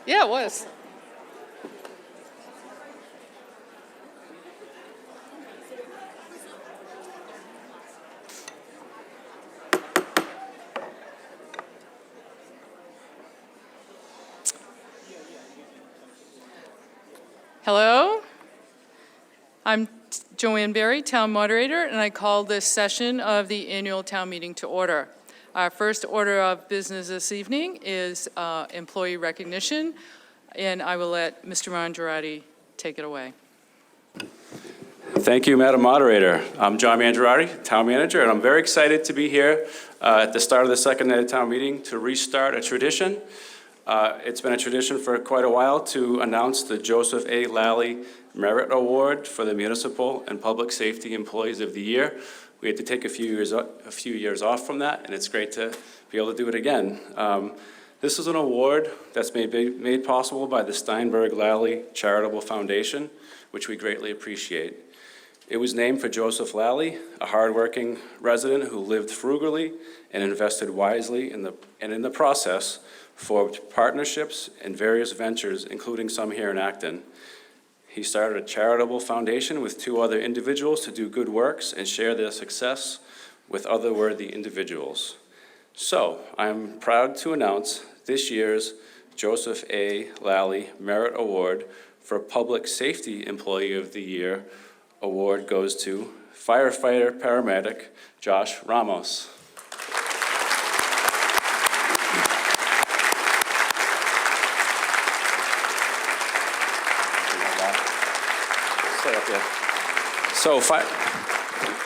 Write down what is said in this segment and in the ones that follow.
Yeah, it was. Hello, I'm Joanne Berry, Town Moderator, and I call this session of the annual town meeting to order. Our first order of business this evening is employee recognition, and I will let Mr. Mangiarotti take it away. Thank you, Madam Moderator. I'm John Mangiarotti, Town Manager, and I'm very excited to be here at the start of the second night of town meeting to restart a tradition. It's been a tradition for quite a while to announce the Joseph A. Lally Merit Award for the Municipal and Public Safety Employees of the Year. We had to take a few years off from that, and it's great to be able to do it again. This is an award that's made possible by the Steinberg Lally Charitable Foundation, which we greatly appreciate. It was named for Joseph Lally, a hardworking resident who lived frugally and invested wisely in the process formed partnerships and various ventures, including some here in Acton. He started a charitable foundation with 2 other individuals to do good works and share their success with other worthy individuals. So I'm proud to announce this year's Joseph A. Lally Merit Award for Public Safety Employee of the Year award goes to firefighter paramedic Josh Ramos. So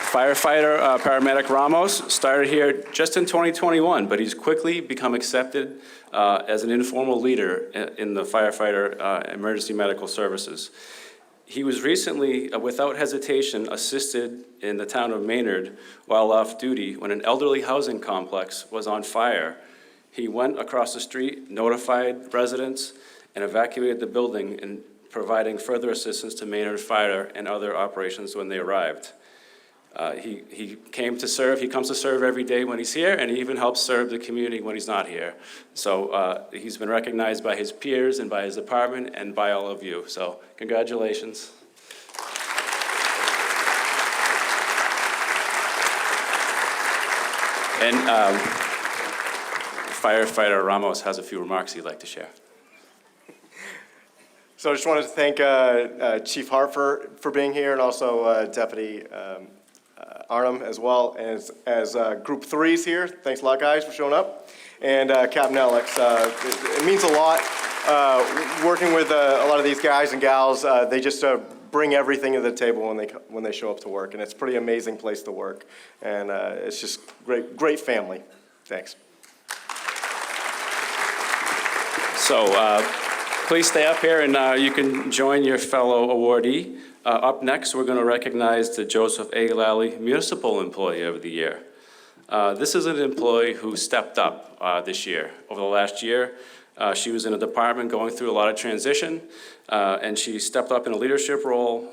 firefighter paramedic Ramos started here just in 2021, but he's quickly become accepted as an informal leader in the firefighter emergency medical services. He was recently, without hesitation, assisted in the town of Maynard while off duty when an elderly housing complex was on fire. He went across the street, notified residents, and evacuated the building, and providing further assistance to Maynard Fire and other operations when they arrived. He comes to serve every day when he's here, and he even helps serve the community when he's not here. So he's been recognized by his peers and by his department and by all of you. So congratulations. And firefighter Ramos has a few remarks he'd like to share. So I just wanted to thank Chief Hart for being here, and also Deputy Arnhem as well, as Group 3's here. Thanks a lot, guys, for showing up. And Captain Alex, it means a lot working with a lot of these guys and gals. They just bring everything to the table when they show up to work, and it's a pretty amazing place to work. And it's just great family. Thanks. So. Please stay up here, and you can join your fellow awardee. Up next, we're going to recognize the Joseph A. Lally Municipal Employee of the Year. This is an employee who stepped up this year. Over the last year, she was in a department going through a lot of transition, and she stepped up in a leadership role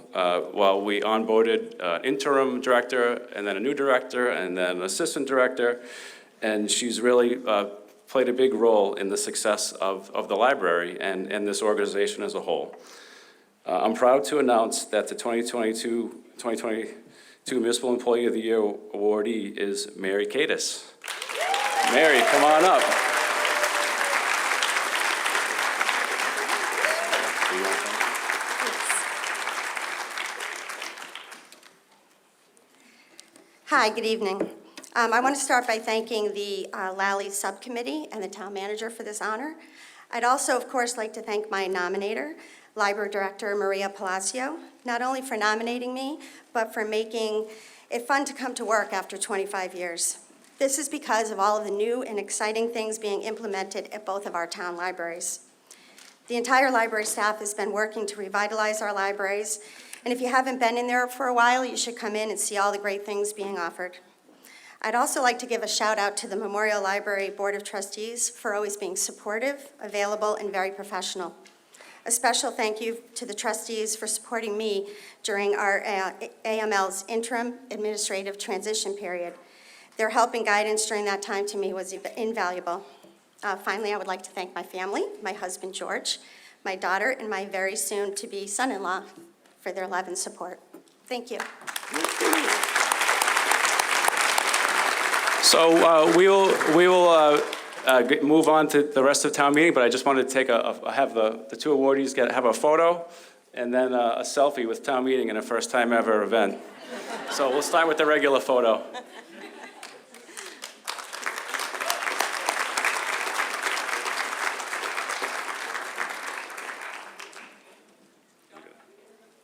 while we onboarded an interim director, and then a new director, and then an assistant director, and she's really played a big role in the success of the library and this organization as a whole. I'm proud to announce that the 2022 Municipal Employee of the Year awardee is Mary Cadis. Mary, come on up. Hi, good evening. I want to start by thanking the Lally Subcommittee and the Town Manager for this honor. I'd also, of course, like to thank my nominator, Library Director Maria Palacio, not only for nominating me, but for making it fun to come to work after 25 years. This is because of all of the new and exciting things being implemented at both of our town libraries. The entire library staff has been working to revitalize our libraries, and if you haven't been in there for a while, you should come in and see all the great things being offered. I'd also like to give a shout out to the Memorial Library Board of Trustees for always being supportive, available, and very professional. A special thank you to the trustees for supporting me during our AML's interim administrative transition period. Their help and guidance during that time to me was invaluable. Finally, I would like to thank my family, my husband George, my daughter, and my very soon-to-be son-in-law for their love and support. Thank you. So we will move on to the rest of town meeting, but I just wanted to have the two awardees have a photo and then a selfie with town meeting in a first-time ever event. So we'll start with the regular photo.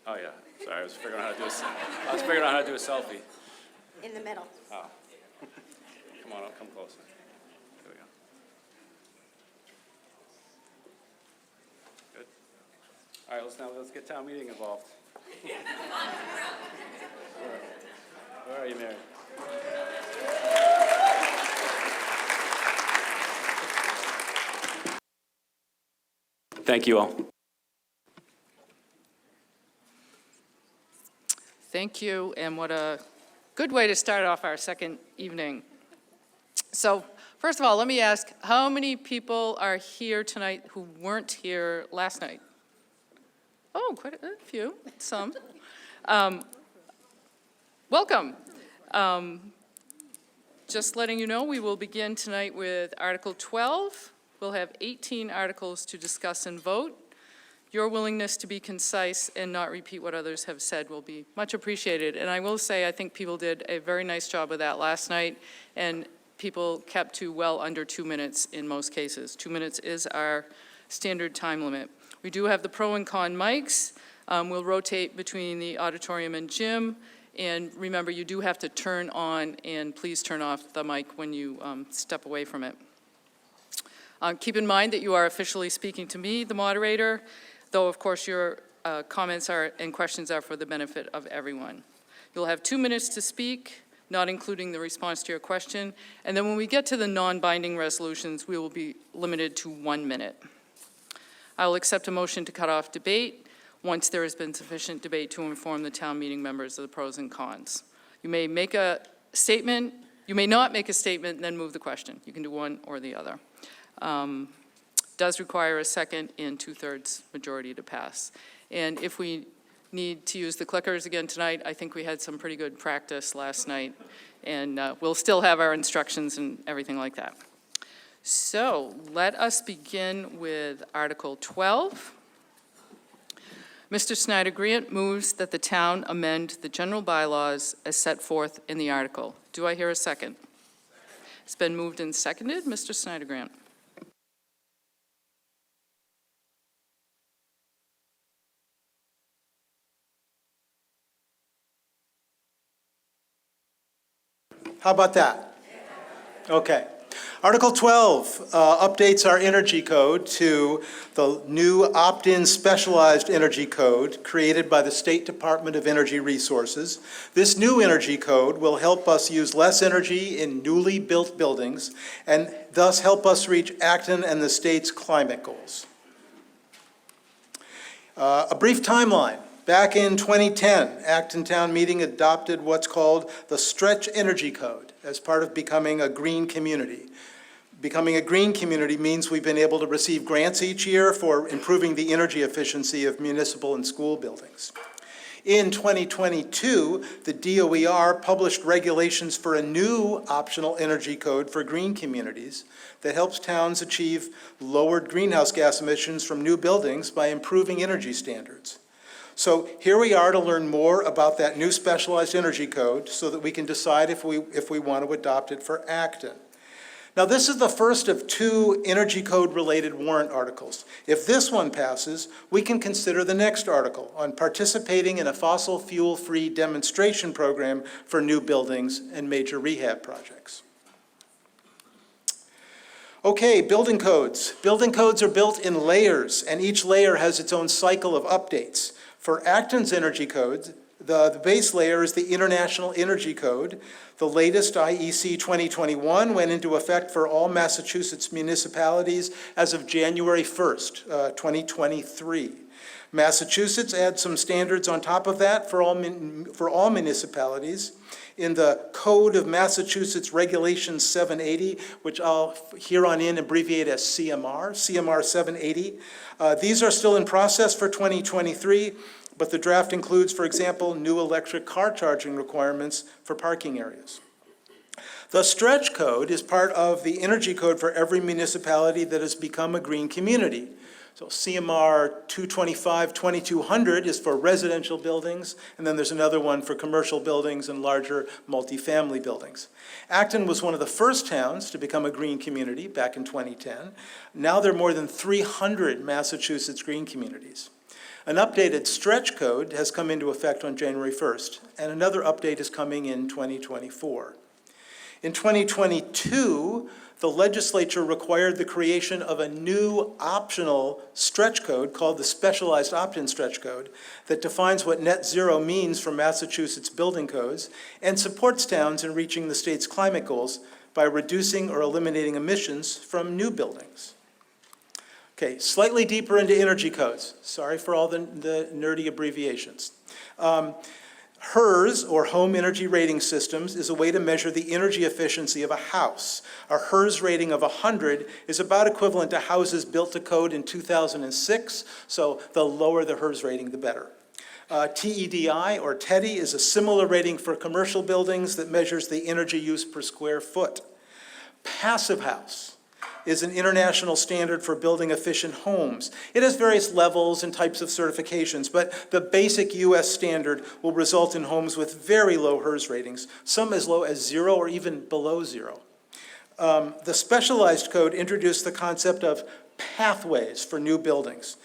Oh yeah, sorry, I was figuring out how to do a selfie. In the middle. Oh. Come on, come closer. Here we go. Good. All right, let's get town meeting involved. Where are you, Mary? Thank you all. Thank you, and what a good way to start off our second evening. So, first of all, let me ask, how many people are here tonight who weren't here last night? Oh, quite a few, some. Welcome. Just letting you know, we will begin tonight with Article 12. We'll have 18 articles to discuss and vote. Your willingness to be concise and not repeat what others have said will be much appreciated. And I will say, I think people did a very nice job of that last night, and people kept to well under 2 minutes in most cases. 2 minutes is our standard time limit. We do have the pro and con mics. We'll rotate between the auditorium and gym. And remember, you do have to turn on and please turn off the mic when you step away from it. Keep in mind that you are officially speaking to me, the moderator, though of course your comments and questions are for the benefit of everyone. You'll have 2 minutes to speak, not including the response to your question. And then when we get to the non-binding resolutions, we will be limited to 1 minute. I will accept a motion to cut off debate once there has been sufficient debate to inform the town meeting members of the pros and cons. You may make a statement, you may not make a statement and then move the question. You can do one or the other. Does require a second and 2/3 majority to pass. And if we need to use the clickers again tonight, I think we had some pretty good practice last night, and we'll still have our instructions and everything like that. So let us begin with Article 12. Mr. Snyder Grant moves that the town amend the general bylaws as set forth in the article. Do I hear a second? It's been moved and seconded. Mr. Snyder Grant. How about that? Okay. Article 12 updates our energy code to the new opt-in specialized energy code created by the State Department of Energy Resources. This new energy code will help us use less energy in newly built buildings and thus help us reach Acton and the state's climate goals. A brief timeline. Back in 2010, Acton Town Meeting adopted what's called the Stretch Energy Code as part of becoming a green community. Becoming a green community means we've been able to receive grants each year for improving the energy efficiency of municipal and school buildings. In 2022, the DOER published regulations for a new optional energy code for green communities that helps towns achieve lowered greenhouse gas emissions from new buildings by improving energy standards. So here we are to learn more about that new specialized energy code so that we can decide if we want to adopt it for Acton. Now, this is the first of 2 energy code related warrant articles. If this one passes, we can consider the next article on participating in a fossil fuel-free demonstration program for new buildings and major rehab projects. Okay, building codes. Building codes are built in layers, and each layer has its own cycle of updates. For Acton's energy codes, the base layer is the International Energy Code. The latest IEC 2021 went into effect for all Massachusetts municipalities as of January 1st, 2023. Massachusetts adds some standards on top of that for all municipalities in the Code of Massachusetts Regulations 780, which I'll here on in abbreviate as CMR 780. These are still in process for 2023, but the draft includes, for example, new electric car charging requirements for parking areas. The stretch code is part of the energy code for every municipality that has become a green community. So CMR 225-2200 is for residential buildings, and then there's another one for commercial buildings and larger multifamily buildings. Acton was one of the first towns to become a green community back in 2010. Now there are more than 300 Massachusetts green communities. An updated stretch code has come into effect on January 1st, and another update is coming in 2024. In 2022, the legislature required the creation of a new optional stretch code called the Specialized Opt-in Stretch Code that defines what net zero means for Massachusetts building codes and supports towns in reaching the state's climate goals by reducing or eliminating emissions from new buildings. Okay, slightly deeper into energy codes. Sorry for all the nerdy abbreviations. HERS, or Home Energy Rating Systems, is a way to measure the energy efficiency of a house. A HERS rating of 100 is about equivalent to houses built to code in 2006, so the lower the HERS rating, the better. TEDI, or TEDI, is a similar rating for commercial buildings that measures the energy use per square foot. Passive House is an international standard for building efficient homes. It has various levels and types of certifications, but the basic US standard will result in homes with very low HERS ratings, some as low as 0 or even below 0. The specialized code introduced the concept of pathways for new buildings.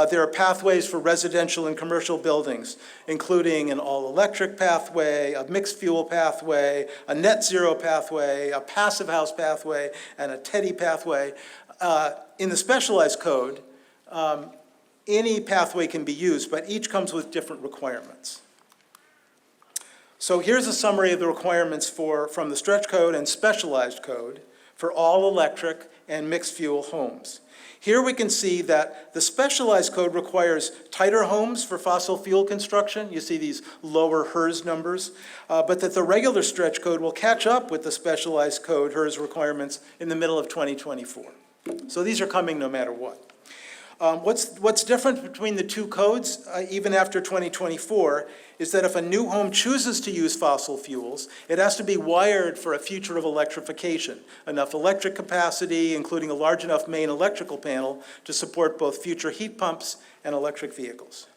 There are pathways for residential and commercial buildings, including an all-electric pathway, a mixed fuel pathway, a net zero pathway, a passive house pathway, and a TEDI pathway. In the specialized code, any pathway can be used, but each comes with different requirements. So here's a summary of the requirements from the stretch code and specialized code for all electric and mixed fuel homes. Here we can see that the specialized code requires tighter homes for fossil fuel construction. You see these lower HERS numbers, but that the regular stretch code will catch up with the specialized code HERS requirements in the middle of 2024. So these are coming no matter what. What's different between the two codes, even after 2024, is that if a new home chooses to use fossil fuels, it has to be wired for a future of electrification, enough electric capacity, including a large enough main electrical panel to support both future heat pumps and electric vehicles.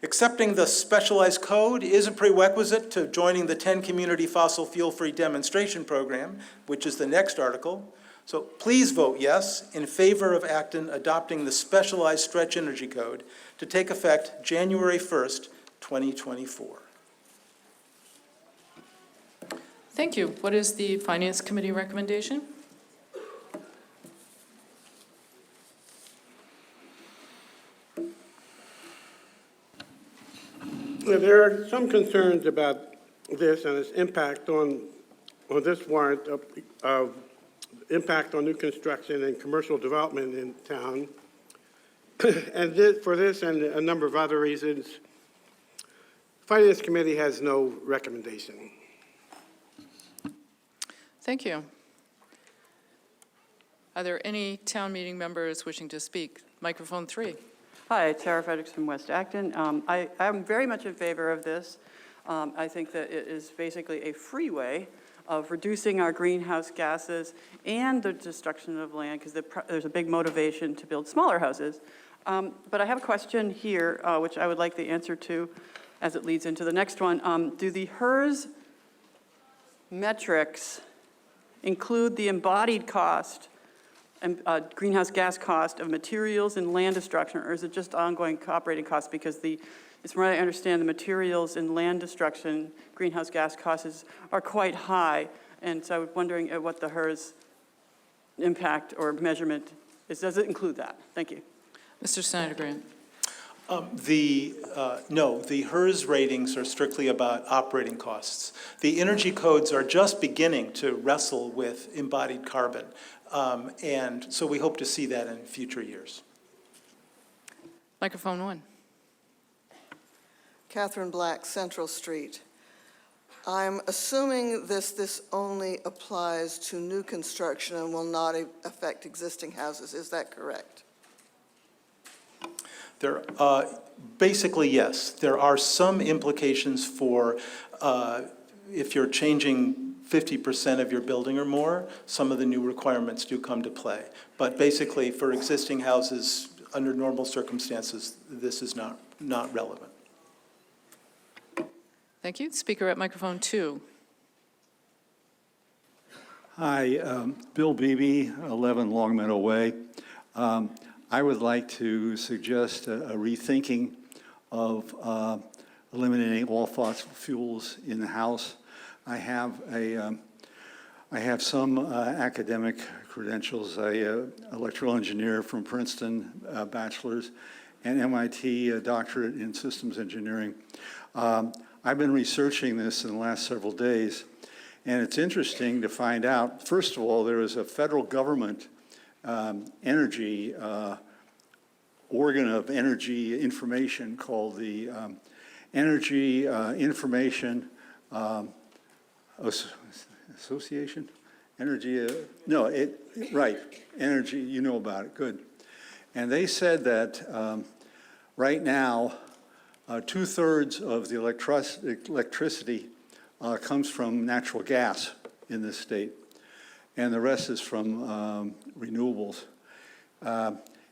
Accepting the specialized code is a prerequisite to joining the 10 community fossil fuel-free demonstration program, which is the next article. So please vote yes in favor of Acton adopting the specialized stretch energy code to take effect January 1st, 2024. Thank you. What is the Finance Committee recommendation? There are some concerns about this and its impact on this warrant of impact on new construction and commercial development in town. And for this and a number of other reasons, Finance Committee has no recommendation. Thank you. Are there any town meeting members wishing to speak? Microphone 3. Hi, Tara Fredericks from West Acton. I'm very much in favor of this. I think that it is basically a free way of reducing our greenhouse gases and the destruction of land, because there's a big motivation to build smaller houses. But I have a question here, which I would like the answer to as it leads into the next one. Do the HERS metrics include the embodied cost and greenhouse gas cost of materials and land destruction, or is it just ongoing operating costs? Because as from what I understand, the materials and land destruction greenhouse gas costs are quite high, and so I was wondering what the HERS impact or measurement is. Does it include that? Thank you. Mr. Snyder-Grant. No, the HERS ratings are strictly about operating costs. The energy codes are just beginning to wrestle with embodied carbon, and so we hope to see that in future years. Microphone 1. Catherine Black, Central Street. I'm assuming this only applies to new construction and will not affect existing houses. Is that correct? There, basically, yes. There are some implications for if you're changing 50% of your building or more, some of the new requirements do come to play. But basically, for existing houses, under normal circumstances, this is not relevant. Thank you. Speaker at microphone 2. Hi, Bill Beebe, 11 Longmeadow Way. I would like to suggest a rethinking of eliminating all fossil fuels in the house. I have some academic credentials, electrical engineer from Princeton, bachelor's, and MIT, a doctorate in systems engineering. I've been researching this in the last several days, and it's interesting to find out, first of all, there is a federal government energy organ of energy information called the Energy Information Association? Energy, right, energy, you know about it, good. And they said that right now, 2/3 of the electricity comes from natural gas in this state, and the rest is from renewables.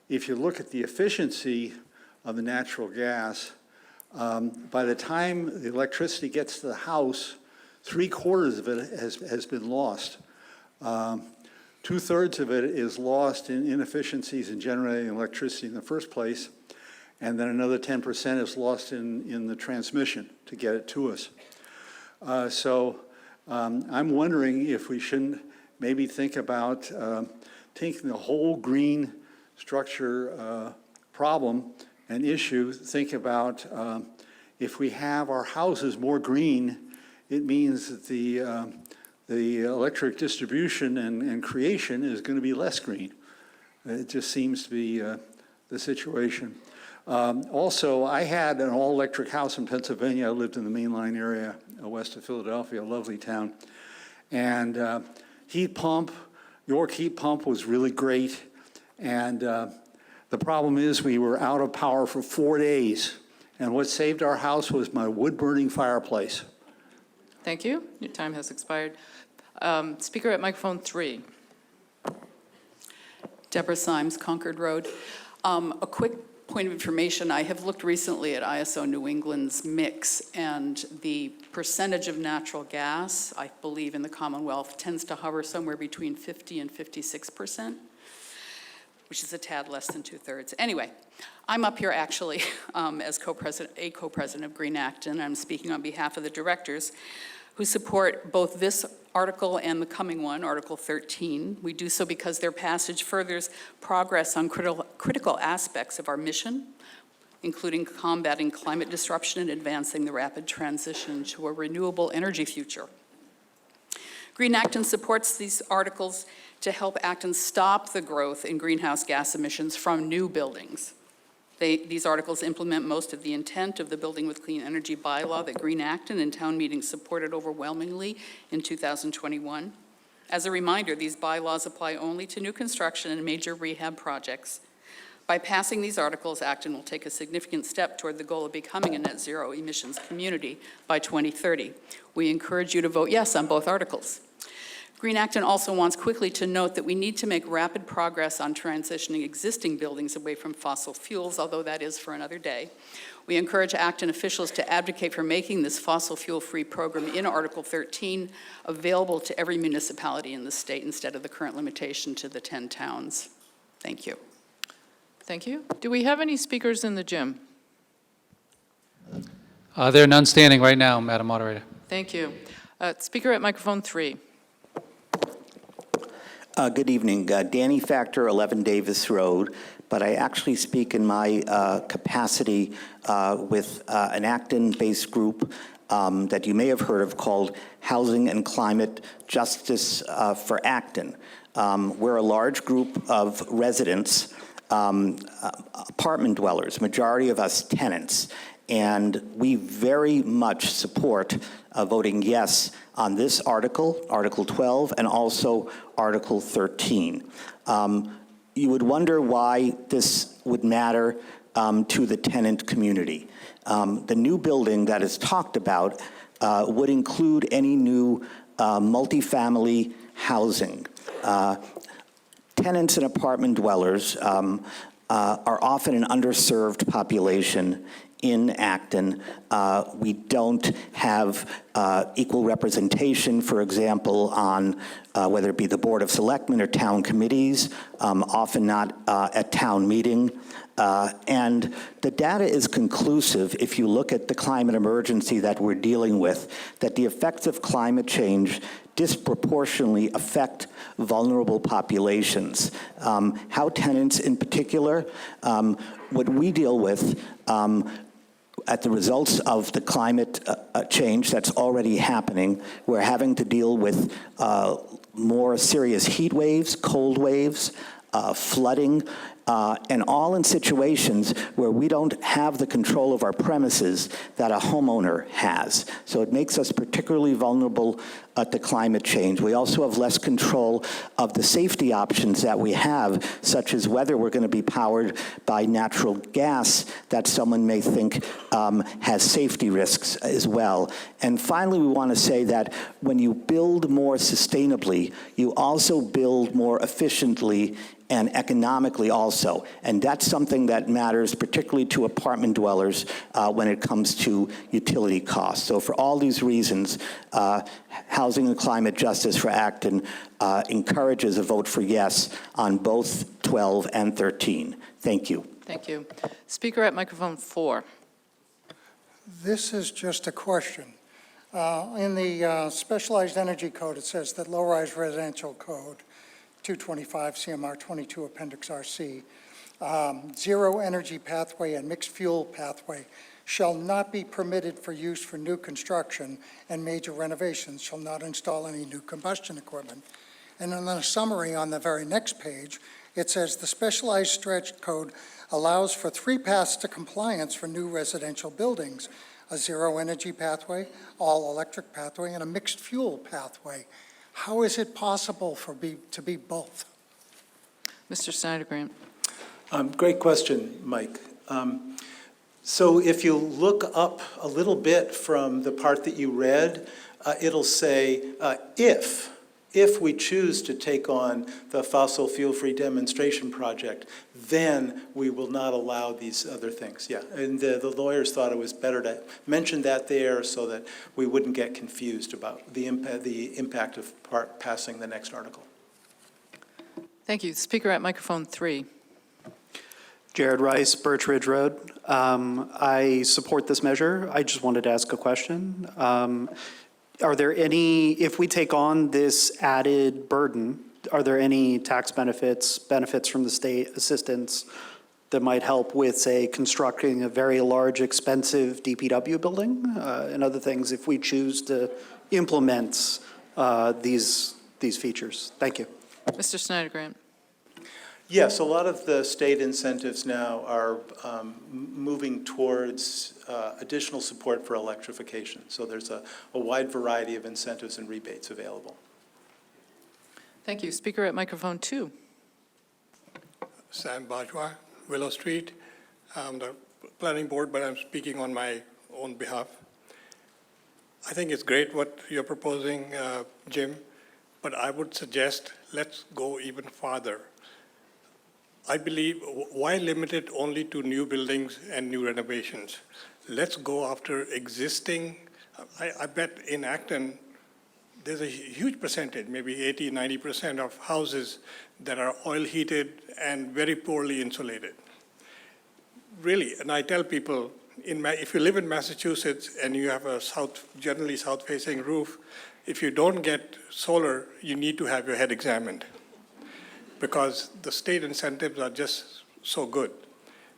If you look at the efficiency of the natural gas, by the time the electricity gets to the house, 3/4 of it has been lost. 2/3 of it is lost in inefficiencies in generating electricity in the first place, and then another 10% is lost in the transmission to get it to us. So I'm wondering if we shouldn't maybe think about taking the whole green structure problem and issue, think about if we have our houses more green, it means that the electric distribution and creation is going to be less green. It just seems to be the situation. Also, I had an all-electric house in Pennsylvania. I lived in the mainline area west of Philadelphia, a lovely town. And heat pump, York heat pump was really great. And the problem is we were out of power for 4 days. And what saved our house was my wood-burning fireplace. Thank you. Your time has expired. Speaker at microphone 3. Deborah Symes, Concord Road. A quick point of information, I have looked recently at ISO New England's mix, and the percentage of natural gas, I believe in the Commonwealth, tends to hover somewhere between 50 and 56%, which is a tad less than 2/3. Anyway, I'm up here actually as co-president of Green Acton. I'm speaking on behalf of the directors who support both this article and the coming one, Article 13. We do so because their passage furthers progress on critical aspects of our mission, including combating climate disruption and advancing the rapid transition to a renewable energy future. Green Acton supports these articles to help Acton stop the growth in greenhouse gas emissions from new buildings. These articles implement most of the intent of the Building with Clean Energy bylaw that Green Acton and town meetings supported overwhelmingly in 2021. As a reminder, these bylaws apply only to new construction and major rehab projects. By passing these articles, Acton will take a significant step toward the goal of becoming a net zero emissions community by 2030. We encourage you to vote yes on both articles. Green Acton also wants quickly to note that we need to make rapid progress on transitioning existing buildings away from fossil fuels, although that is for another day. We encourage Acton officials to advocate for making this fossil fuel-free program in Article 13 available to every municipality in the state instead of the current limitation to the 10 towns. Thank you. Thank you. Do we have any speakers in the gym? There are none standing right now, Madam Moderator. Thank you. Speaker at microphone 3. Good evening. Danny Factor, 11 Davis Road, but I actually speak in my capacity with an Acton-based group that you may have heard of called Housing and Climate Justice for Acton. We're a large group of residents apartment dwellers, majority of us tenants, and we very much support voting yes on this article, Article 12, and also Article 13. You would wonder why this would matter to the tenant community. The new building that is talked about would include any new multifamily housing. Tenants and apartment dwellers are often an underserved population in Acton. We don't have equal representation, for example, on whether it be the Board of Selectmen or town committees, often not at town meeting. And the data is conclusive if you look at the climate emergency that we're dealing with, that the effects of climate change disproportionately affect vulnerable populations. How tenants in particular, what we deal with at the results of the climate change that's already happening, we're having to deal with more serious heat waves, cold waves, flooding, and all in situations where we don't have the control of our premises that a homeowner has. So it makes us particularly vulnerable to climate change. We also have less control of the safety options that we have, such as whether we're going to be powered by natural gas that someone may think has safety risks as well. And finally, we want to say that when you build more sustainably, you also build more efficiently and economically also. And that's something that matters particularly to apartment dwellers when it comes to utility costs. So for all these reasons, Housing and Climate Justice for Acton encourages a vote for yes on both 12 and 13. Thank you. Thank you. Speaker at microphone 4. This is just a question. In the Specialized Energy Code, it says that low-rise residential code 225 CMR 22 Appendix RC, zero energy pathway and mixed fuel pathway shall not be permitted for use for new construction, and major renovations shall not install any new combustion equipment. And in the summary on the very next page, it says the Specialized Stretch Code allows for 3 paths to compliance for new residential buildings: a zero energy pathway, all electric pathway, and a mixed fuel pathway. How is it possible to be both? Mr. Snyder-Grant. Great question, Mike. So if you look up a little bit from the part that you read, it'll say if we choose to take on the fossil fuel-free demonstration project, then we will not allow these other things. Yeah, and the lawyers thought it was better to mention that there so that we wouldn't get confused about the impact of passing the next article. Thank you. Speaker at microphone 3. Jared Rice, Birch Ridge Road. I support this measure. I just wanted to ask a question. Are there any, if we take on this added burden, are there any tax benefits from the state assistance that might help with, say, constructing a very large, expensive DPW building and other things if we choose to implement these features? Thank you. Mr. Snyder-Grant. Yes, a lot of the state incentives now are moving towards additional support for electrification. So there's a wide variety of incentives and rebates available. Thank you. Speaker at microphone 2. Sam Bajwa, Willow Street. I'm the planning board, but I'm speaking on my own behalf. I think it's great what you're proposing, Jim, but I would suggest let's go even farther. I believe, why limit it only to new buildings and new renovations? Let's go after existing. I bet in Acton, there's a huge percentage, maybe 80, 90% of houses that are oil heated and very poorly insulated. Really, and I tell people, if you live in Massachusetts and you have a generally south-facing roof, if you don't get solar, you need to have your head examined, because the state incentives are just so good.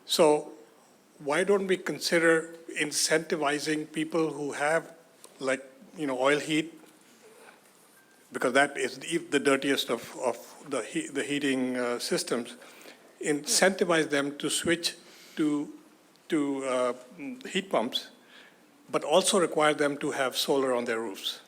So why don't we consider incentivizing people who have, like, oil heat, because that is the dirtiest of the heating systems. incentivize them to switch to heat pumps, but also require them to have solar on their roofs.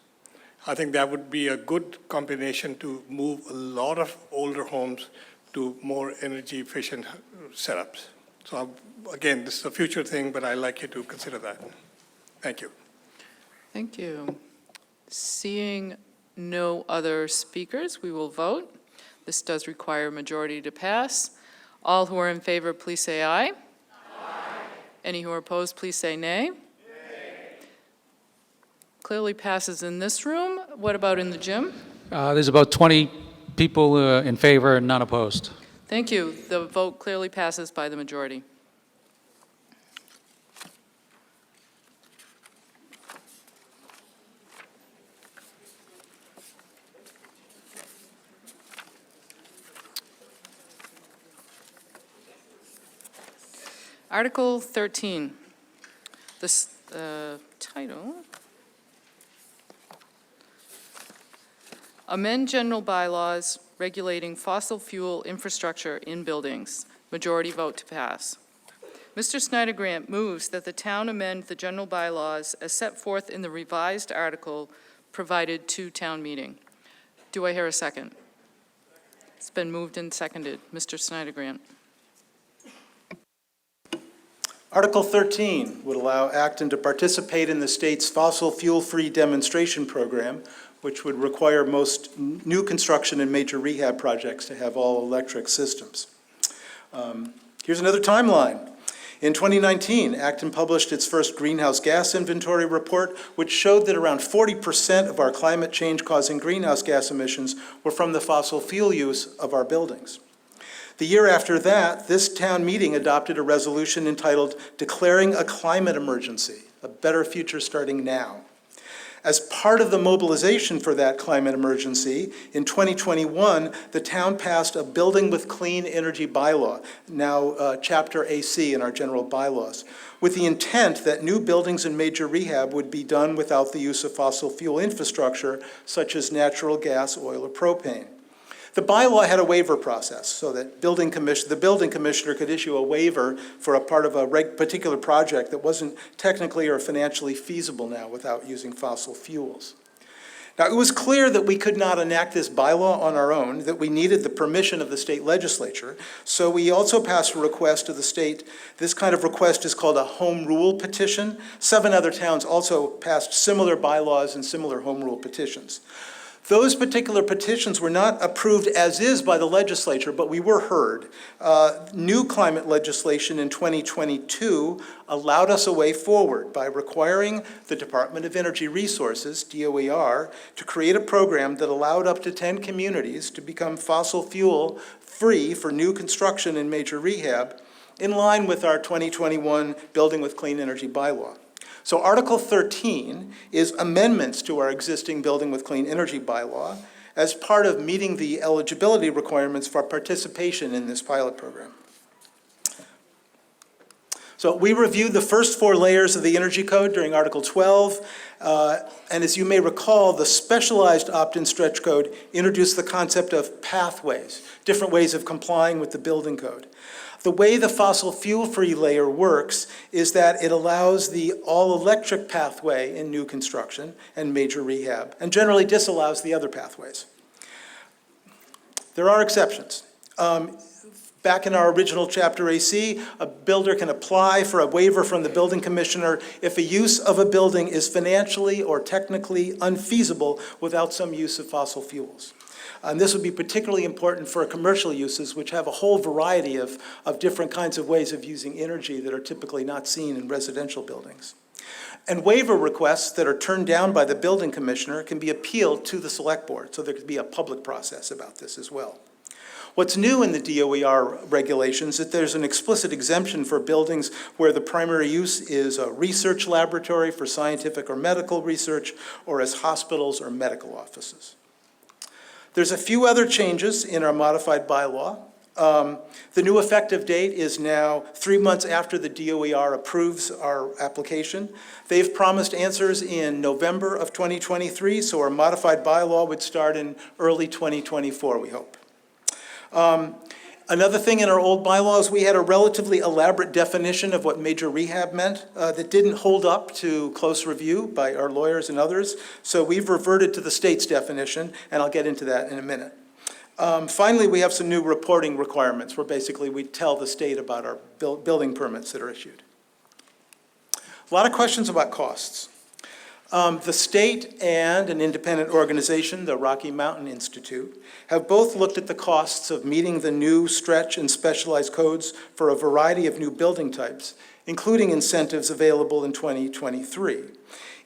I think that would be a good combination to move a lot of older homes to more energy efficient setups. So again, this is a future thing, but I'd like you to consider that. Thank you. Thank you. Seeing no other speakers, we will vote. This does require a majority to pass. All who are in favor, please say aye. Aye. Any who are opposed, please say nay. Nay. Clearly passes in this room. What about in the gym? There's about 20 people in favor and none opposed. Thank you. The vote clearly passes by the majority. Article 13. This title. Amend general bylaws regulating fossil fuel infrastructure in buildings. Majority vote to pass. Mr. Snyder Grant moves that the town amend the general bylaws as set forth in the revised article provided to town meeting. Do I hear a second? It's been moved and seconded. Mr. Snyder Grant. Article 13 would allow Acton to participate in the state's fossil fuel-free demonstration program, which would require most new construction and major rehab projects to have all-electric systems. Here's another timeline. In 2019, Acton published its first greenhouse gas inventory report, which showed that around 40% of our climate change-causing greenhouse gas emissions were from the fossil fuel use of our buildings. The year after that, this town meeting adopted a resolution entitled Declaring a Climate Emergency, a Better Future Starting Now. As part of the mobilization for that climate emergency, in 2021, the town passed a Building with Clean Energy bylaw, now Chapter AC in our general bylaws, with the intent that new buildings and major rehab would be done without the use of fossil fuel infrastructure, such as natural gas, oil, or propane. The bylaw had a waiver process so that the building commissioner could issue a waiver for a part of a particular project that wasn't technically or financially feasible now without using fossil fuels. Now, it was clear that we could not enact this bylaw on our own, that we needed the permission of the state legislature, so we also passed a request to the state. This kind of request is called a home rule petition. 7 other towns also passed similar bylaws and similar home rule petitions. Those particular petitions were not approved as is by the legislature, but we were heard. New climate legislation in 2022 allowed us a way forward by requiring the Department of Energy Resources, DOER, to create a program that allowed up to 10 communities to become fossil fuel free for new construction and major rehab, in line with our 2021 Building with Clean Energy bylaw. So Article 13 is amendments to our existing Building with Clean Energy bylaw as part of meeting the eligibility requirements for participation in this pilot program. So we reviewed the first 4 layers of the Energy Code during Article 12, and as you may recall, the specialized opt-in stretch code introduced the concept of pathways, different ways of complying with the building code. The way the fossil fuel-free layer works is that it allows the all-electric pathway in new construction and major rehab, and generally disallows the other pathways. There are exceptions. Back in our original Chapter AC, a builder can apply for a waiver from the building commissioner if a use of a building is financially or technically unfeasible without some use of fossil fuels. And this would be particularly important for commercial uses, which have a whole variety of different kinds of ways of using energy that are typically not seen in residential buildings. And waiver requests that are turned down by the building commissioner can be appealed to the select board, so there could be a public process about this as well. What's new in the DOER regulations is that there's an explicit exemption for buildings where the primary use is a research laboratory for scientific or medical research, or as hospitals or medical offices. There's a few other changes in our modified bylaw. The new effective date is now 3 months after the DOER approves our application. They've promised answers in November of 2023, so our modified bylaw would start in early 2024, we hope. Another thing in our old bylaws, we had a relatively elaborate definition of what major rehab meant that didn't hold up to close review by our lawyers and others. So we've reverted to the state's definition, and I'll get into that in a minute. Finally, we have some new reporting requirements where basically we tell the state about our building permits that are issued. A lot of questions about costs. The state and an independent organization, the Rocky Mountain Institute, have both looked at the costs of meeting the new stretch and specialized codes for a variety of new building types, including incentives available in 2023.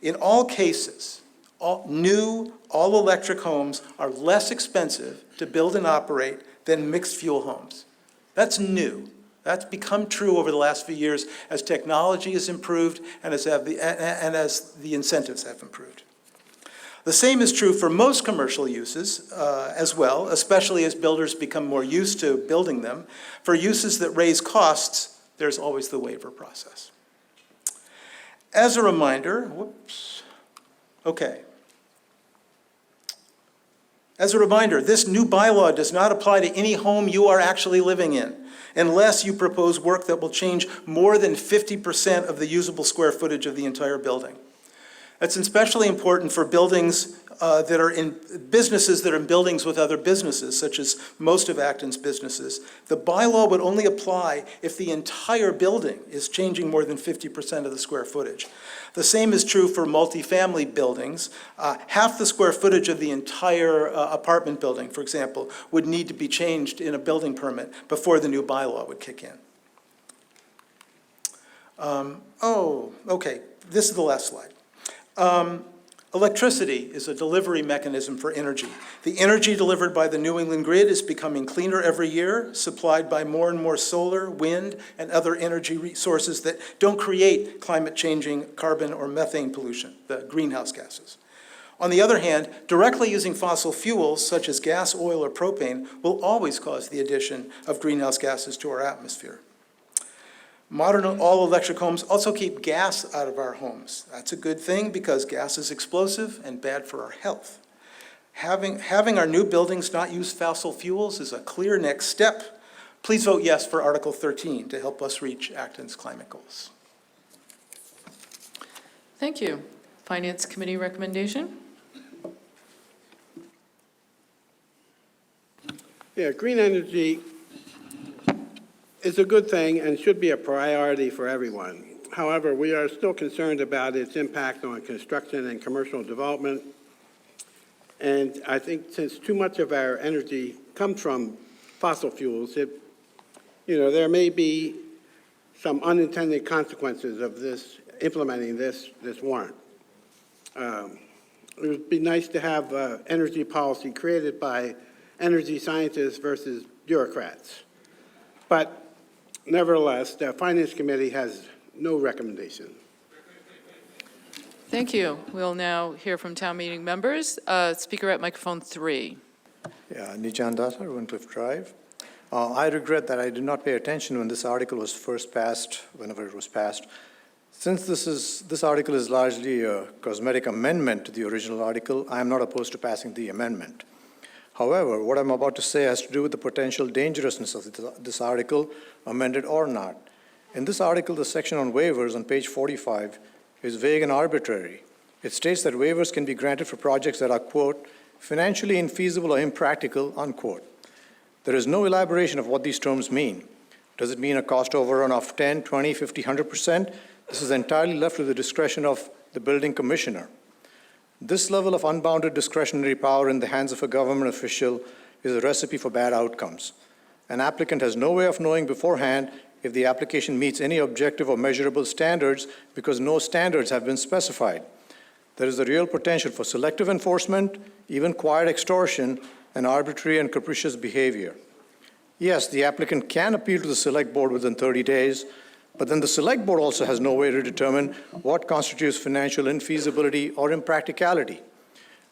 In all cases, all electric homes are less expensive to build and operate than mixed fuel homes. That's new. That's become true over the last few years as technology has improved and as the incentives have improved. The same is true for most commercial uses as well, especially as builders become more used to building them. For uses that raise costs, there's always the waiver process. As a reminder, As a reminder, this new bylaw does not apply to any home you are actually living in, unless you propose work that will change more than 50% of the usable square footage of the entire building. That's especially important for buildings that are in businesses that are in buildings with other businesses, such as most of Acton's businesses. The bylaw would only apply if the entire building is changing more than 50% of the square footage. The same is true for multifamily buildings. Half the square footage of the entire apartment building, for example, would need to be changed in a building permit before the new bylaw would kick in. This is the last slide. Electricity is a delivery mechanism for energy. The energy delivered by the New England grid is becoming cleaner every year, supplied by more and more solar, wind, and other energy resources that don't create climate-changing carbon or methane pollution, the greenhouse gases. On the other hand, directly using fossil fuels, such as gas, oil, or propane, will always cause the addition of greenhouse gases to our atmosphere. Modern all-electric homes also keep gas out of our homes. That's a good thing because gas is explosive and bad for our health. Having our new buildings not use fossil fuels is a clear next step. Please vote yes for Article 13 to help us reach Acton's climate goals. Thank you. Finance Committee recommendation? Yeah, green energy is a good thing and should be a priority for everyone. However, we are still concerned about its impact on construction and commercial development. And I think since too much of our energy comes from fossil fuels, there may be some unintended consequences of this, implementing this warrant. It would be nice to have energy policy created by energy scientists versus bureaucrats. But nevertheless, the Finance Committee has no recommendation. Thank you. We'll now hear from town meeting members. Speaker at microphone 3. Yeah, Nijan Datta, Wincliffe Drive. I regret that I did not pay attention when this article was first passed, whenever it was passed. Since this article is largely a cosmetic amendment to the original article, I am not opposed to passing the amendment. However, what I'm about to say has to do with the potential dangerousness of this article, amended or not. In this article, the section on waivers on page 45 is vague and arbitrary. It states that waivers can be granted for projects that are, quote, financially infeasible or impractical, unquote. There is no elaboration of what these terms mean. Does it mean a cost overrun of 10, 20, 50, 100%? This is entirely left to the discretion of the building commissioner. This level of unbounded discretionary power in the hands of a government official is a recipe for bad outcomes. An applicant has no way of knowing beforehand if the application meets any objective or measurable standards because no standards have been specified. There is a real potential for selective enforcement, even quiet extortion, and arbitrary and capricious behavior. Yes, the applicant can appeal to the Select Board within 30 days, but then the Select Board also has no way to determine what constitutes financial infeasibility or impracticality.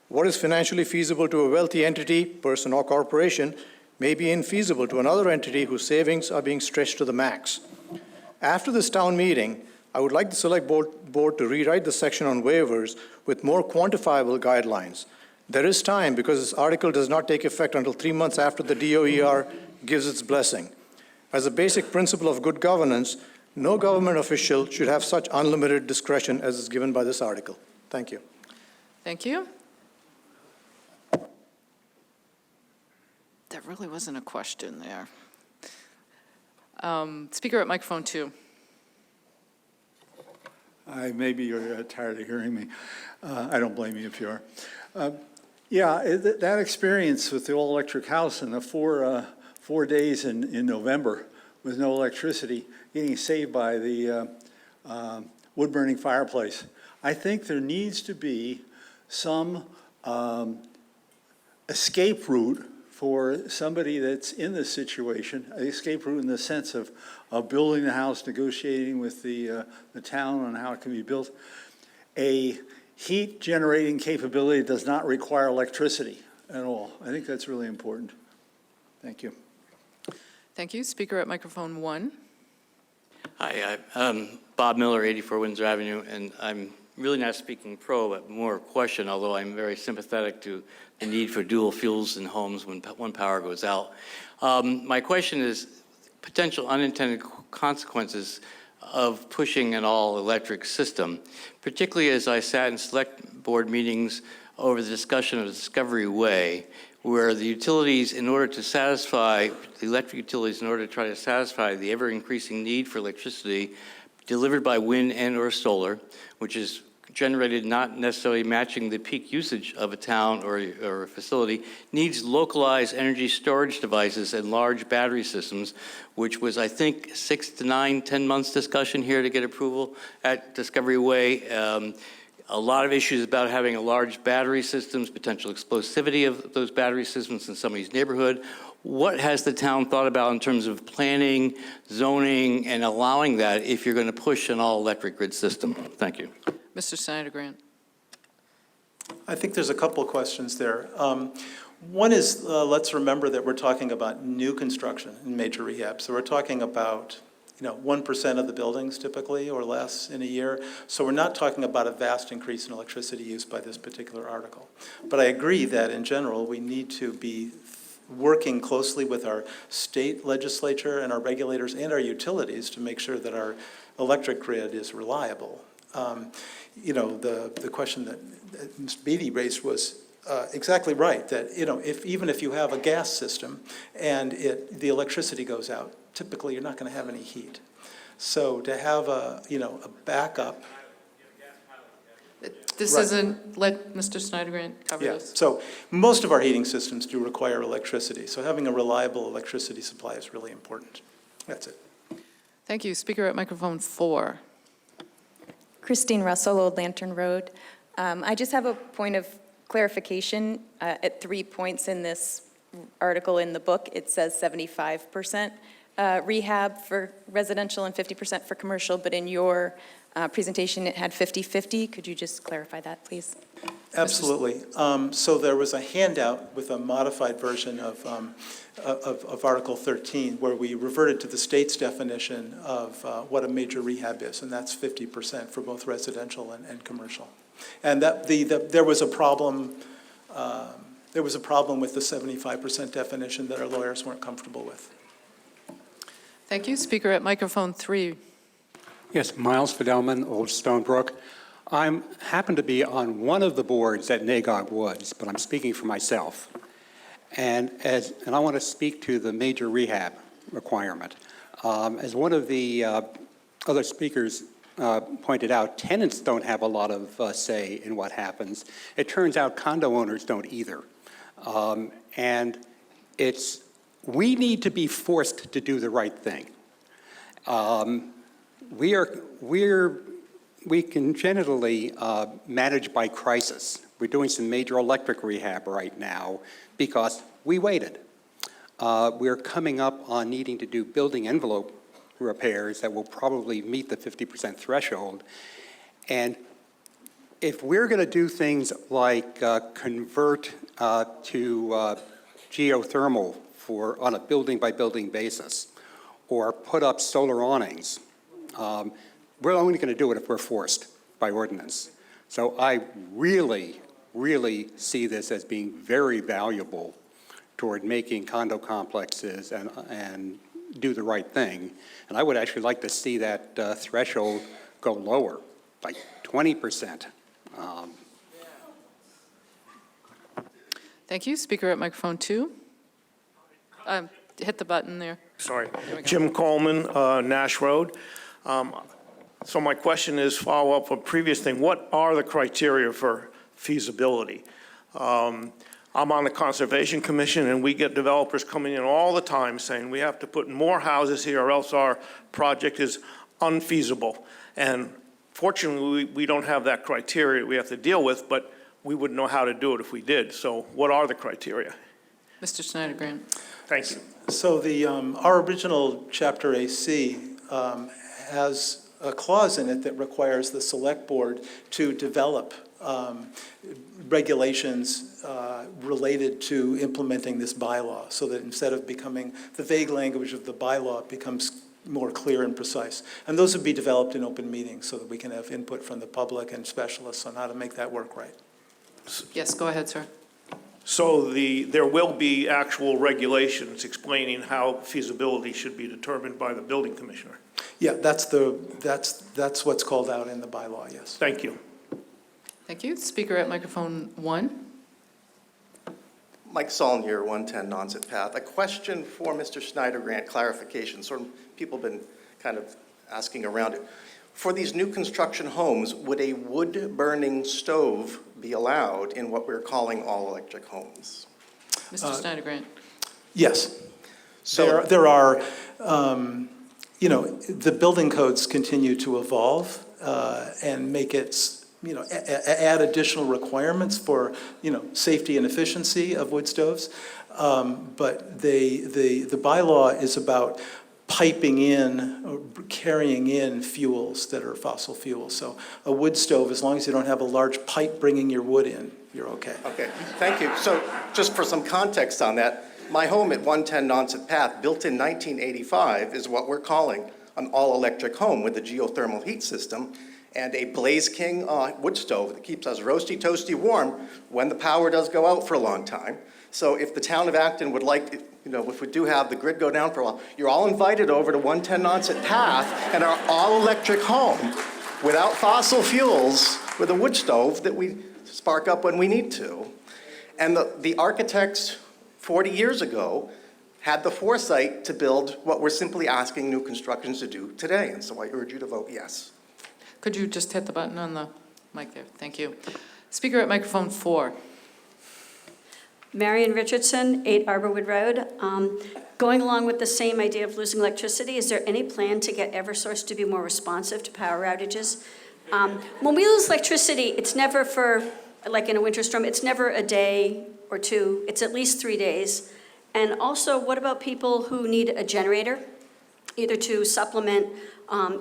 What is financially feasible to a wealthy entity, person or corporation, may be infeasible to another entity whose savings are being stretched to the max. After this town meeting, I would like the Select Board to rewrite the section on waivers with more quantifiable guidelines. There is time because this article does not take effect until 3 months after the DOER gives its blessing. As a basic principle of good governance, no government official should have such unlimited discretion as is given by this article. Thank you. Thank you. That really wasn't a question there. Speaker at microphone 2. Maybe you're tired of hearing me. I don't blame you if you are. That experience with the all-electric house and the 4 days in November with no electricity, getting saved by the wood-burning fireplace. I think there needs to be some escape route for somebody that's in this situation, an escape route in the sense of building the house, negotiating with the town on how it can be built. A heat generating capability does not require electricity at all. I think that's really important. Thank you. Thank you. Speaker at microphone 1. Hi, I'm Bob Miller, 84 Windsor Avenue, and I'm really not speaking pro, but more question, although I'm very sympathetic to the need for dual fuels in homes when power goes out. My question is potential unintended consequences of pushing an all-electric system, particularly as I sat in select board meetings over the discussion of Discovery Way, where the utilities, in order to satisfy, the electric utilities, in order to try to satisfy the ever-increasing need for electricity delivered by wind and or solar, which is generated not necessarily matching the peak usage of a town or a facility, needs localized energy storage devices and large battery systems, which was, I think, 6 to 9, 10 months discussion here to get approval at Discovery Way. A lot of issues about having a large battery systems, potential explosivity of those battery systems in somebody's neighborhood. What has the town thought about in terms of planning, zoning, and allowing that if you're going to push an all-electric grid system? Thank you. Mr. Senator Grant. I think there's a couple of questions there. One is, let's remember that we're talking about new construction in major rehab. So we're talking about 1% of the buildings typically or less in a year. So we're not talking about a vast increase in electricity use by this particular article. But I agree that in general, we need to be working closely with our state legislature and our regulators and our utilities to make sure that our electric grid is reliable. The question that Ms. Beatty raised was exactly right, that even if you have a gas system and the electricity goes out, typically you're not going to have any heat. So to have a backup. This Right. isn't, let Mr. Snyder Grant cover Yeah, this. so most of our heating systems do require electricity. So having a reliable electricity supply is really important. That's it. Thank you. Speaker at microphone 4. Christine Russell, Old Lantern Road. I just have a point of clarification. At 3 points in this article in the book, it says 75% rehab for residential and 50% for commercial, but in your presentation, it had 50-50. Could you just clarify that, please? Absolutely. So there was a handout with a modified version of Article 13 where we reverted to the state's definition of what a major rehab is, and that's 50% for both residential and commercial. And that there was a problem. There was a problem with the 75% definition that our lawyers weren't comfortable with. Thank you. Speaker at microphone 3. Yes, Miles Fidelman, Old Stonebrook. I happen to be on one of the boards at Nagog Woods, but I'm speaking for myself. And I want to speak to the major rehab requirement. As one of the other speakers pointed out, tenants don't have a lot of say in what happens. It turns out condo owners don't either. And we need to be forced to do the right thing. We can generally manage by crisis. We're doing some major electric rehab right now because we waited. We're coming up on needing to do building envelope repairs that will probably meet the 50% threshold. And if we're going to do things like convert to geothermal on a building-by-building basis, or put up solar awnings, we're only going to do it if we're forced by ordinance. So I really, really see this as being very valuable toward making condo complexes and do the right thing. And I would actually like to see that threshold go lower, like 20%. Thank you. Speaker at microphone 2. Hit the button there. Sorry. Jim Coleman, Nash Road. So my question is, follow up on previous thing, what are the criteria for feasibility? I'm on the Conservation Commission, and we get developers coming in all the time saying we have to put more houses here or else our project is unfeasible. And fortunately, we don't have that criteria we have to deal with, but we wouldn't know how to do it if we did. So what are the criteria? Mr. Snyder-Grant. Thank you. So our original Chapter AC has a clause in it that requires the Select Board to develop regulations related to implementing this bylaw, so that instead of becoming the vague language of the bylaw, it becomes more clear and precise. And those would be developed in open meetings so that we can have input from the public and specialists on how to make that work right. Yes, go ahead, sir. So there will be actual regulations explaining how feasibility should be determined by the building commissioner. Yeah, that's what's called out in the bylaw, yes. Thank you. Thank you. Speaker at microphone 1. Mike Solon here, 110 Nonset Path. A question for Mr. Snyder-Grant, clarification. Sort of people have been kind of asking around it. For these new construction homes, would a wood-burning stove be allowed in what we're calling all-electric homes? Mr. Snyder-Grant. Yes. So There are, the building codes continue to evolve and make it, add additional requirements for, safety and efficiency of wood stoves. But the bylaw is about piping in or carrying in fuels that are fossil fuels. So a wood stove, as long as you don't have a large pipe bringing your wood in, you're okay. Okay, thank you. So just for some context on that, my home at 110 Nonset Path, built in 1985, is what we're calling an all-electric home with a geothermal heat system and a Blaze King wood stove that keeps us roasty, toasty warm when the power does go out for a long time. So if the town of Acton would like, if we do have the grid go down for a while, you're all invited over to 110 Nonset Path and our all-electric home without fossil fuels with a wood stove that we spark up when we need to. And the architects 40 years ago had the foresight to build what we're simply asking new constructions to do today. And so I urge you to vote yes. Could you just hit the button on the mic there? Thank you. Speaker at microphone 4. Marion Richardson, 8 Arborwood Road. Going along with the same idea of losing electricity, is there any plan to get Eversource to be more responsive to power outages? When we lose electricity, it's never for, like in a winter storm, it's never a day or two, it's at least 3 days. And also, what about people who need a generator, either to supplement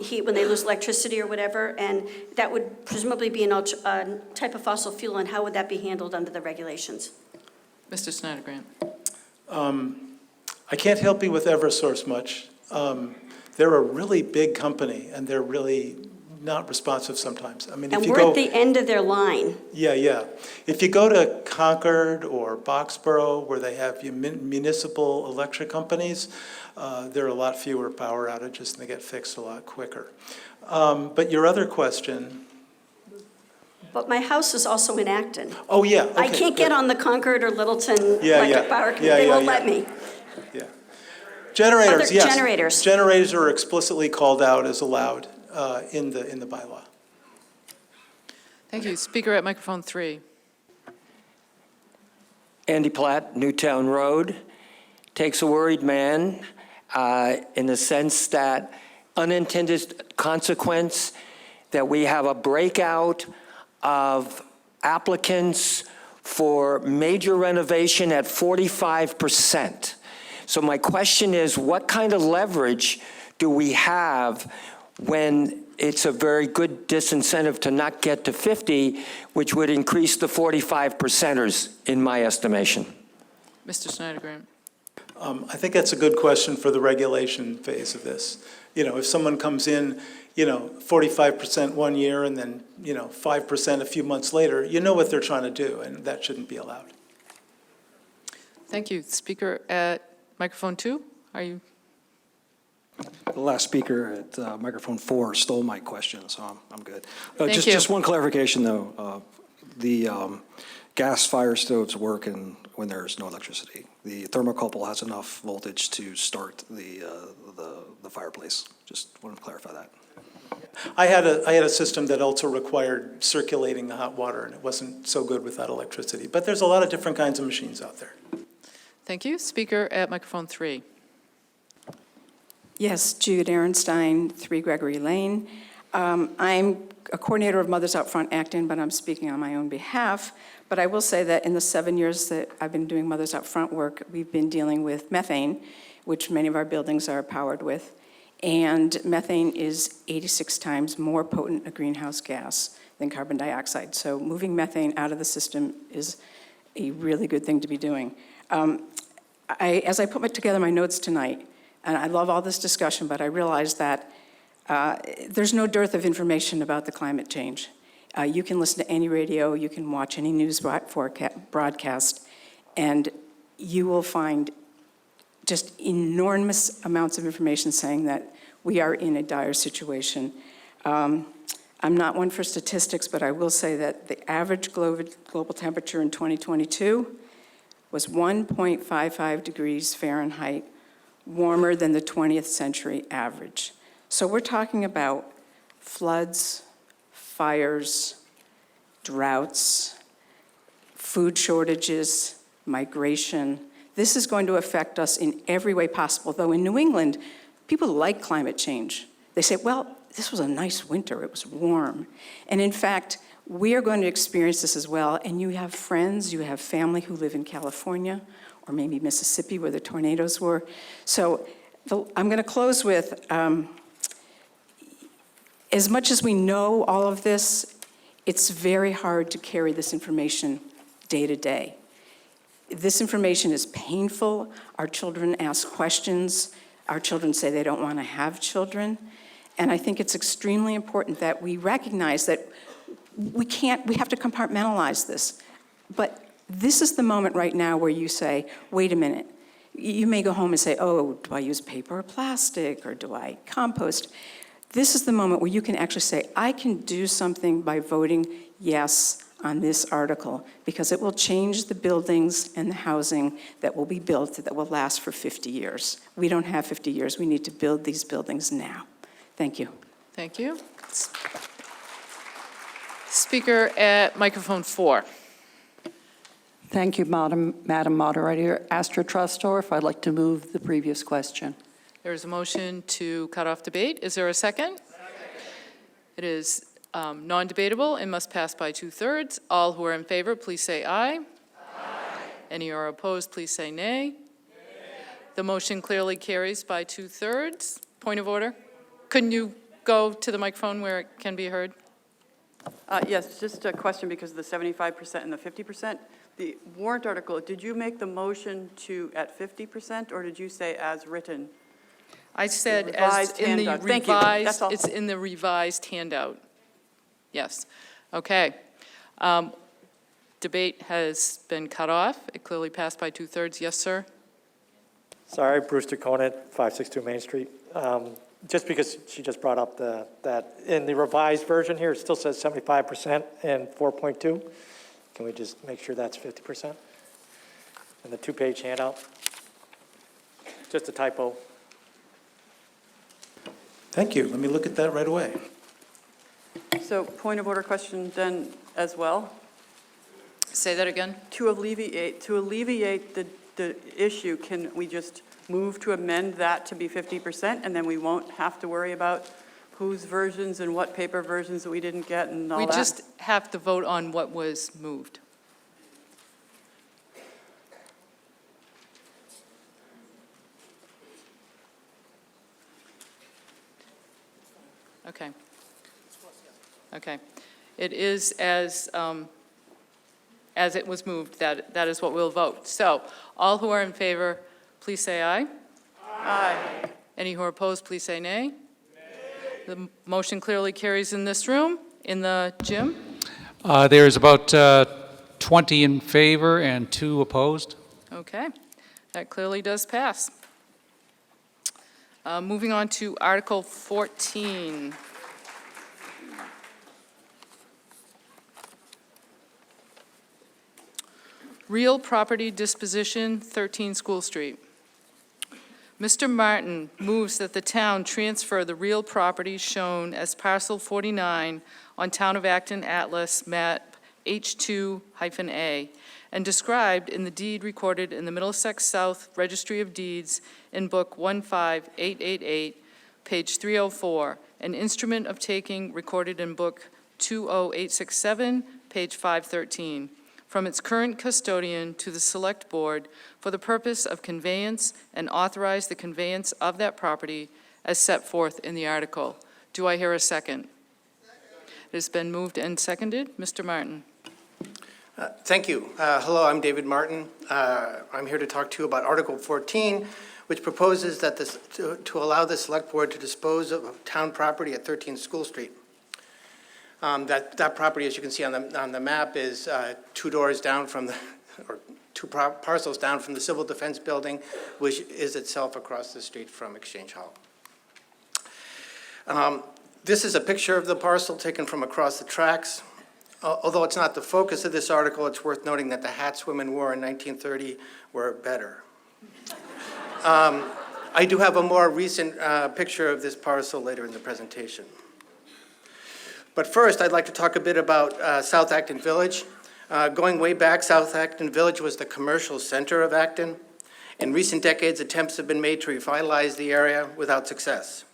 heat when they lose electricity or whatever? And that would presumably be a type of fossil fuel, and how would that be handled under the regulations? Mr. Snyder-Grant. I can't help you with Eversource much. They're a really big company, and they're really not responsive sometimes. I mean, and we're at the end of their line. Yeah. If you go to Concord or Boxborough, where they have municipal electric companies, there are a lot fewer power outages, and they get fixed a lot quicker. But your other question... But my house is also in Acton. Oh, yeah. Okay, I can't get on the Concord or Littleton electric power. Yeah, they won't let me. Yeah. Generators, Other yes. generators. Generators are explicitly called out as allowed in the bylaw. Thank you. Speaker at microphone 3. Andy Platt, Newtown Road. Takes a worried man in the sense that unintended consequence that we have a breakout of applicants for major renovation at 45%. So my question is, what kind of leverage do we have when it's a very good disincentive to not get to 50, which would increase the 45%ers, in my estimation? Mr. Snyder-Grant. I think that's a good question for the regulation phase of this. If someone comes in, 45% one year and then, 5% a few months later, you know what they're trying to do, and that shouldn't be allowed. Thank you. Speaker at microphone 2, are you? The last speaker at microphone 4 stole my question, so I'm good. Thank you. Just one clarification, though. The gas fire stoves work when there's no electricity. The thermocouple has enough voltage to start the fireplace. Just wanted to clarify that. I had a system that also required circulating the hot water, and it wasn't so good without electricity. But there's a lot of different kinds of machines out there. Thank you. Speaker at microphone 3. Yes, Jude Ehrenstein, 3 Gregory Lane. I'm a coordinator of Mothers Out Front Acton, but I'm speaking on my own behalf. But I will say that in the 7 years that I've been doing Mothers Out Front work, we've been dealing with methane, which many of our buildings are powered with. And methane is 86 times more potent a greenhouse gas than carbon dioxide. So moving methane out of the system is a really good thing to be doing. As I put together my notes tonight, and I love all this discussion, but I realized that there's no dearth of information about the climate change. You can listen to any radio, you can watch any news broadcast, and you will find just enormous amounts of information saying that we are in a dire situation. I'm not one for statistics, but I will say that the average global temperature in 2022 was 1.55 degrees Fahrenheit warmer than the 20th century average. So we're talking about floods, fires, droughts, food shortages, migration. This is going to affect us in every way possible, though in New England, people like climate change. They say, well, this was a nice winter, it was warm. And in fact, we are going to experience this as well, and you have friends, you have family who live in California, or maybe Mississippi where the tornadoes were. So I'm going to close with, as much as we know all of this, it's very hard to carry this information day to day. This information is painful. Our children ask questions. Our children say they don't want to have children. And I think it's extremely important that we recognize that we have to compartmentalize this. But this is the moment right now where you say, wait a minute. You may go home and say, oh, do I use paper or plastic, or do I compost? This is the moment where you can actually say, I can do something by voting yes on this article, because it will change the buildings and the housing that will be built that will last for 50 years. We don't have 50 years. We need to build these buildings now. Thank you. Thank you. Speaker at microphone 4. Thank you, Madam Moderator. Astra Trustorf, I'd like to move the previous question. There is a motion to cut off debate. Is there a second? It is non-debatable and must pass by 2/3. All who are in favor, please say aye. Any who are opposed, please say nay. The motion clearly carries by 2/3. Point of order. Couldn't you go to the microphone where it can be heard? Yes, just a question because of the 75% and the 50%. The warrant article, did you make the motion at 50%, or did you say as written? I said The as revised in the handout. Thank you. That's all. revised, it's in the revised handout. Yes. Okay. Debate has been cut off. It clearly passed by 2/3. Yes, sir? Sorry, Brewster Conant, 562 Main Street. Just because she just brought up that in the revised version here, it still says 75% and 4.2. Can we just make sure that's 50%? In the 2-page handout? Just a typo. Thank you. Let me look at that right away. So point of order question then as well? Say that again? To alleviate the issue, can we just move to amend that to be 50%, and then we won't have to worry about whose versions and what paper versions that we didn't get and all that? We just have to vote on what was moved. Okay. Okay. It is as it was moved, that is what we'll vote. So, all who are in favor, please say aye. Aye. Any who are opposed, please say nay. Nay. The motion clearly carries in this room. In the gym? There's about 20 in favor and 2 opposed. Okay. That clearly does pass. Moving on to Article 14. Real property disposition, 13 School Street. Mr. Martin moves that the town transfer the real property shown as parcel 49 on Town of Acton Atlas map H2-A and described in the deed recorded in the Middlesex South Registry of Deeds in Book 15888, page 304, an instrument of taking recorded in Book 20867, page 513, from its current custodian to the Select Board for the purpose of conveyance and authorize the conveyance of that property as set forth in the article. Do I hear a second? It has been moved and seconded. Mr. Martin. Thank you. Hello, I'm David Martin. I'm here to talk to you about Article 14, which proposes that to allow the Select Board to dispose of town property at 13 School Street. That property, as you can see on the map, is two doors down from the, or two parcels down from the Civil Defense Building, which is itself across the street from Exchange Hall. This is a picture of the parcel taken from across the tracks. Although it's not the focus of this article, it's worth noting that the hats women wore in 1930 were better. I do have a more recent picture of this parcel later in the presentation. But first, I'd like to talk a bit about South Acton Village. Going way back, South Acton Village was the commercial center of Acton. In recent decades, attempts have been made to revitalize the area without success.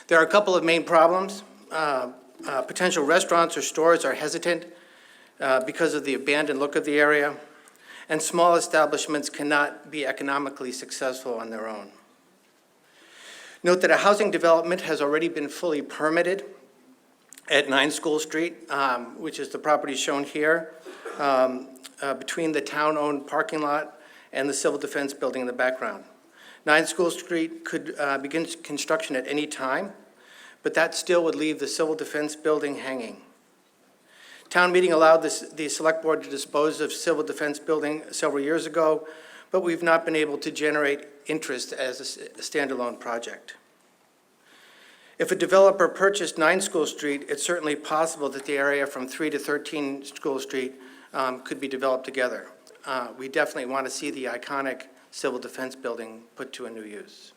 There are a couple of main problems. Potential restaurants or stores are hesitant because of the abandoned look of the area, and small establishments cannot be economically successful on their own. Note that a housing development has already been fully permitted at 9 School Street, which is the property shown here, between the town-owned parking lot and the Civil Defense Building in the background. 9 School Street could begin construction at any time, but that still would leave the Civil Defense Building hanging. Town meeting allowed the Select Board to dispose of Civil Defense Building several years ago, but we've not been able to generate interest as a standalone project. If a developer purchased 9 School Street, it's certainly possible that the area from 3 to 13 School Street could be developed together. We definitely want to see the iconic Civil Defense Building put to a new use.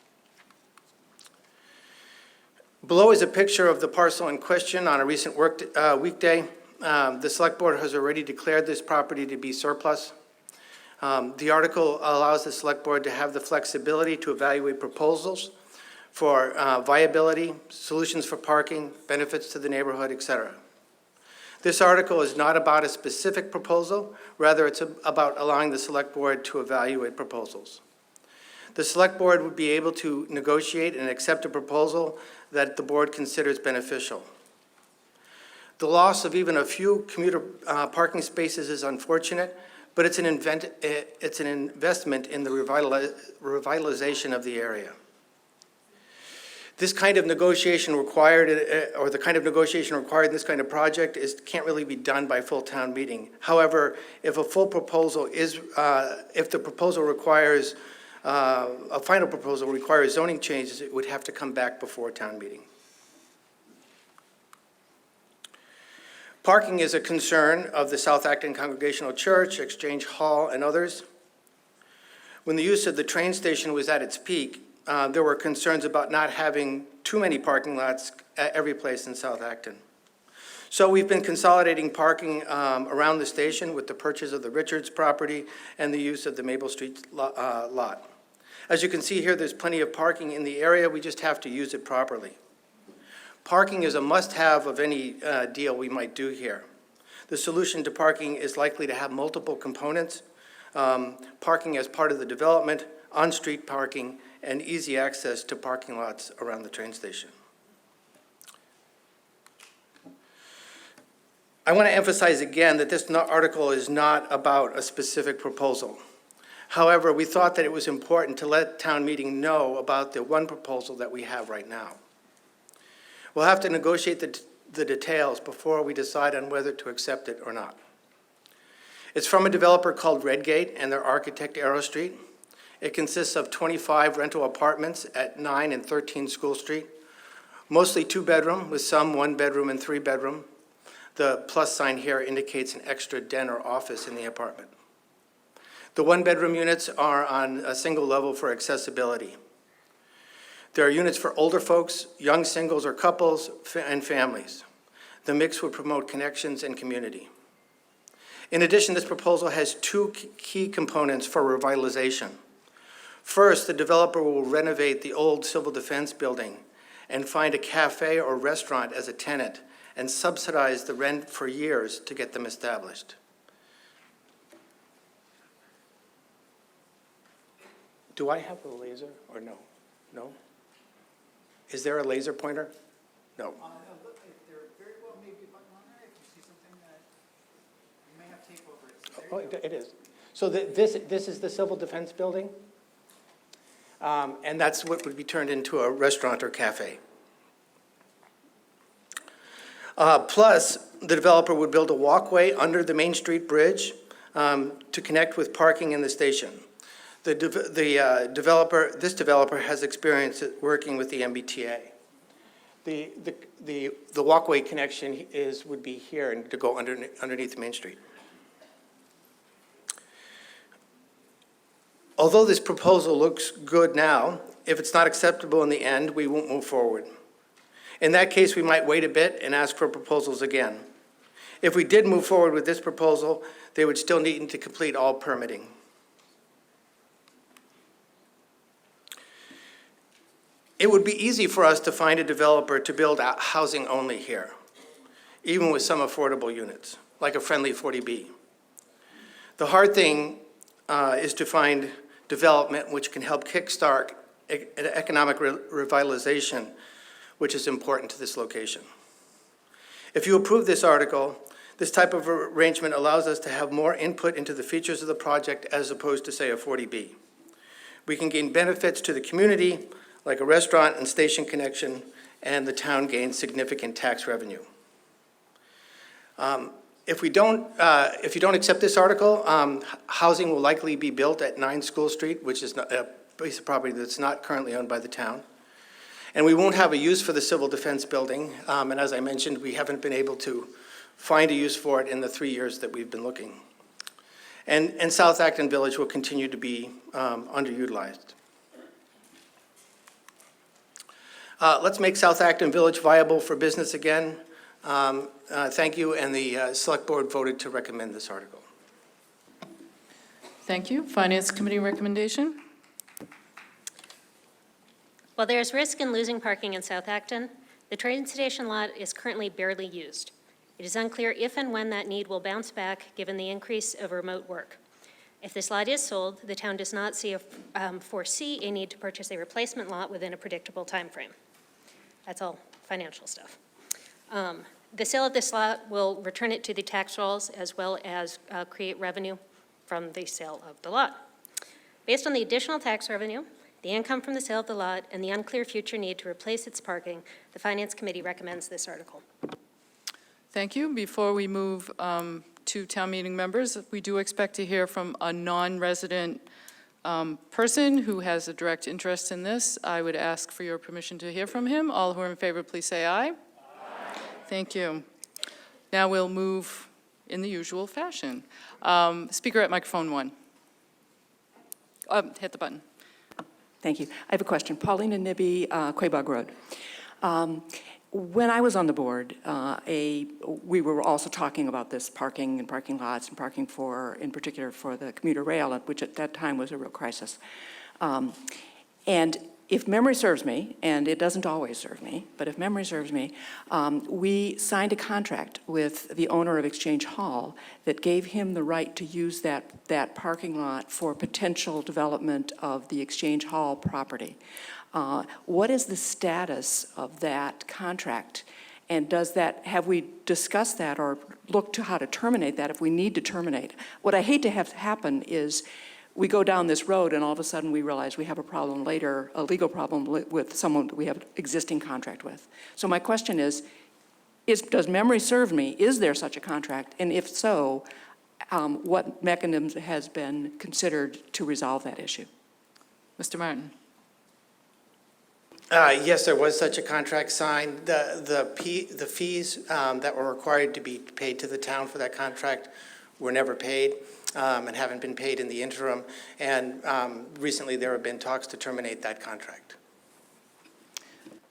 Below is a picture of the parcel in question on a recent weekday. The Select Board has already declared this property to be surplus. The article allows the Select Board to have the flexibility to evaluate proposals for viability, solutions for parking, benefits to the neighborhood, etc. This article is not about a specific proposal, rather it's about allowing the Select Board to evaluate proposals. The Select Board would be able to negotiate and accept a proposal that the board considers beneficial. The loss of even a few commuter parking spaces is unfortunate, but it's an investment in the revitalization of the area. This kind of negotiation required, or the kind of negotiation required in this kind of project can't really be done by full town meeting. However, if a full proposal is, if the proposal requires, a final proposal requires zoning changes, it would have to come back before town meeting. Parking is a concern of the South Acton Congregational Church, Exchange Hall, and others. When the use of the train station was at its peak, there were concerns about not having too many parking lots at every place in South Acton. So we've been consolidating parking around the station with the purchase of the Richards property and the use of the Maple Street lot. As you can see here, there's plenty of parking in the area, we just have to use it properly. Parking is a must-have of any deal we might do here. The solution to parking is likely to have multiple components, parking as part of the development, on-street parking, and easy access to parking lots around the train station. I want to emphasize again that this article is not about a specific proposal. However, we thought that it was important to let town meeting know about the one proposal that we have right now. We'll have to negotiate the details before we decide on whether to accept it or not. It's from a developer called Redgate and their architect Arrow Street. It consists of 25 rental apartments at 9 and 13 School Street, mostly two-bedroom with some one-bedroom and three-bedroom. The plus sign here indicates an extra den or office in the apartment. The one-bedroom units are on a single level for accessibility. There are units for older folks, young singles or couples, and families. The mix would promote connections and community. In addition, this proposal has two key components for revitalization. First, the developer will renovate the old civil defense building and find a cafe or restaurant as a tenant and subsidize the rent for years to get them established. Do I have a laser or no? No? Is there a laser pointer? No. Oh, it is. So this is the civil defense building? And that's what would be turned into a restaurant or cafe. Plus, the developer would build a walkway under the Main Street Bridge to connect with parking in the station. This developer has experience at working with the MBTA. The walkway connection would be here and to go underneath Main Street. Although this proposal looks good now, if it's not acceptable in the end, we won't move forward. In that case, we might wait a bit and ask for proposals again. If we did move forward with this proposal, they would still need to complete all permitting. It would be easy for us to find a developer to build housing only here, even with some affordable units, like a friendly 40B. The hard thing is to find development which can help kickstart economic revitalization, which is important to this location. If you approve this article, this type of arrangement allows us to have more input into the features of the project as opposed to, say, a 40B. We can gain benefits to the community, like a restaurant and station connection, and the town gains significant tax revenue. If you don't accept this article, housing will likely be built at 9 School Street, which is a piece of property that's not currently owned by the town. And we won't have a use for the civil defense building. And as I mentioned, we haven't been able to find a use for it in the 3 years that we've been looking. And South Acton Village will continue to be underutilized. Let's make South Acton Village viable for business again. Thank you, and the Select Board voted to recommend this article. Thank you. Finance Committee recommendation? While there is risk in losing parking in South Acton, the train station lot is currently barely used. It is unclear if and when that need will bounce back given the increase of remote work. If this lot is sold, the town does not foresee a need to purchase a replacement lot within a predictable timeframe. That's all financial stuff. The sale of this lot will return it to the tax rolls as well as create revenue from the sale of the lot. Based on the additional tax revenue, the income from the sale of the lot, and the unclear future need to replace its parking, the Finance Committee recommends this article. Thank you. Before we move to town meeting members, we do expect to hear from a non-resident person who has a direct interest in this. I would ask for your permission to hear from him. All who are in favor, please say aye. Aye. Thank you. Now we'll move in the usual fashion. Speaker at microphone 1. Hit the button. Thank you. I have a question. Paulina Nibby, Quabog Road. When I was on the board, we were also talking about this parking and parking lots and parking for, in particular, for the commuter rail, which at that time was a real crisis. And if memory serves me, and it doesn't always serve me, but if memory serves me, we signed a contract with the owner of Exchange Hall that gave him the right to use that parking lot for potential development of the Exchange Hall property. What is the status of that contract? And have we discussed that or looked to how to terminate that if we need to terminate? What I hate to have happen is we go down this road and all of a sudden we realize we have a problem later, a legal problem with someone that we have an existing contract with. So my question is does memory serve me? Is there such a contract? And if so, what mechanism has been considered to resolve that issue? Mr. Martin? Yes, there was such a contract signed. The fees that were required to be paid to the town for that contract were never paid and haven't been paid in the interim. And recently, there have been talks to terminate that contract.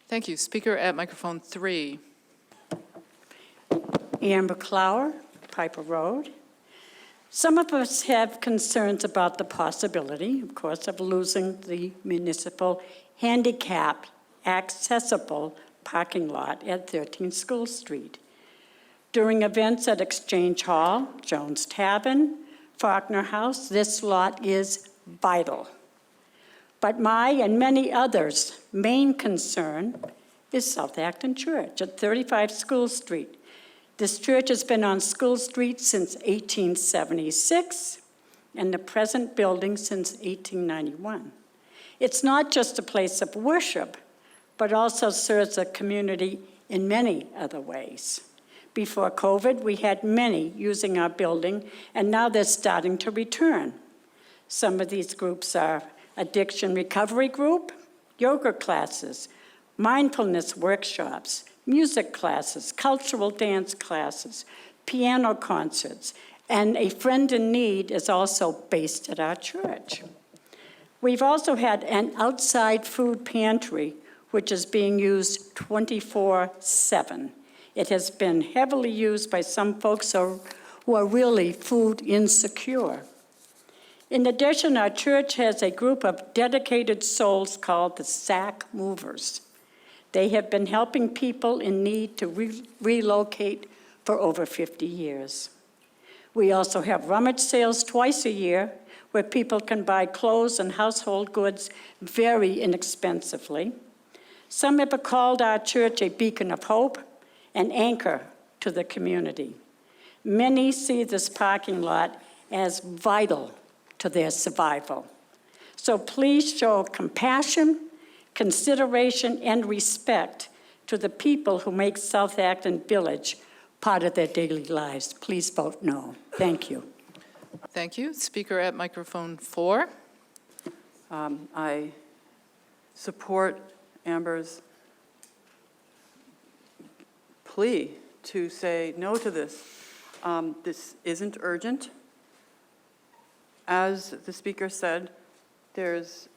Thank you. Speaker at microphone 3. Amber Clower, Piper Road. Some of us have concerns about the possibility, of course, of losing the municipal handicapped accessible parking lot at 13 School Street. During events at Exchange Hall, Jones Tavern, Faulkner House, this lot is vital. But my and many others' main concern is South Acton Church at 35 School Street. This church has been on School Street since 1876 and the present building since 1891. It's not just a place of worship, but also serves a community in many other ways. Before COVID, we had many using our building, and now they're starting to return. Some of these groups are addiction recovery group, yoga classes, mindfulness workshops, music classes, cultural dance classes, piano concerts, and a friend in need is also based at our church. We've also had an outside food pantry, which is being used 24/7. It has been heavily used by some folks who are really food insecure. In addition, our church has a group of dedicated souls called the Sack Movers. They have been helping people in need to relocate for over 50 years. We also have rummage sales twice a year where people can buy clothes and household goods very inexpensively. Some have called our church a beacon of hope, an anchor to the community. Many see this parking lot as vital to their survival. So please show compassion, consideration, and respect to the people who make South Acton Village part of their daily lives. Please vote no. Thank you. Thank you. Speaker at microphone 4. I support Amber's plea to say no to this. This isn't urgent. As the speaker said, this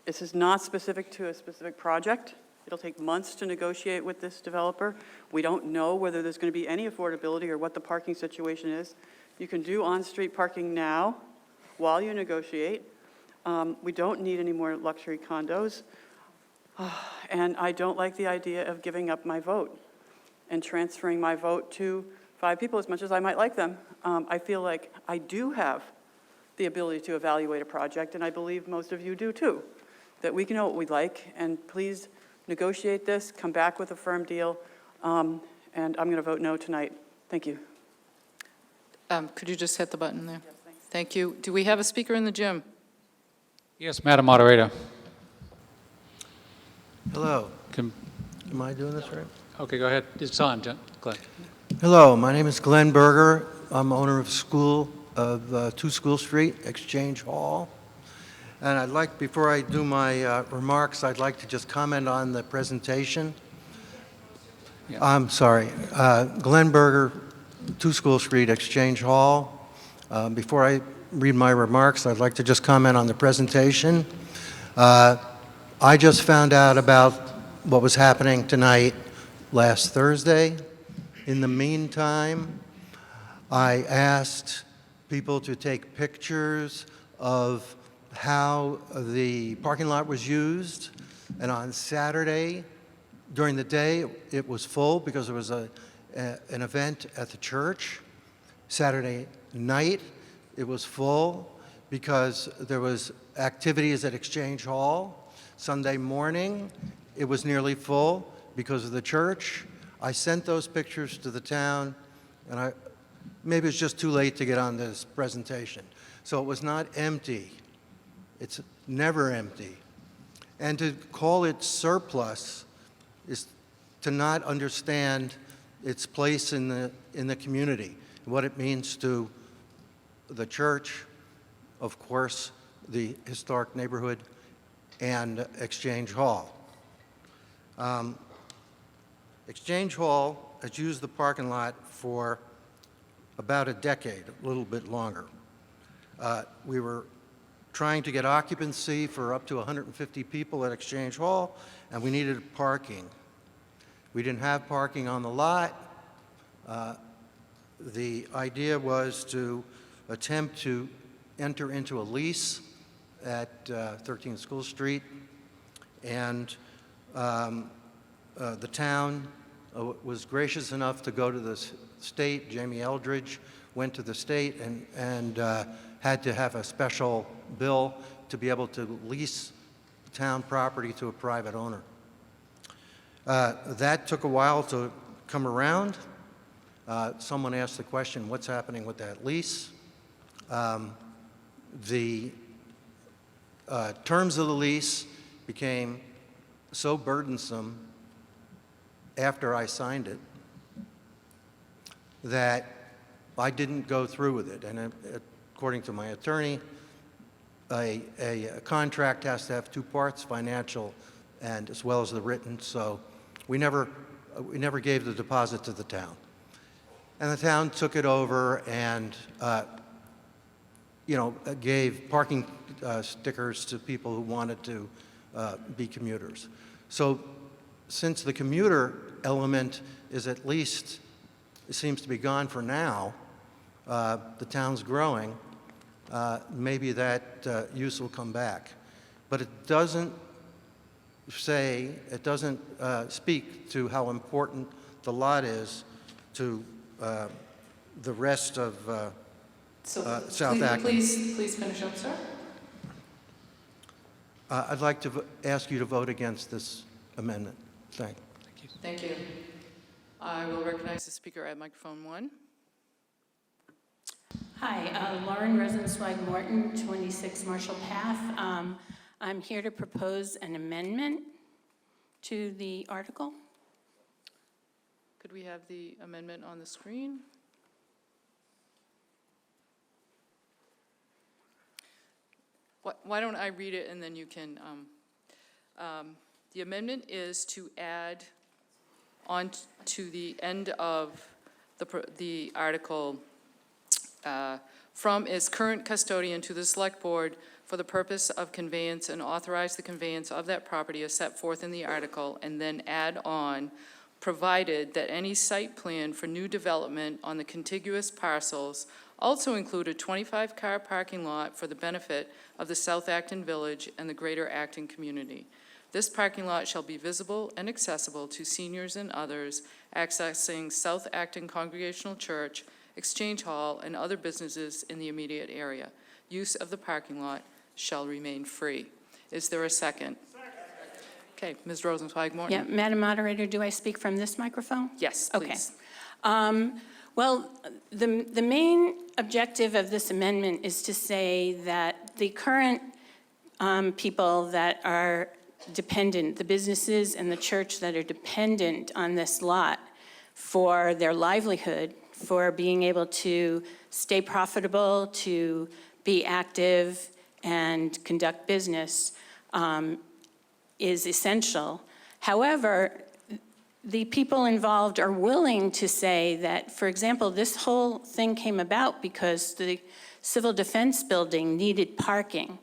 is not specific to a specific project. It'll take months to negotiate with this developer. We don't know whether there's going to be any affordability or what the parking situation is. You can do on-street parking now while you negotiate. We don't need any more luxury condos. And I don't like the idea of giving up my vote and transferring my vote to 5 people, as much as I might like them. I feel like I do have the ability to evaluate a project, and I believe most of you do too, that we can know what we like, and please negotiate this, come back with a firm deal, and I'm going to vote no tonight. Thank you. Could you just hit the button there? Yes, thanks. Thank you. Do we have a speaker in the gym? Yes, Madam Moderator. Hello. Am I doing this right? Okay, go ahead. It's on, Glenn. Hello, my name is Glenn Berger. I'm owner of 2 School Street, Exchange Hall. And I'd like, before I do my remarks, I'd like to just comment on the presentation. Yeah. I'm sorry. Glenn Berger, 2 School Street, Exchange Hall. Before I read my remarks, I'd like to just comment on the presentation. I just found out about what was happening tonight last Thursday. In the meantime, I asked people to take pictures of how the parking lot was used. And on Saturday, during the day, it was full because there was an event at the church. Saturday night, it was full because there was activities at Exchange Hall. Sunday morning, it was nearly full because of the church. I sent those pictures to the town, and maybe it's just too late to get on this presentation. So it was not empty. It's never empty. And to call it surplus is to not understand its place in the community, what it means to the church, of course, the historic neighborhood, and Exchange Hall. Exchange Hall has used the parking lot for about a decade, a little bit longer. We were trying to get occupancy for up to 150 people at Exchange Hall, and we needed parking. We didn't have parking on the lot. The idea was to attempt to enter into a lease at 13 School Street, and the town was gracious enough to go to the state. Jamie Eldridge went to the state and had to have a special bill to be able to lease town property to a private owner. That took a while to come around. Someone asked the question, what's happening with that lease? The terms of the lease became so burdensome after I signed it that I didn't go through with it. And according to my attorney, a contract has to have two parts, financial and as well as the written. So we never gave the deposit to the town. And the town took it over and gave parking stickers to people who wanted to be commuters. So since the commuter element is at least, it seems to be gone for now, the town's growing, maybe that use will come back. But it doesn't speak to how important the lot is to the rest of South Acton. Please finish up, sir. I'd like to ask you to vote against this amendment. Thank you. Thank you. I will recognize the speaker at microphone 1. Hi, Lauren Rosenzweig Morton, 26 Marshall Path. I'm here to propose an amendment to the article. Could we have the amendment on the screen? Why don't I read it and then you can, the amendment is to add on to the end of the article, from its current custodian to the select board for the purpose of conveyance and authorize the conveyance of that property as set forth in the article, and then add on, provided that any site plan for new development on the contiguous parcels also include a 25-car parking lot for the benefit of the South Acton Village and the greater Acton community. This parking lot shall be visible and accessible to seniors and others accessing South Acton Congregational Church, Exchange Hall, and other businesses in the immediate area. Use of the parking lot shall remain free. Is there a second? Okay, Ms. Rosenzweig Morton. Yeah, Madam Moderator, do I speak from this microphone? Yes, please. Okay. Well, the main objective of this amendment is to say that the current people that are dependent, the businesses and the church that are dependent on this lot for their livelihood, for being able to stay profitable, to be active and conduct business, is essential. However, the people involved are willing to say that, for example, this whole thing came about because the Civil Defense Building needed parking.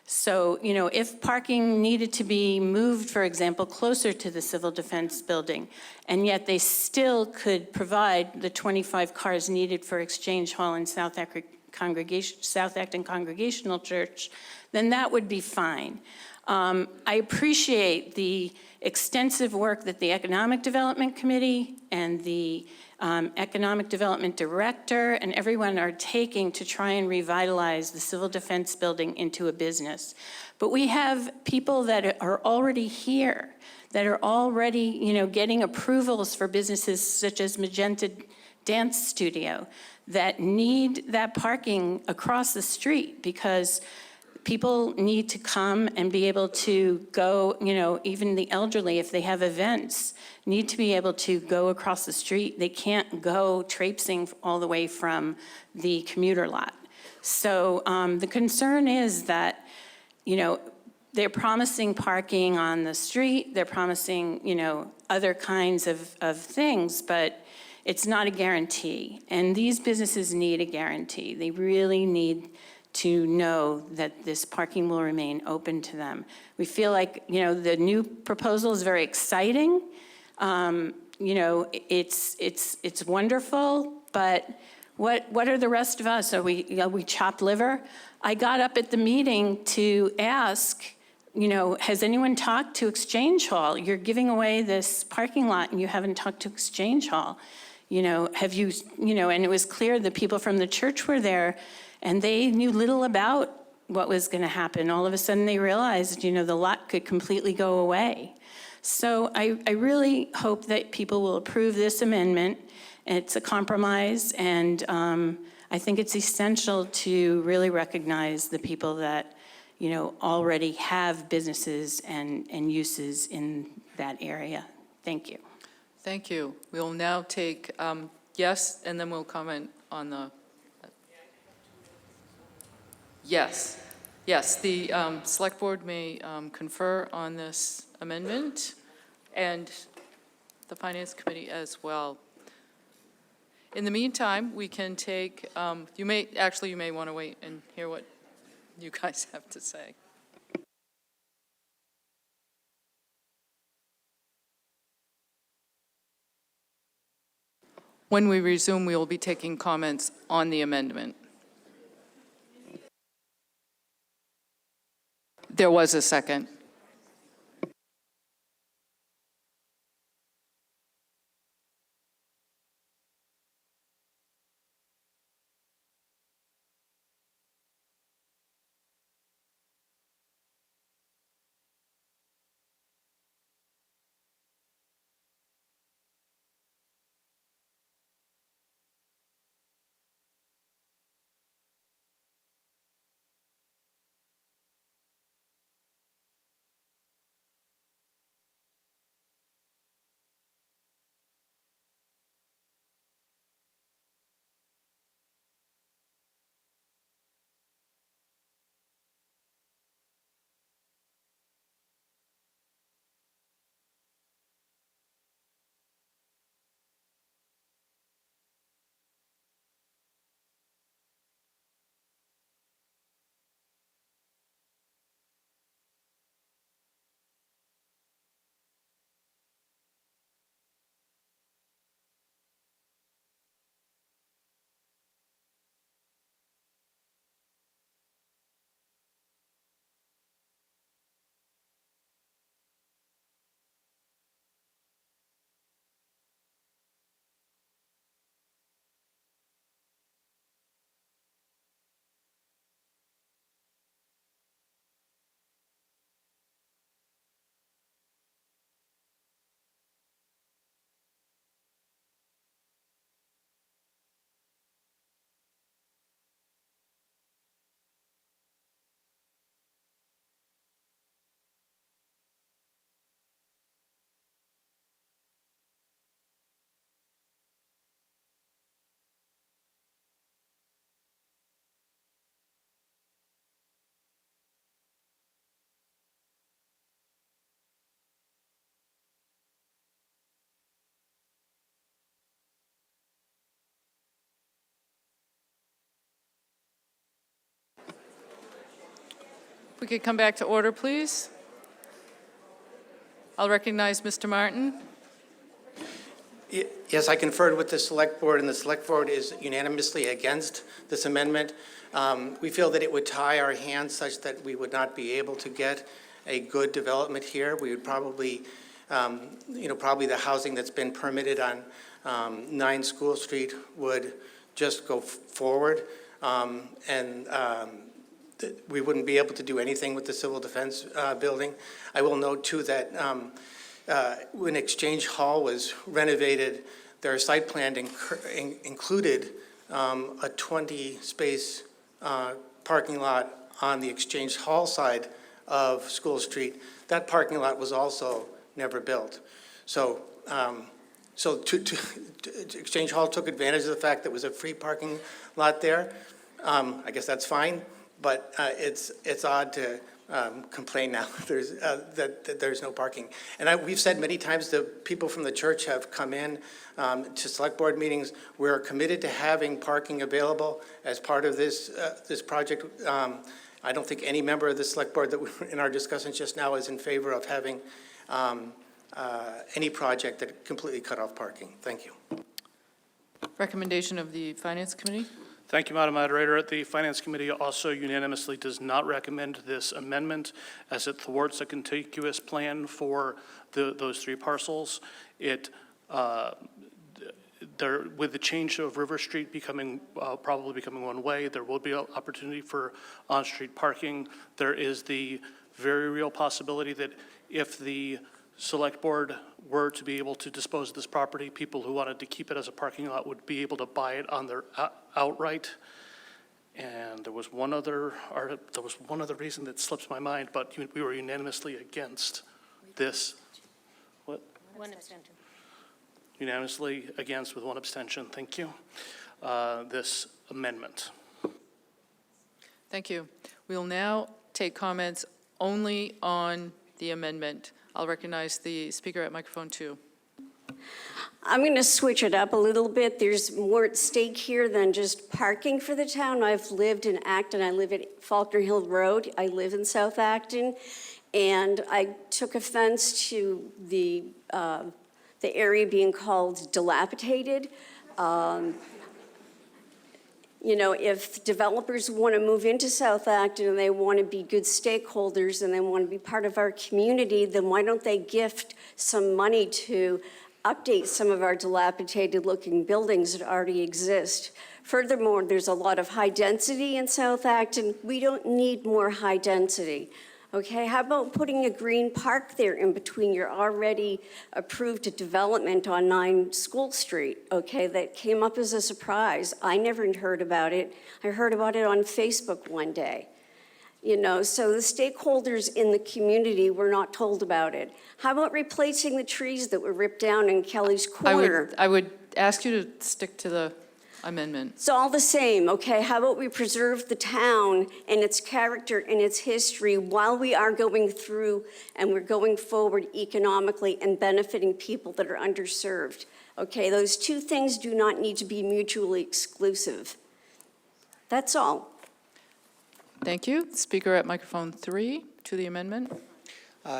So, if parking needed to be moved, for example, closer to the Civil Defense Building, and yet they still could provide the 25 cars needed for Exchange Hall and South Acton Congregational Church, then that would be fine. I appreciate the extensive work that the Economic Development Committee and the Economic Development Director and everyone are taking to try and revitalize the Civil Defense Building into a business. But we have people that are already here, that are already, getting approvals for businesses such as Magenta Dance Studio that need that parking across the street because people need to come and be able to go, even the elderly, if they have events, need to be able to go across the street. They can't go traipsing all the way from the commuter lot. So the concern is that, they're promising parking on the street, they're promising, other kinds of things, but it's not a guarantee. And these businesses need a guarantee. They really need to know that this parking will remain open to them. We feel like, the new proposal is very exciting. It's wonderful, but what are the rest of us? Are we chopped liver? I got up at the meeting to ask, has anyone talked to Exchange Hall? You're giving away this parking lot and you haven't talked to Exchange Hall. Have you, and it was clear the people from the church were there and they knew little about what was going to happen. All of a sudden they realized, the lot could completely go away. So I really hope that people will approve this amendment. It's a compromise, and I think it's essential to really recognize the people that, already have businesses and uses in that area. Thank you. Thank you. We'll now take yes, and then we'll comment on the... Yes. Yes, the Select Board may confer on this amendment, and the Finance Committee as well. In the meantime, we can take, you may want to wait and hear what you guys have to say. When we resume, we will be taking comments on the amendment. There was a second. If we could come back to order, please. I'll recognize Mr. Martin. Yes, I conferred with the Select Board, and the Select Board is unanimously against this amendment. We feel that it would tie our hands such that we would not be able to get a good development here. We would probably, probably the housing that's been permitted on 9 School Street would just go forward, and we wouldn't be able to do anything with the Civil Defense building. I will note, too, that when Exchange Hall was renovated, their site plan included a 20-space parking lot on the Exchange Hall side of School Street. That parking lot was also never built. So, Exchange Hall took advantage of the fact that it was a free parking lot there. I guess that's fine, but it's odd to complain now that there's no parking. And we've said many times, the people from the church have come in to select board meetings. We're committed to having parking available as part of this project. I don't think any member of the select board that in our discussions just now is in favor of having any project that completely cut off parking. Thank you. Recommendation of the Finance Committee? Thank you, Madam Moderator. The Finance Committee also unanimously does not recommend this amendment as it thwarts a contiguous plan for those 3 parcels. It with the change of River Street probably becoming one-way, there will be an opportunity for on-street parking. There is the very real possibility that if the Select Board were to be able to dispose of this property, people who wanted to keep it as a parking lot would be able to buy it on their outright. And there was one other reason that slips my mind, but we were unanimously against this. What? One abstention. Unanimously against with 1 abstention. Thank you. This amendment. Thank you. We'll now take comments only on the amendment. I'll recognize the speaker at microphone 2. I'm going to switch it up a little bit. There's more at stake here than just parking for the town. I've lived in Acton. I live at Faulkner Hill Road. I live in South Acton. And I took offense to the area being called dilapidated. You know, if developers want to move into South Acton and they want to be good stakeholders and they want to be part of our community, then why don't they gift some money to update some of our dilapidated looking buildings that already exist? Furthermore, there's a lot of high density in South Acton. We don't need more high density. Okay, how about putting a green park there in between your already approved development on 9 School Street, okay, that came up as a surprise. I never heard about it. I heard about it on Facebook one day. You know, so the stakeholders in the community were not told about it. How about replacing the trees that were ripped down in Kelly's Corner? I would ask you to stick to the amendment. It's all the same, okay? How about we preserve the town and its character and its history while we are going through and we're going forward economically and benefiting people that are underserved, okay? Those 2 things do not need to be mutually exclusive. That's all. Thank you. Speaker at microphone 3 to the amendment.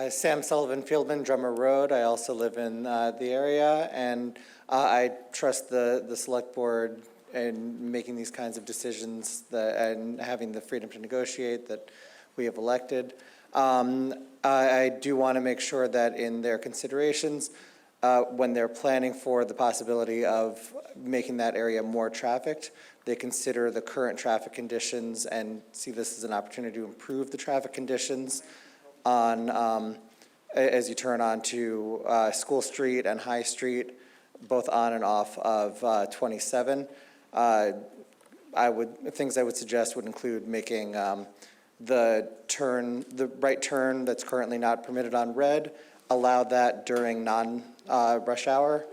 Sam Sullivan, Fieldman, Drummer Road. I also live in the area, and I trust the Select Board in making these kinds of decisions and having the freedom to negotiate that we have elected. I do want to make sure that in their considerations, when they're planning for the possibility of making that area more trafficked, they consider the current traffic conditions and see this as an opportunity to improve the traffic conditions on as you turn onto School Street and High Street, both on and off of 27. Things I would suggest would include making the right turn that's currently not permitted on red, allow that during non-rush hour,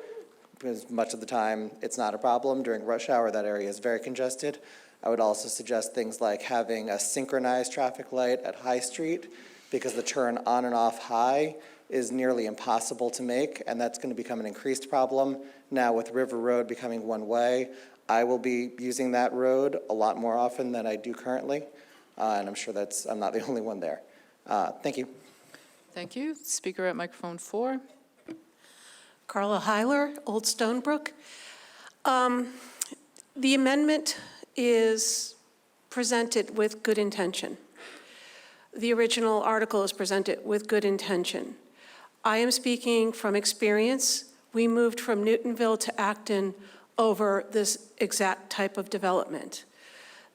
because much of the time it's not a problem. During rush hour, that area is very congested. I would also suggest things like having a synchronized traffic light at High Street, because the turn on and off High is nearly impossible to make, and that's going to become an increased problem. Now with River Road becoming one way, I will be using that road a lot more often than I do currently, and I'm sure I'm not the only one there. Thank you. Thank you. Speaker at microphone 4. Carla Heiler, Old Stonebrook. The amendment is presented with good intention. The original article is presented with good intention. I am speaking from experience. We moved from Newtonville to Acton over this exact type of development.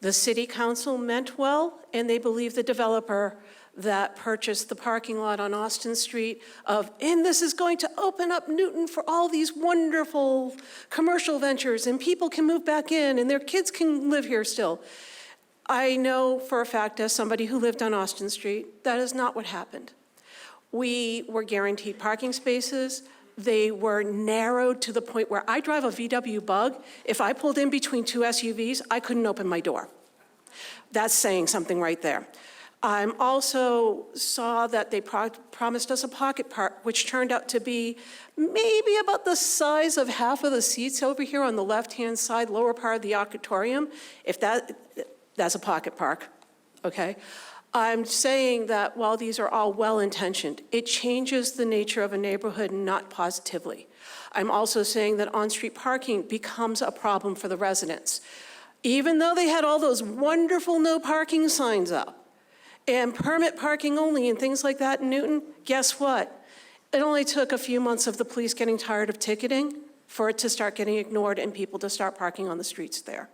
The city council meant well, and they believe the developer that purchased the parking lot on Austin Street and this is going to open up Newton for all these wonderful commercial ventures, and people can move back in, and their kids can live here still. I know for a fact, as somebody who lived on Austin Street, that is not what happened. We were guaranteed parking spaces. They were narrowed to the point where I drive a VW Bug. If I pulled in between 2 SUVs, I couldn't open my door. That's saying something right there. I'm also saw that they promised us a pocket park, which turned out to be maybe about the size of half of the seats over here on the left-hand side, lower part of the auditorium. If that's a pocket park, okay? I'm saying that while these are all well-intentioned, it changes the nature of a neighborhood, not positively. I'm also saying that on-street parking becomes a problem for the residents. Even though they had all those wonderful no parking signs up, and permit parking only and things like that in Newton, guess what? It only took a few months of the police getting tired of ticketing for it to start getting ignored and people to start parking on the streets there.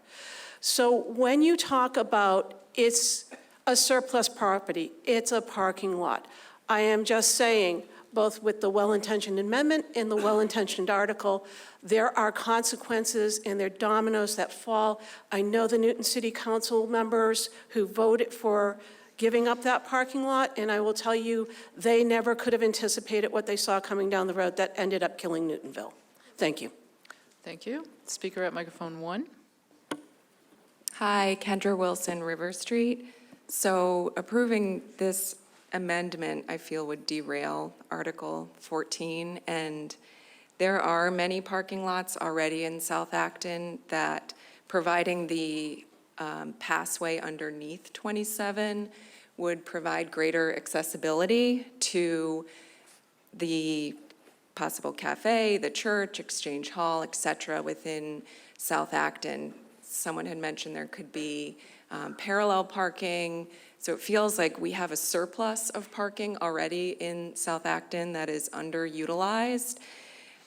So when you talk about it's a surplus property, it's a parking lot, I am just saying, both with the well-intentioned amendment and the well-intentioned article, there are consequences and there are dominoes that fall. I know the Newton City Council members who voted for giving up that parking lot, and I will tell you, they never could have anticipated what they saw coming down the road that ended up killing Newtonville. Thank you. Thank you. Speaker at microphone 1. Hi, Kendra Wilson, River Street. So approving this amendment, I feel, would derail Article 14, and there are many parking lots already in South Acton that providing the passway underneath 27 would provide greater accessibility to the possible cafe, the church, Exchange Hall, et cetera, within South Acton. Someone had mentioned there could be parallel parking. So it feels like we have a surplus of parking already in South Acton that is underutilized.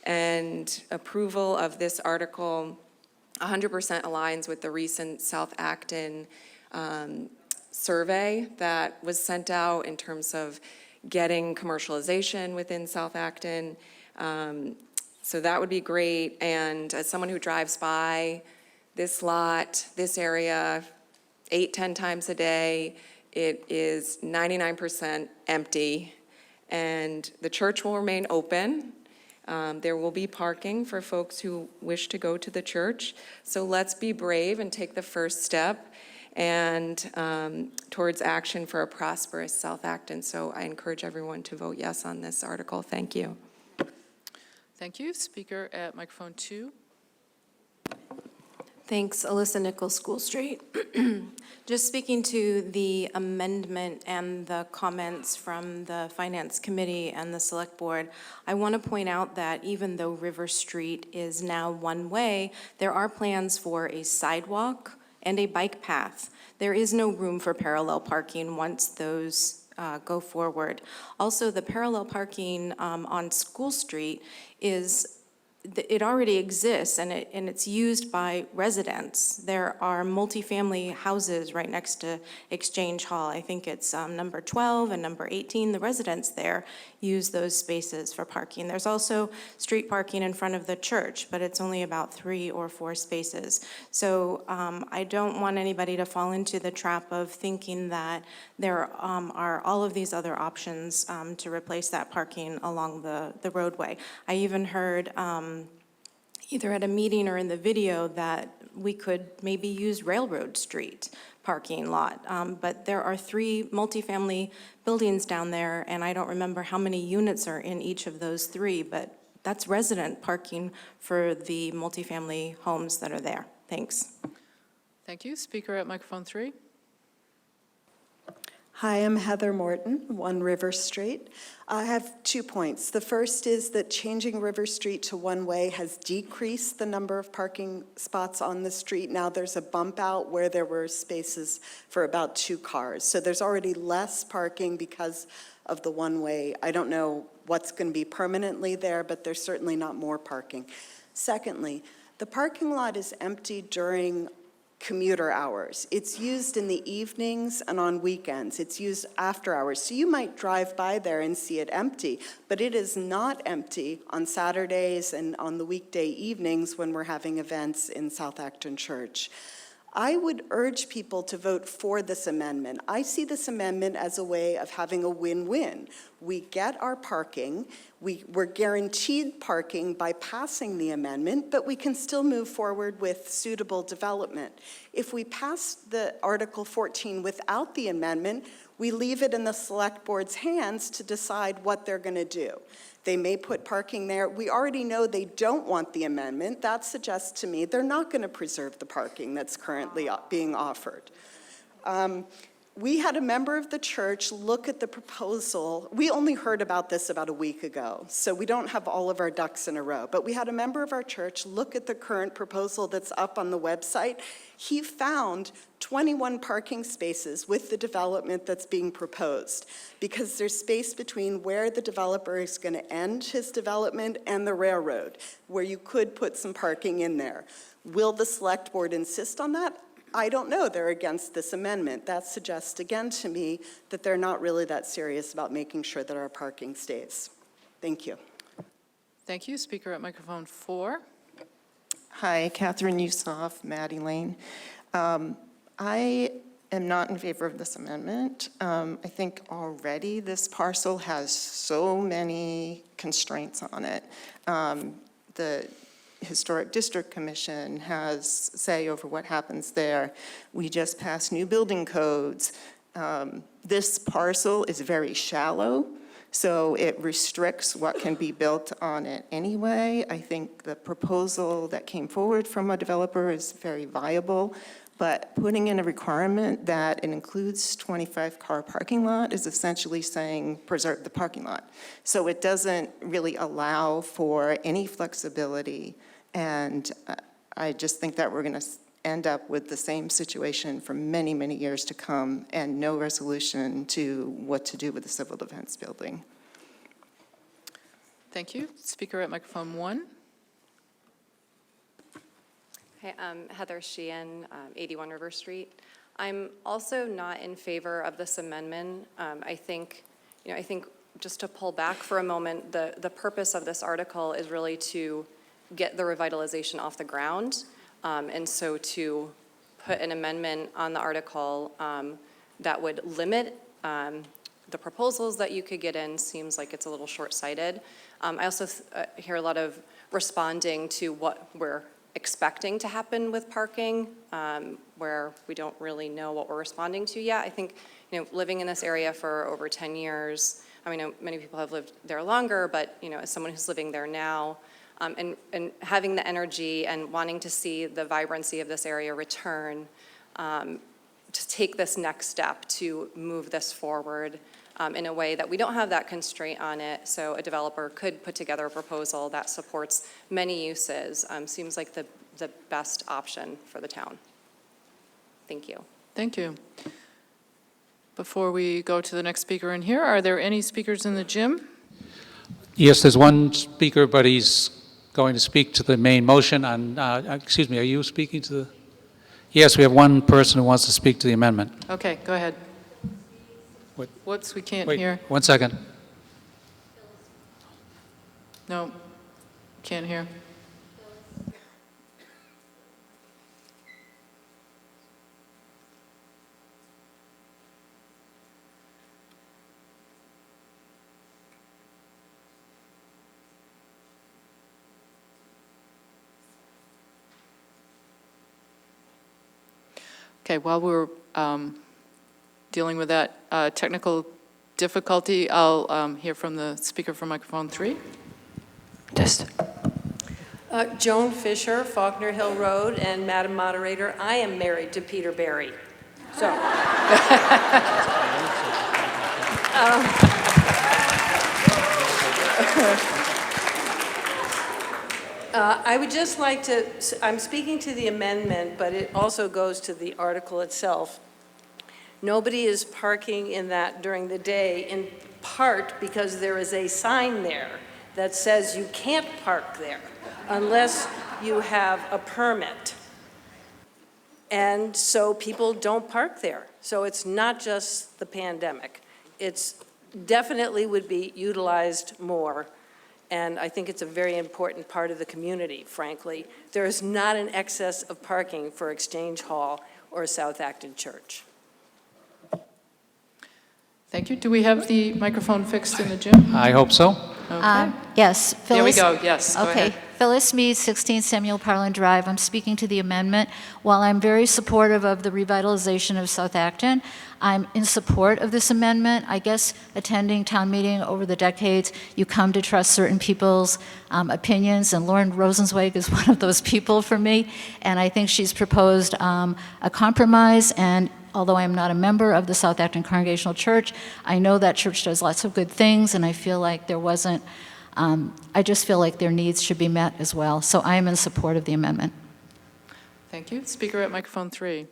And approval of this article 100% aligns with the recent South Acton survey that was sent out in terms of getting commercialization within South Acton. So that would be great. And as someone who drives by this lot, this area, 8-10 times a day, it is 99% empty. And the church will remain open. There will be parking for folks who wish to go to the church. So let's be brave and take the first step and towards action for a prosperous South Acton. So I encourage everyone to vote yes on this article. Thank you. Thank you. Speaker at microphone 2. Thanks, Alyssa Nichols, School Street. Just speaking to the amendment and the comments from the Finance Committee and the Select Board, I want to point out that even though River Street is now one way, there are plans for a sidewalk and a bike path. There is no room for parallel parking once those go forward. Also, the parallel parking on School Street it already exists and it's used by residents. There are multifamily houses right next to Exchange Hall. I think it's number 12 and number 18. The residents there use those spaces for parking. There's also street parking in front of the church, but it's only about 3 or 4 spaces. So I don't want anybody to fall into the trap of thinking that there are all of these other options to replace that parking along the roadway. I even heard either at a meeting or in the video that we could maybe use Railroad Street parking lot. But there are 3 multifamily buildings down there, and I don't remember how many units are in each of those 3, but that's resident parking for the multifamily homes that are there. Thanks. Thank you. Speaker at microphone 3. Hi, I'm Heather Morton, 1 River Street. I have 2 points. The first is that changing River Street to one-way has decreased the number of parking spots on the street. Now there's a bump out where there were spaces for about 2 cars. So there's already less parking because of the one-way. I don't know what's going to be permanently there, but there's certainly not more parking. Secondly, the parking lot is empty during commuter hours. It's used in the evenings and on weekends. It's used after hours. So you might drive by there and see it empty, but it is not empty on Saturdays and on the weekday evenings when we're having events in South Acton Church. I would urge people to vote for this amendment. I see this amendment as a way of having a win-win. We get our parking. We're guaranteed parking by passing the amendment, but we can still move forward with suitable development. If we pass the Article 14 without the amendment, we leave it in the select board's hands to decide what they're going to do. They may put parking there. We already know they don't want the amendment. That suggests to me they're not going to preserve the parking that's currently being offered. We had a member of the church look at the proposal. We only heard about this about a week ago, so we don't have all of our ducks in a row. But we had a member of our church look at the current proposal that's up on the website. He found 21 parking spaces with the development that's being proposed, because there's space between where the developer is going to end his development and the railroad, where you could put some parking in there. Will the select board insist on that? I don't know. They're against this amendment. That suggests again to me that they're not really that serious about making sure that our parking stays. Thank you. Thank you. Speaker at microphone 4. Hi, Catherine Yusoff, Maddie Lane. I am not in favor of this amendment. I think already this parcel has so many constraints on it. The Historic District Commission has say over what happens there. We just passed new building codes. This parcel is very shallow, so it restricts what can be built on it anyway. I think the proposal that came forward from a developer is very viable, but putting in a requirement that it includes 25-car parking lot is essentially saying preserve the parking lot. So it doesn't really allow for any flexibility, and I just think that we're going to end up with the same situation for many, many years to come, and no resolution to what to do with the civil defense building. Thank you. Speaker at microphone 1. Hi, I'm Heather Sheehan, 81 River Street. I'm also not in favor of this amendment. I think just to pull back for a moment, the purpose of this article is really to get the revitalization off the ground. And so to put an amendment on the article that would limit the proposals that you could get in seems like it's a little short-sighted. I also hear a lot of responding to what we're expecting to happen with parking, where we don't really know what we're responding to yet. I think, living in this area for over 10 years, I mean, many people have lived there longer, but, as someone who's living there now, and having the energy and wanting to see the vibrancy of this area return, to take this next step to move this forward in a way that we don't have that constraint on it, so a developer could put together a proposal that supports many uses, seems like the best option for the town. Thank you. Thank you. Before we go to the next speaker in here, are there any speakers in the gym? Yes, there's one speaker, but he's going to speak to the main motion on, excuse me, are you speaking to the? Yes, we have one person who wants to speak to the amendment. Okay, go ahead. What? Whoops, we can't Wait, hear. 1 second. No, can't hear. Okay, while we're dealing with that technical difficulty, I'll hear from the speaker from microphone 3. Joan Fisher, Faulkner Hill Road, and Madam Moderator, I am married to Peter Barry. So, I would just like to, I'm speaking to the amendment, but it also goes to the article itself. Nobody is parking in that during the day, in part because there is a sign there that says you can't park there unless you have a permit. And so people don't park there. So it's not just the pandemic. It's definitely would be utilized more. And I think it's a very important part of the community, frankly. There is not an excess of parking for Exchange Hall or South Acton Church. Thank you. Do we have the microphone fixed in the gym? I hope so. Okay. Yes, There we Phyllis. go, yes, go Okay, ahead. Phyllis Mead, 16 Samuel Parlin Drive. I'm speaking to the amendment. While I'm very supportive of the revitalization of South Acton, I'm in support of this amendment. I guess attending town meeting over the decades, you come to trust certain people's opinions, and Lauren Rosenzweig is one of those people for me, and I think she's proposed a compromise, and although I'm not a member of the South Acton Congregational Church, I know that church does lots of good things, and I feel like there wasn't, I just feel like their needs should be met as well. So I am in support of the amendment. Thank you. Speaker at microphone 3.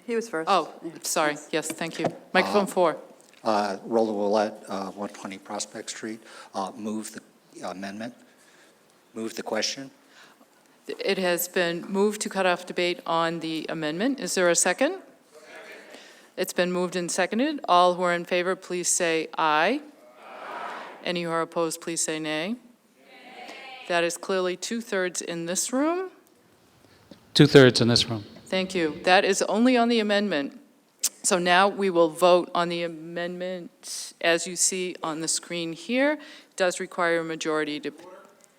He was first. Oh, sorry. Yes, thank you. Microphone 4. Rolla Willett, 120 Prospect Street. Move the amendment. Move the question. It has been moved to cut off debate on the amendment. Is there a second? It's been moved and seconded. All who are in favor, please say aye. Any who are opposed, please say nay. That is clearly 2/3 in this room. 2/3 in this room. Thank you. That is only on the amendment. So now we will vote on the amendment. As you see on the screen here, it does require a majority to,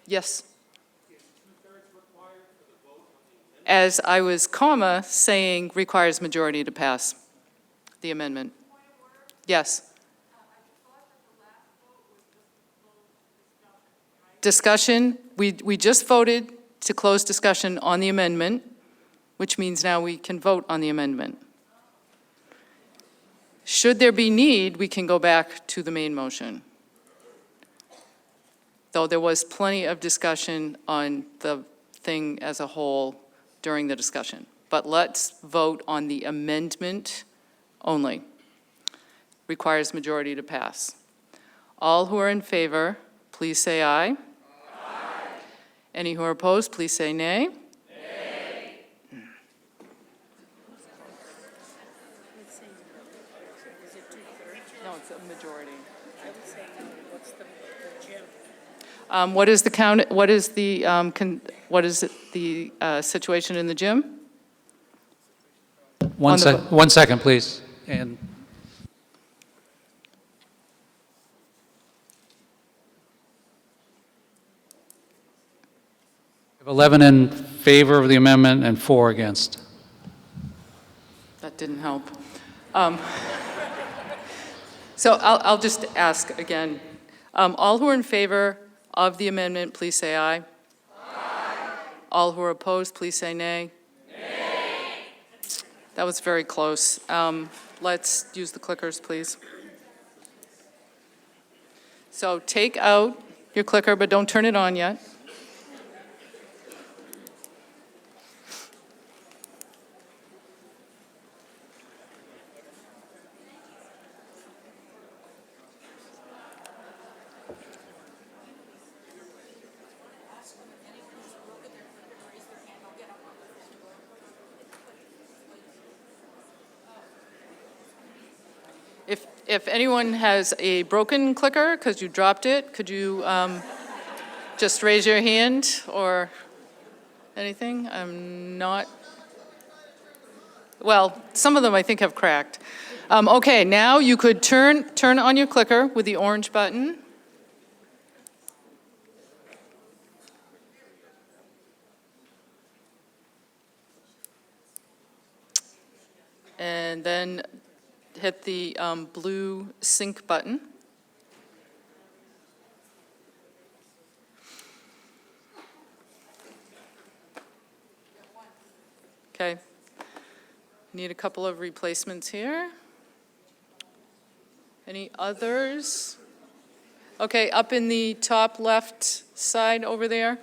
yes. As I was, saying requires majority to pass the amendment. Yes. Discussion, we just voted to close discussion on the amendment, which means now we can vote on the amendment. Should there be need, we can go back to the main motion. Though there was plenty of discussion on the thing as a whole during the discussion. But let's vote on the amendment only. Requires majority to pass. All who are in favor, please say aye. Aye. Any who are opposed, please say nay. Nay. No, it's a majority. I would say, what's the gym? What is the count, what is the, what is the situation in the gym? On the vote. 1 second, please. And we have 11 in favor of the amendment and 4 against. That didn't help. So I'll just ask again. All who are in favor of the amendment, please say aye. Aye. All who are opposed, please say nay. Nay. That was very close. Let's use the clickers, please. So take out your clicker, but don't turn it on yet. If anyone has a broken clicker because you dropped it, could you just raise your hand or anything? I'm not, well, some of them I think have cracked. Okay, now you could turn on your clicker with the orange button. And then hit the blue sync button. Okay. Need a couple of replacements here. Any others? Okay, up in the top left side over there.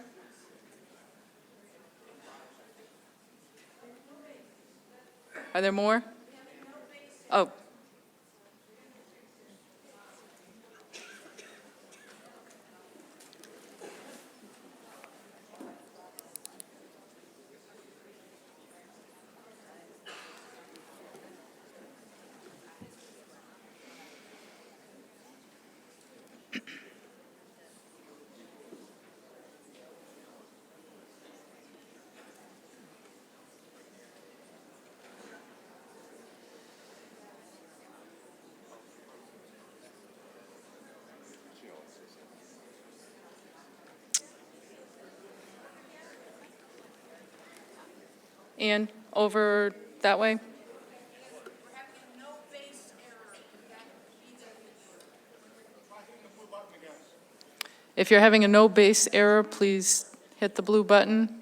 Are there more? Oh. Ann, over that way? If you're having a no base error, please hit the blue button.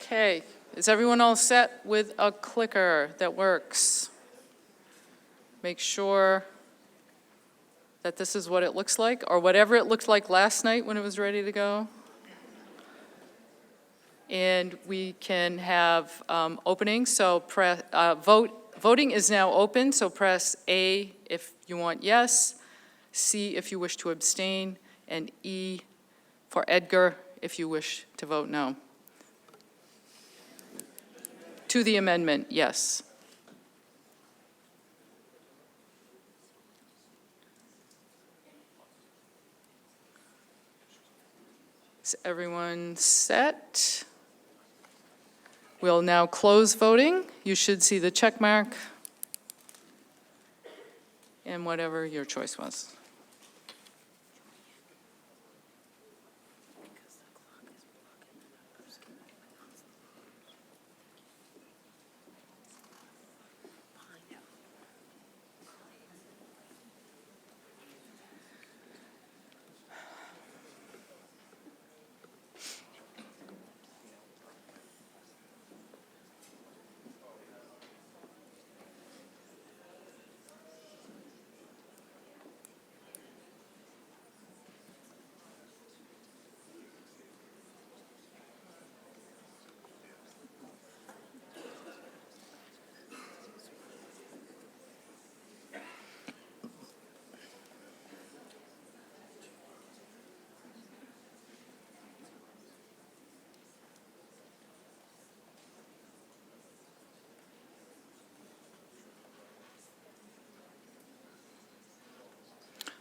Okay, is everyone all set with a clicker that works? Make sure that this is what it looks like, or whatever it looked like last night when it was ready to go. And we can have opening, so voting is now open, so press A if you want yes, C if you wish to abstain, and E for Edgar if you wish to vote no. To the amendment, yes. Is everyone set? We'll now close voting. You should see the check mark and whatever your choice was.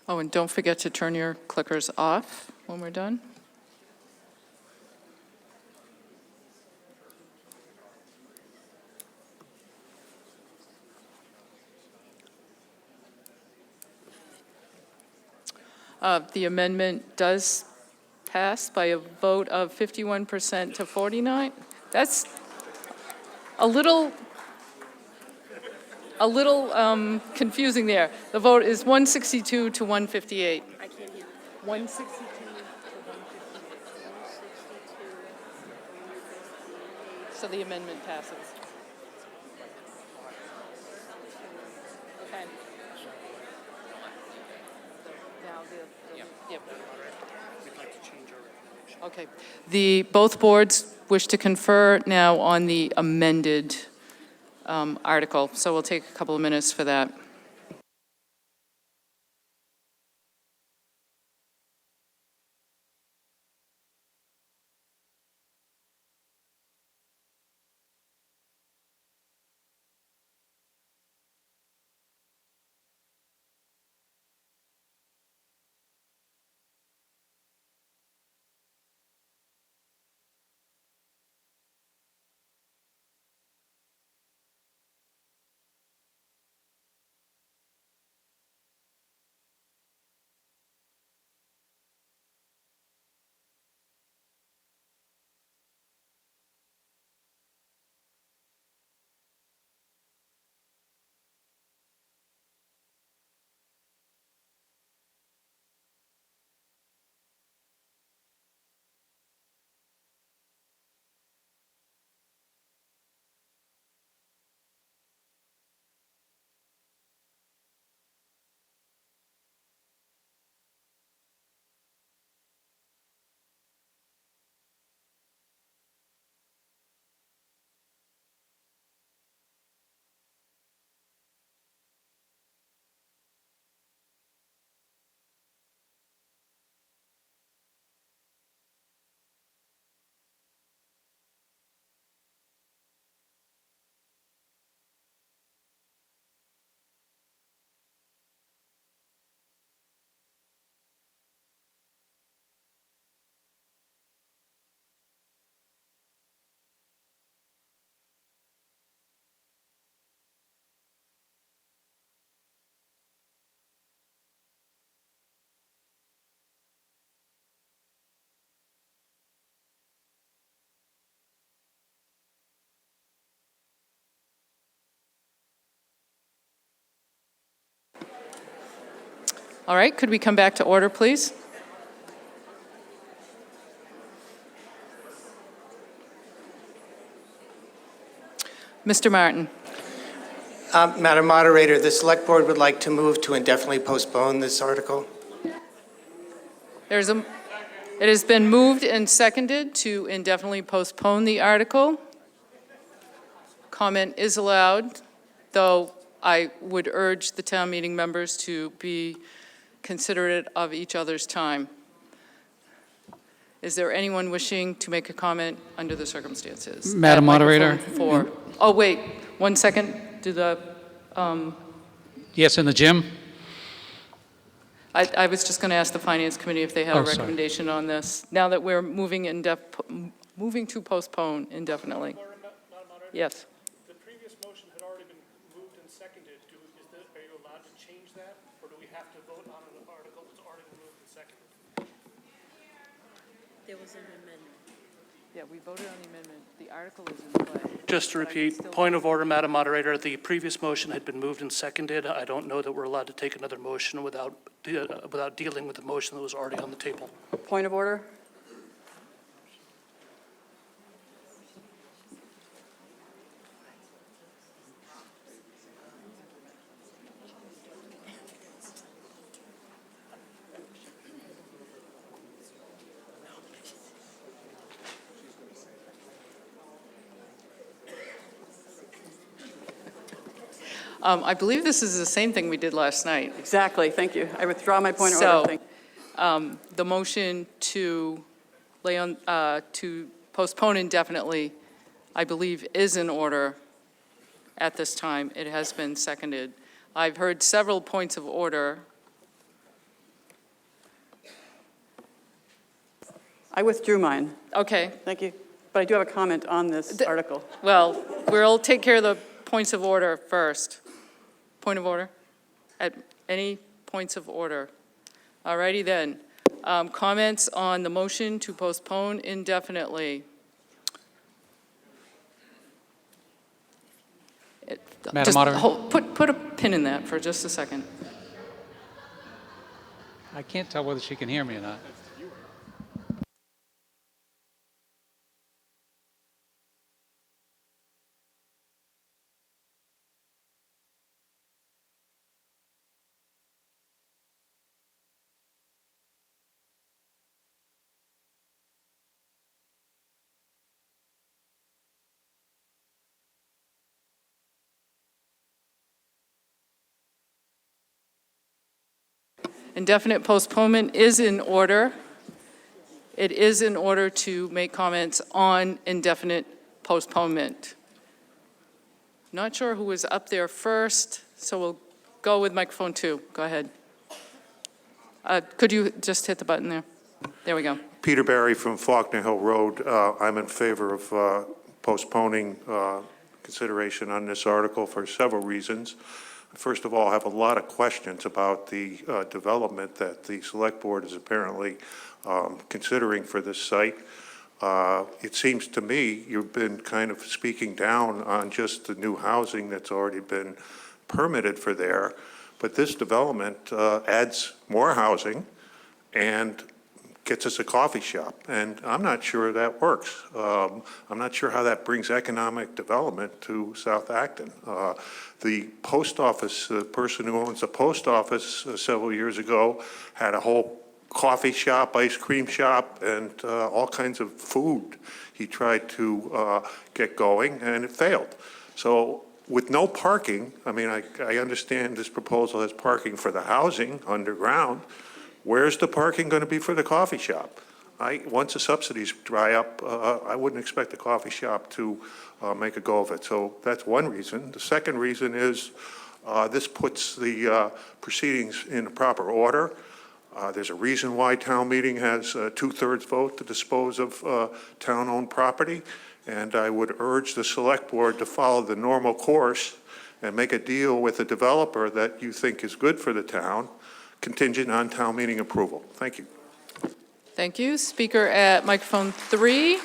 Oh, and don't forget to turn your clickers off when we're done. The amendment does pass by a vote of 51% to 49. That's a little confusing there. The vote is 162 to 158. I can't hear. 162 to 158. So the amendment passes. Okay. Now yep. Okay. Both boards wish to confer now on the amended article, so we'll take a couple of minutes for that. All right, could we come back to order, please? Mr. Martin. Madam Moderator, the Select Board would like to move to indefinitely postpone this article. It has been moved and seconded to indefinitely postpone the article. Comment is allowed, though I would urge the town meeting members to be considerate of each other's time. Is there anyone wishing to make a comment under the circumstances? Madam At Moderator? microphone 4. Oh, wait, 1 second. Do the, Yes, in the gym? I was just going to ask the Finance Committee if they had a Oh, sorry. recommendation on this, now that we're moving to postpone indefinitely. Yes. The previous motion had already been moved and seconded. Are you allowed to change that, or do we have to vote on an article that's already been moved and seconded? There was an amendment. Yeah, we voted on the amendment. The article is in play. Just to repeat, point of order, Madam Moderator, the previous motion had been moved and seconded. I don't know that we're allowed to take another motion without dealing with the motion that was already on the table. Point of order? I believe this is the same thing we did last night. Exactly, thank you. I withdraw my point of order. So, the motion to to postpone indefinitely, I believe, is in order at this time. It has been seconded. I've heard several points of order. I withdrew mine. Okay, Thank you. But I do have a comment on this article. well, we'll take care of the points of order first. Point of order? At any points of order? All righty then. Comments on the motion to postpone indefinitely? Madam Just Moderator? put a pin in that for just a second. I can't tell whether she can hear me or not. Indefinite postponement is in order. It is in order to make comments on indefinite postponement. Not sure who was up there first, so we'll go with microphone 2. Go ahead. Could you just hit the button there? There we go. Peter Barry from Faulkner Hill Road. I'm in favor of postponing consideration on this article for several reasons. First of all, I have a lot of questions about the development that the Select Board is apparently considering for this site. It seems to me you've been kind of speaking down on just the new housing that's already been permitted for there, but this development adds more housing and gets us a coffee shop, and I'm not sure that works. I'm not sure how that brings economic development to South Acton. The post office, the person who owns the post office several years ago had a whole coffee shop, ice cream shop, and all kinds of food he tried to get going, and it failed. So with no parking, I mean, I understand this proposal has parking for the housing underground. Where's the parking going to be for the coffee shop? Once the subsidies dry up, I wouldn't expect the coffee shop to make a go of it. So that's one reason. The second reason is this puts the proceedings in proper order. There's a reason why town meeting has a 2/3 vote to dispose of town-owned property, and I would urge the Select Board to follow the normal course and make a deal with a developer that you think is good for the town, contingent on town meeting approval. Thank you. Thank you. Speaker at microphone 3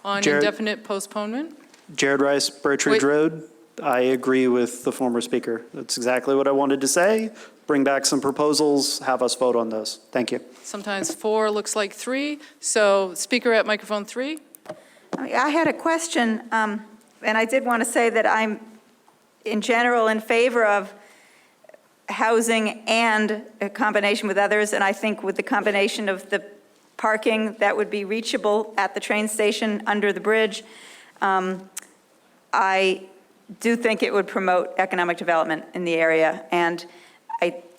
on Jared. indefinite postponement. Jared Rice, Birchridge Wait. Road. I agree with the former speaker. That's exactly what I wanted to say. Bring back some proposals, have us vote on those. Thank you. Sometimes 4 looks like 3. So speaker at microphone 3. I had a question, and I did want to say that I'm, in general, in favor of housing and a combination with others, and I think with the combination of the parking that would be reachable at the train station under the bridge, I do think it would promote economic development in the area, and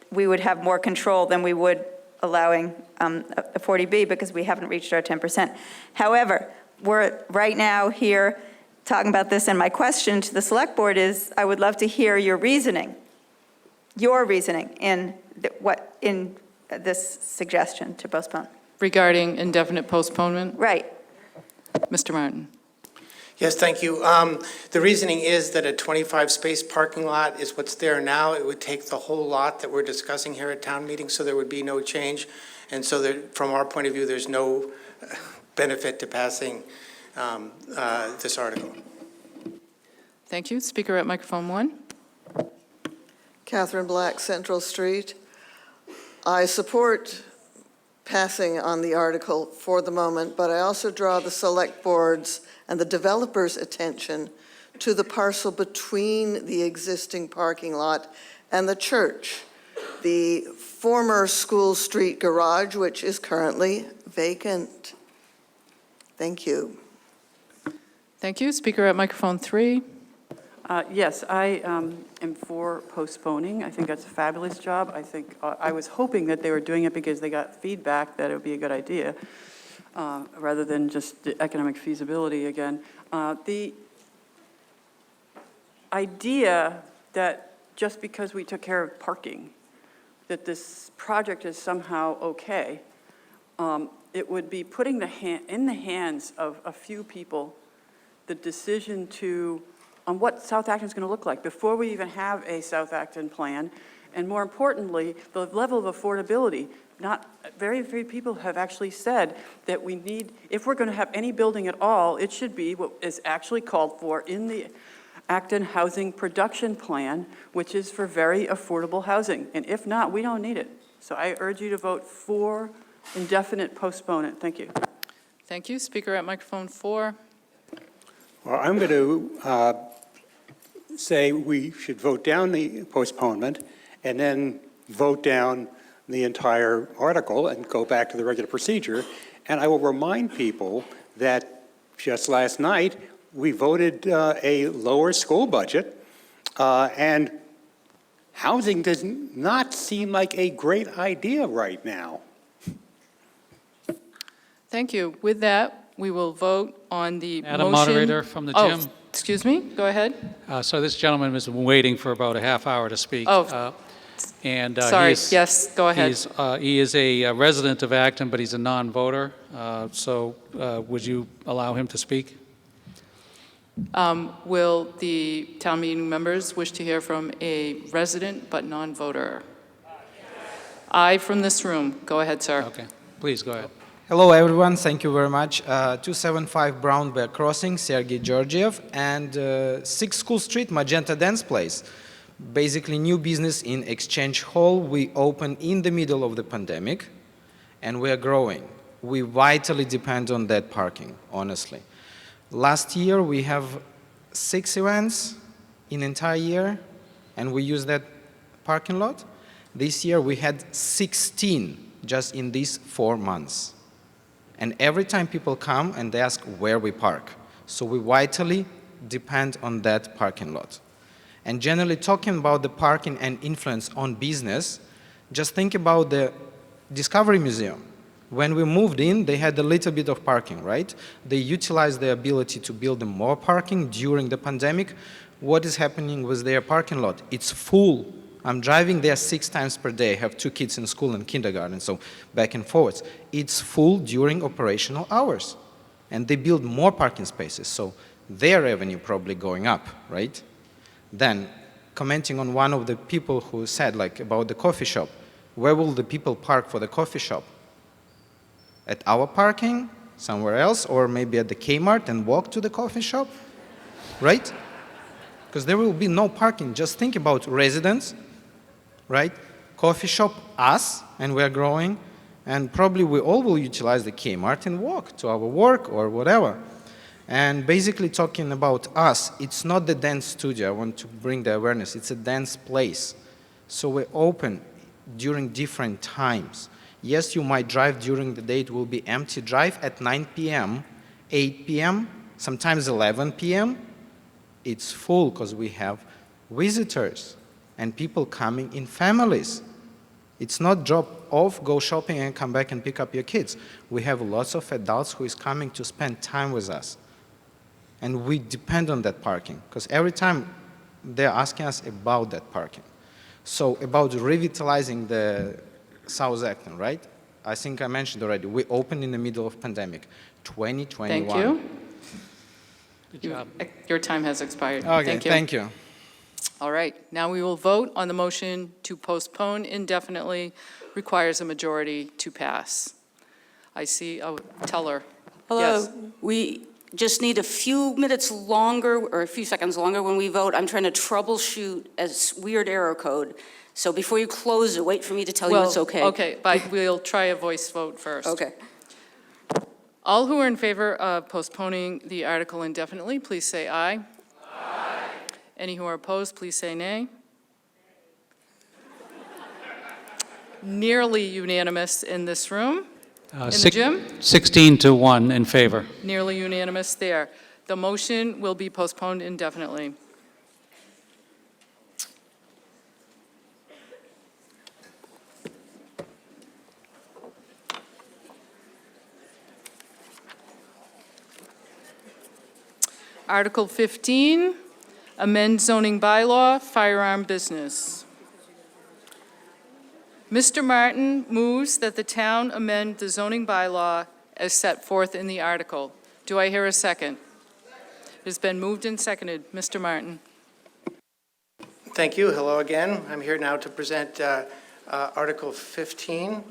we would have more control than we would allowing a 40B because we haven't reached our 10%. However, we're right now here talking about this, and my question to the select board is, I would love to hear your reasoning in this suggestion to postpone. Regarding indefinite postponement? Right. Mr. Martin. Yes, thank you. The reasoning is that a 25-space parking lot is what's there now. It would take the whole lot that we're discussing here at town meeting, so there would be no change. And so that, from our point of view, there's no benefit to passing this article. Thank you. Speaker at microphone 1. Catherine Black, Central Street. I support passing on the article for the moment, but I also draw the select board's and the developer's attention to the parcel between the existing parking lot and the church, the former School Street garage, which is currently vacant. Thank you. Thank you. Speaker at microphone 3. Yes, I am for postponing. I think that's a fabulous job. I think I was hoping that they were doing it because they got feedback that it would be a good idea, rather than just the economic feasibility again. The idea that just because we took care of parking, that this project is somehow okay, it would be putting in the hands of a few people the decision on what South Acton is going to look like before we even have a South Acton plan, and more importantly, the level of affordability. Not very few people have actually said that we need, if we're going to have any building at all, it should be what is actually called for in the Acton Housing Production Plan, which is for very affordable housing. And if not, we don't need it. So I urge you to vote for indefinite postponement. Thank you. Thank you. Speaker at microphone 4. Well, I'm going to say we should vote down the postponement and then vote down the entire article and go back to the regular procedure. And I will remind people that just last night, we voted a lower school budget, and housing does not seem like a great idea right now. Thank you. With that, we will vote on the Madam motion. Moderator from the Oh, gym. excuse me. Go ahead. So this gentleman has been waiting for about a half hour to speak. Oh, and sorry. Yes, go ahead. He is a resident of Acton, but he's a non-voter. So would you allow him to speak? Will the town meeting members wish to hear from a resident but non-voter? Aye from this room. Go ahead, sir. Okay, please go ahead. Hello, everyone. Thank you very much. 275 Brown Bear Crossing, Sergei Georgiev, and 6 School Street, Magenta Dance Place. Basically, new business in Exchange Hall. We opened in the middle of the pandemic, and we are growing. We vitally depend on that parking, honestly. Last year, we have 6 events in entire year, and we use that parking lot. This year, we had 16 just in these 4 months. And every time people come and they ask where we park. So we vitally depend on that parking lot. And generally talking about the parking and influence on business, just think about the Discovery Museum. When we moved in, they had a little bit of parking, right? They utilized the ability to build more parking during the pandemic. What is happening with their parking lot? It's full. I'm driving there 6 times per day. I have 2 kids in school and kindergarten, so back and forwards. It's full during operational hours. And they build more parking spaces, so their revenue probably going up, right? Then, commenting on one of the people who said like about the coffee shop, where will the people park for the coffee shop? At our parking, somewhere else, or maybe at the Kmart and walk to the coffee shop, right? because there will be no parking. Just think about residents, right? Coffee shop, us, and we're growing, and probably we all will utilize the Kmart and walk to our work or whatever. And basically talking about us, it's not the dance studio. I want to bring the awareness. It's a dance place. So we're open during different times. Yes, you might drive during the day. It will be empty. Drive at 9 p.m., 8 p.m., sometimes 11 p.m. It's full because we have visitors and people coming in families. It's not drop off, go shopping, and come back and pick up your kids. We have lots of adults who is coming to spend time with us. And we depend on that parking, because every time they're asking us about that parking. So about revitalizing the South Acton, right? I think I mentioned already, we opened in the middle of pandemic, 2021. Thank you. Good job. Your time has expired. Okay, thank you. All right, now we will vote on the motion to postpone indefinitely. Requires a majority to pass. I see, Teller. Hello. Yes. We just need a few minutes longer, or a few seconds longer when we vote. I'm trying to troubleshoot a weird error code. So before you close it, wait for me to tell you it's okay. Okay, but we'll try a voice vote first. Okay. All who are in favor of postponing the article indefinitely, please say aye. Aye. Any who are opposed, please say nay. Nearly unanimous in this room. In the gym? 16-1 in favor. Nearly unanimous there. The motion will be postponed indefinitely. Article 15, amend zoning bylaw, firearm business. Mr. Martin moves that the town amend the zoning bylaw as set forth in the article. Do I hear a second? It has been moved and seconded. Mr. Martin. Thank you. Hello again. I'm here now to present Article 15. As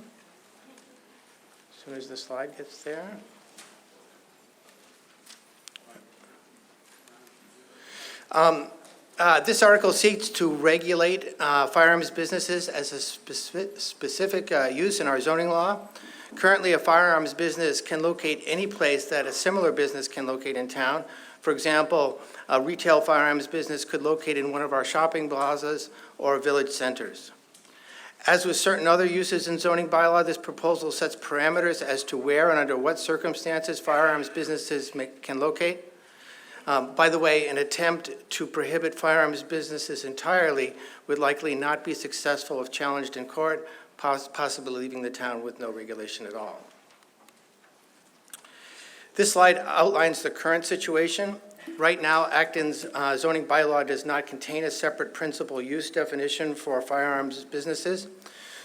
soon as the slide gets there. This article seeks to regulate firearms businesses as a specific use in our zoning law. Currently, a firearms business can locate any place that a similar business can locate in town. For example, a retail firearms business could locate in one of our shopping plazas or village centers. As with certain other uses in zoning bylaw, this proposal sets parameters as to where and under what circumstances firearms businesses can locate. By the way, an attempt to prohibit firearms businesses entirely would likely not be successful if challenged in court, possibly leaving the town with no regulation at all. This slide outlines the current situation. Right now, Acton's zoning bylaw does not contain a separate principal use definition for firearms businesses,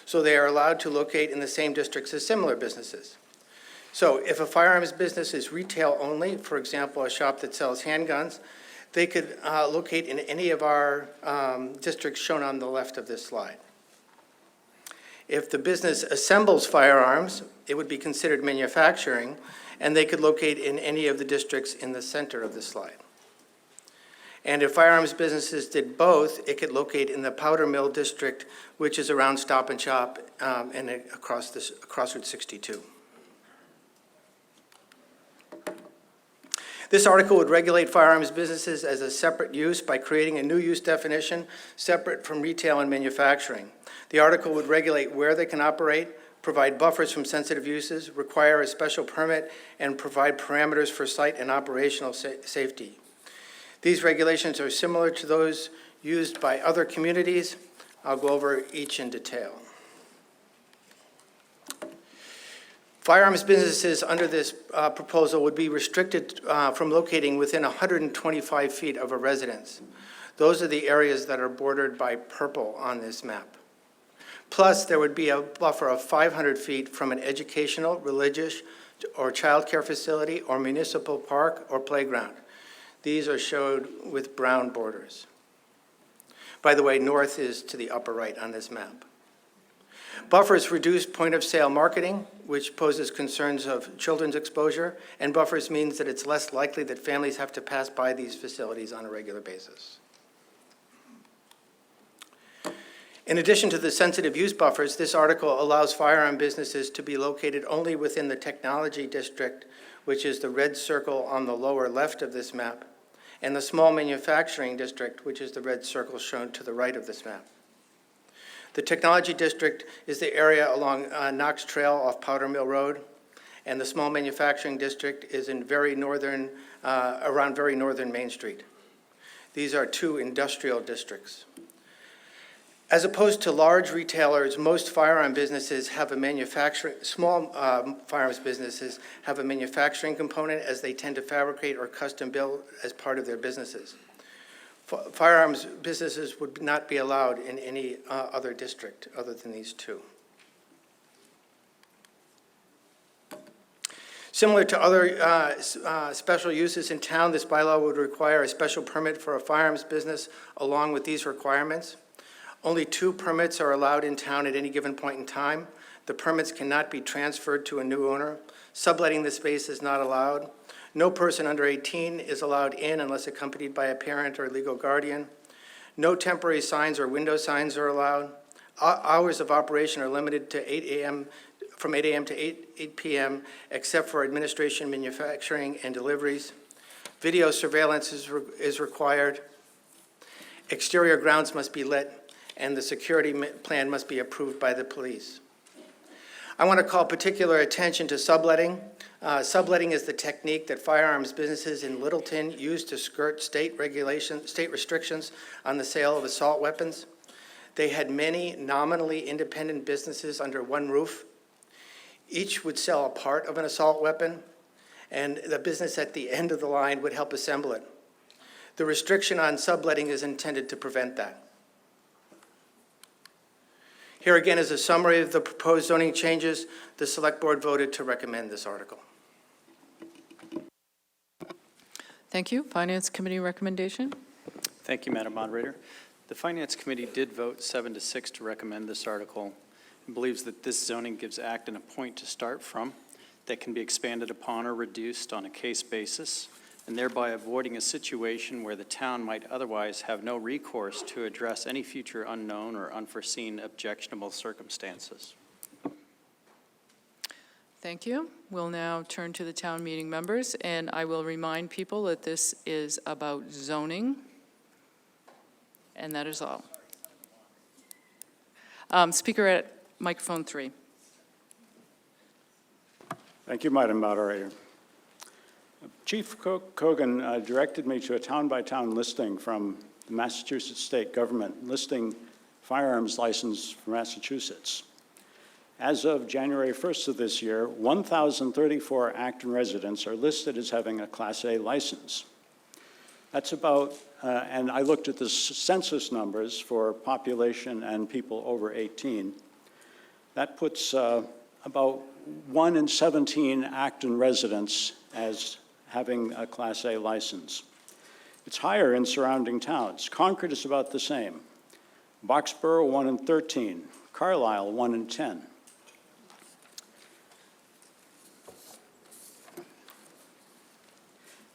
so they are allowed to locate in the same districts as similar businesses. So if a firearms business is retail only, for example, a shop that sells handguns, they could locate in any of our districts shown on the left of this slide. If the business assembles firearms, it would be considered manufacturing, and they could locate in any of the districts in the center of the slide. And if firearms businesses did both, it could locate in the Powder Mill district, which is around Stop and Shop and across Route 62. This article would regulate firearms businesses as a separate use by creating a new use definition separate from retail and manufacturing. The article would regulate where they can operate, provide buffers from sensitive uses, require a special permit, and provide parameters for site and operational safety. These regulations are similar to those used by other communities. I'll go over each in detail. Firearms businesses under this proposal would be restricted from locating within 125 feet of a residence. Those are the areas that are bordered by purple on this map. Plus, there would be a buffer of 500 feet from an educational, religious, or childcare facility or municipal park or playground. These are showed with brown borders. By the way, north is to the upper right on this map. Buffers reduce point-of-sale marketing, which poses concerns of children's exposure, and buffers means that it's less likely that families have to pass by these facilities on a regular basis. In addition to the sensitive use buffers, this article allows firearm businesses to be located only within the technology district, which is the red circle on the lower left of this map, and the small manufacturing district, which is the red circle shown to the right of this map. The technology district is the area along Knox Trail off Powder Mill Road, and the small manufacturing district is in around very northern Main Street. These are two industrial districts. As opposed to large retailers, most firearm businesses have a small firearms businesses have a manufacturing component, as they tend to fabricate or custom build as part of their businesses. Firearms businesses would not be allowed in any other district other than these two. Similar to other special uses in town, this bylaw would require a special permit for a firearms business along with these requirements. Only 2 permits are allowed in town at any given point in time. The permits cannot be transferred to a new owner. Subletting the space is not allowed. No person under 18 is allowed in unless accompanied by a parent or legal guardian. No temporary signs or window signs are allowed. Hours of operation are limited to from 8 a.m. to 8 p.m., except for administration, manufacturing, and deliveries. Video surveillance is required. Exterior grounds must be lit, and the security plan must be approved by the police. I want to call particular attention to subletting. Subletting is the technique that firearms businesses in Littleton use to skirt state restrictions on the sale of assault weapons. They had many nominally independent businesses under one roof. Each would sell a part of an assault weapon, and the business at the end of the line would help assemble it. The restriction on subletting is intended to prevent that. Here again is a summary of the proposed zoning changes. The Select Board voted to recommend this article. Thank you. Finance Committee recommendation? Thank you, Madam Moderator. The Finance Committee did vote 7-6 to recommend this article and believes that this zoning gives Acton a point to start from that can be expanded upon or reduced on a case basis, and thereby avoiding a situation where the town might otherwise have no recourse to address any future unknown or unforeseen objectionable circumstances. Thank you. We'll now turn to the town meeting members, and I will remind people that this is about zoning, and that is all. Speaker at microphone 3. Thank you, Madam Moderator. Chief Kogan directed me to a town-by-town listing from the Massachusetts state government listing firearms license for Massachusetts. As of January 1st of this year, 1,034 Acton residents are listed as having a Class A license. That's about, and I looked at the census numbers for population and people over 18. That puts about 1 in 17 Acton residents as having a Class A license. It's higher in surrounding towns. Concord is about the same. Boxborough, 1 in 13. Carlisle, 1 in 10.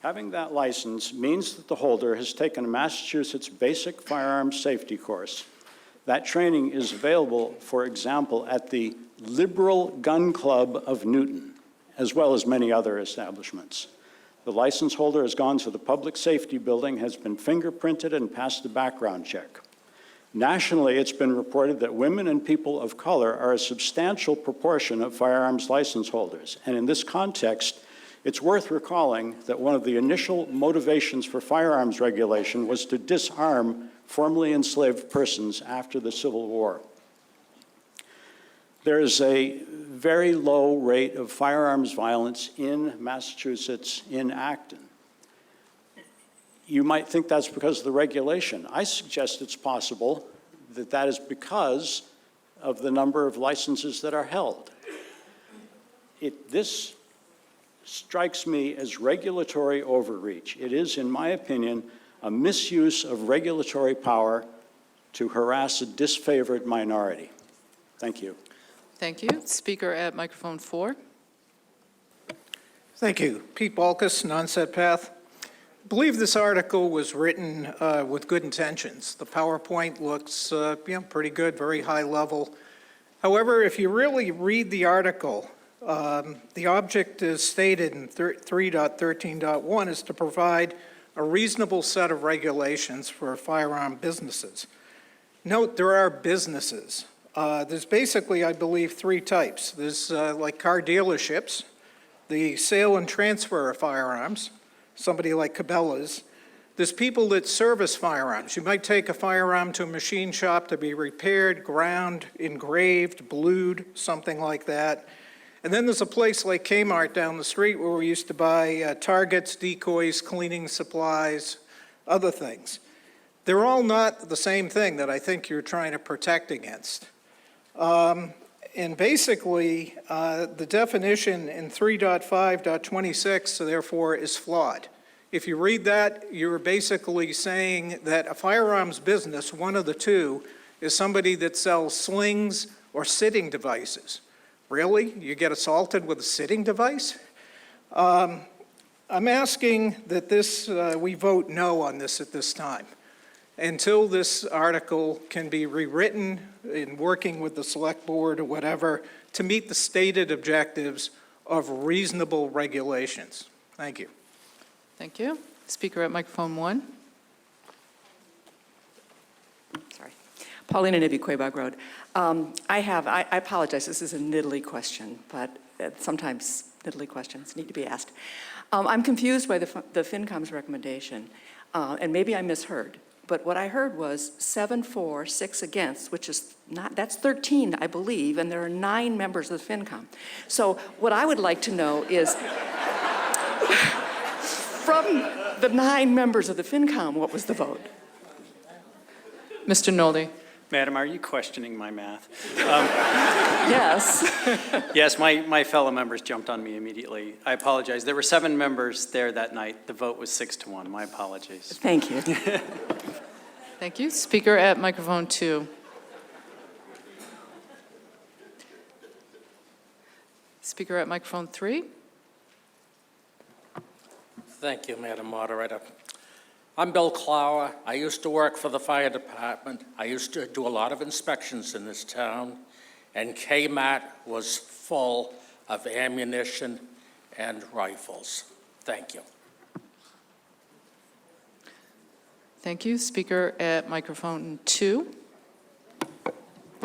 Having that license means that the holder has taken a Massachusetts basic firearms safety course. That training is available, for example, at the Liberal Gun Club of Newton, as well as many other establishments. The license holder has gone to the public safety building, has been fingerprinted, and passed a background check. Nationally, it's been reported that women and people of color are a substantial proportion of firearms license holders. And in this context, it's worth recalling that one of the initial motivations for firearms regulation was to disarm formerly enslaved persons after the Civil War. There is a very low rate of firearms violence in Massachusetts, in Acton. You might think that's because of the regulation. I suggest it's possible that that is because of the number of licenses that are held. This strikes me as regulatory overreach. It is, in my opinion, a misuse of regulatory power to harass a disfavored minority. Thank you. Thank you. Speaker at microphone 4. Thank you. Pete Balkus, Non-Set Path. believe this article was written with good intentions. The PowerPoint looks pretty good, very high level. However, if you really read the article, the object is stated in 3.13.1 is to provide a reasonable set of regulations for firearm businesses. Note, there are businesses. There's basically, I believe, three types. There's like car dealerships, the sale and transfer of firearms, somebody like Cabela's. There's people that service firearms. You might take a firearm to a machine shop to be repaired, ground, engraved, blued, something like that. And then there's a place like Kmart down the street where we used to buy targets, decoys, cleaning supplies, other things. They're all not the same thing that I think you're trying to protect against. And basically, the definition in 3.5.26, therefore, is flawed. If you read that, you're basically saying that a firearms business, one of the two, is somebody that sells slings or sitting devices. Really? You get assaulted with a sitting device? I'm asking that we vote no on this at this time, until this article can be rewritten in working with the select board or whatever to meet the stated objectives of reasonable regulations. Thank you. Thank you. Speaker at microphone 1. Sorry. Paulina Nibby, Quabog Road. I apologize, this is a niddly question, but sometimes niddly questions need to be asked. I'm confused by the FinCom's recommendation, and maybe I misheard, but what I heard was 7 for, 6 against, which is that's 13, I believe, and there are 9 members of the FinCom. So what I would like to know is, from the 9 members of the FinCom, what was the vote? Mr. Nolde. Madam, are you questioning my math? Yes. Yes, my fellow members jumped on me immediately. I apologize. There were 7 members there that night. The vote was 6-1. My apologies. Thank you. Thank you. Speaker at microphone 2. Speaker at microphone 3. Thank you, Madam Moderator. I'm Bill Clower. I used to work for the fire department. I used to do a lot of inspections in this town, and KMAT was full of ammunition and rifles. Thank you. Thank you. Speaker at microphone 2.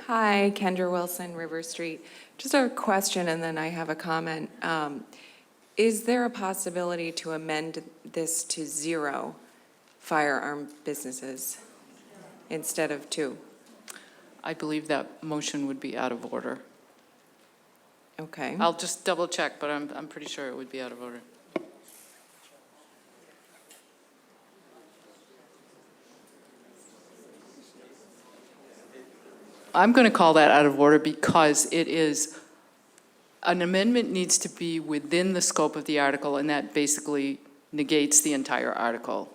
Hi, Kendra Wilson, River Street. Just a question and then I have a comment. Is there a possibility to amend this to 0 firearm businesses instead of 2? I believe that motion would be out of order. Okay. I'll just double check, but I'm pretty sure it would be out of order. I'm going to call that out of order because it is, an amendment needs to be within the scope of the article, and that basically negates the entire article.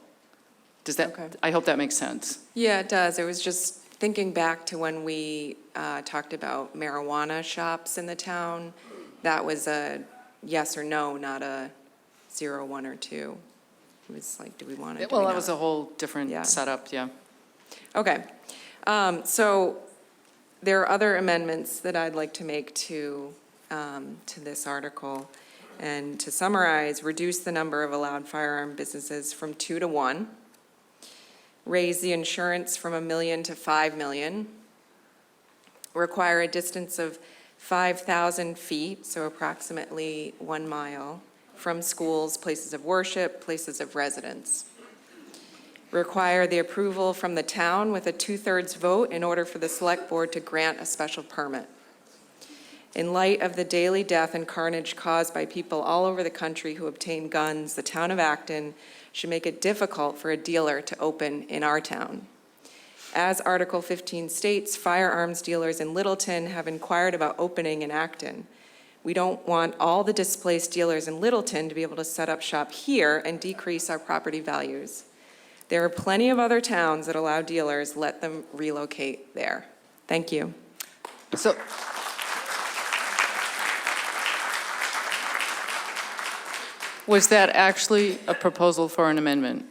Does that, Okay. I hope that makes sense. Yeah, it does. I was just thinking back to when we talked about marijuana shops in the town. That was a yes or no, not a 0, 1, or 2. It was like, do we want it? Well, that was a whole different Yeah. setup, yeah. Okay. So there are other amendments that I'd like to make to this article. And to summarize, reduce the number of allowed firearm businesses from 2 to 1. Raise the insurance from $1 million to $5 million. Require a distance of 5,000 feet, so approximately 1 mile, from schools, places of worship, places of residence. Require the approval from the town with a 2/3 vote in order for the select board to grant a special permit. In light of the daily death and carnage caused by people all over the country who obtain guns, the town of Acton should make it difficult for a dealer to open in our town. As Article 15 states, firearms dealers in Littleton have inquired about opening in Acton. We don't want all the displaced dealers in Littleton to be able to set up shop here and decrease our property values. There are plenty of other towns that allow dealers, let them relocate there. Thank you. Was that actually a proposal for an amendment?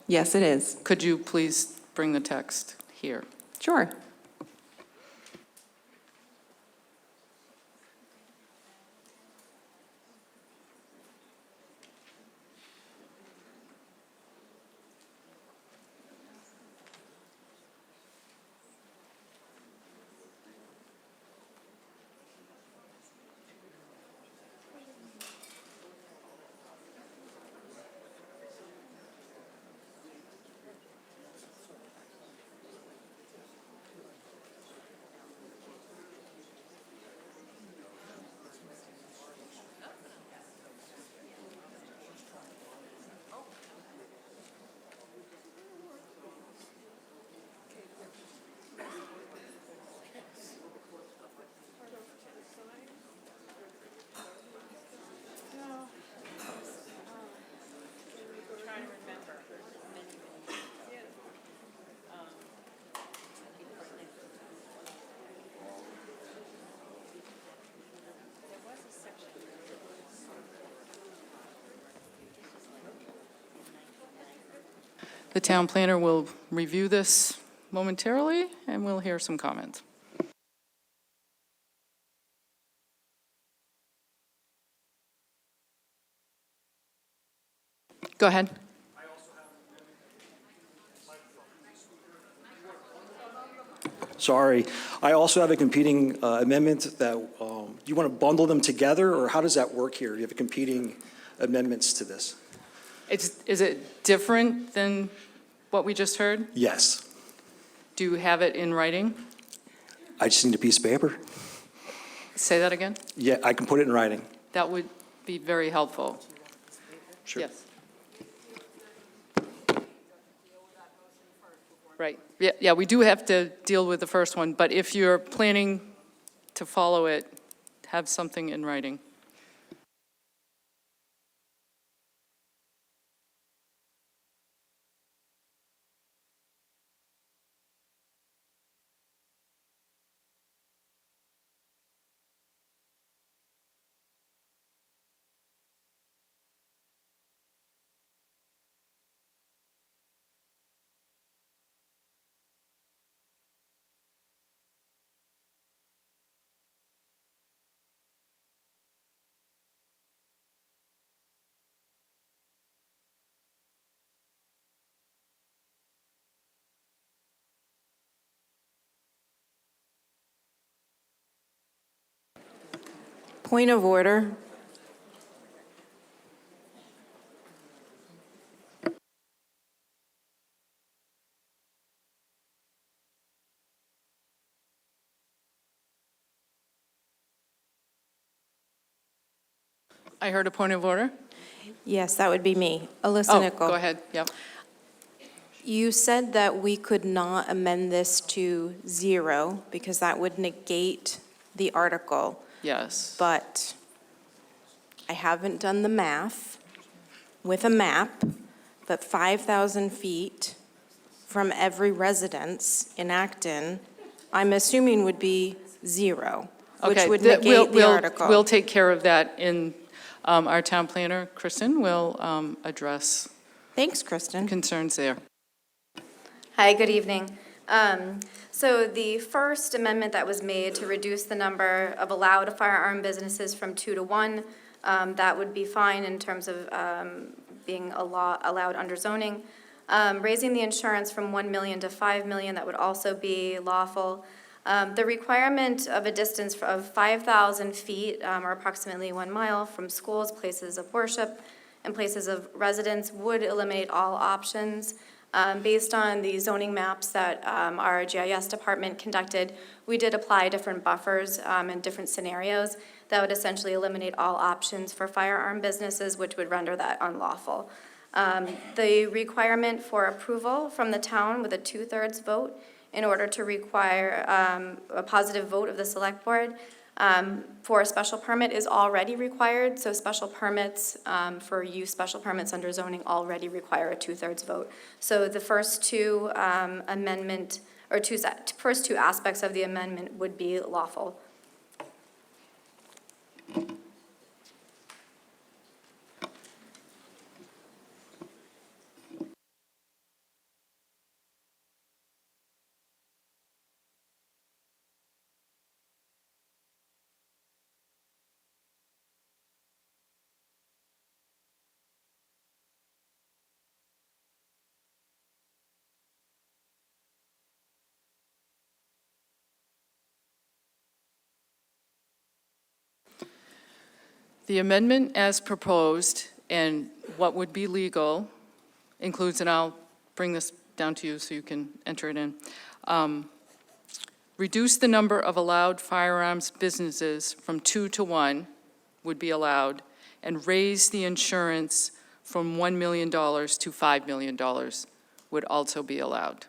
Yes, it is. Could you please bring the text here? Sure. The town planner will review this momentarily, and we'll hear some comments. Go ahead. Sorry. I also have a competing amendment that, you want to bundle them together, or how does that work here? You have competing amendments to this? Is it different than what we just heard? Yes. Do you have it in writing? I just need a piece of paper. Say that again? Yeah, I can put it in writing. That would be very helpful. Sure. Yes. Right. Yeah, we do have to deal with the first one, but if you're planning to follow it, have something in writing. Point of order. I heard a point of order. Yes, that would be me, Alyssa Oh, Nickel. go ahead, yep. You said that we could not amend this to 0 because that would negate the article. Yes. But I haven't done the math with a map, but 5,000 feet from every residence in Acton, I'm assuming would be 0, which Okay, would negate the article. We'll take care of that in, our town planner, Kristen, will address. Thanks, Kristen. Concerns there. Hi, good evening. So the first amendment that was made to reduce the number of allowed firearm businesses from 2 to 1, that would be fine in terms of being allowed under zoning. Raising the insurance from 1 million to 5 million, that would also be lawful. The requirement of a distance of 5,000 feet, or approximately 1 mile, from schools, places of worship, and places of residence would eliminate all options. Based on the zoning maps that our GIS department conducted, we did apply different buffers in different scenarios that would essentially eliminate all options for firearm businesses, which would render that unlawful. The requirement for approval from the town with a 2/3 vote in order to require a positive vote of the select board for a special permit is already required. So special permits for use special permits under zoning already require a 2/3 vote. So the first two amendment or first two aspects of the amendment would be lawful. The amendment as proposed and what would be legal includes, and I'll bring this down to you so you can enter it in, reduce the number of allowed firearms businesses from 2 to 1 would be allowed, and raise the insurance from $1 million to $5 million would also be allowed.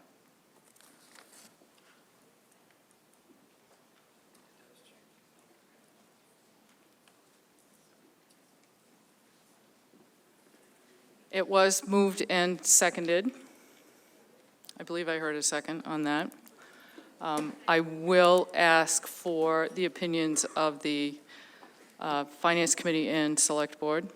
It was moved and seconded. I believe I heard a second on that. I will ask for the opinions of the Finance Committee and Select Board.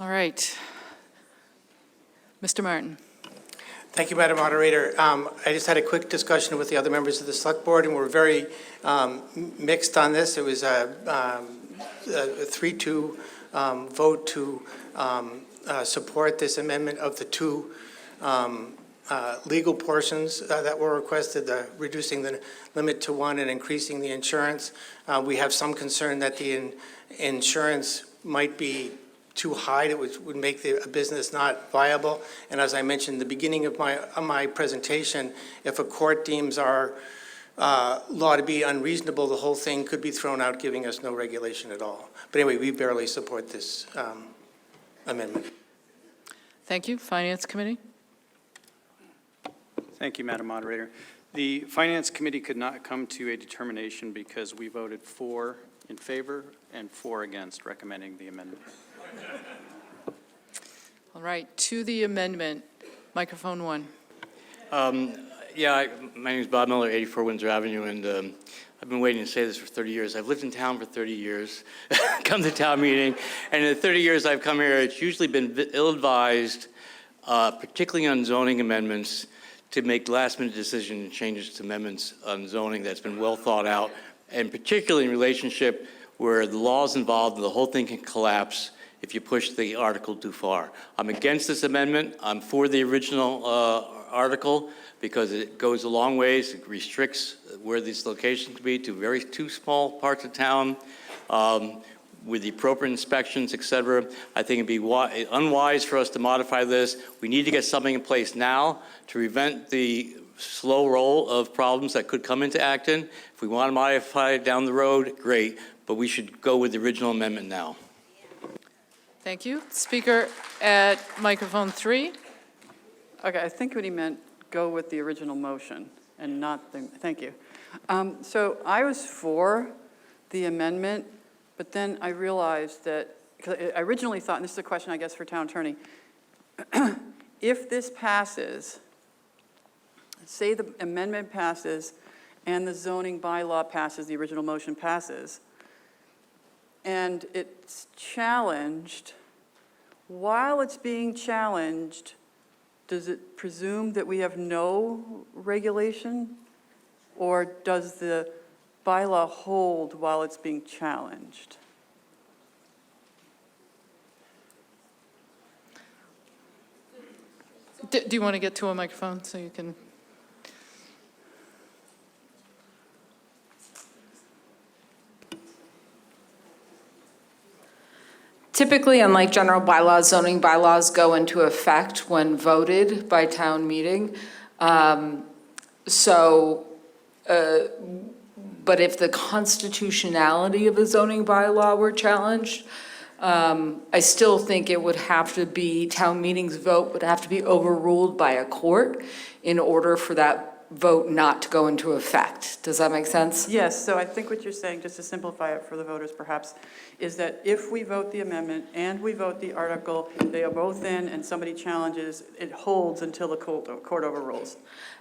All right. Mr. Martin. Thank you, Madam Moderator. I just had a quick discussion with the other members of the Select Board, and we're very mixed on this. It was a 3-2 vote to support this amendment of the two legal portions that were requested, reducing the limit to 1 and increasing the insurance. We have some concern that the insurance might be too high, it would make a business not viable. And as I mentioned in the beginning of my presentation, if a court deems our law to be unreasonable, the whole thing could be thrown out, giving us no regulation at all. But anyway, we barely support this amendment. Thank you. Finance Committee? Thank you, Madam Moderator. The Finance Committee could not come to a determination because we voted 4 in favor and 4 against recommending the amendment. All right, to the amendment, microphone 1. My name is Bob Miller, 84 Windsor Avenue, and I've been waiting to say this for 30 years. I've lived in town for 30 years, come to town meeting, and in the 30 years I've come here, it's usually been ill-advised, particularly on zoning amendments, to make last-minute decision and changes to amendments on zoning that's been well thought out, and particularly in relationship where the law's involved and the whole thing can collapse if you push the article too far. I'm against this amendment. I'm for the original article because it goes a long ways. It restricts where these locations can be to two small parts of town with the appropriate inspections, et cetera. I think it'd be unwise for us to modify this. We need to get something in place now to prevent the slow roll of problems that could come into Acton. If we want to modify it down the road, great, but we should go with the original amendment now. Thank you. Speaker at microphone 3. Okay, I think what he meant, go with the original motion and not the, thank you. So I was for the amendment, but then I realized that, because I originally thought, and this is a question I guess for town attorney, if this passes, say the amendment passes and the zoning bylaw passes, the original motion passes, and it's challenged, while it's being challenged, does it presume that we have no regulation? Or does the bylaw hold while it's being challenged? Do you want to get to a microphone so you can? Typically, unlike general bylaws, zoning bylaws go into effect when voted by town meeting. But if the constitutionality of a zoning bylaw were challenged, I still think it would have to be, town meeting's vote would have to be overruled by a court in order for that vote not to go into effect. Does that make sense? Yes, so I think what you're saying, just to simplify it for the voters perhaps, is that if we vote the amendment and we vote the article, they are both in and somebody challenges, it holds until the court overrules.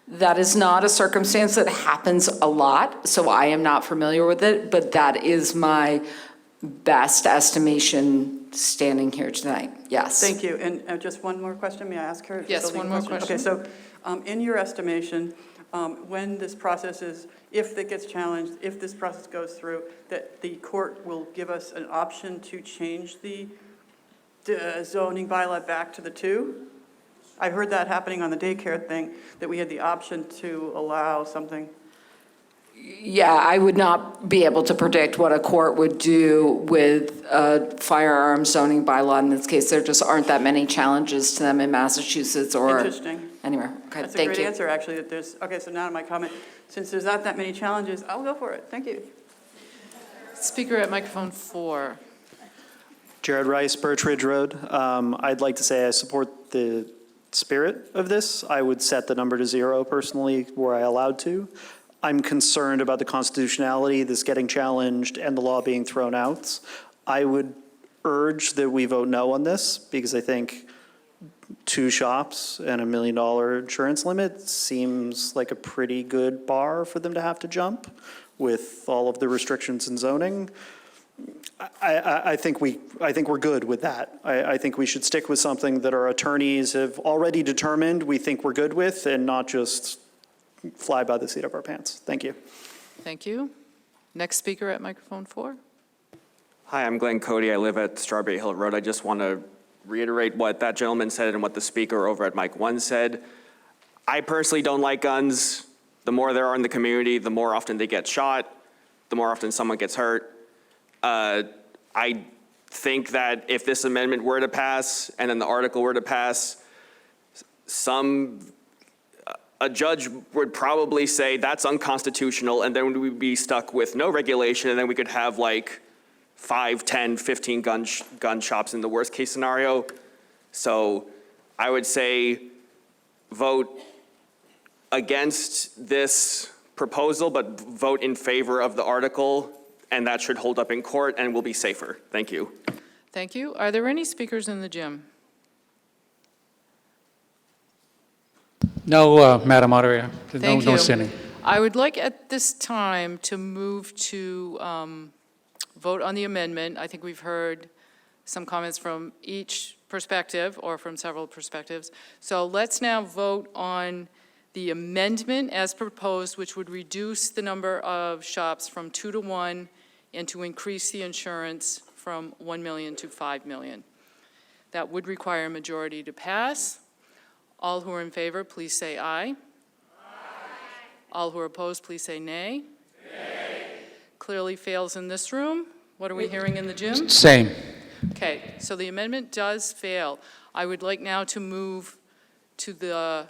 That is not a circumstance that happens a lot, so I am not familiar with it, but that is my best estimation standing here tonight, yes. Thank you, and just one more question, may I ask her? Yes, one more question. Okay, so in your estimation, when this process is, if it gets challenged, if this process goes through, that the court will give us an option to change the zoning bylaw back to the 2? I've heard that happening on the daycare thing, that we had the option to allow something. Yeah, I would not be able to predict what a court would do with a firearm zoning bylaw. In this case, there just aren't that many challenges to them in Massachusetts or Interesting. anywhere. Okay, That's a thank great you. answer, actually, that there's, okay, so now my comment, since there's not that many challenges, I'll go for it, thank you. Speaker at microphone 4. Jared Rice, Birch Ridge Road. I'd like to say I support the spirit of this. I would set the number to 0 personally were I allowed to. I'm concerned about the constitutionality, this getting challenged, and the law being thrown out. I would urge that we vote no on this because I think 2 shops and $1 million insurance limit seems like a pretty good bar for them to have to jump with all of the restrictions in zoning. I think we're good with that. I think we should stick with something that our attorneys have already determined we think we're good with and not just fly by the seat of our pants. Thank you. Thank you. Next speaker at microphone 4. Hi, I'm Glenn Cody. I live at Strawberry Hill Road. I just want to reiterate what that gentleman said and what the speaker over at Mic 1 said. I personally don't like guns. The more there are in the community, the more often they get shot, the more often someone gets hurt. I think that if this amendment were to pass and then the article were to pass, a judge would probably say that's unconstitutional, and then we'd be stuck with no regulation, and then we could have like 5, 10, 15 gun shops in the worst case scenario. So I would say vote against this proposal, but vote in favor of the article, and that should hold up in court and will be safer. Thank you. Thank you. Are there any speakers in the gym? No, Madam Moderator. Thank No you. standing. I would like at this time to move to vote on the amendment. I think we've heard some comments from each perspective or from several perspectives. So let's now vote on the amendment as proposed, which would reduce the number of shops from 2 to 1 and to increase the insurance from 1 million to 5 million. That would require a majority to pass. All who are in favor, please say aye. All who are opposed, please say nay. Clearly fails in this room. What are we hearing in the gym? Same. Okay, so the amendment does fail. I would like now to move to the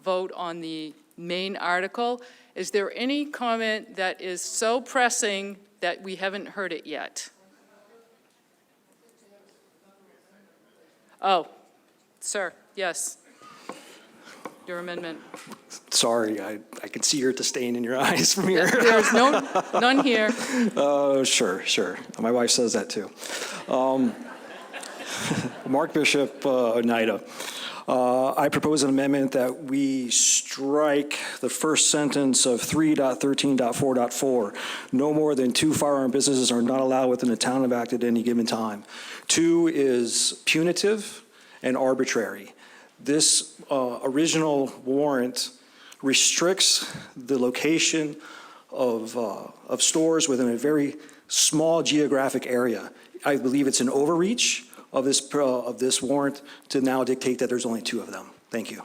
vote on the main article. Is there any comment that is so pressing that we haven't heard it yet? Oh, sir, yes. Your amendment. Sorry, I can see your disdain in your eyes from here. There's none here. Sure. My wife says that too. Mark Bishop, Oneida. I propose an amendment that we strike the first sentence of 3.13.4.4. No more than 2 firearm businesses are not allowed within the town of Acton at any given time. 2 is punitive and arbitrary. This original warrant restricts the location of stores within a very small geographic area. I believe it's an overreach of this warrant to now dictate that there's only 2 of them. Thank you.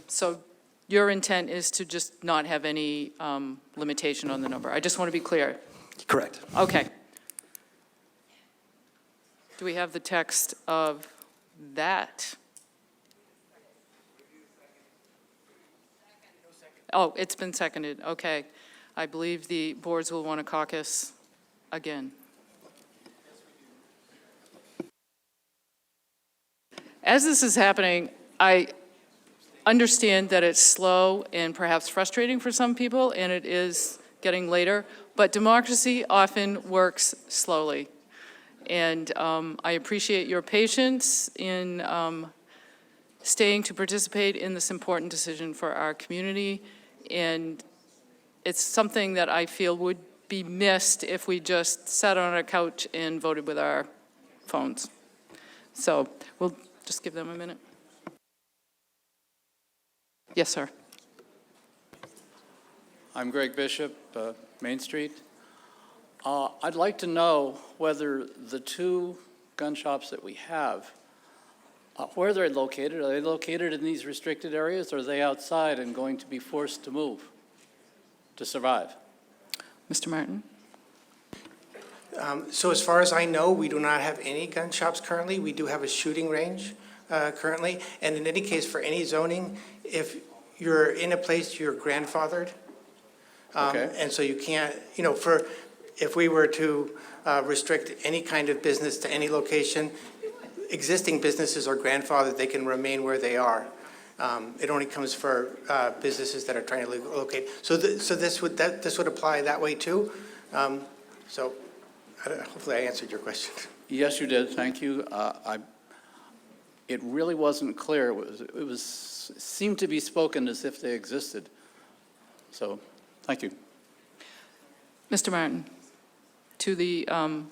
So your intent is to just not have any limitation on the number. I just want to be clear. Correct. Okay. Do we have the text of that? Oh, it's been seconded. Okay. I believe the boards will want to caucus again. As this is happening, I understand that it's slow and perhaps frustrating for some people, and it is getting later, but democracy often works slowly. And I appreciate your patience in staying to participate in this important decision for our community. And it's something that I feel would be missed if we just sat on our couch and voted with our phones. So we'll just give them a minute. Yes, sir. I'm Greg Bishop, Main Street. I'd like to know whether the 2 gun shops that we have, where they're located. Are they located in these restricted areas, or are they outside and going to be forced to move to survive? Mr. Martin? So as far as I know, we do not have any gun shops currently. We do have a shooting range currently. And in any case, for any zoning, if you're in a place, you're grandfathered. Okay. And so you can't, if we were to restrict any kind of business to any location, existing businesses are grandfathered, they can remain where they are. It only comes for businesses that are trying to locate. So this would apply that way too. So hopefully I answered your question. Yes, you did. Thank you. It really wasn't clear. It seemed to be spoken as if they existed. So, thank you. Mr. Martin, to the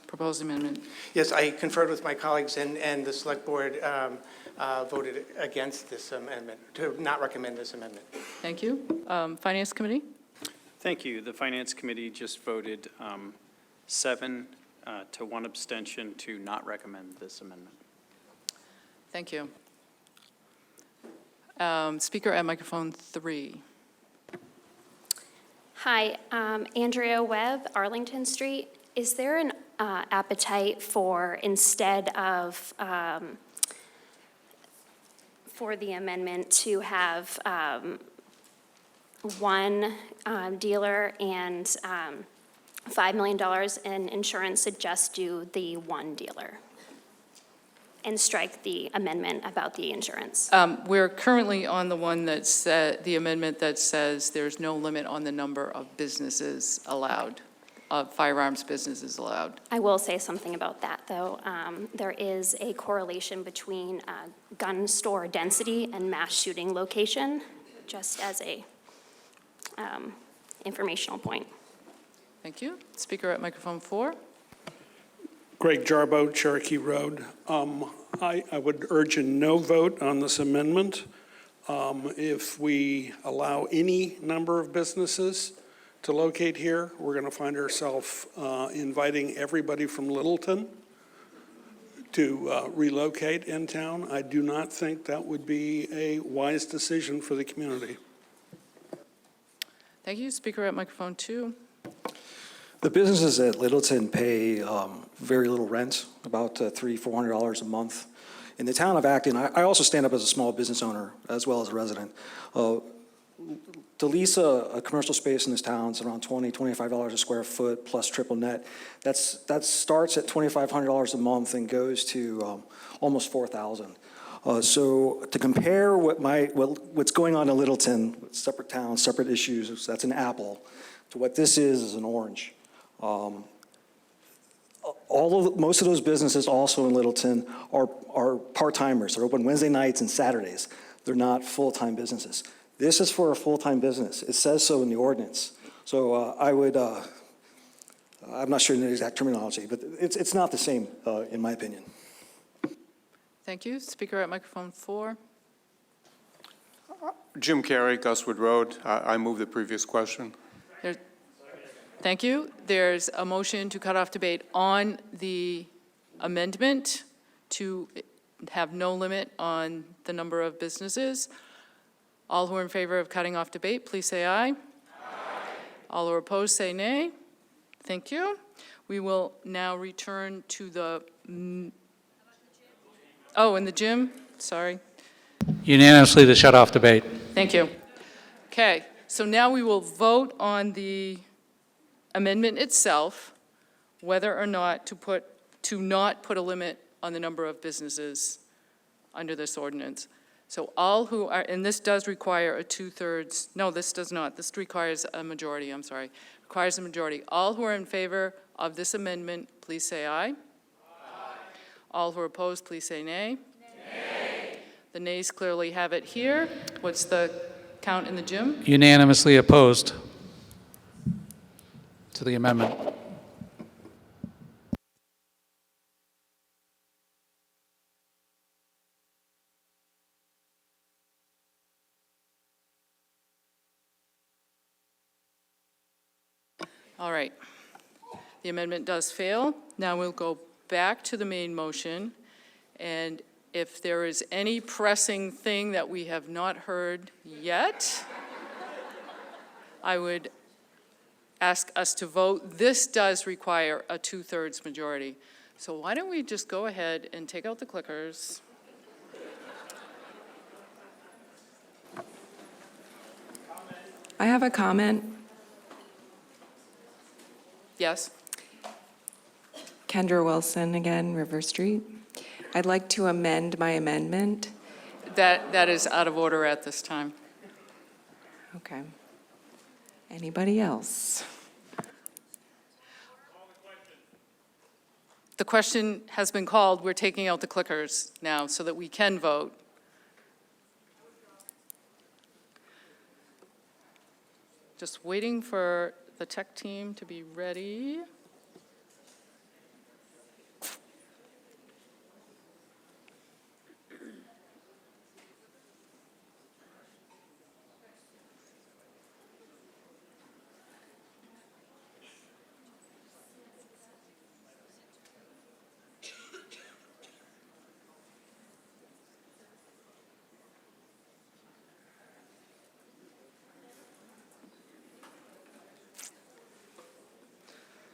proposed amendment. Yes, I conferred with my colleagues and the select board voted against this amendment, to not recommend this amendment. Thank you. Finance Committee? Thank you. The Finance Committee just voted 7 to 1 abstention to not recommend this amendment. Thank you. Speaker at microphone 3. Hi, Andrea Webb, Arlington Street. Is there an appetite for, instead of, for the amendment to have one dealer and $5 million in insurance should just do the one dealer and strike the amendment about the insurance. We're currently on the one that's, the amendment that says there's no limit on the number of businesses allowed, of firearms businesses allowed. I will say something about that, though. There is a correlation between gun store density and mass shooting location, just as a informational point. Thank you. Speaker at microphone 4. Greg Jarbo, Cherokee Road. I would urge a no vote on this amendment. If we allow any number of businesses to locate here, we're going to find ourselves inviting everybody from Littleton to relocate in town. I do not think that would be a wise decision for the community. Thank you. Speaker at microphone 2. The businesses at Littleton pay very little rent, about $300-400 a month. In the town of Acton, I also stand up as a small business owner as well as a resident. To lease a commercial space in this town is around $20-25 a square foot plus triple net. That starts at $2,500 a month and goes to almost $4,000. So to compare what's going on in Littleton, separate towns, separate issues, that's an apple, to what this is an orange. Most of those businesses also in Littleton are part-timers. They're open Wednesday nights and Saturdays. They're not full-time businesses. This is for a full-time business. It says so in the ordinance. So I'm not sure the exact terminology, but it's not the same in my opinion. Thank you. Speaker at microphone 4. Jim Carey, Guswood Road. I move the previous question. Thank you. There's a motion to cut off debate on the amendment to have no limit on the number of businesses. All who are in favor of cutting off debate, please say aye. Aye. All who are opposed, say nay. Thank you. We will now return to the, in the gym, sorry. Unanimously to shut off debate. Thank you. Okay, so now we will vote on the amendment itself, whether or not to not put a limit on the number of businesses under this ordinance. So all who are, and this does require a 2/3, no, this does not. This requires a majority, I'm sorry. Requires a majority. All who are in favor of this amendment, please say aye. Aye. All who are opposed, please say nay. Nay. The nays clearly have it here. What's the count in the gym? Unanimously opposed to the amendment. All right. The amendment does fail. Now we'll go back to the main motion, and if there is any pressing thing that we have not heard yet, I would ask us to vote. This does require a 2/3 majority. So why don't we just go ahead and take out the clickers? I have a comment. Yes? Kendra Wilson again, River Street. I'd like to amend my amendment. That is out of order at this time. Okay. Anybody else? The question has been called. We're taking out the clickers now so that we can vote. Just waiting for the tech team to be ready.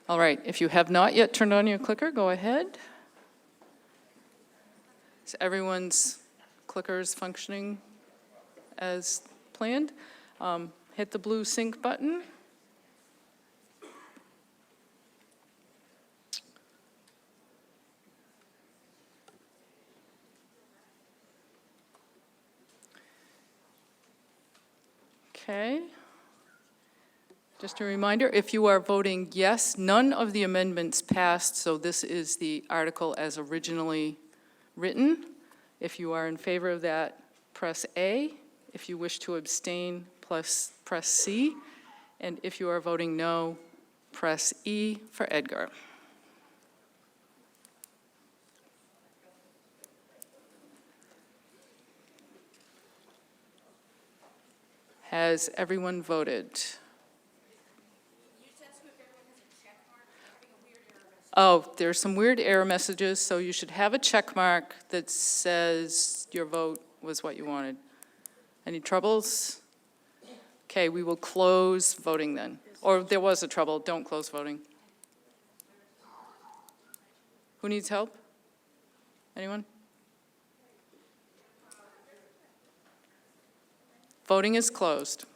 All right, if you have not yet turned on your clicker, go ahead. Is everyone's clickers functioning as planned? Hit the blue sync button. Okay. Just a reminder, if you are voting yes, none of the amendments passed, so this is the article as originally written. If you are in favor of that, press A. If you wish to abstain, press C. And if you are voting no, press E for Edgar. Has everyone voted? Oh, there's some weird error messages, so you should have a check mark that says your vote was what you wanted. Any troubles? Okay, we will close voting then. Or there was a trouble, don't close voting. Who needs help? Anyone? Voting is closed.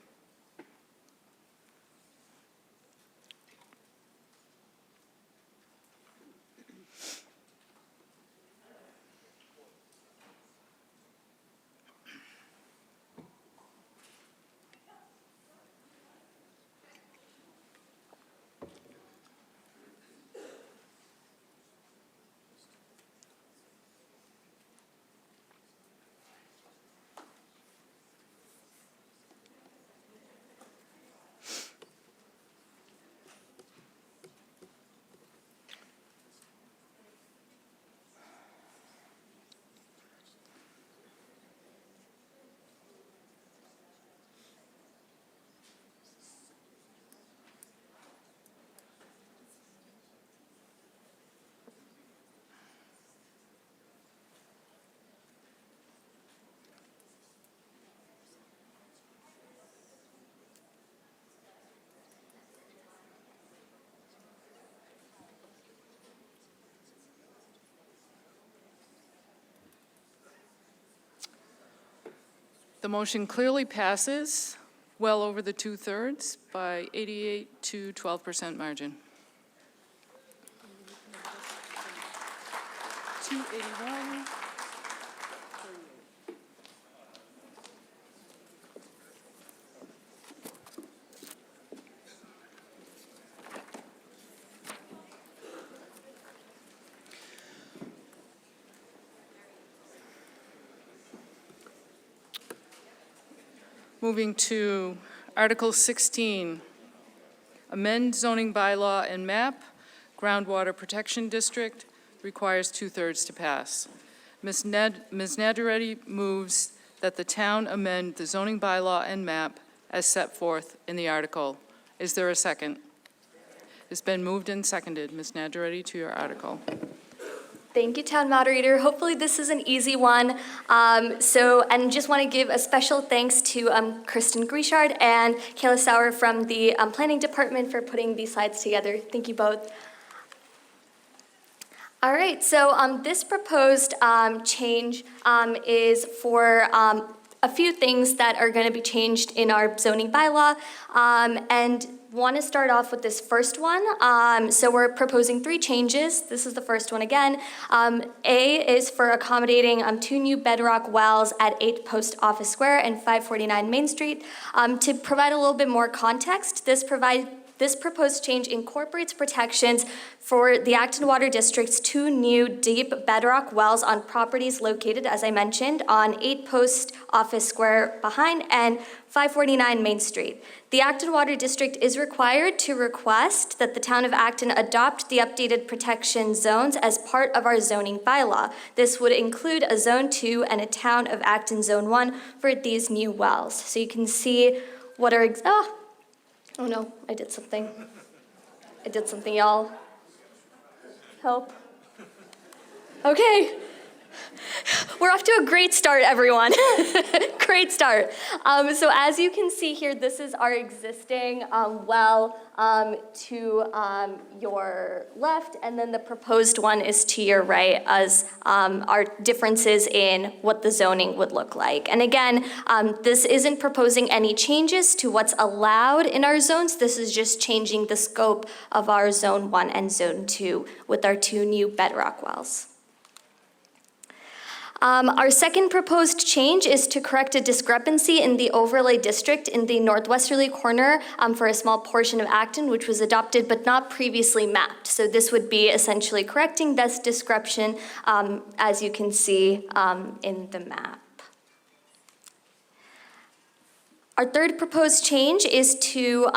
The motion clearly passes, well over the 2/3 by 88 to 12% margin. 281. Moving to Article 16, amend zoning bylaw and map, Groundwater Protection District, requires 2/3 to pass. Ms. Nagiretti moves that the town amend the zoning bylaw and map as set forth in the article. Is there a second? It's been moved and seconded. Ms. Nagiretti, to your article. Thank you, Town Moderator. Hopefully this is an easy one. And just want to give a special thanks to Kristen Grichard and Kayla Sauer from the Planning Department for putting these slides together. Thank you both. All right, so this proposed change is for a few things that are going to be changed in our zoning bylaw, and want to start off with this first one. So we're proposing 3 changes. This is the first one again. A is for accommodating 2 new bedrock wells at 8 Post Office Square and 549 Main Street. To provide a little bit more context, this proposed change incorporates protections for the Acton Water District's 2 new deep bedrock wells on properties located, as I mentioned, on 8 Post Office Square behind and 549 Main Street. The Acton Water District is required to request that the town of Acton adopt the updated protection zones as part of our zoning bylaw. This would include a Zone 2 and a Town of Acton Zone 1 for these new wells. So you can see what are, oh no, I did something. Y'all. Help. Okay. We're off to a great start, everyone. Great start. So as you can see here, this is our existing well to your left, and then the proposed one is to your right as our differences in what the zoning would look like. And again, this isn't proposing any changes to what's allowed in our zones. This is just changing the scope of our Zone 1 and Zone 2 with our 2 new bedrock wells. Our second proposed change is to correct a discrepancy in the overlay district in the northwesterly corner for a small portion of Acton, which was adopted but not previously mapped. So this would be essentially correcting this discrepancy, as you can see in the map. Our third proposed change is to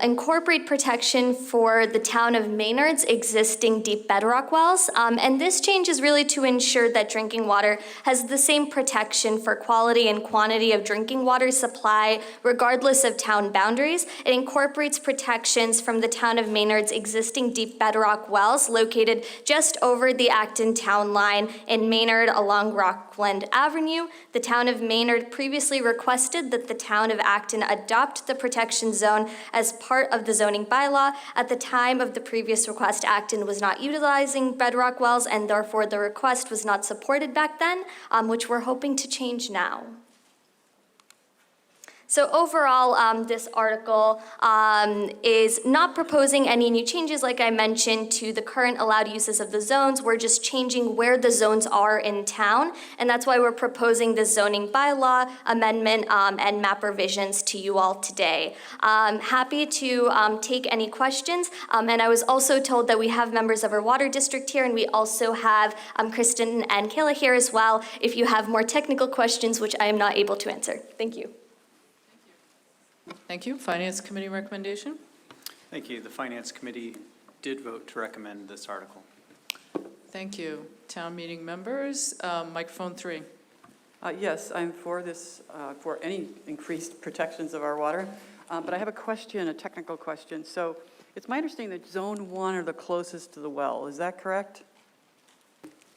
incorporate protection for the town of Maynard's existing deep bedrock wells. And this change is really to ensure that drinking water has the same protection for quality and quantity of drinking water supply, regardless of town boundaries. It incorporates protections from the town of Maynard's existing deep bedrock wells located just over the Acton town line in Maynard along Rockland Avenue. The town of Maynard previously requested that the town of Acton adopt the protection zone as part of the zoning bylaw. At the time of the previous request, Acton was not utilizing bedrock wells, and therefore the request was not supported back then, which we're hoping to change now. So overall, this article is not proposing any new changes, like I mentioned, to the current allowed uses of the zones. We're just changing where the zones are in town, and that's why we're proposing the zoning bylaw amendment and map revisions to you all today. Happy to take any questions, and I was also told that we have members of our water district here, and we also have Kristen and Kayla here as well, if you have more technical questions, which I am not able to answer. Thank you. Thank you. Finance Committee recommendation? Thank you. The Finance Committee did vote to recommend this article. Thank you. Town meeting members, microphone 3. Yes, I'm for this, for any increased protections of our water. But I have a question, a technical question. So it's my understanding that Zone 1 are the closest to the well. Is that correct?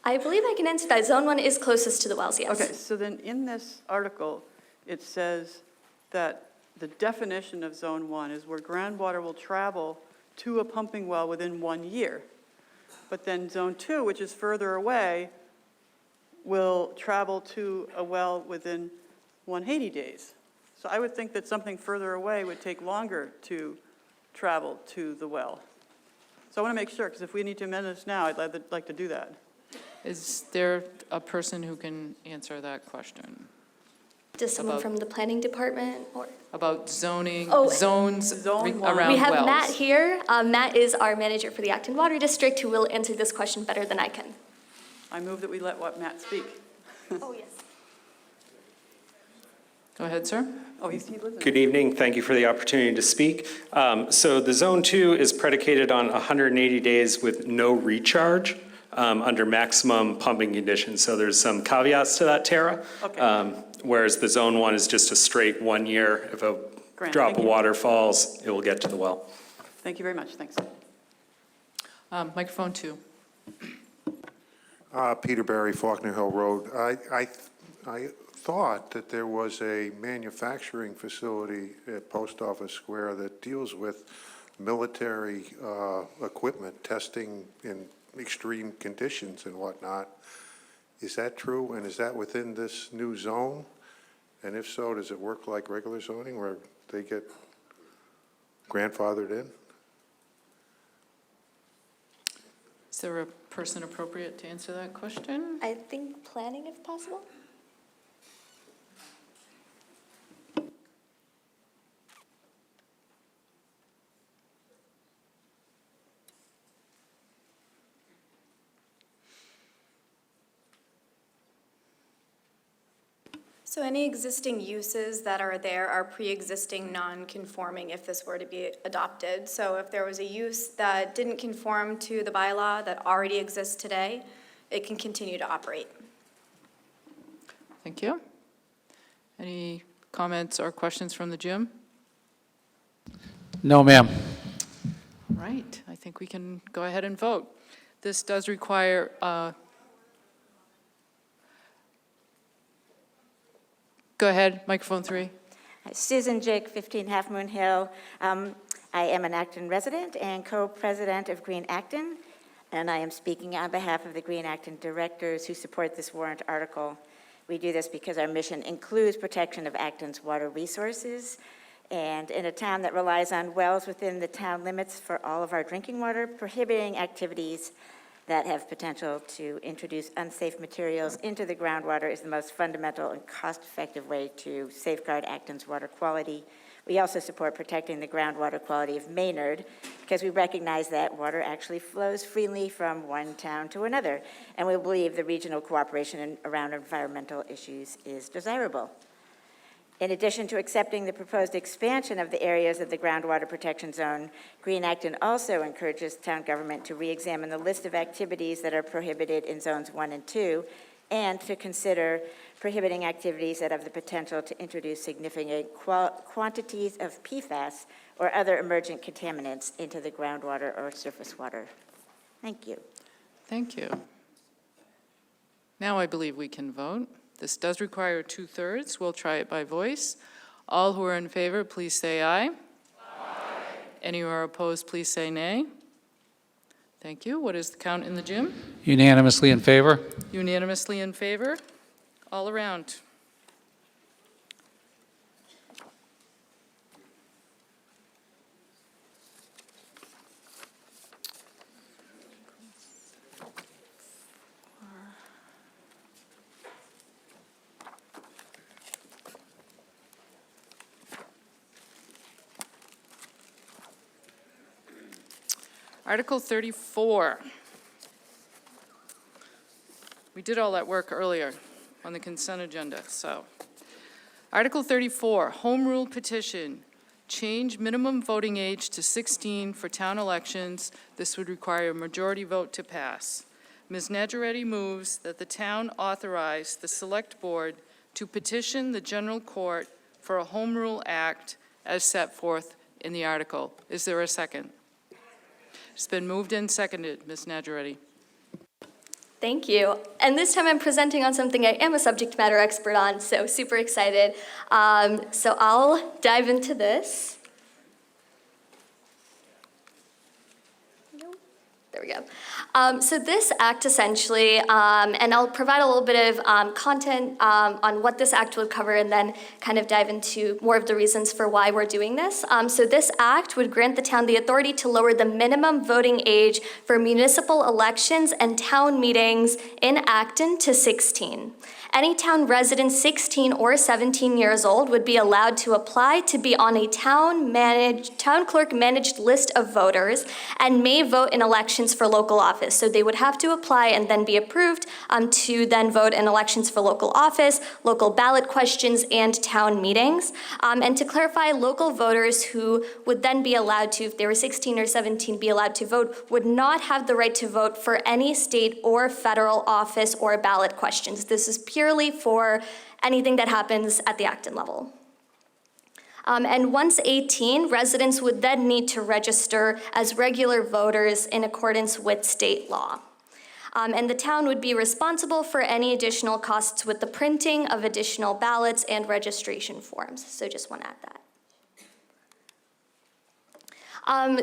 I believe I can answer that. Zone 1 is closest to the wells, yes. Okay, so then in this article, it says that the definition of Zone 1 is where groundwater will travel to a pumping well within 1 year. But then Zone 2, which is further away, will travel to a well within 180 days. So I would think that something further away would take longer to travel to the well. So I want to make sure, because if we need to amend this now, I'd like to do that. Is there a person who can answer that question? Does someone from the planning department or? About zoning, Oh, zones around wells? We have Matt here. Matt is our manager for the Acton Water District, who will answer this question better than I can. I move that we let Matt speak. Oh, yes. Go ahead, sir. Oh, he's listening. Good evening. Thank you for the opportunity to speak. So the Zone 2 is predicated on 180 days with no recharge under maximum pumping conditions. So there's some caveats to that, Tara. Okay. Whereas the Zone 1 is just a straight 1 year. If a drop of water falls, it will get to the well. Thank you very much. Thanks. Microphone 2. Peter Barry, Faulkner Hill Road. I thought that there was a manufacturing facility at Post Office Square that deals with military equipment testing in extreme conditions and whatnot. Is that true, and is that within this new zone? And if so, does it work like regular zoning where they get grandfathered in? Is there a person appropriate to answer that question? I think planning, if possible. So any existing uses that are there are pre-existing non-conforming if this were to be adopted. So if there was a use that didn't conform to the bylaw that already exists today, it can continue to operate. Thank you. Any comments or questions from the gym? No, ma'am. All right, I think we can go ahead and vote. This does require go ahead, microphone 3. Susan Jake, 15 Half Moon Hill. I am an Acton resident and co-president of Green Acton, and I am speaking on behalf of the Green Acton directors who support this warrant article. We do this because our mission includes protection of Acton's water resources, and in a town that relies on wells within the town limits for all of our drinking water, prohibiting activities that have potential to introduce unsafe materials into the groundwater is the most fundamental and cost-effective way to safeguard Acton's water quality. We also support protecting the groundwater quality of Maynard because we recognize that water actually flows freely from one town to another, and we believe the regional cooperation around environmental issues is desirable. In addition to accepting the proposed expansion of the areas of the groundwater protection zone, Green Acton also encourages town government to re-examine the list of activities that are prohibited in zones 1 and 2, and to consider prohibiting activities that have the potential to introduce significant quantities of PFAS or other emergent contaminants into the groundwater or surface water. Thank you. Thank you. Now I believe we can vote. This does require 2/3. We'll try it by voice. All who are in favor, please say aye. Aye. Any who are opposed, please say nay. Thank you. What is the count in the gym? Unanimously in favor? Unanimously in favor, all around. Article 34. We did all that work earlier on the consent agenda, so. Article 34, Home Rule Petition. Change minimum voting age to 16 for town elections. This would require a majority vote to pass. Ms. Najaretti moves that the town authorize the Select Board to petition the General Court for a Home Rule Act as set forth in the article. Is there a second? It's been moved and seconded. Ms. Najaretti. Thank you. And this time I'm presenting on something I am a subject matter expert on, so super excited. So I'll dive into this. There we go. So this act essentially, and I'll provide a little bit of content on what this act would cover and then kind of dive into more of the reasons for why we're doing this. So this act would grant the town the authority to lower the minimum voting age for municipal elections and town meetings in Acton to 16. Any town resident 16 or 17 years old would be allowed to apply to be on a town clerk managed list of voters and may vote in elections for local office. So they would have to apply and then be approved to then vote in elections for local office, local ballot questions, and town meetings. And to clarify, local voters who would then be allowed to, if they were 16 or 17, be allowed to vote, would not have the right to vote for any state or federal office or ballot questions. This is purely for anything that happens at the Acton level. And once 18, residents would then need to register as regular voters in accordance with state law. And the town would be responsible for any additional costs with the printing of additional ballots and registration forms. So just want to add that.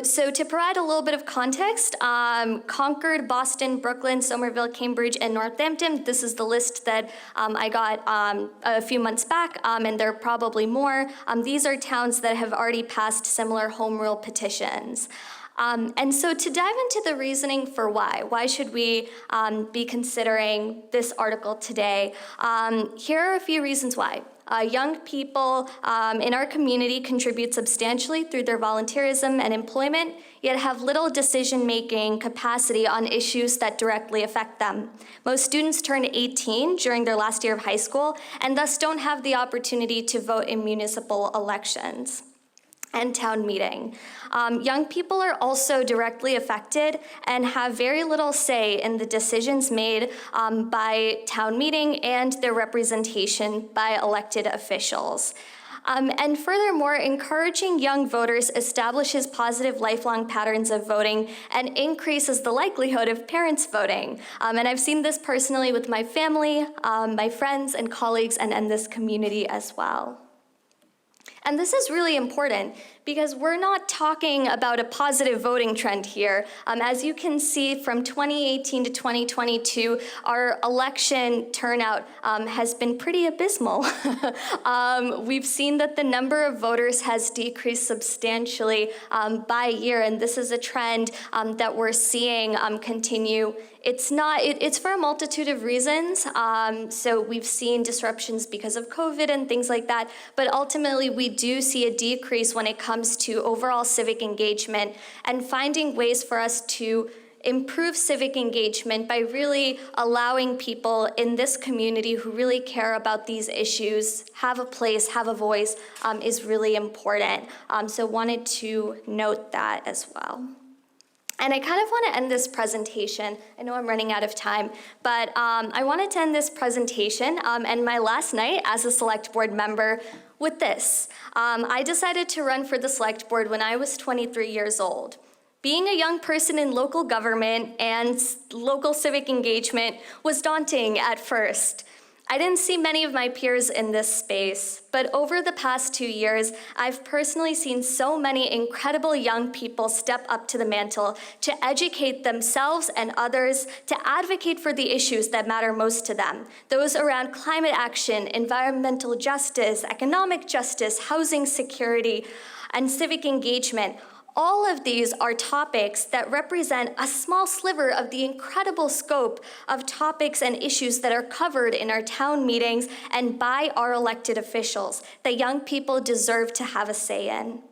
So to provide a little bit of context, Concord, Boston, Brooklyn, Somerville, Cambridge, and Northampton, this is the list that I got a few months back, and there are probably more. These are towns that have already passed similar home rule petitions. And so to dive into the reasoning for why should we be considering this article today, here are a few reasons why. Young people in our community contribute substantially through their volunteerism and employment, yet have little decision-making capacity on issues that directly affect them. Most students turn 18 during their last year of high school and thus don't have the opportunity to vote in municipal elections and town meeting. Young people are also directly affected and have very little say in the decisions made by town meeting and their representation by elected officials. And furthermore, encouraging young voters establishes positive lifelong patterns of voting and increases the likelihood of parents voting. And I've seen this personally with my family, my friends and colleagues, and this community as well. And this is really important because we're not talking about a positive voting trend here. As you can see, from 2018 to 2022, our election turnout has been pretty abysmal. We've seen that the number of voters has decreased substantially by year, and this is a trend that we're seeing continue. It's for a multitude of reasons. So we've seen disruptions because of COVID and things like that, but ultimately we do see a decrease when it comes to overall civic engagement and finding ways for us to improve civic engagement by really allowing people in this community who really care about these issues, have a place, have a voice, is really important. So wanted to note that as well. And I kind of want to end this presentation. I know I'm running out of time, but I wanted to end this presentation and my last night as a select board member with this. I decided to run for the select board when I was 23 years old. Being a young person in local government and local civic engagement was daunting at first. I didn't see many of my peers in this space, but over the past 2 years, I've personally seen so many incredible young people step up to the mantle to educate themselves and others, to advocate for the issues that matter most to them, those around climate action, environmental justice, economic justice, housing security, and civic engagement. All of these are topics that represent a small sliver of the incredible scope of topics and issues that are covered in our town meetings and by our elected officials that young people deserve to have a say in.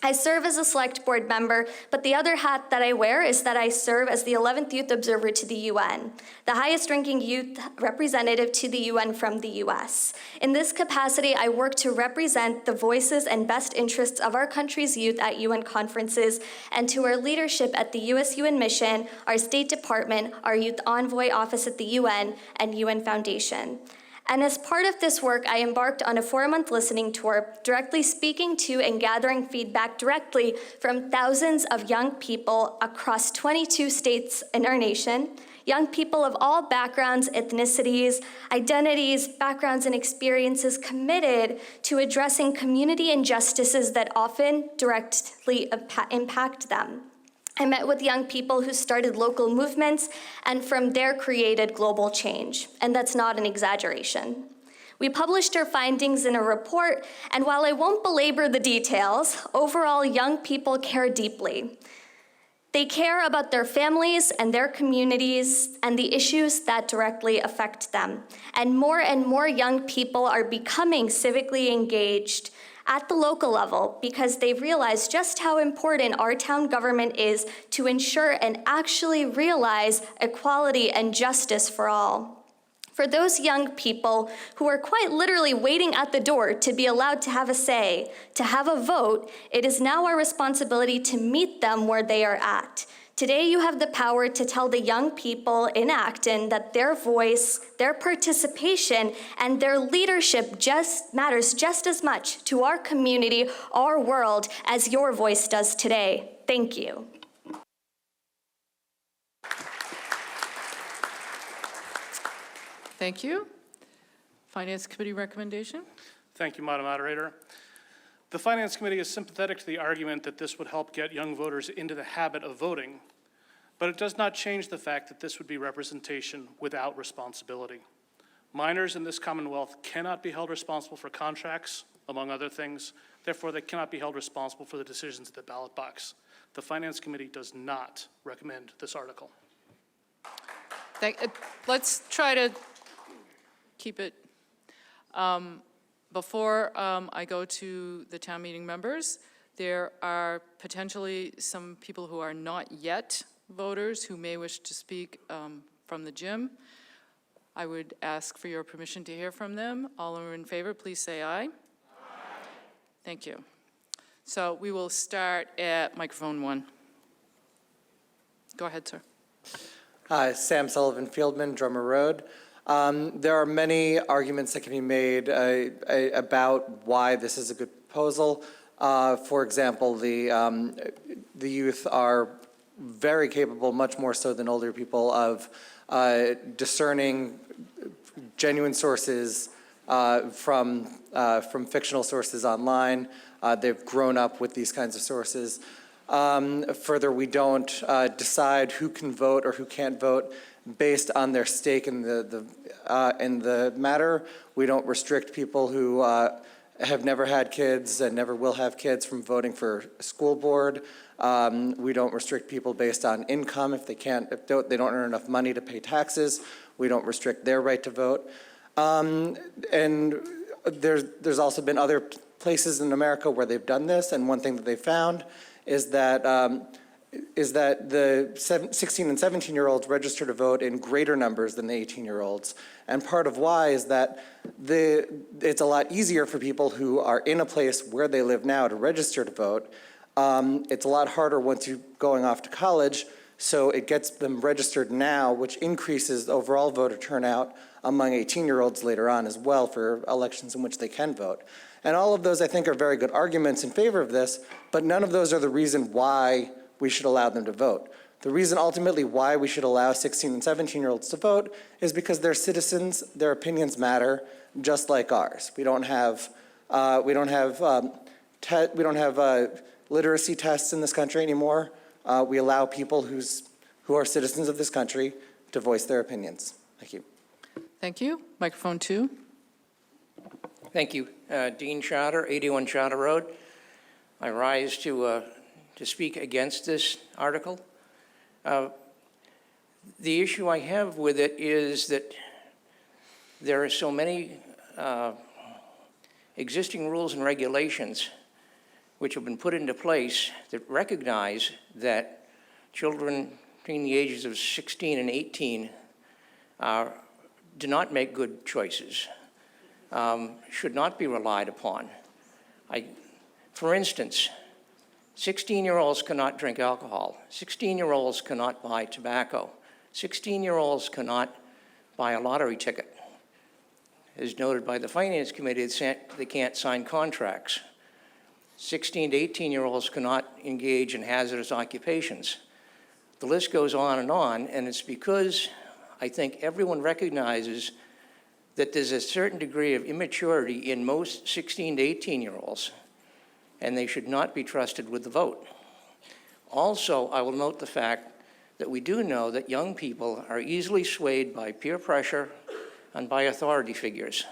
I serve as a select board member, but the other hat that I wear is that I serve as the 11th Youth Observer to the UN, the highest ranking youth representative to the UN from the US. In this capacity, I work to represent the voices and best interests of our country's youth at UN conferences and to our leadership at the US UN Mission, our State Department, our Youth Envoy Office at the UN, and UN Foundation. And as part of this work, I embarked on a 4-month listening tour, directly speaking to and gathering feedback directly from thousands of young people across 22 states in our nation, young people of all backgrounds, ethnicities, identities, backgrounds, and experiences committed to addressing community injustices that often directly impact them. I met with young people who started local movements and from there created global change, and that's not an exaggeration. We published our findings in a report, and while I won't belabor the details, overall young people care deeply. They care about their families and their communities and the issues that directly affect them. And more young people are becoming civically engaged at the local level because they realize just how important our town government is to ensure and actually realize equality and justice for all. For those young people who are quite literally waiting at the door to be allowed to have a say, to have a vote, it is now our responsibility to meet them where they are at. Today, you have the power to tell the young people in Acton that their voice, their participation, and their leadership matters just as much to our community, our world, as your voice does today. Thank you. Thank you. Finance Committee recommendation? Thank you, Madam Moderator. The Finance Committee is sympathetic to the argument that this would help get young voters into the habit of voting, but it does not change the fact that this would be representation without responsibility. Minors in this Commonwealth cannot be held responsible for contracts, among other things. Therefore, they cannot be held responsible for the decisions at the ballot box. The Finance Committee does not recommend this article. Let's try to keep it. Before I go to the town meeting members, there are potentially some people who are not yet voters who may wish to speak from the gym. I would ask for your permission to hear from them. All who are in favor, please say aye. Aye. Thank you. So we will start at microphone 1. Go ahead, sir. Hi, Sam Sullivan Fieldman, Drummer Road. There are many arguments that can be made about why this is a good proposal. For example, the youth are very capable, much more so than older people, of discerning genuine sources from fictional sources online. They've grown up with these kinds of sources. Further, we don't decide who can vote or who can't vote based on their stake in the matter. We don't restrict people who have never had kids and never will have kids from voting for a school board. We don't restrict people based on income. If they don't earn enough money to pay taxes, we don't restrict their right to vote. And there's also been other places in America where they've done this, and one thing that they found is that the 16 and 17-year-olds register to vote in greater numbers than the 18-year-olds. And part of why is that it's a lot easier for people who are in a place where they live now to register to vote. It's a lot harder once you're going off to college, so it gets them registered now, which increases the overall voter turnout among 18-year-olds later on as well for elections in which they can vote. And all of those, I think, are very good arguments in favor of this, but none of those are the reason why we should allow them to vote. The reason ultimately why we should allow 16 and 17-year-olds to vote is because they're citizens, their opinions matter, just like ours. We don't have literacy tests in this country anymore. We allow people who are citizens of this country to voice their opinions. Thank you. Thank you. Microphone 2. Thank you. Dean Charter, 81 Charter Road. I rise to speak against this article. The issue I have with it is that there are so many existing rules and regulations which have been put into place that recognize that children between the ages of 16 and 18 do not make good choices, should not be relied upon. For instance, 16-year-olds cannot drink alcohol. 16-year-olds cannot buy tobacco. 16-year-olds cannot buy a lottery ticket. As noted by the Finance Committee, they can't sign contracts. 16 to 18-year-olds cannot engage in hazardous occupations. The list goes on, and it's because I think everyone recognizes that there's a certain degree of immaturity in most 16 to 18-year-olds, and they should not be trusted with the vote. Also, I will note the fact that we do know that young people are easily swayed by peer pressure and by authority figures.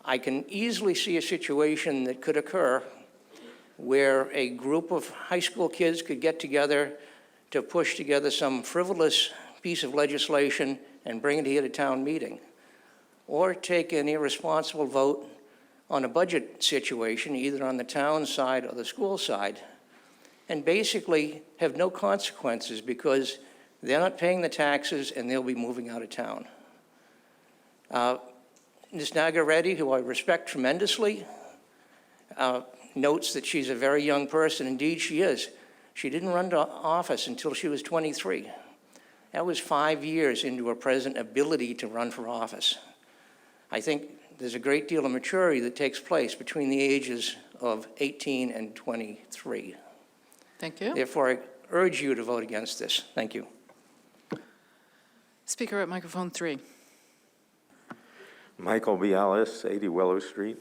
I can easily see a situation that could occur where a group of high school kids could get together to push together some frivolous piece of legislation and bring it here to town meeting, or take an irresponsible vote on a budget situation, either on the town side or the school side, and basically have no consequences because they're not paying the taxes and they'll be moving out of town. Ms. Nagarreddy, who I respect tremendously, notes that she's a very young person. Indeed, she is. She didn't run to office until she was 23. That was 5 years into her present ability to run for office. I think there's a great deal of maturity that takes place between the ages of 18 and 23. Thank you. Therefore, I urge you to vote against this. Thank you. Speaker at microphone 3. Michael Bialis, 80 Willow Street.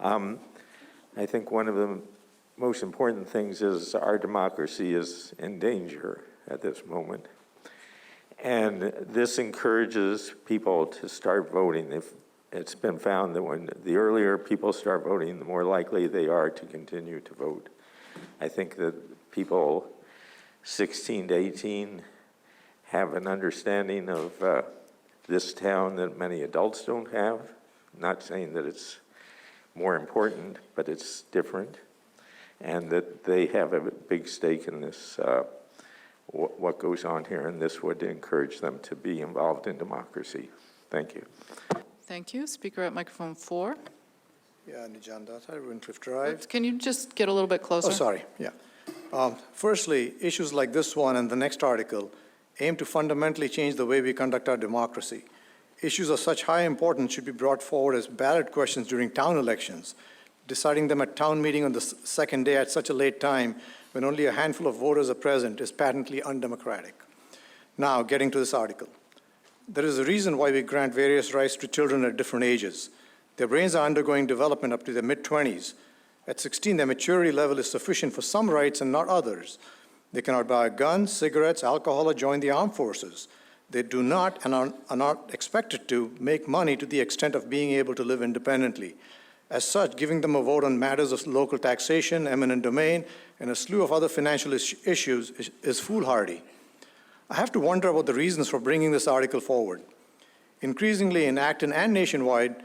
I think one of the most important things is our democracy is in danger at this moment. And this encourages people to start voting. It's been found that when the earlier people start voting, the more likely they are to continue to vote. I think that people 16 to 18 have an understanding of this town that many adults don't have. Not saying that it's more important, but it's different. And that they have a big stake in this, what goes on here, and this would encourage them to be involved in democracy. Thank you. Thank you. Speaker at microphone 4. Yeah, Nijan Datta, Wincliffe Drive. Can you just get a little bit closer? Oh, sorry, yeah. Firstly, issues like this one and the next article aim to fundamentally change the way we conduct our democracy. Issues of such high importance should be brought forward as ballot questions during town elections. Deciding them at town meeting on the second day at such a late time when only a handful of voters are present is patently undemocratic. Now, getting to this article. There is a reason why we grant various rights to children at different ages. Their brains are undergoing development up to their mid-20s. At 16, their maturity level is sufficient for some rights and not others. They cannot buy guns, cigarettes, alcohol, or join the armed forces. They do not and are not expected to make money to the extent of being able to live independently. As such, giving them a vote on matters of local taxation, eminent domain, and a slew of other financial issues is foolhardy. I have to wonder about the reasons for bringing this article forward. Increasingly in Acton and nationwide,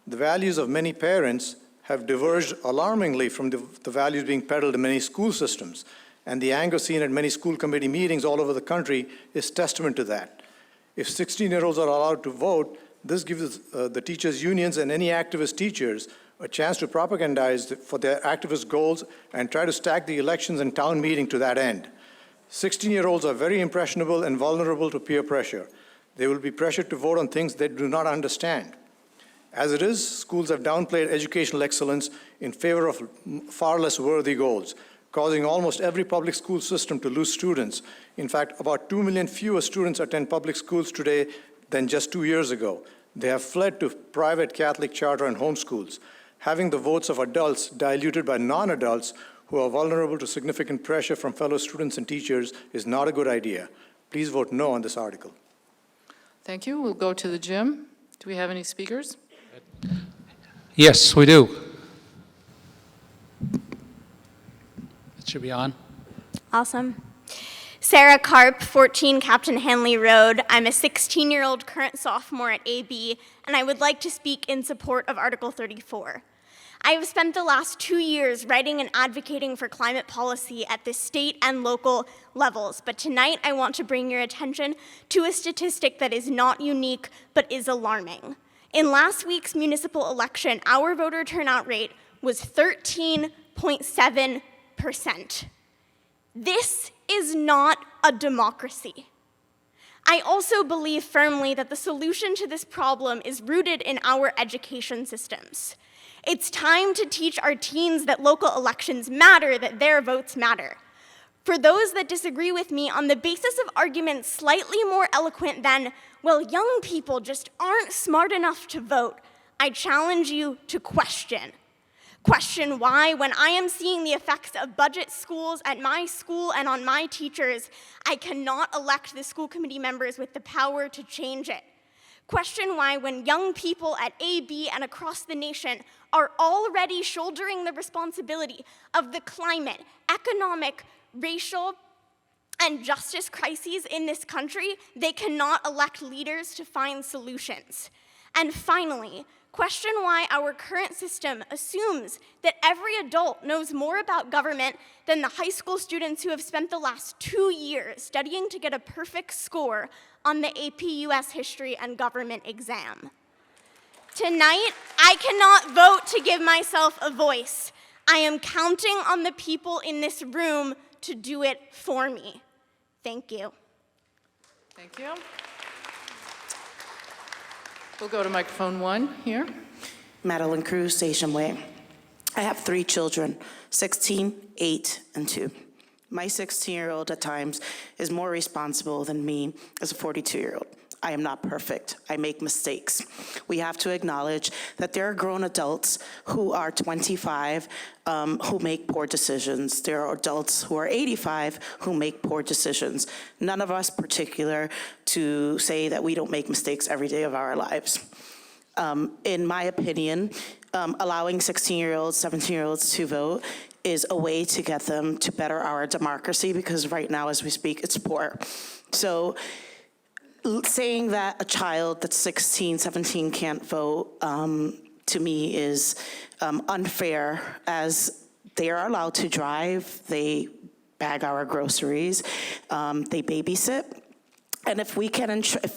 the values of many parents have diverged alarmingly from the values being peddled in many school systems, and the anger seen at many school committee meetings all over the country is testament to that. If 16-year-olds are allowed to vote, this gives the teachers' unions and any activist teachers a chance to propagandize for their activist goals and try to stack the elections and town meeting to that end. 16-year-olds are very impressionable and vulnerable to peer pressure. They will be pressured to vote on things they do not understand. As it is, schools have downplayed educational excellence in favor of far less worthy goals, causing almost every public school system to lose students. In fact, about 2 million fewer students attend public schools today than just 2 years ago. They have fled to private Catholic charter and homeschools, having the votes of adults diluted by non-adults who are vulnerable to significant pressure from fellow students and teachers is not a good idea. Please vote no on this article. Thank you. We'll go to the gym. Do we have any speakers? Yes, we do. It should be on. Awesome. Sarah Karp, 14 Captain Hanley Road. I'm a 16-year-old current sophomore at AB, and I would like to speak in support of Article 34. I have spent the last 2 years writing and advocating for climate policy at the state and local levels, but tonight I want to bring your attention to a statistic that is not unique, but is alarming. In last week's municipal election, our voter turnout rate was 13.7%. This is not a democracy. I also believe firmly that the solution to this problem is rooted in our education systems. It's time to teach our teens that local elections matter, that their votes matter. For those that disagree with me on the basis of arguments slightly more eloquent than, well, young people just aren't smart enough to vote, I challenge you to question. Question why, when I am seeing the effects of budget schools at my school and on my teachers, I cannot elect the school committee members with the power to change it. Question why, when young people at AB and across the nation are already shouldering the responsibility of the climate, economic, racial, and justice crises in this country, they cannot elect leaders to find solutions. And finally, question why our current system assumes that every adult knows more about government than the high school students who have spent the last 2 years studying to get a perfect score on the AP US History and Government exam. Tonight, I cannot vote to give myself a voice. I am counting on the people in this room to do it for me. Thank you. Thank you. We'll go to microphone 1 here. Madeline Cruz, Station Way. I have 3 children, 16, 8, and 2. My 16-year-old at times is more responsible than me as a 42-year-old. I am not perfect. I make mistakes. We have to acknowledge that there are grown adults who are 25 who make poor decisions. There are adults who are 85 who make poor decisions. None of us particular to say that we don't make mistakes every day of our lives. In my opinion, allowing 16-year-olds, 17-year-olds to vote is a way to get them to better our democracy, because right now as we speak, it's poor. So saying that a child that's 16, 17 can't vote, to me is unfair, as they are allowed to drive, they bag our groceries, they babysit. And if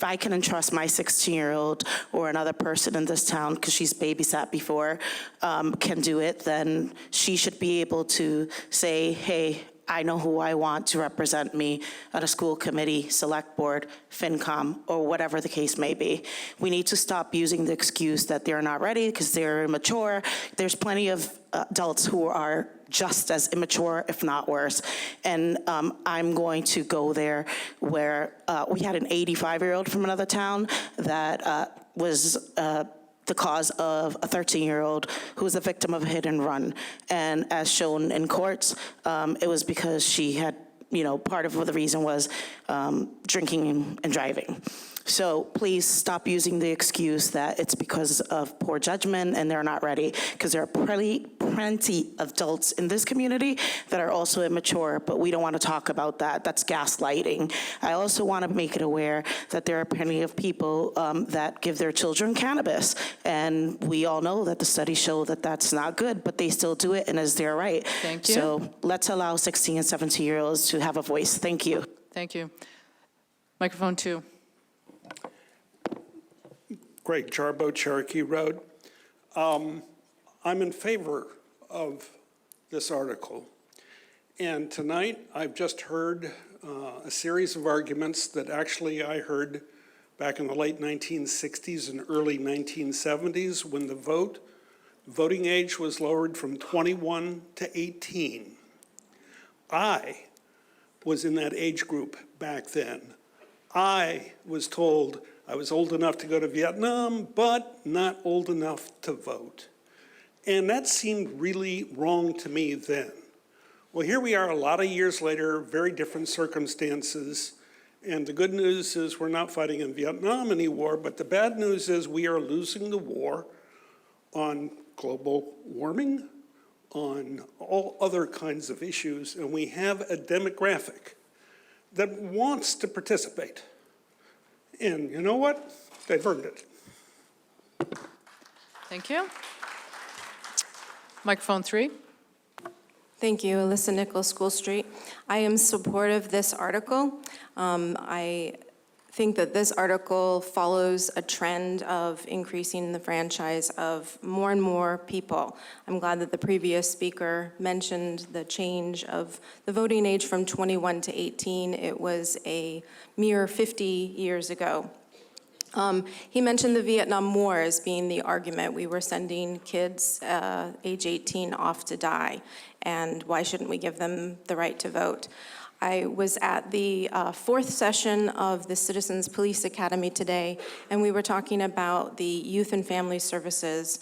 I can entrust my 16-year-old or another person in this town, because she's babysat before, can do it, then she should be able to say, hey, I know who I want to represent me at a school committee, select board, FinCom, or whatever the case may be. We need to stop using the excuse that they're not ready because they're immature. There's plenty of adults who are just as immature, if not worse. And I'm going to go there where we had an 85-year-old from another town that was the cause of a 13-year-old who was a victim of a hit and run. And as shown in courts, it was because she had, part of the reason was drinking and driving. So please stop using the excuse that it's because of poor judgment and they're not ready, because there are plenty of adults in this community that are also immature, but we don't want to talk about that. That's gaslighting. I also want to make it aware that there are plenty of people that give their children cannabis, and we all know that the studies show that that's not good, but they still do it and is their right. Thank you. So let's allow 16 and 17-year-olds to have a voice. Thank you. Thank you. Microphone 2. Greg Jarbo, Cherokee Road. I'm in favor of this article. And tonight, I've just heard a series of arguments that actually I heard back in the late 1960s and early 1970s when the voting age was lowered from 21 to 18. I was in that age group back then. I was told I was old enough to go to Vietnam, but not old enough to vote. And that seemed really wrong to me then. Well, here we are a lot of years later, very different circumstances. And the good news is we're not fighting in Vietnam anymore, but the bad news is we are losing the war on global warming, on all other kinds of issues, and we have a demographic that wants to participate. And you know what? They've earned it. Thank you. Microphone 3. Thank you, Alyssa Nichols, School Street. I am supportive of this article. I think that this article follows a trend of increasing the franchise of more and more people. I'm glad that the previous speaker mentioned the change of the voting age from 21 to 18. It was a mere 50 years ago. He mentioned the Vietnam War as being the argument. We were sending kids age 18 off to die, and why shouldn't we give them the right to vote? I was at the fourth session of the Citizens Police Academy today, and we were talking about the Youth and Family Services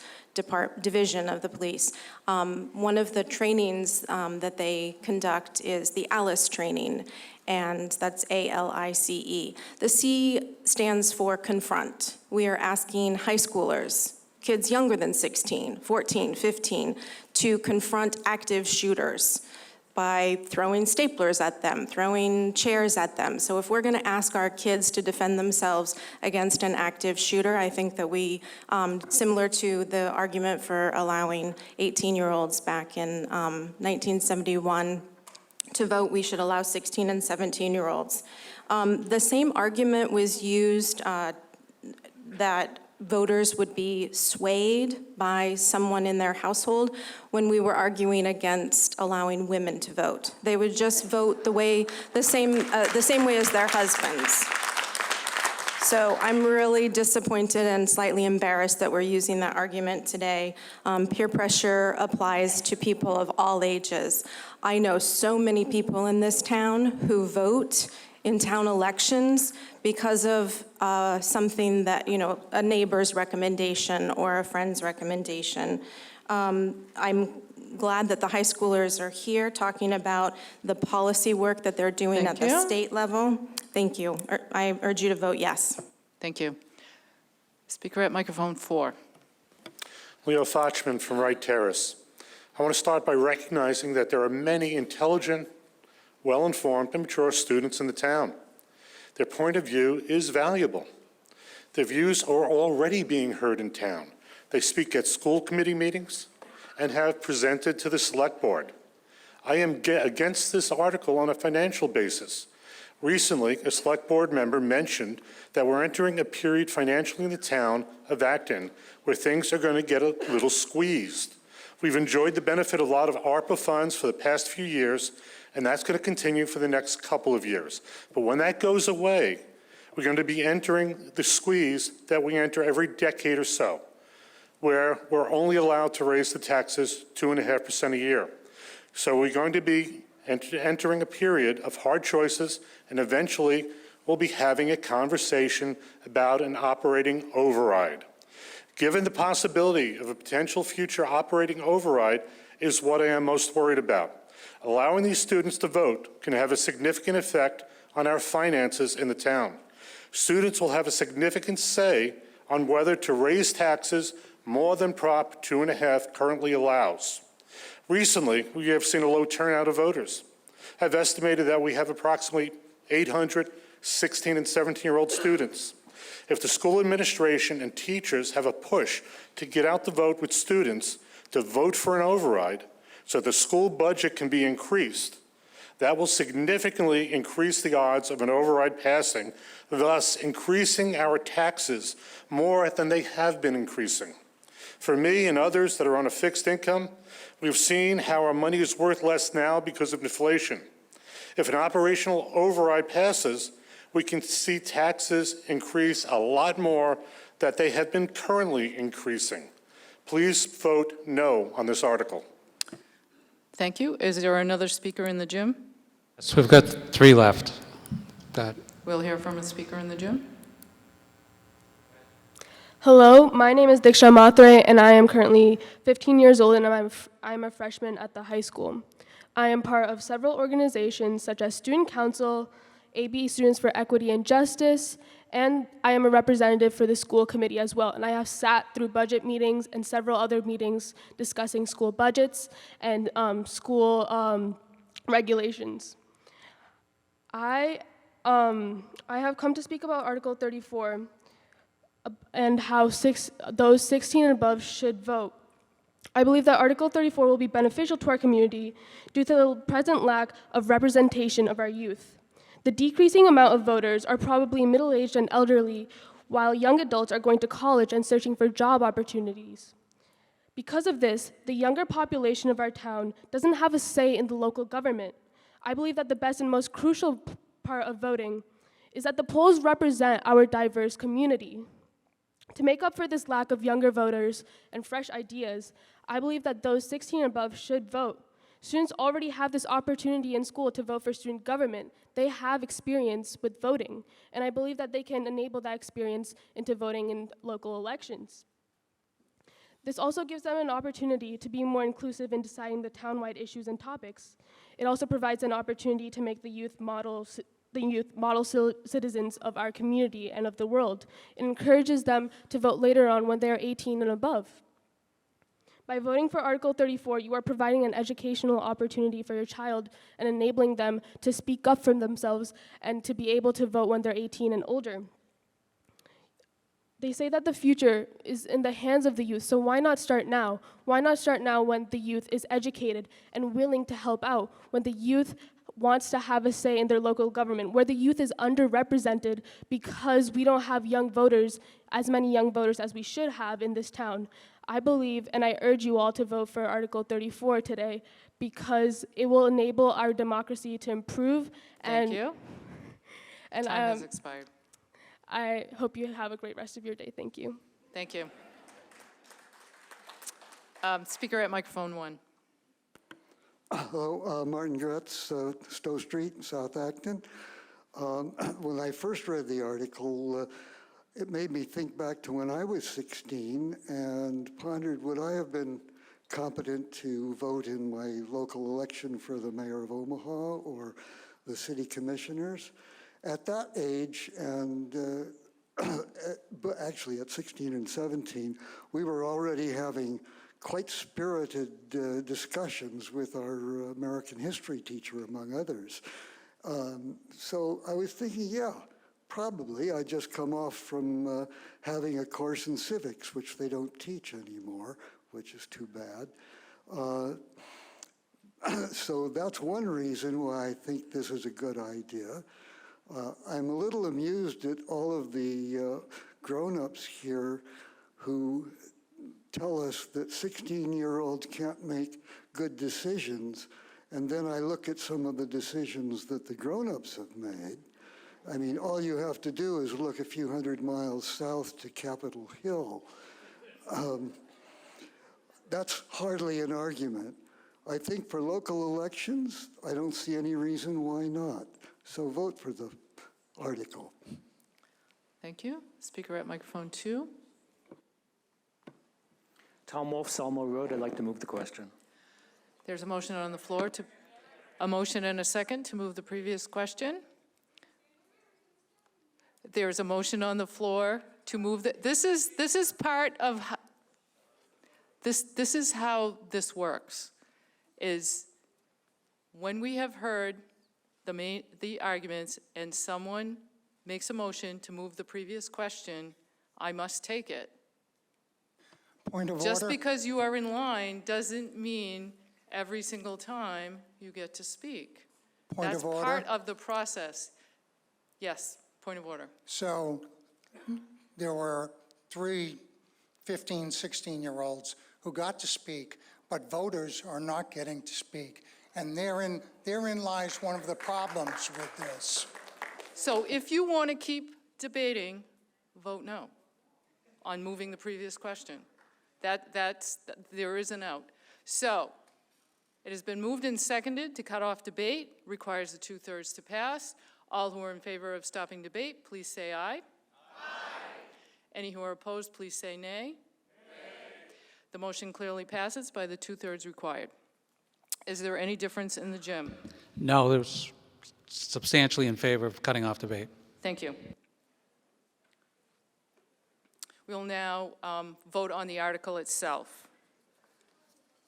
division of the police. One of the trainings that they conduct is the ALICE training, and that's ALICE. The C stands for confront. We are asking high schoolers, kids younger than 16, 14, 15, to confront active shooters by throwing staplers at them, throwing chairs at them. So if we're gonna ask our kids to defend themselves against an active shooter, I think that we, similar to the argument for allowing 18-year-olds back in 1971 to vote, we should allow 16 and 17-year-olds. The same argument was used that voters would be swayed by someone in their household when we were arguing against allowing women to vote. They would just vote the same way as their husbands. So I'm really disappointed and slightly embarrassed that we're using that argument today. Peer pressure applies to people of all ages. I know so many people in this town who vote in town elections because of something that, a neighbor's recommendation or a friend's recommendation. I'm glad that the high schoolers are here talking about the policy work that they're doing at the state level. Thank you. I urge you to vote yes. Thank you. Speaker at microphone 4. Leo Fochman from Wright Terrace. I want to start by recognizing that there are many intelligent, well-informed and mature students in the town. Their point of view is valuable. Their views are already being heard in town. They speak at school committee meetings and have presented to the select board. I am against this article on a financial basis. Recently, a select board member mentioned that we're entering a period financially in the town of Acton where things are going to get a little squeezed. We've enjoyed the benefit of a lot of ARPA funds for the past few years, and that's going to continue for the next couple of years. But when that goes away, we're going to be entering the squeeze that we enter every decade or so, where we're only allowed to raise the taxes 2.5% a year. So we're going to be entering a period of hard choices, and eventually we'll be having a conversation about an operating override. Given the possibility of a potential future operating override is what I am most worried about. Allowing these students to vote can have a significant effect on our finances in the town. Students will have a significant say on whether to raise taxes more than Prop 2.5 currently allows. Recently, we have seen a low turnout of voters. I've estimated that we have approximately 800 16 and 17-year-old students. If the school administration and teachers have a push to get out the vote with students to vote for an override so the school budget can be increased, that will significantly increase the odds of an override passing, thus increasing our taxes more than they have been increasing. For me and others that are on a fixed income, we've seen how our money is worth less now because of inflation. If an operational override passes, we can see taxes increase a lot more than they have been currently increasing. Please vote no on this article. Thank you. Is there another speaker in the gym? So we've got 3 left. We'll hear from a speaker in the gym. Hello, my name is Diksha Matre, and I am currently 15 years old, and I'm a freshman at the high school. I am part of several organizations such as Student Council, ABE Students for Equity and Justice, and I am a representative for the school committee as well. And I have sat through budget meetings and several other meetings discussing school budgets and school regulations. I have come to speak about Article 34 and how those 16 and above should vote. I believe that Article 34 will be beneficial to our community due to the present lack of representation of our youth. The decreasing amount of voters are probably middle-aged and elderly, while young adults are going to college and searching for job opportunities. Because of this, the younger population of our town doesn't have a say in the local government. I believe that the best and most crucial part of voting is that the polls represent our diverse community. To make up for this lack of younger voters and fresh ideas, I believe that those 16 and above should vote. Students already have this opportunity in school to vote for student government. They have experience with voting, and I believe that they can enable that experience into voting in local elections. This also gives them an opportunity to be more inclusive in deciding the town-wide issues and topics. It also provides an opportunity to make the youth model citizens of our community and of the world. It encourages them to vote later on when they are 18 and above. By voting for Article 34, you are providing an educational opportunity for your child and enabling them to speak up for themselves and to be able to vote when they're 18 and older. They say that the future is in the hands of the youth, so why not start now? Why not start now when the youth is educated and willing to help out, when the youth wants to have a say in their local government, where the youth is underrepresented because we don't have young voters, as many young voters as we should have in this town. I believe, and I urge you all to vote for Article 34 today, because it will enable our democracy to improve. Thank you. And time has expired. I hope you have a great rest of your day. Thank you. Thank you. Speaker at microphone 1. Hello, Martin Gretz, Stowe Street, South Acton. When I first read the article, it made me think back to when I was 16 and pondered, would I have been competent to vote in my local election for the mayor of Omaha or the city commissioners? At that age, and but actually at 16 and 17, we were already having quite spirited discussions with our American history teacher, among others. So I was thinking, yeah, probably. I just come off from having a course in civics, which they don't teach anymore, which is too bad. So that's one reason why I think this is a good idea. I'm a little amused at all of the grown-ups here who tell us that 16-year-olds can't make good decisions, and then I look at some of the decisions that the grown-ups have made. I mean, all you have to do is look a few hundred miles south to Capitol Hill. That's hardly an argument. I think for local elections, I don't see any reason why not. So vote for the article. Thank you. Speaker at microphone 2. Tom Wolf, Salmo Road. I'd like to move the question. There's a motion on the floor a motion and a second to move the previous question. There's a motion on the floor to move this is part of this is how this works, is when we have heard the arguments and someone makes a motion to move the previous question, I must take it. Point of Just order. because you are in line doesn't mean every single time you get to speak. Point That's of order. part of the process. Yes, point of order. So there were 3 15, 16-year-olds who got to speak, but voters are not getting to speak. And therein lies one of the problems with this. So if you want to keep debating, vote no on moving the previous question. There is an out. So it has been moved and seconded to cut off debate, requires a 2/3 to pass. All who are in favor of stopping debate, please say aye. Aye. Any who are opposed, please say nay. Nay. The motion clearly passes by the 2/3 required. Is there any difference in the gym? No, there's substantially in favor of cutting off debate. Thank you. We'll now vote on the article itself.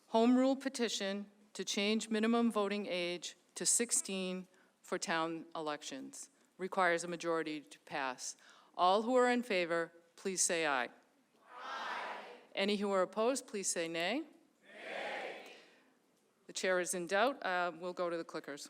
Home rule petition to change minimum voting age to 16 for town elections. Requires a majority to pass. All who are in favor, please say aye. Aye. Any who are opposed, please say nay. Nay. The chair is in doubt. We'll go to the clickers.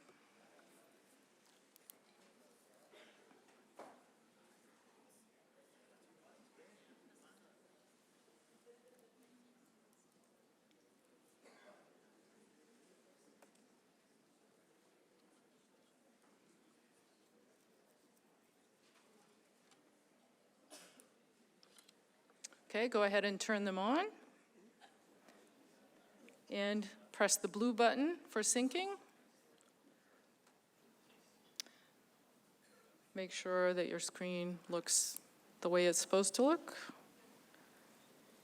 Okay, go ahead and turn them on. And press the blue button for syncing. Make sure that your screen looks the way it's supposed to look.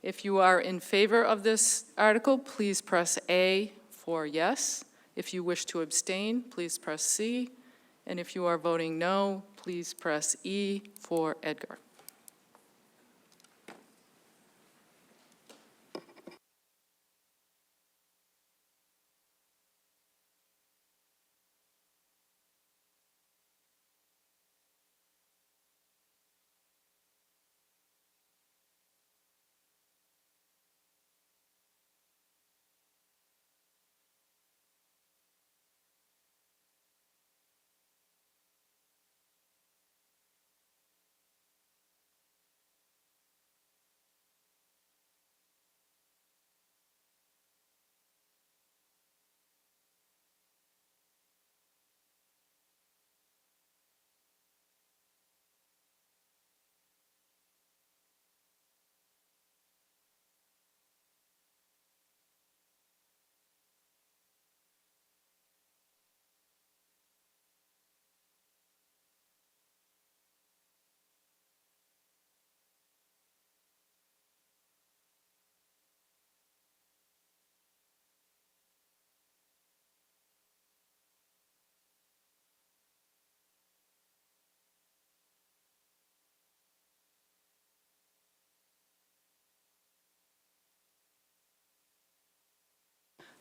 If you are in favor of this article, please press A for yes. If you wish to abstain, please press C. And if you are voting no, please press E for Edgar.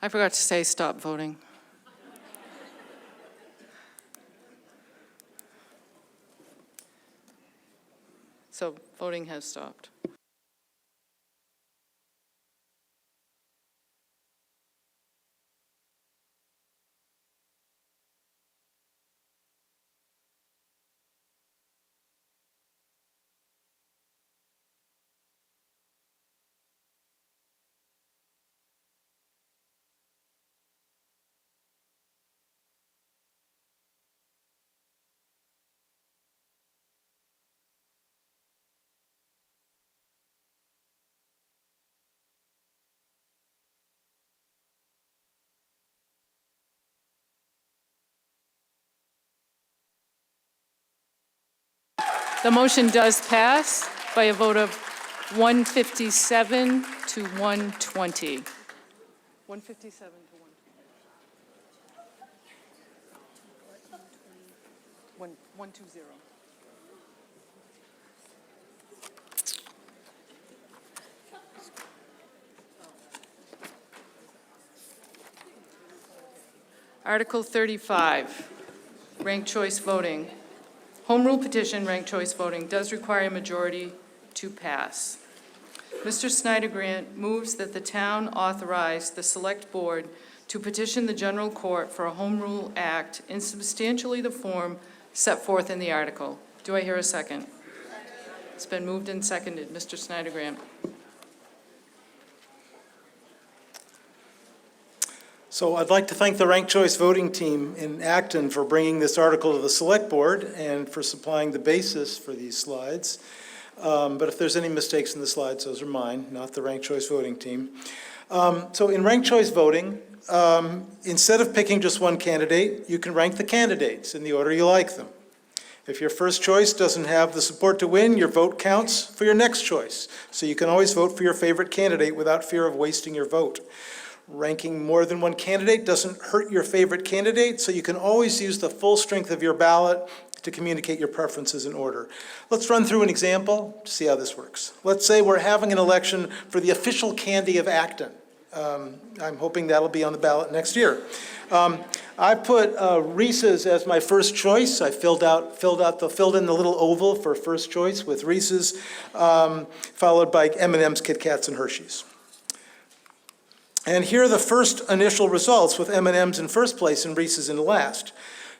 I forgot to say stop voting. So voting has stopped. The motion does pass by a vote of 157 to 120. 157 to 120. Article 35, ranked choice voting. Home rule petition ranked choice voting does require a majority to pass. Mr. Snyder-Grant moves that the town authorize the Select Board to petition the General Court for a Home Rule Act in substantially the form set forth in the article. Do I hear a second? It's been moved and seconded. Mr. Snyder-Grant. So I'd like to thank the ranked choice voting team in Acton for bringing this article to the Select Board and for supplying the basis for these slides. But if there's any mistakes in the slides, those are mine, not the ranked choice voting team. So in ranked choice voting, instead of picking just one candidate, you can rank the candidates in the order you like them. If your first choice doesn't have the support to win, your vote counts for your next choice. So you can always vote for your favorite candidate without fear of wasting your vote. Ranking more than one candidate doesn't hurt your favorite candidate, so you can always use the full strength of your ballot to communicate your preferences in order. Let's run through an example to see how this works. Let's say we're having an election for the official candy of Acton. I'm hoping that'll be on the ballot next year. I put Reese's as my first choice. I filled in the little oval for first choice with Reese's, followed by M&M's, Kit Kats, and Hershey's. And here are the first initial results with M&M's in first place and Reese's in last.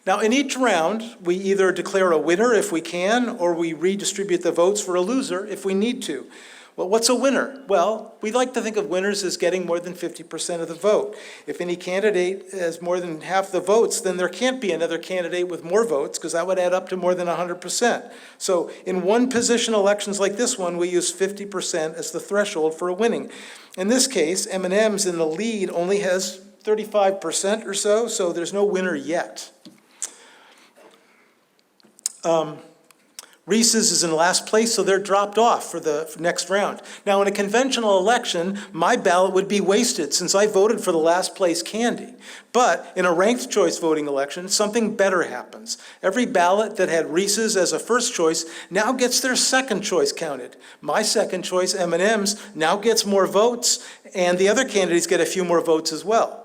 Now, in each round, we either declare a winner if we can, or we redistribute the votes for a loser if we need to. Well, what's a winner? Well, we like to think of winners as getting more than 50% of the vote. If any candidate has more than half the votes, then there can't be another candidate with more votes, because that would add up to more than 100%. So in one position elections like this one, we use 50% as the threshold for a winning. In this case, M&M's in the lead only has 35% or so there's no winner yet. Reese's is in last place, so they're dropped off for the next round. Now, in a conventional election, my ballot would be wasted since I voted for the last place candy. But in a ranked choice voting election, something better happens. Every ballot that had Reese's as a first choice now gets their second choice counted. My second choice, M&M's, now gets more votes, and the other candidates get a few more votes as well.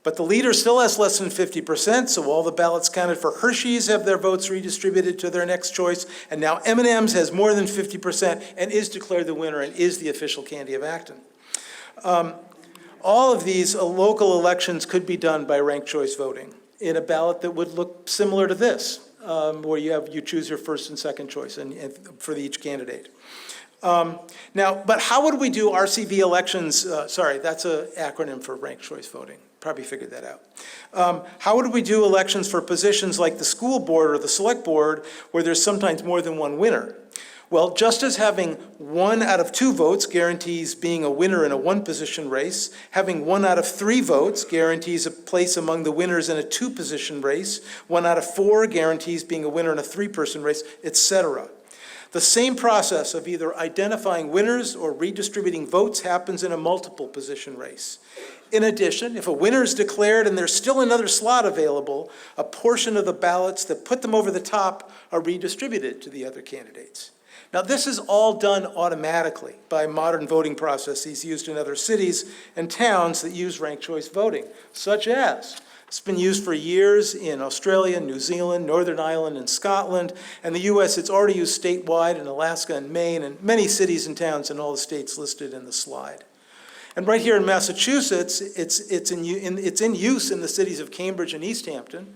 But the leader still has less than 50%, so all the ballots counted for Hershey's have their votes redistributed to their next choice, and now M&M's has more than 50% and is declared the winner and is the official candy of Acton. All of these local elections could be done by ranked choice voting in a ballot that would look similar to this, where you choose your first and second choice and for each candidate. But how would we do RCV elections? Sorry, that's an acronym for ranked choice voting. Probably figured that out. How would we do elections for positions like the school board or the select board where there's sometimes more than one winner? Well, just as having 1 out of 2 votes guarantees being a winner in a 1-position race, having 1 out of 3 votes guarantees a place among the winners in a 2-position race, 1 out of 4 guarantees being a winner in a 3-person race, etc. The same process of either identifying winners or redistributing votes happens in a multiple position race. In addition, if a winner is declared and there's still another slot available, a portion of the ballots that put them over the top are redistributed to the other candidates. Now, this is all done automatically by modern voting processes used in other cities and towns that use ranked choice voting, such as it's been used for years in Australia, New Zealand, Northern Ireland, and Scotland. And the U.S., it's already used statewide in Alaska and Maine, and many cities and towns in all the states listed in the slide. And right here in Massachusetts, it's in use in the cities of Cambridge and East Hampton.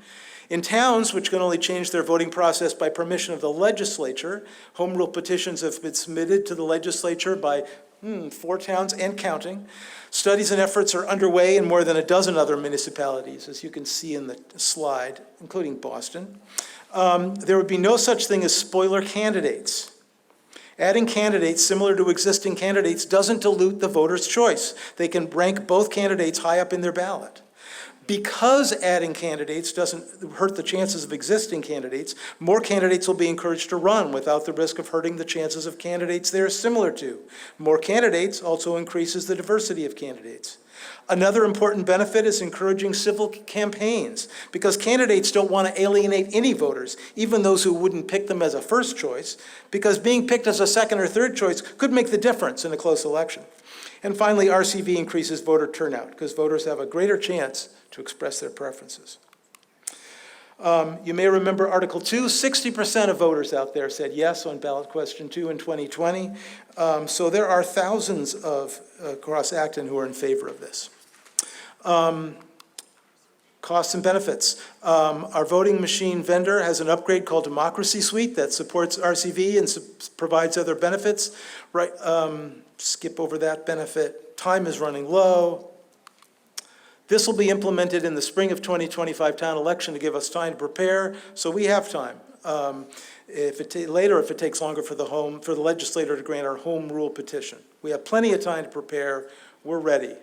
In towns which can only change their voting process by permission of the legislature, home rule petitions have been submitted to the legislature by 4 towns and counting. Studies and efforts are underway in more than a dozen other municipalities, as you can see in the slide, including Boston. There would be no such thing as spoiler candidates. Adding candidates similar to existing candidates doesn't dilute the voter's choice. They can rank both candidates high up in their ballot. Because adding candidates doesn't hurt the chances of existing candidates, more candidates will be encouraged to run without the risk of hurting the chances of candidates they're similar to. More candidates also increases the diversity of candidates. Another important benefit is encouraging civil campaigns, because candidates don't want to alienate any voters, even those who wouldn't pick them as a first choice, because being picked as a second or third choice could make the difference in a close election. And finally, RCV increases voter turnout, because voters have a greater chance to express their preferences. You may remember Article 2, 60% of voters out there said yes on ballot question 2 in 2020. So there are thousands across Acton who are in favor of this. Costs and benefits. Our voting machine vendor has an upgrade called Democracy Suite that supports RCV and provides other benefits. Right, skip over that benefit. Time is running low. This will be implemented in the spring of 2025 town election to give us time to prepare, so we have time. If it takes longer for the legislator to grant our home rule petition. We have plenty of time to prepare. We're ready.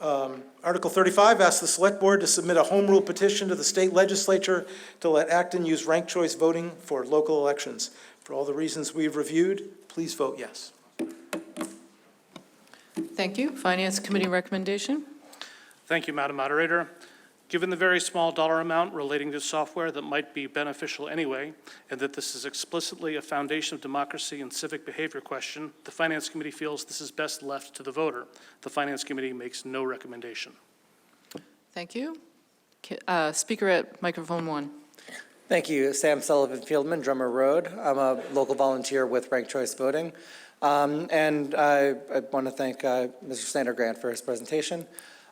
Article 35 asks the Select Board to submit a home rule petition to the state legislature to let Acton use ranked choice voting for local elections. For all the reasons we've reviewed, please vote yes. Thank you. Finance Committee recommendation. Thank you, Madam Moderator. Given the very small dollar amount relating to software that might be beneficial anyway, and that this is explicitly a foundation of democracy and civic behavior question, the Finance Committee feels this is best left to the voter. The Finance Committee makes no recommendation. Thank you. Speaker at microphone 1. Thank you. Sam Sullivan Fieldman, Drummer Road. I'm a local volunteer with Ranked Choice Voting. And I want to thank Mr. Sander Grant for his presentation.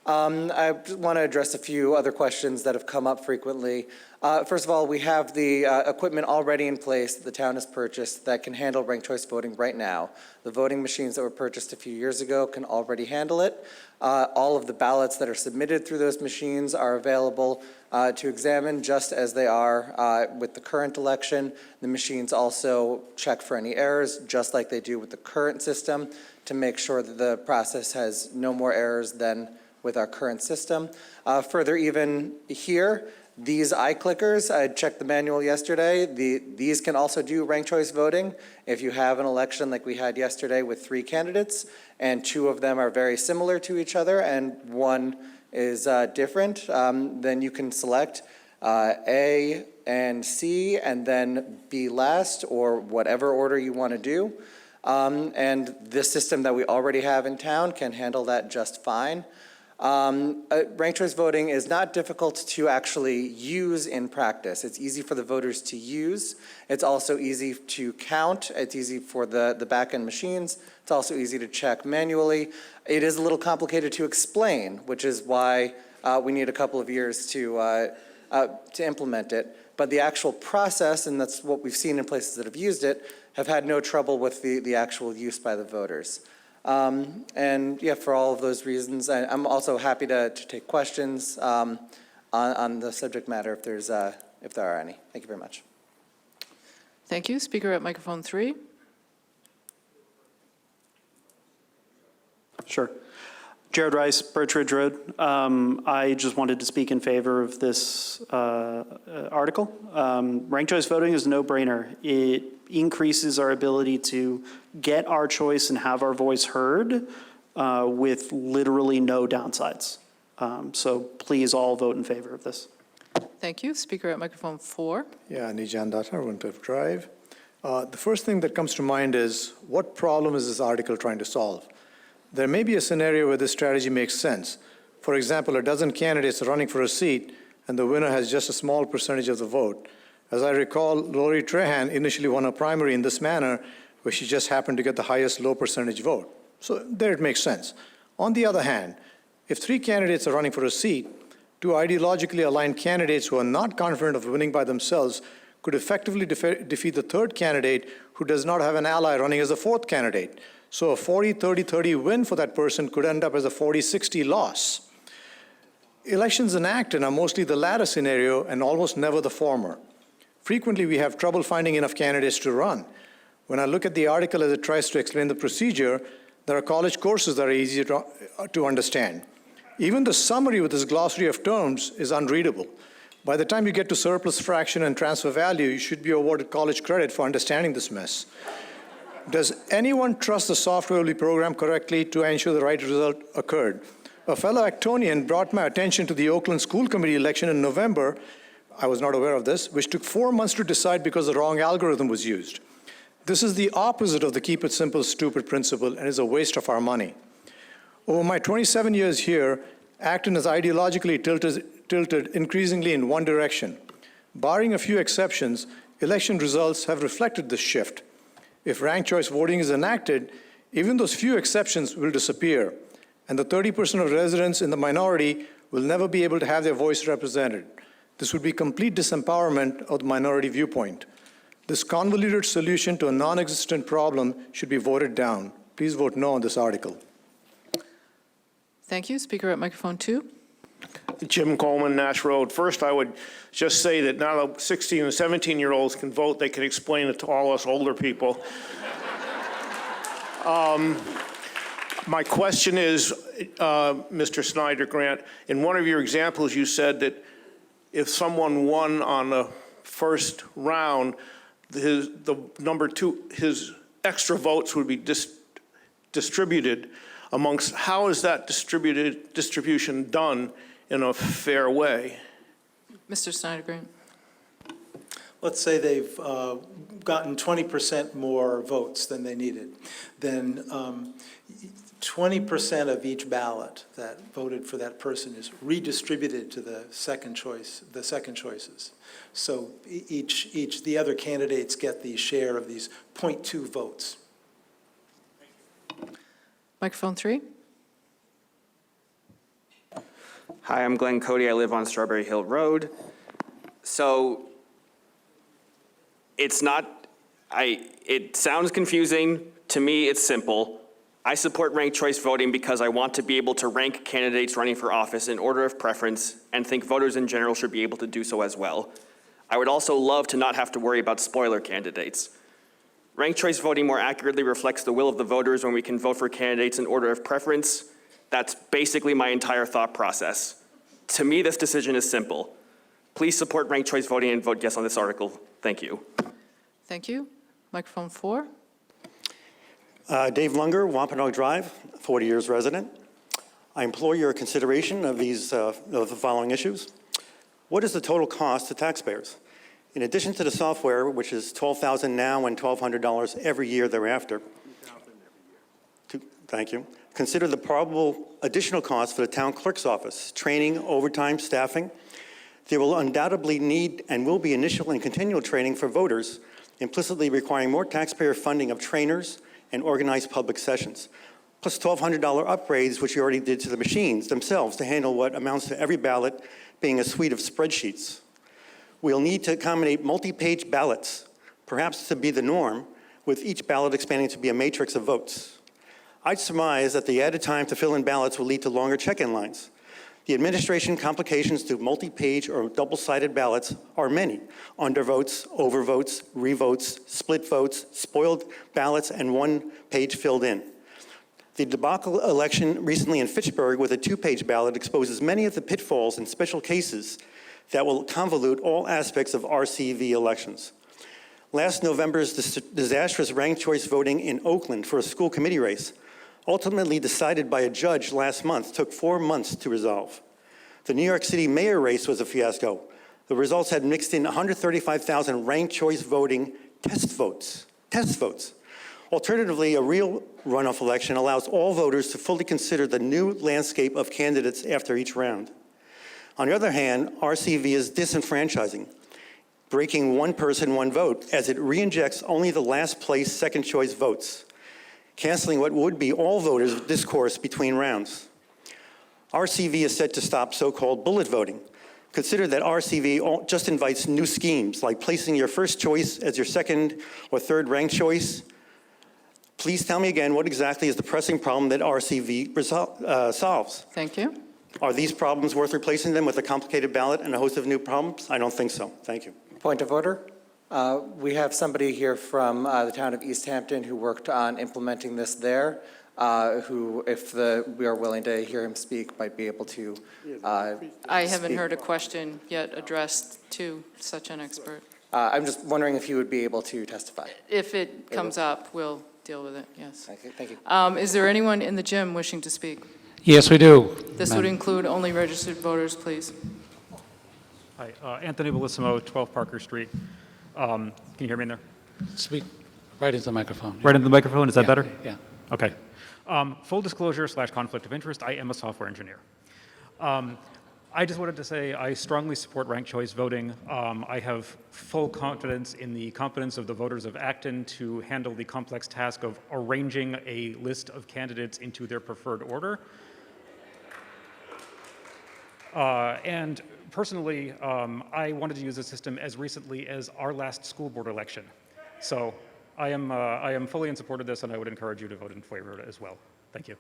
I want to address a few other questions that have come up frequently. First of all, we have the equipment already in place that the town has purchased that can handle ranked choice voting right now. The voting machines that were purchased a few years ago can already handle it. All of the ballots that are submitted through those machines are available to examine just as they are with the current election. The machines also check for any errors, just like they do with the current system, to make sure that the process has no more errors than with our current system. Further, even here, these iClickers, I checked the manual yesterday, these can also do ranked choice voting. If you have an election like we had yesterday with 3 candidates, and 2 of them are very similar to each other, and 1 is different, then you can select A and C, and then B last, or whatever order you want to do. And this system that we already have in town can handle that just fine. Ranked choice voting is not difficult to actually use in practice. It's easy for the voters to use. It's also easy to count. It's easy for the back-end machines. It's also easy to check manually. It is a little complicated to explain, which is why we need a couple of years to implement it. But the actual process, and that's what we've seen in places that have used it, have had no trouble with the actual use by the voters. And yeah, for all of those reasons, I'm also happy to take questions on the subject matter if there are any. Thank you very much. Thank you. Speaker at microphone 3. Sure. Jared Rice, Birch Ridge Road. I just wanted to speak in favor of this article. Ranked choice voting is a no-brainer. It increases our ability to get our choice and have our voice heard with literally no downsides. So please all vote in favor of this. Thank you. Speaker at microphone 4. Yeah, Nijan Datta, Winthrop Drive. The first thing that comes to mind is, what problem is this article trying to solve? There may be a scenario where this strategy makes sense. For example, a dozen candidates are running for a seat, and the winner has just a small percentage of the vote. As I recall, Lori Trahan initially won a primary in this manner, where she just happened to get the highest low percentage vote. So there it makes sense. On the other hand, if 3 candidates are running for a seat, 2 ideologically aligned candidates who are not confident of winning by themselves could effectively defeat the 3rd candidate who does not have an ally running as a 4th candidate. So a 40-30-30 win for that person could end up as a 40-60 loss. Elections in Acton are mostly the latter scenario and almost never the former. Frequently, we have trouble finding enough candidates to run. When I look at the article as it tries to explain the procedure, there are college courses that are easy to understand. Even the summary with this glossary of terms is unreadable. By the time you get to surplus fraction and transfer value, you should be awarded college credit for understanding this mess. Does anyone trust the software will be programmed correctly to ensure the right result occurred? A fellow Actonian brought my attention to the Oakland School Committee election in November. I was not aware of this, which took 4 months to decide because the wrong algorithm was used. This is the opposite of the keep it simple, stupid principle and is a waste of our money. Over my 27 years here, Acton has ideologically tilted increasingly in one direction. Barring a few exceptions, election results have reflected this shift. If ranked choice voting is enacted, even those few exceptions will disappear, and the 30% of residents in the minority will never be able to have their voice represented. This would be complete disempowerment of the minority viewpoint. This convoluted solution to a non-existent problem should be voted down. Please vote no on this article. Thank you. Speaker at microphone 2. Jim Coleman, Nash Road. First, I would just say that now that 16 and 17-year-olds can vote, they can explain it to all us older people. My question is, Mr. Snyder Grant, in one of your examples, you said that if someone won on the first round, his extra votes would be distributed amongst. How is that distribution done in a fair way? Mr. Snyder Grant. Let's say they've gotten 20% more votes than they needed. Then 20% of each ballot that voted for that person is redistributed to the second choices. So the other candidates get the share of these 0.2 votes. Microphone 3. Hi, I'm Glenn Cody. I live on Strawberry Hill Road. So it sounds confusing. To me, it's simple. I support ranked choice voting because I want to be able to rank candidates running for office in order of preference and think voters in general should be able to do so as well. I would also love to not have to worry about spoiler candidates. Ranked choice voting more accurately reflects the will of the voters when we can vote for candidates in order of preference. That's basically my entire thought process. To me, this decision is simple. Please support ranked choice voting and vote yes on this article. Thank you. Thank you. Microphone 4. Dave Lunger, Wampanoag Drive, 40 years resident. I implore your consideration of the following issues. What is the total cost to taxpayers? In addition to the software, which is $12,000 now and $1,200 every year thereafter. Thank you. Consider the probable additional costs for the town clerk's office, training, overtime, staffing. There will undoubtedly need and will be initial and continual training for voters, implicitly requiring more taxpayer funding of trainers and organized public sessions, plus $1,200 upgrades, which you already did to the machines themselves to handle what amounts to every ballot being a suite of spreadsheets. We'll need to accommodate multi-page ballots, perhaps to be the norm, with each ballot expanding to be a matrix of votes. I'd surmise that the added time to fill in ballots will lead to longer check-in lines. The administration complications to multi-page or double-sided ballots are many: undervotes, overvotes, revotes, split votes, spoiled ballots, and one page filled in. The debacle election recently in Fitchburg with a 2-page ballot exposes many of the pitfalls and special cases that will convolute all aspects of RCV elections. Last November's disastrous ranked choice voting in Oakland for a school committee race, ultimately decided by a judge last month, took 4 months to resolve. The New York City mayor race was a fiasco. The results had mixed in 135,000 ranked choice voting test votes. Alternatively, a real runoff election allows all voters to fully consider the new landscape of candidates after each round. On the other hand, RCV is disenfranchising, breaking one person, one vote, as it re-injects only the last place second choice votes, canceling what would be all voters' discourse between rounds. RCV is set to stop so-called bullet voting. Consider that RCV just invites new schemes, like placing your first choice as your second or third ranked choice. Please tell me again what exactly is the pressing problem that RCV solves. Thank you. Are these problems worth replacing them with a complicated ballot and a host of new problems? I don't think so. Thank you. Point of order. We have somebody here from the town of East Hampton who worked on implementing this there. who, if we are willing to hear him speak, might be able to I haven't speak. heard a question yet addressed to such an expert. I'm just wondering if he would be able to testify. If it comes up, we'll deal with it, yes. Okay, thank you. Is there anyone in the gym wishing to speak? Yes, we do. This would Madam. include only registered voters, please. Hi, Anthony Bellissimo, 12 Parker Street. Can you hear me in there? Speak right into the microphone. Right into the microphone, is that better? Yeah. Okay. Full disclosure / conflict of interest, I am a software engineer. I just wanted to say I strongly support ranked choice voting. I have full confidence in the competence of the voters of Acton to handle the complex task of arranging a list of candidates into their preferred order. And personally, I wanted to use the system as recently as our last school board election. So I am fully in support of this, and I would encourage you to vote in favor of it as well. Thank you.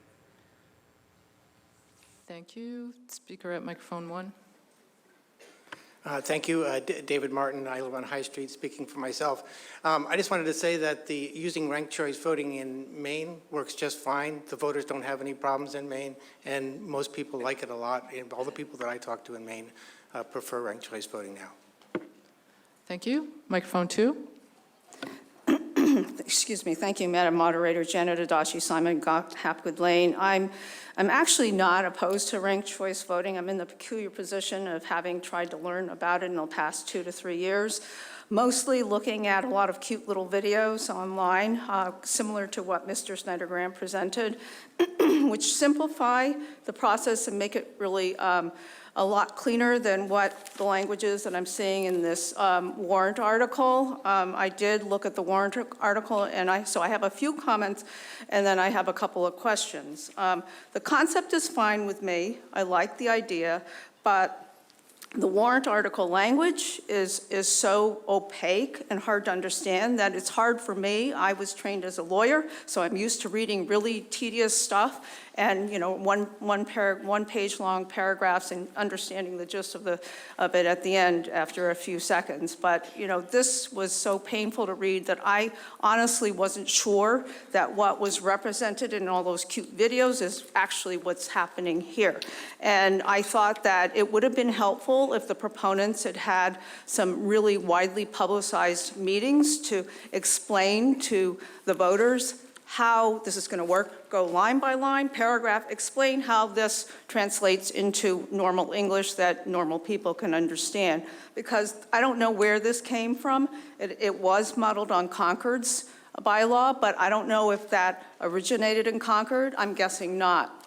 Thank you. Speaker at microphone 1. Thank you. David Martin, I live on High Street, speaking for myself. I just wanted to say that using ranked choice voting in Maine works just fine. The voters don't have any problems in Maine, and most people like it a lot. And all the people that I talk to in Maine prefer ranked choice voting now. Thank you. Microphone 2. Excuse me. Thank you, Madam Moderator. Janet Adachi, Simon Hapgood Lane. I'm actually not opposed to ranked choice voting. I'm in the peculiar position of having tried to learn about it in the past 2 to 3 years, mostly looking at a lot of cute little videos online, similar to what Mr. Snyder-Graham presented, which simplify the process and make it really a lot cleaner than what the language is that I'm seeing in this warrant article. I did look at the warrant article, and so I have a few comments, and then I have a couple of questions. The concept is fine with me. I like the idea, but the warrant article language is so opaque and hard to understand that it's hard for me. I was trained as a lawyer, so I'm used to reading really tedious stuff and, you know, one page long paragraphs and understanding the gist of it at the end after a few seconds. But, you know, this was so painful to read that I honestly wasn't sure that what was represented in all those cute videos is actually what's happening here. And I thought that it would have been helpful if the proponents had had some really widely publicized meetings to explain to the voters how this is going to work, go line by line, paragraph, explain how this translates into normal English that normal people can understand. Because I don't know where this came from. It was modeled on Concord's bylaw, but I don't know if that originated in Concord. I'm guessing not.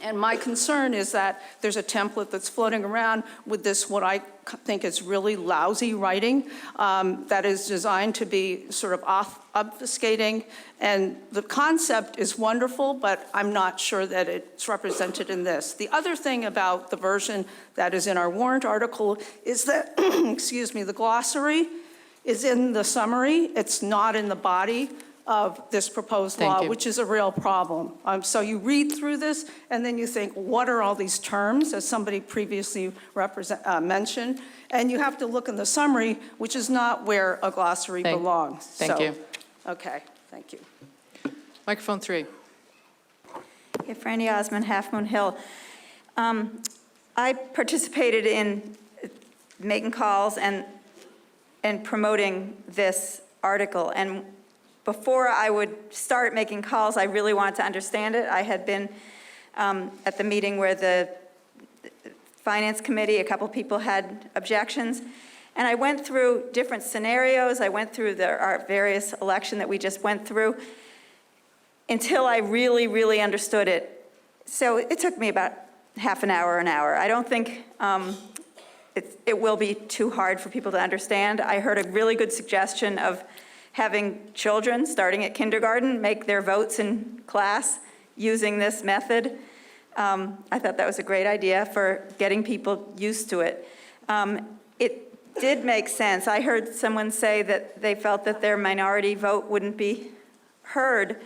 And my concern is that there's a template that's floating around with this, what I think is really lousy writing that is designed to be sort of obfuscating. And the concept is wonderful, but I'm not sure that it's represented in this. The other thing about the version that is in our warrant article is that, excuse me, the glossary is in the summary. It's not in the body of this proposed law, which is a real problem. So you read through this, and then you think, what are all these terms, as somebody previously mentioned? And you have to look in the summary, which is not where a glossary belongs. Thank you. Okay, thank you. Microphone 3. Hey, Franny Osmond, Half Moon Hill. I participated in making calls and promoting this article, and before I would start making calls, I really wanted to understand it. I had been at the meeting where the Finance Committee, a couple people had objections, and I went through different scenarios. I went through our various election that we just went through until I really, really understood it. So it took me about half an hour, I don't think it will be too hard for people to understand. I heard a really good suggestion of having children starting at kindergarten make their votes in class using this method. I thought that was a great idea for getting people used to it. It did make sense. I heard someone say that they felt that their minority vote wouldn't be heard.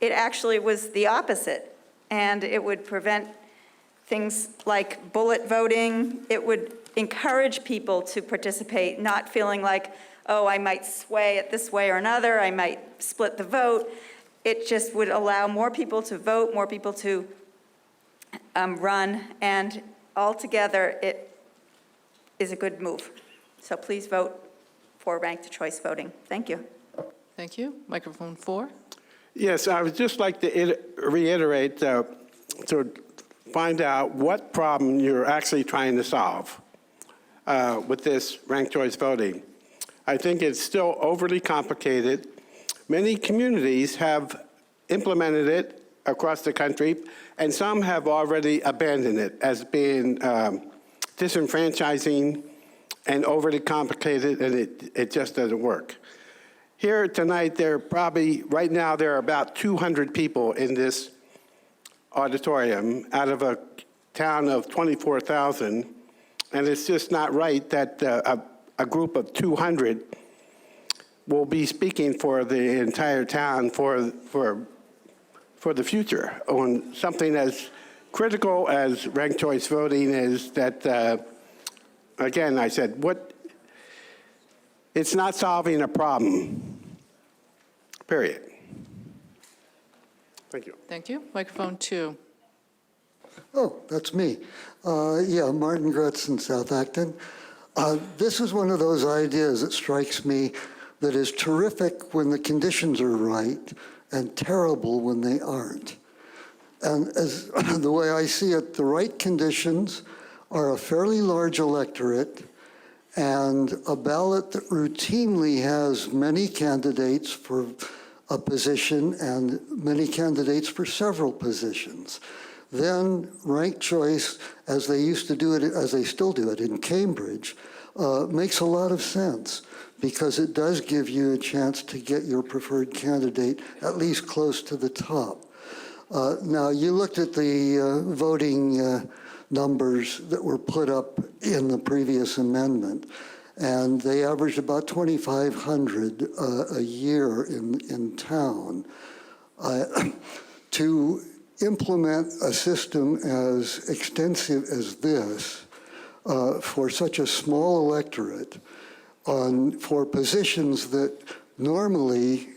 It actually was the opposite, and it would prevent things like bullet voting. It would encourage people to participate, not feeling like, oh, I might sway it this way or another, I might split the vote. it just would allow more people to vote, more people to run, and altogether, it is a good move. So please vote for ranked choice voting. Thank you. Thank you. Microphone 4. Yes, I would just like to reiterate to find out what problem you're actually trying to solve with this ranked choice voting. I think it's still overly complicated. Many communities have implemented it across the country, and some have already abandoned it as being disenfranchising and overly complicated, and it just doesn't work. Here tonight, right now, there are about 200 people in this auditorium out of a town of 24,000, and it's just not right that a group of 200 will be speaking for the entire town for the future on something as critical as ranked choice voting is. That again, I said, it's not solving a problem, period. Thank you. Thank you. Microphone 2. Oh, that's me. Yeah, Martin Gretz in South Acton. This is one of those ideas that strikes me that is terrific when the conditions are right and terrible when they aren't. And as the way I see it, the right conditions are a fairly large electorate and a ballot that routinely has many candidates for a position and many candidates for several positions. Then ranked choice, as they used to do it, as they still do it in Cambridge, makes a lot of sense because it does give you a chance to get your preferred candidate at least close to the top. Now, you looked at the voting numbers that were put up in the previous amendment, and they averaged about 2,500 a year in town. To implement a system as extensive as this for such a small electorate for positions that normally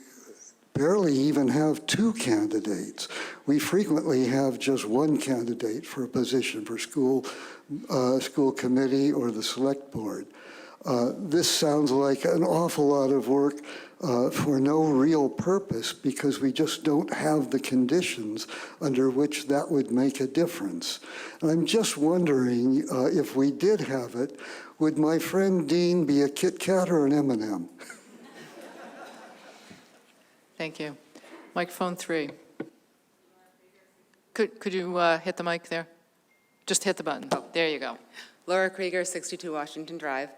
barely even have 2 candidates. We frequently have just 1 candidate for a position for school committee or the select board. This sounds like an awful lot of work for no real purpose because we just don't have the conditions under which that would make a difference. And I'm just wondering if we did have it, would my friend Dean be a Kit Kat or an M&M? Thank you. Microphone 3. Could you hit the mic there? Just hit the button. Oh, there you go. Laura Krieger, 62 Washington Drive.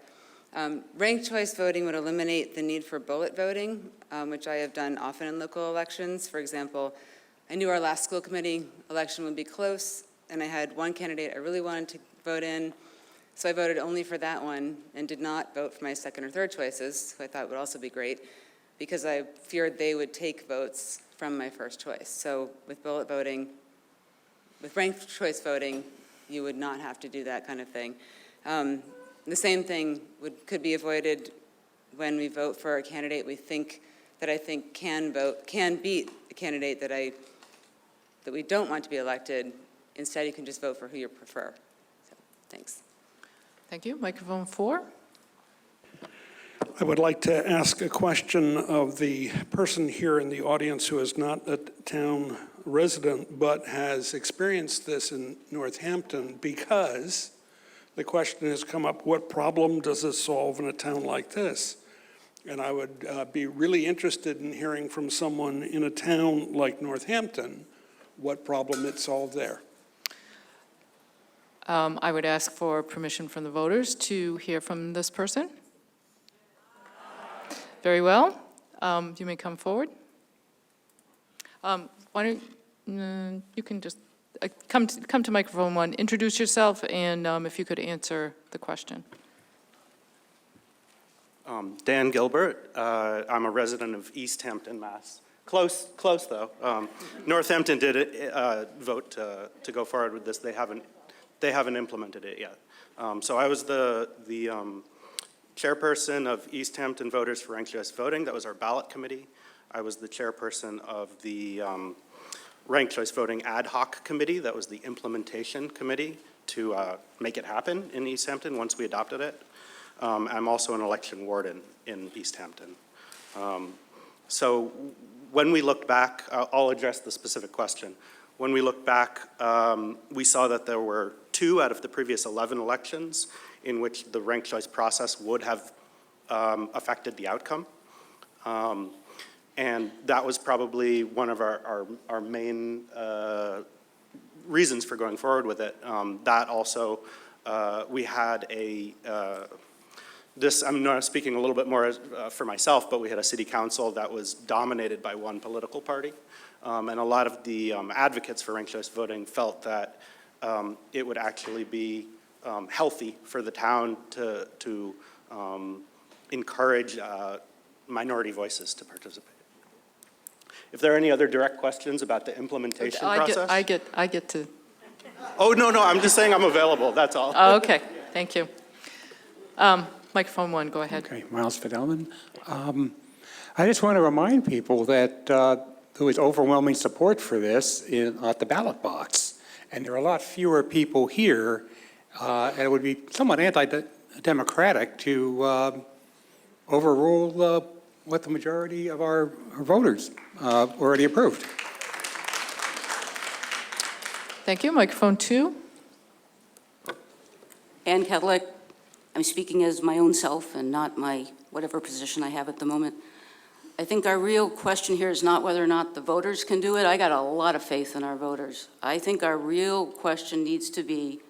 Ranked choice voting would eliminate the need for bullet voting, which I have done often in local elections. For example, I knew our last school committee election would be close, and I had one candidate I really wanted to vote in, so I voted only for that one and did not vote for my second or third choices, who I thought would also be great, because I feared they would take votes from my first choice. So with bullet voting, with ranked choice voting, you would not have to do that kind of thing. The same thing could be avoided when we vote for a candidate I think can beat a candidate that we don't want to be elected. Instead, you can just vote for who you prefer. So, thanks. Thank you. Microphone 4. I would like to ask a question of the person here in the audience who is not a town resident but has experienced this in Northampton, because the question has come up, what problem does this solve in a town like this? And I would be really interested in hearing from someone in a town like Northampton what problem it solved there. I would ask for permission from the voters to hear from this person. Very well. You may come forward. Why don't you can just come to microphone 1. Introduce yourself, and if you could answer the question. Dan Gilbert. I'm a resident of East Hampton, Mass. Close though. Northampton did vote to go forward with this. They haven't implemented it yet. So I was the chairperson of East Hampton Voters for Ranked Choice Voting. That was our ballot committee. I was the chairperson of the Ranked Choice Voting Ad Hoc Committee. That was the implementation committee to make it happen in East Hampton once we adopted it. I'm also an election warden in East Hampton. So when we looked back, I'll address the specific question. When we looked back, we saw that there were 2 out of the previous 11 elections in which the ranked choice process would have affected the outcome. And that was probably one of our main reasons for going forward with it. That also, we had I'm not speaking a little bit more for myself, but we had a city council that was dominated by one political party. And a lot of the advocates for ranked choice voting felt that it would actually be healthy for the town to encourage minority voices to participate. If there are any other direct questions about the implementation process. I get to. Oh, no, I'm just saying I'm available, that's all. Oh, okay, thank you. Microphone 1, go ahead. Okay, Miles Fidelman. I just want to remind people that there was overwhelming support for this at the ballot box. And there are a lot fewer people here, and it would be somewhat anti-democratic to overrule what the majority of our voters already approved. Thank you. Microphone 2. Ann Kedlick. I'm speaking as my own self and not my whatever position I have at the moment. I think our real question here is not whether or not the voters can do it. I got a lot of faith in our voters. I think our real question needs to be,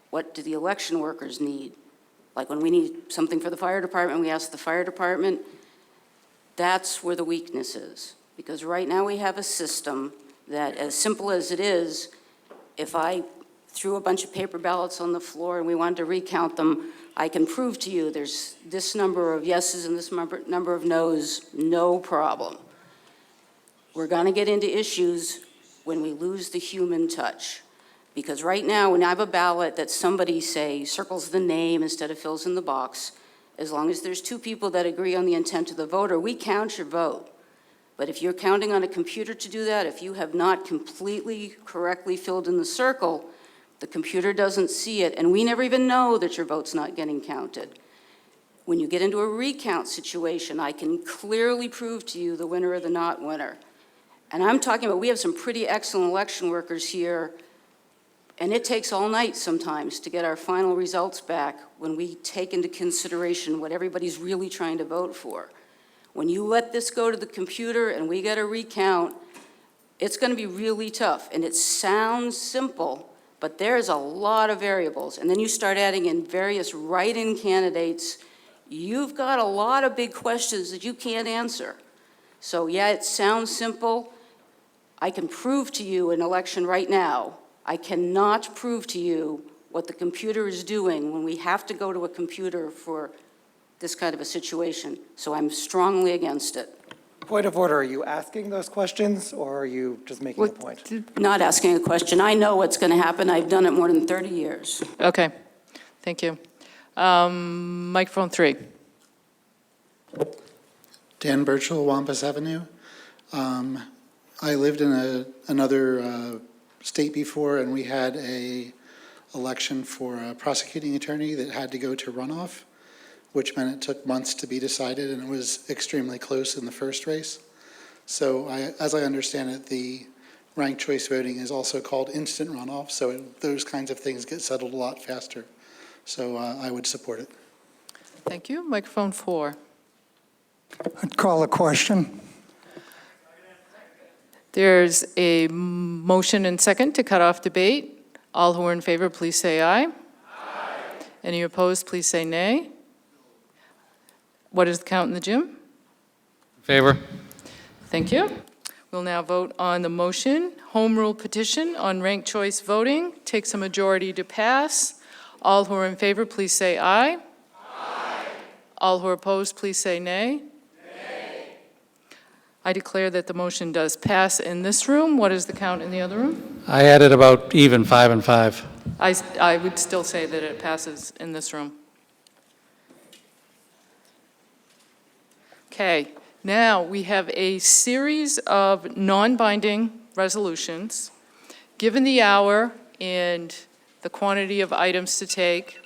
what do the election workers need? Like when we need something for the fire department, we ask the fire department. That's where the weakness is. Because right now we have a system that, as simple as it is, if I threw a bunch of paper ballots on the floor and we wanted to recount them, I can prove to you there's this number of yeses and this number of noes, no problem. We're going to get into issues when we lose the human touch. Because right now, when I have a ballot that somebody, say, circles the name instead of fills in the box, as long as there's 2 people that agree on the intent of the voter, we count your vote. But if you're counting on a computer to do that, if you have not completely correctly filled in the circle, the computer doesn't see it, and we never even know that your vote's not getting counted. When you get into a recount situation, I can clearly prove to you the winner or the not winner. And I'm talking about, we have some pretty excellent election workers here, and it takes all night sometimes to get our final results back when we take into consideration what everybody's really trying to vote for. When you let this go to the computer and we get a recount, it's going to be really tough. And it sounds simple, but there's a lot of variables. And then you start adding in various write-in candidates. You've got a lot of big questions that you can't answer. So yeah, it sounds simple. I can prove to you an election right now. I cannot prove to you what the computer is doing when we have to go to a computer for this kind of a situation. So I'm strongly against it. Point of order, are you asking those questions or are you just making a point? Not asking a question. I know what's going to happen. I've done it more than 30 years. Okay, thank you. Microphone 3. Dan Birchall, Wampus Avenue. I lived in another state before, and we had a election for a prosecuting attorney that had to go to runoff, which meant it took months to be decided, and it was extremely close in the first race. So as I understand it, the ranked choice voting is also called instant runoff, so those kinds of things get settled a lot faster. So I would support it. Thank you. Microphone 4. I'd call a question. There's a motion and second to cut off debate. All who are in favor, please say aye. Aye. Any opposed, please say nay. What is the count in the gym? Favor. Thank you. We'll now vote on the motion. Home rule petition on ranked choice voting takes a majority to pass. All who are in favor, please say aye. Aye. All who are opposed, please say nay. Nay. I declare that the motion does pass in this room. What is the count in the other room? I added about even 5 and 5. I would still say that it passes in this room. Okay, Now, we have a series of non-binding resolutions. Given the hour and the quantity of items to take,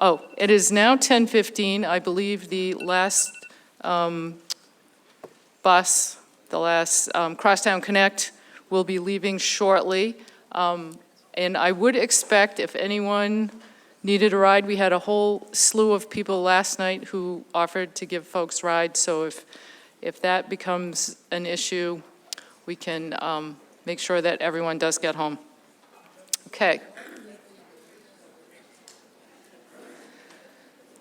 it is now 10:15. I believe the last bus, the last Crosstown Connect, will be leaving shortly. And I would expect if anyone needed a ride, we had a whole slew of people last night who offered to give folks rides. So if that becomes an issue, we can make sure that everyone does get home. Okay.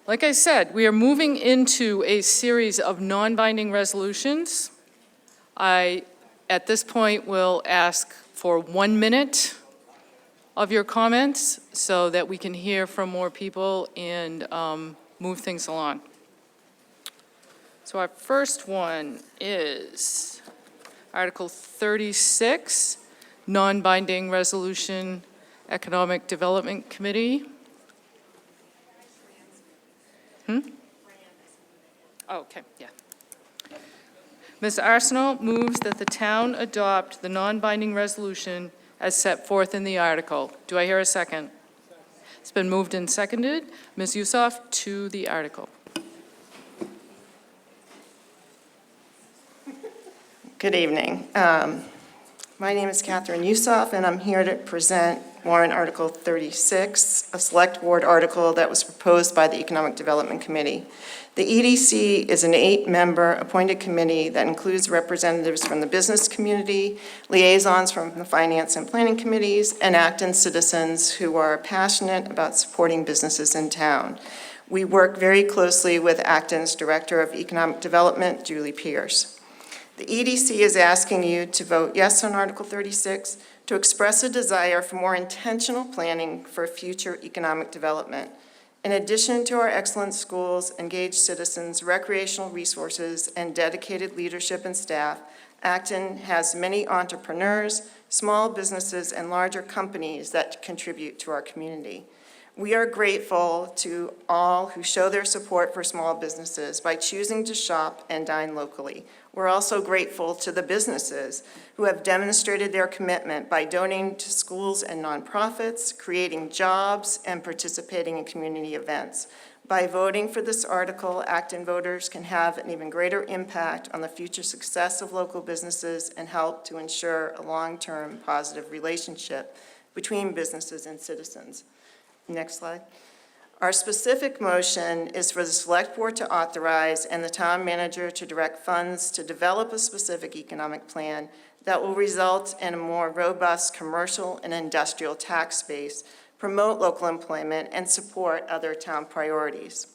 Like I said, we are moving into a series of non-binding resolutions. I, at this point, will ask for 1 minute of your comments so that we can hear from more people and move things along. So our first one is Article 36, non-binding resolution, Economic Development Committee. Oh, okay, yeah. Ms. Arsenault moves that the town adopt the non-binding resolution as set forth in the article. Do I hear a second? It's been moved and seconded. Ms. Yusoff, to the article. Good evening. My name is Catherine Yusoff, and I'm here to present warrant Article 36, a select board article that was proposed by the Economic Development Committee. The EDC is an 8-member appointed committee that includes representatives from the business community, liaisons from the finance and planning committees, and Acton citizens who are passionate about supporting businesses in town. We work very closely with Acton's Director of Economic Development, Julie Pierce. The EDC is asking you to vote yes on Article 36 to express a desire for more intentional planning for future economic development. In addition to our excellent schools, engaged citizens, recreational resources, and dedicated leadership and staff, Acton has many entrepreneurs, small businesses, and larger companies that contribute to our community. We are grateful to all who show their support for small businesses by choosing to shop and dine locally. We're also grateful to the businesses who have demonstrated their commitment by donating to schools and nonprofits, creating jobs, and participating in community events. By voting for this article, Acton voters can have an even greater impact on the future success of local businesses and help to ensure a long-term positive relationship between businesses and citizens. Next slide. Our specific motion is for the select board to authorize and the town manager to direct funds to develop a specific economic plan that will result in a more robust commercial and industrial tax base, promote local employment, and support other town priorities.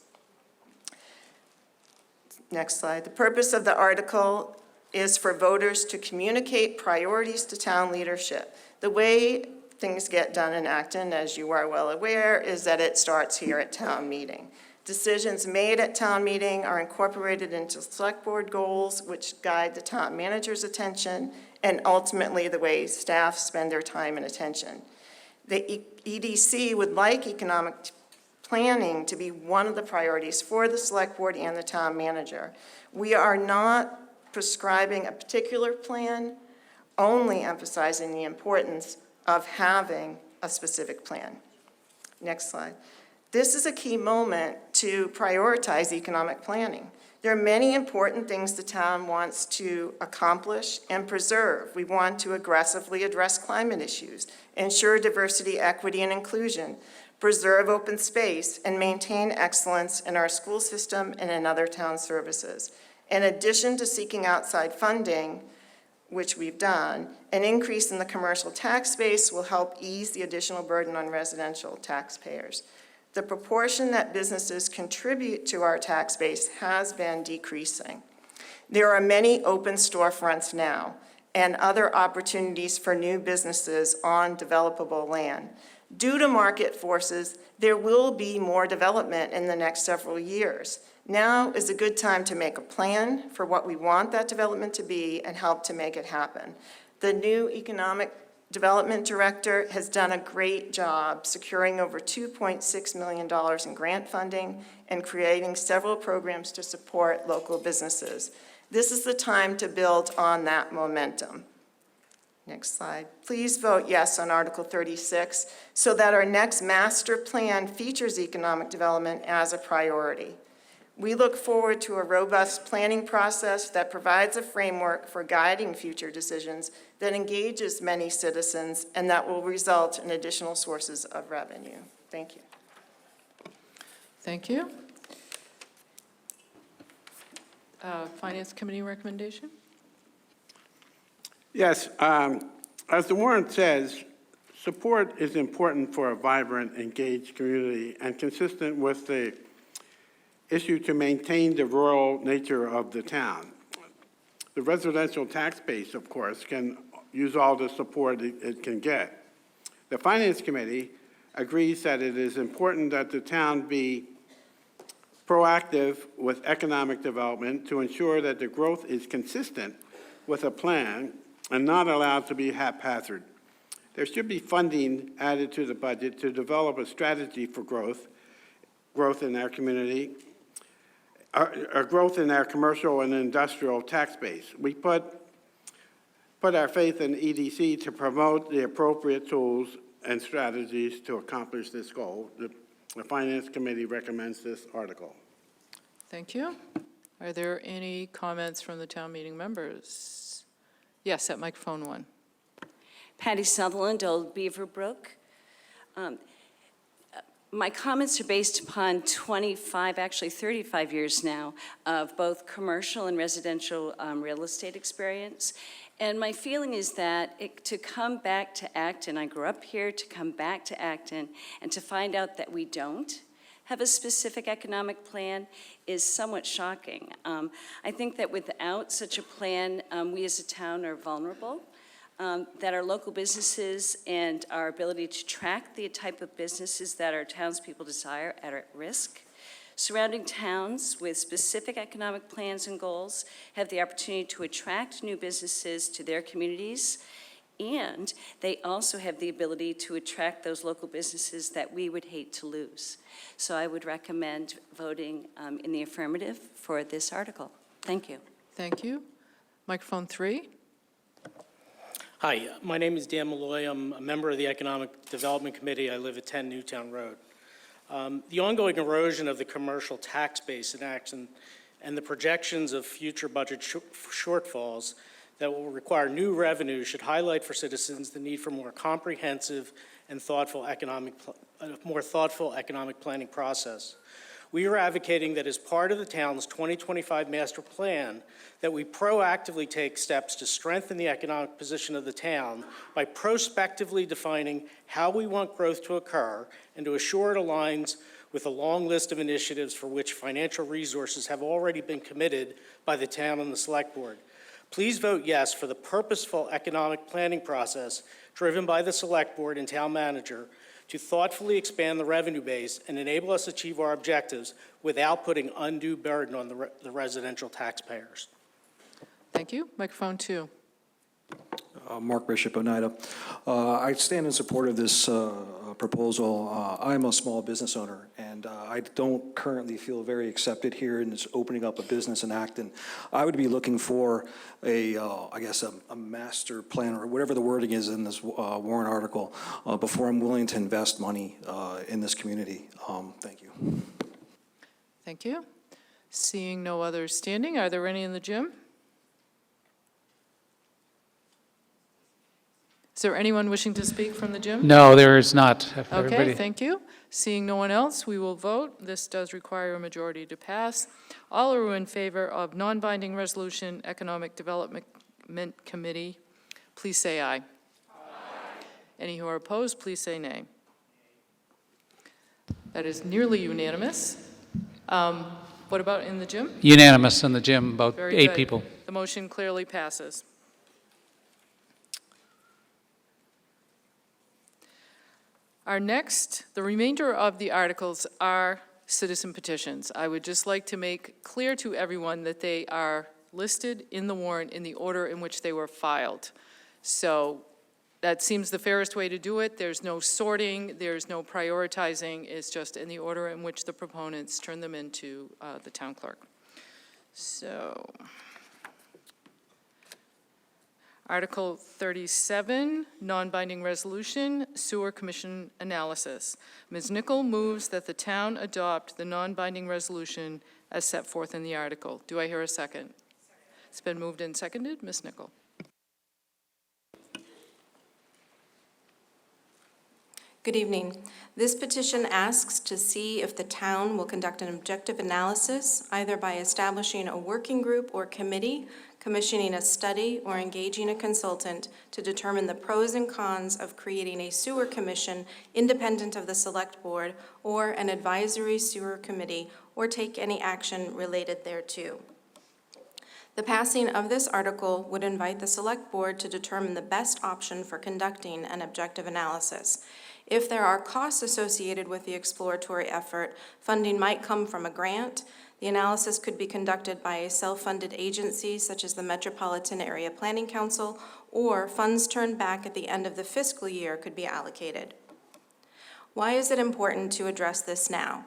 Next slide. The purpose of the article is for voters to communicate priorities to town leadership. The way things get done in Acton, as you are well aware, is that it starts here at town meeting. Decisions made at town meeting are incorporated into select board goals, which guide the town manager's attention and ultimately the way staff spend their time and attention. The EDC would like economic planning to be one of the priorities for the select board and the town manager. We are not prescribing a particular plan, only emphasizing the importance of having a specific plan. Next slide. This is a key moment to prioritize economic planning. There are many important things the town wants to accomplish and preserve. We want to aggressively address climate issues, ensure diversity, equity, and inclusion, preserve open space, and maintain excellence in our school system and in other town services. In addition to seeking outside funding, which we've done, an increase in the commercial tax base will help ease the additional burden on residential taxpayers. The proportion that businesses contribute to our tax base has been decreasing. There are many open storefronts now and other opportunities for new businesses on developable land. Due to market forces, there will be more development in the next several years. Now is a good time to make a plan for what we want that development to be and help to make it happen. The new Economic Development Director has done a great job securing over $2.6 million in grant funding and creating several programs to support local businesses. This is the time to build on that momentum. Next slide. Please vote yes on Article 36 so that our next master plan features economic development as a priority. We look forward to a robust planning process that provides a framework for guiding future decisions, that engages many citizens, and that will result in additional sources of revenue. Thank you. Thank you. Finance Committee recommendation? Yes, as the warrant says, support is important for a vibrant, engaged community and consistent with the issue to maintain the rural nature of the town. The residential tax base, of course, can use all the support it can get. The Finance Committee agrees that it is important that the town be proactive with economic development to ensure that the growth is consistent with a plan and not allowed to be haphazard. There should be funding added to the budget to develop a strategy for growth in our community, growth in our commercial and industrial tax base. We put our faith in EDC to promote the appropriate tools and strategies to accomplish this goal. The Finance Committee recommends this article. Thank you. Are there any comments from the town meeting members? Yes, at microphone 1. Patty Sutherland, Old Beaverbrook. My comments are based upon 25, actually 35 years now, of both commercial and residential real estate experience. And my feeling is that to come back to Acton, I grew up here, to come back to Acton and to find out that we don't have a specific economic plan is somewhat shocking. I think that without such a plan, we as a town are vulnerable. That our local businesses and our ability to track the type of businesses that our townspeople desire are at risk. Surrounding towns with specific economic plans and goals have the opportunity to attract new businesses to their communities, and they also have the ability to attract those local businesses that we would hate to lose. So I would recommend voting in the affirmative for this article. Thank you. Thank you. Microphone 3. Hi, my name is Dan Malloy. I'm a member of the Economic Development Committee. I live at 10 Newtown Road. The ongoing erosion of the commercial tax base in Acton and the projections of future budget shortfalls that will require new revenue should highlight for citizens the need for more comprehensive and thoughtful economic planning process. We are advocating that as part of the town's 2025 master plan, that we proactively take steps to strengthen the economic position of the town by prospectively defining how we want growth to occur and to assure it aligns with a long list of initiatives for which financial resources have already been committed by the town and the select board. Please vote yes for the purposeful economic planning process driven by the select board and town manager to thoughtfully expand the revenue base and enable us to achieve our objectives without putting undue burden on the residential taxpayers. Thank you. Microphone 2. Mark Bishop, Oneida. I stand in support of this proposal. I'm a small business owner, and I don't currently feel very accepted here in this opening up a business in Acton. I would be looking for I guess a master plan or whatever the wording is in this warrant article before I'm willing to invest money in this community. Thank you. Thank you. Seeing no others standing, are there any in the gym? Is there anyone wishing to speak from the gym? No, there is not. Okay, thank you. Seeing no one else, we will vote. This does require a majority to pass. All who are in favor of non-binding resolution, Economic Development Committee, please say aye. Aye. Any who are opposed, please say nay. That is nearly unanimous. What about in the gym? Unanimous in the gym, about Very 8 good. people. The motion clearly passes. The remainder of the articles are citizen petitions. I would just like to make clear to everyone that they are listed in the warrant in the order in which they were filed. So that seems the fairest way to do it. There's no sorting, there's no prioritizing. It's just in the order in which the proponents turn them into the town clerk. So Article 37, non-binding resolution, sewer commission analysis. Ms. Nichol moves that the town adopt the non-binding resolution as set forth in the article. Do I hear a second? It's been moved and seconded. Ms. Nichol. Good evening. This petition asks to see if the town will conduct an objective analysis, either by establishing a working group or committee, commissioning a study, or engaging a consultant to determine the pros and cons of creating a sewer commission independent of the select board or an advisory sewer committee, or take any action related thereto. The passing of this article would invite the select board to determine the best option for conducting an objective analysis. If there are costs associated with the exploratory effort, funding might come from a grant. The analysis could be conducted by a self-funded agency such as the Metropolitan Area Planning Council, or funds turned back at the end of the fiscal year could be allocated. Why is it important to address this now?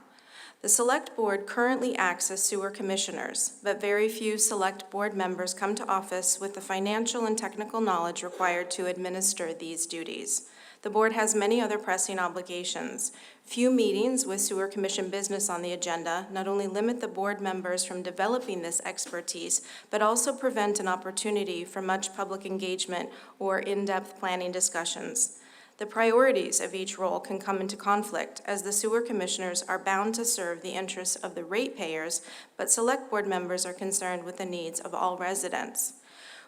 The Select Board currently acts as sewer commissioners, but very few Select Board members come to office with the financial and technical knowledge required to administer these duties. The board has many other pressing obligations. Few meetings with sewer commission business on the agenda not only limit the board members from developing this expertise, but also prevent an opportunity for much public engagement or in-depth planning discussions. The priorities of each role can come into conflict, as the sewer commissioners are bound to serve the interests of the ratepayers, but select board members are concerned with the needs of all residents.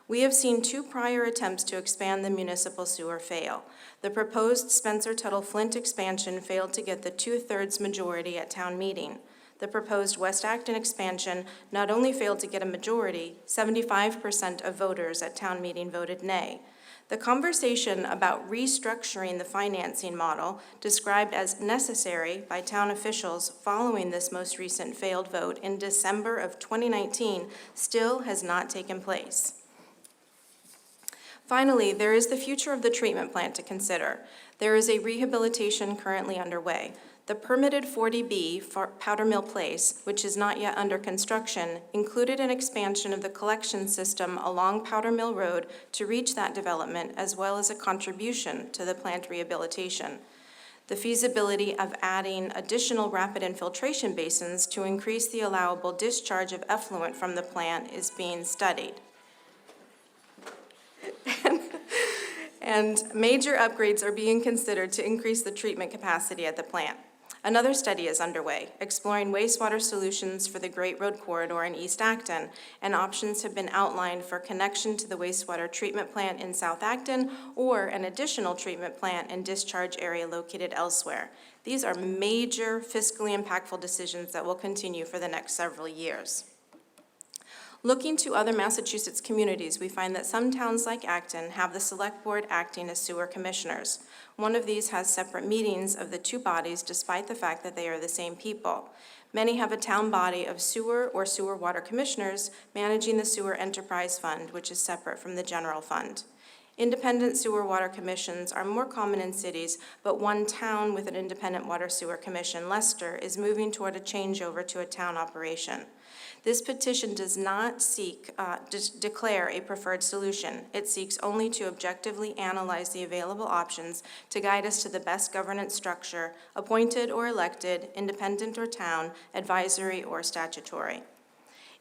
We have seen 2 prior attempts to expand the municipal sewer fail. The proposed Spencer-Tuttle-Flint expansion failed to get the 2/3 majority at town meeting. The proposed West Acton expansion not only failed to get a majority, 75% of voters at town meeting voted nay. The conversation about restructuring the financing model, described as necessary by town officials following this most recent failed vote in December of 2019, still has not taken place. Finally, there is the future of the treatment plant to consider. There is a rehabilitation currently underway. The permitted 40B for Powder Mill Place, which is not yet under construction, included an expansion of the collection system along Powder Mill Road to reach that development, as well as a contribution to the plant rehabilitation. The feasibility of adding additional rapid infiltration basins to increase the allowable discharge of effluent from the plant is being studied. And major upgrades are being considered to increase the treatment capacity at the plant. Another study is underway, exploring wastewater solutions for the Great Road Corridor in East Acton, and options have been outlined for connection to the wastewater treatment plant in South Acton or an additional treatment plant and discharge area located elsewhere. These are major fiscally impactful decisions that will continue for the next several years. Looking to other Massachusetts communities, we find that some towns like Acton have the select board acting as sewer commissioners. One of these has separate meetings of the 2 bodies despite the fact that they are the same people. Many have a town body of sewer or sewer water commissioners managing the sewer enterprise fund, which is separate from the general fund. Independent sewer water commissions are more common in cities, but one town with an independent water sewer commission, Leicester, is moving toward a changeover to a town operation. This petition does not seek declare a preferred solution. It seeks only to objectively analyze the available options to guide us to the best governance structure, appointed or elected, independent or town, advisory or statutory.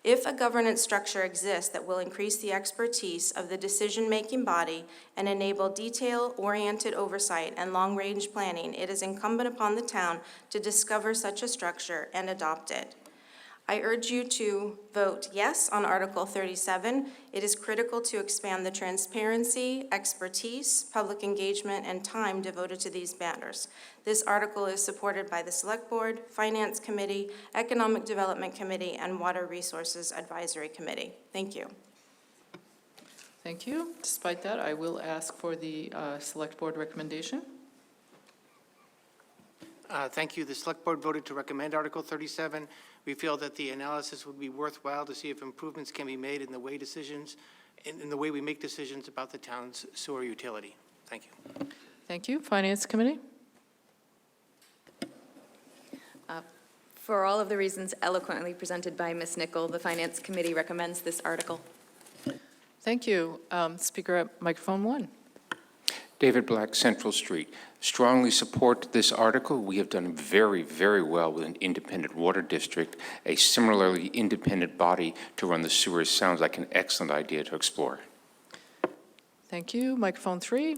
If a governance structure exists that will increase the expertise of the decision-making body and enable detail-oriented oversight and long-range planning, it is incumbent upon the town to discover such a structure and adopt it. I urge you to vote yes on Article 37. It is critical to expand the transparency, expertise, public engagement, and time devoted to these matters. This article is supported by the Select Board, Finance Committee, Economic Development Committee, and Water Resources Advisory Committee. Thank you. Thank you. Despite that, I will ask for the Select Board recommendation. Thank you. The Select Board voted to recommend Article 37. We feel that the analysis would be worthwhile to see if improvements can be made in the way in the way we make decisions about the town's sewer utility. Thank you. Thank you. Finance Committee? For all of the reasons eloquently presented by Ms. Nichol, the Finance Committee recommends this article. Thank you. Speaker at microphone 1. David Black, Central Street. Strongly support this article. We have done very, very well with an independent water district. A similarly independent body to run the sewers sounds like an excellent idea to explore. Thank you. Microphone 3.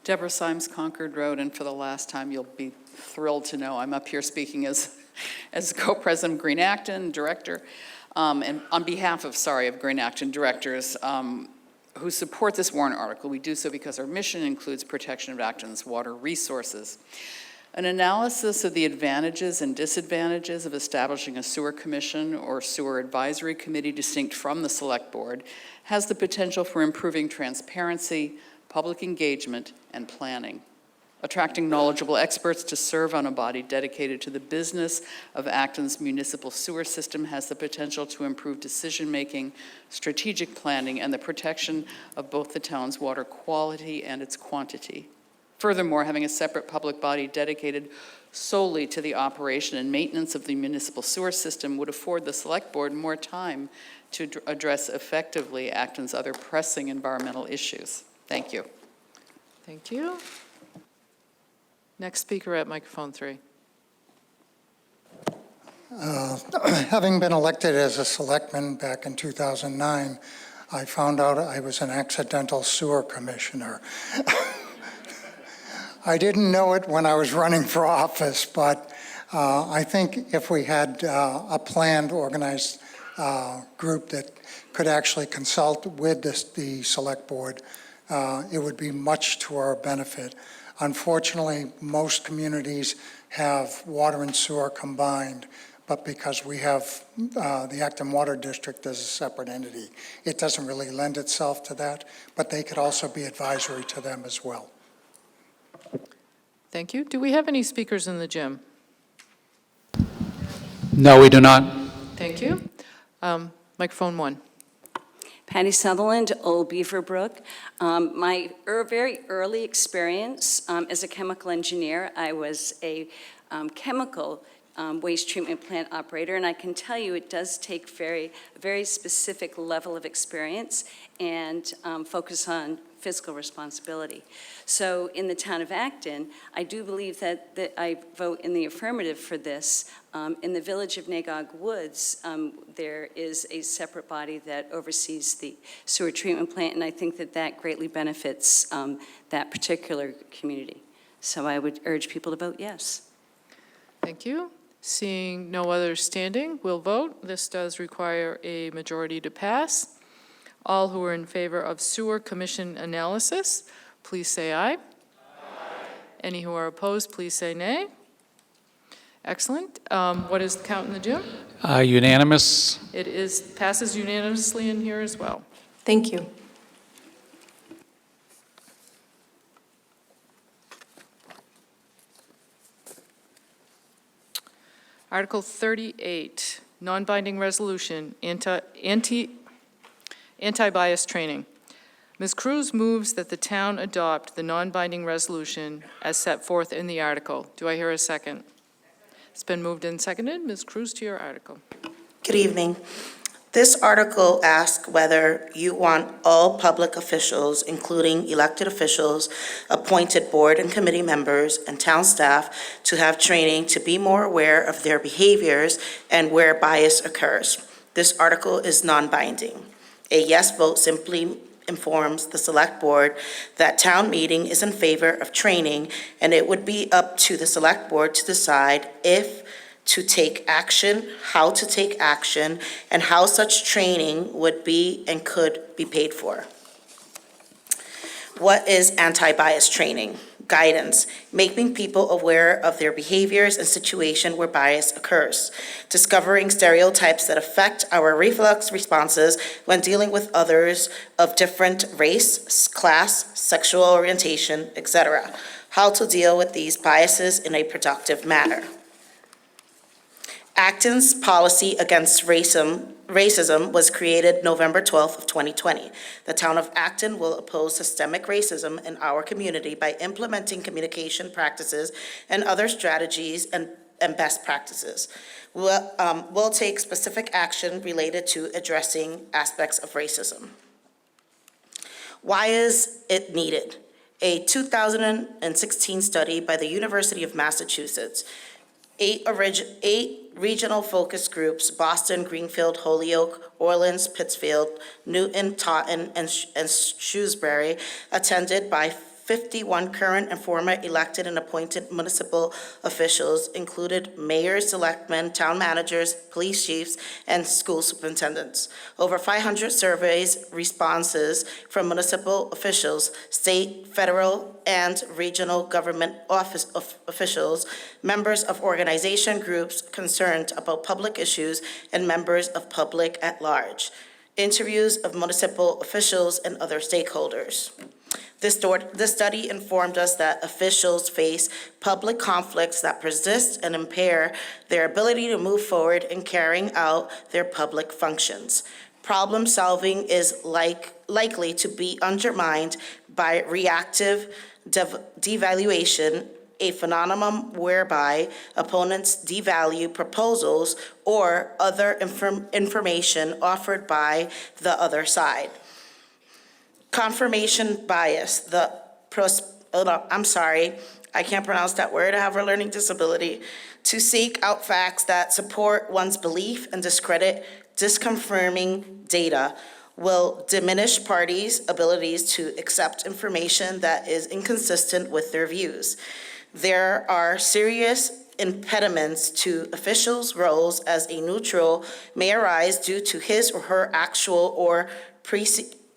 Deborah Symes, Concord Road, and for the last time, you'll be thrilled to know I'm up here speaking as co-president of Green Acton, director, and on behalf of Green Acton directors who support this warrant article. We do so because our mission includes protection of Acton's water resources. An analysis of the advantages and disadvantages of establishing a sewer commission or sewer advisory committee distinct from the select board has the potential for improving transparency, public engagement, and planning. Attracting knowledgeable experts to serve on a body dedicated to the business of Acton's municipal sewer system has the potential to improve decision-making, strategic planning, and the protection of both the town's water quality and its quantity. Furthermore, having a separate public body dedicated solely to the operation and maintenance of the municipal sewer system would afford the select board more time to address effectively Acton's other pressing environmental issues. Thank you. Thank you. Next speaker at microphone 3. Having been elected as a selectman back in 2009, I found out I was an accidental sewer commissioner. I didn't know it when I was running for office, but I think if we had a planned, organized group that could actually consult with the select board, it would be much to our benefit. Unfortunately, most communities have water and sewer combined, but because we have the Acton Water District as a separate entity, it doesn't really lend itself to that, but they could also be advisory to them as well. Thank you. Do we have any speakers in the gym? No, we do not. Thank you. Microphone 1. Patty Sutherland, Old Beaverbrook. My very early experience as a chemical engineer, I was a chemical waste treatment plant operator, and I can tell you it does take very specific level of experience and focus on fiscal responsibility. So in the town of Acton, I do believe that I vote in the affirmative for this. In the village of Nagog Woods, there is a separate body that oversees the sewer treatment plant, and I think that greatly benefits that particular community. So I would urge people to vote yes. Thank you. Seeing no other standing, we'll vote. This does require a majority to pass. All who are in favor of sewer commission analysis, please say aye. Aye. Any who are opposed, please say nay. Excellent. What is the count in the gym? Unanimous. It passes unanimously in here as well. Thank you. Article 38, non-binding resolution, anti-bias training. Ms. Cruz moves that the town adopt the non-binding resolution as set forth in the article. Do I hear a second? It's been moved and seconded. Ms. Cruz, to your article. Good evening. This article asks whether you want all public officials, including elected officials, appointed board and committee members, and town staff to have training to be more aware of their behaviors and where bias occurs. This article is non-binding. A yes vote simply informs the select board that town meeting is in favor of training, and it would be up to the select board to decide if to take action, how to take action, and how such training would be and could be paid for. What is anti-bias training? Guidance, making people aware of their behaviors and situation where bias occurs, discovering stereotypes that affect our reflex responses when dealing with others of different race, class, sexual orientation, etc., how to deal with these biases in a productive manner. Acton's policy against racism was created November 12th of 2020. The town of Acton will oppose systemic racism in our community by implementing communication practices and other strategies and and best practices. We'll take specific action related to addressing aspects of racism. Why is it needed? A 2016 study by the University of Massachusetts, 8 regional focus groups, Boston, Greenfield, Holyoke, Orleans, Pittsfield, Newton, Taunton, and Shrewsbury, attended by 51 current and former elected and appointed municipal officials, included mayors, selectmen, town managers, police chiefs, and school superintendents. Over 500 surveys responses from municipal officials, state, federal, and regional government officials, members of organization groups concerned about public issues, and members of public at large. Interviews of municipal officials and other stakeholders. This study informed us that officials face public conflicts that persist and impair their ability to move forward in carrying out their public functions. Problem solving is likely to be undermined by reactive devaluation, a phenomenon whereby opponents devalue proposals or other information offered by the other side. Confirmation bias, I'm sorry, I can't pronounce that word, I have a learning disability. To seek out facts that support one's belief and discredit disconfirming data will diminish parties' abilities to accept information that is inconsistent with their views. There are serious impediments to officials' roles as a neutral may arise due to his or her actual or perceived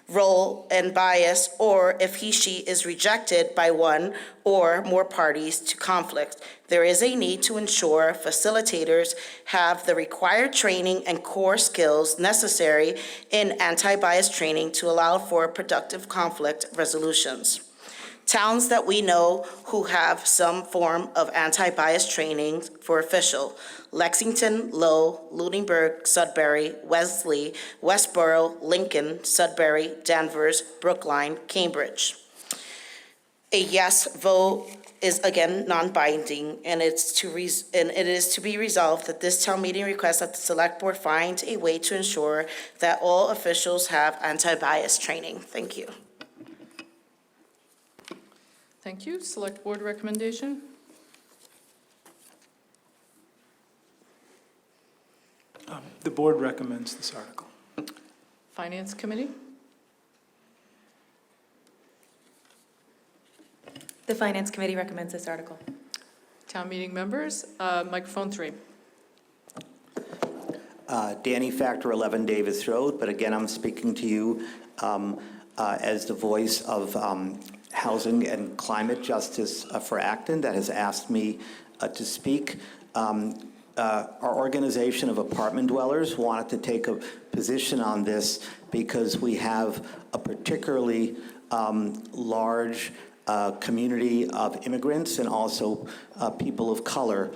role and bias, or if he/she is rejected by one or more parties to conflict. There is a need to ensure facilitators have the required training and core skills necessary in anti-bias training to allow for productive conflict resolutions. Towns that we know who have some form of anti-bias training for official: Lexington, Lowell, Lunenburg, Sudbury, Wellesley, Westboro, Lincoln, Sudbury, Danvers, Brookline, Cambridge. A yes vote is again non-binding, and it is to be resolved that this town meeting requests that the select board find a way to ensure that all officials have anti-bias training. Thank you. Thank you. Select board recommendation? The board recommends this article. Finance committee? The Finance Committee recommends this article. Town meeting members, microphone 3. Danny Factor, 11 Davis Road, but again, I'm speaking to you as the voice of Housing and Climate Justice for Acton that has asked me to speak. Our organization of apartment dwellers wanted to take a position on this because we have a particularly large community of immigrants and also people of color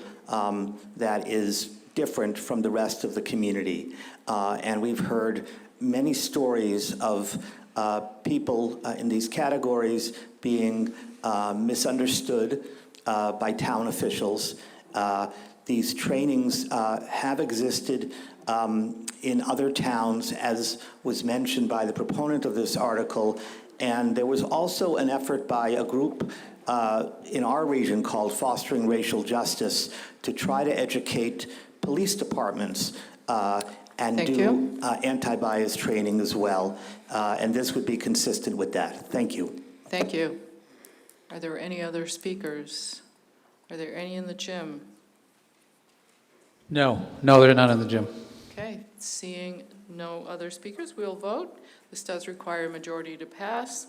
that is different from the rest of the community. And we've heard many stories of people in these categories being misunderstood by town officials. These trainings have existed in other towns, as was mentioned by the proponent of this article, and there was also an effort by a group in our region called Fostering Racial Justice to try to educate police departments and do anti-bias training as well, and this would be consistent with that. Thank you. Thank you. Are there any other speakers? Are there any in the gym? No, they're not in the gym. Okay, seeing no other speakers, we'll vote. This does require a majority to pass.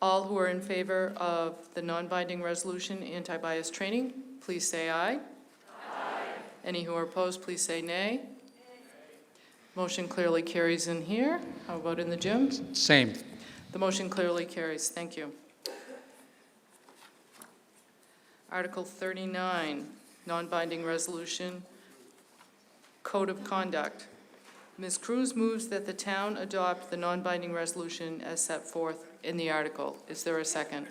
All who are in favor of the non-binding resolution anti-bias training, please say aye. Aye. Any who are opposed, please say nay. Motion clearly carries in here. How about in the gym? Same. The motion clearly carries. Thank you. Article 39, non-binding resolution, Code of Conduct. Ms. Cruz moves that the town adopt the non-binding resolution as set forth in the article. Is there a second?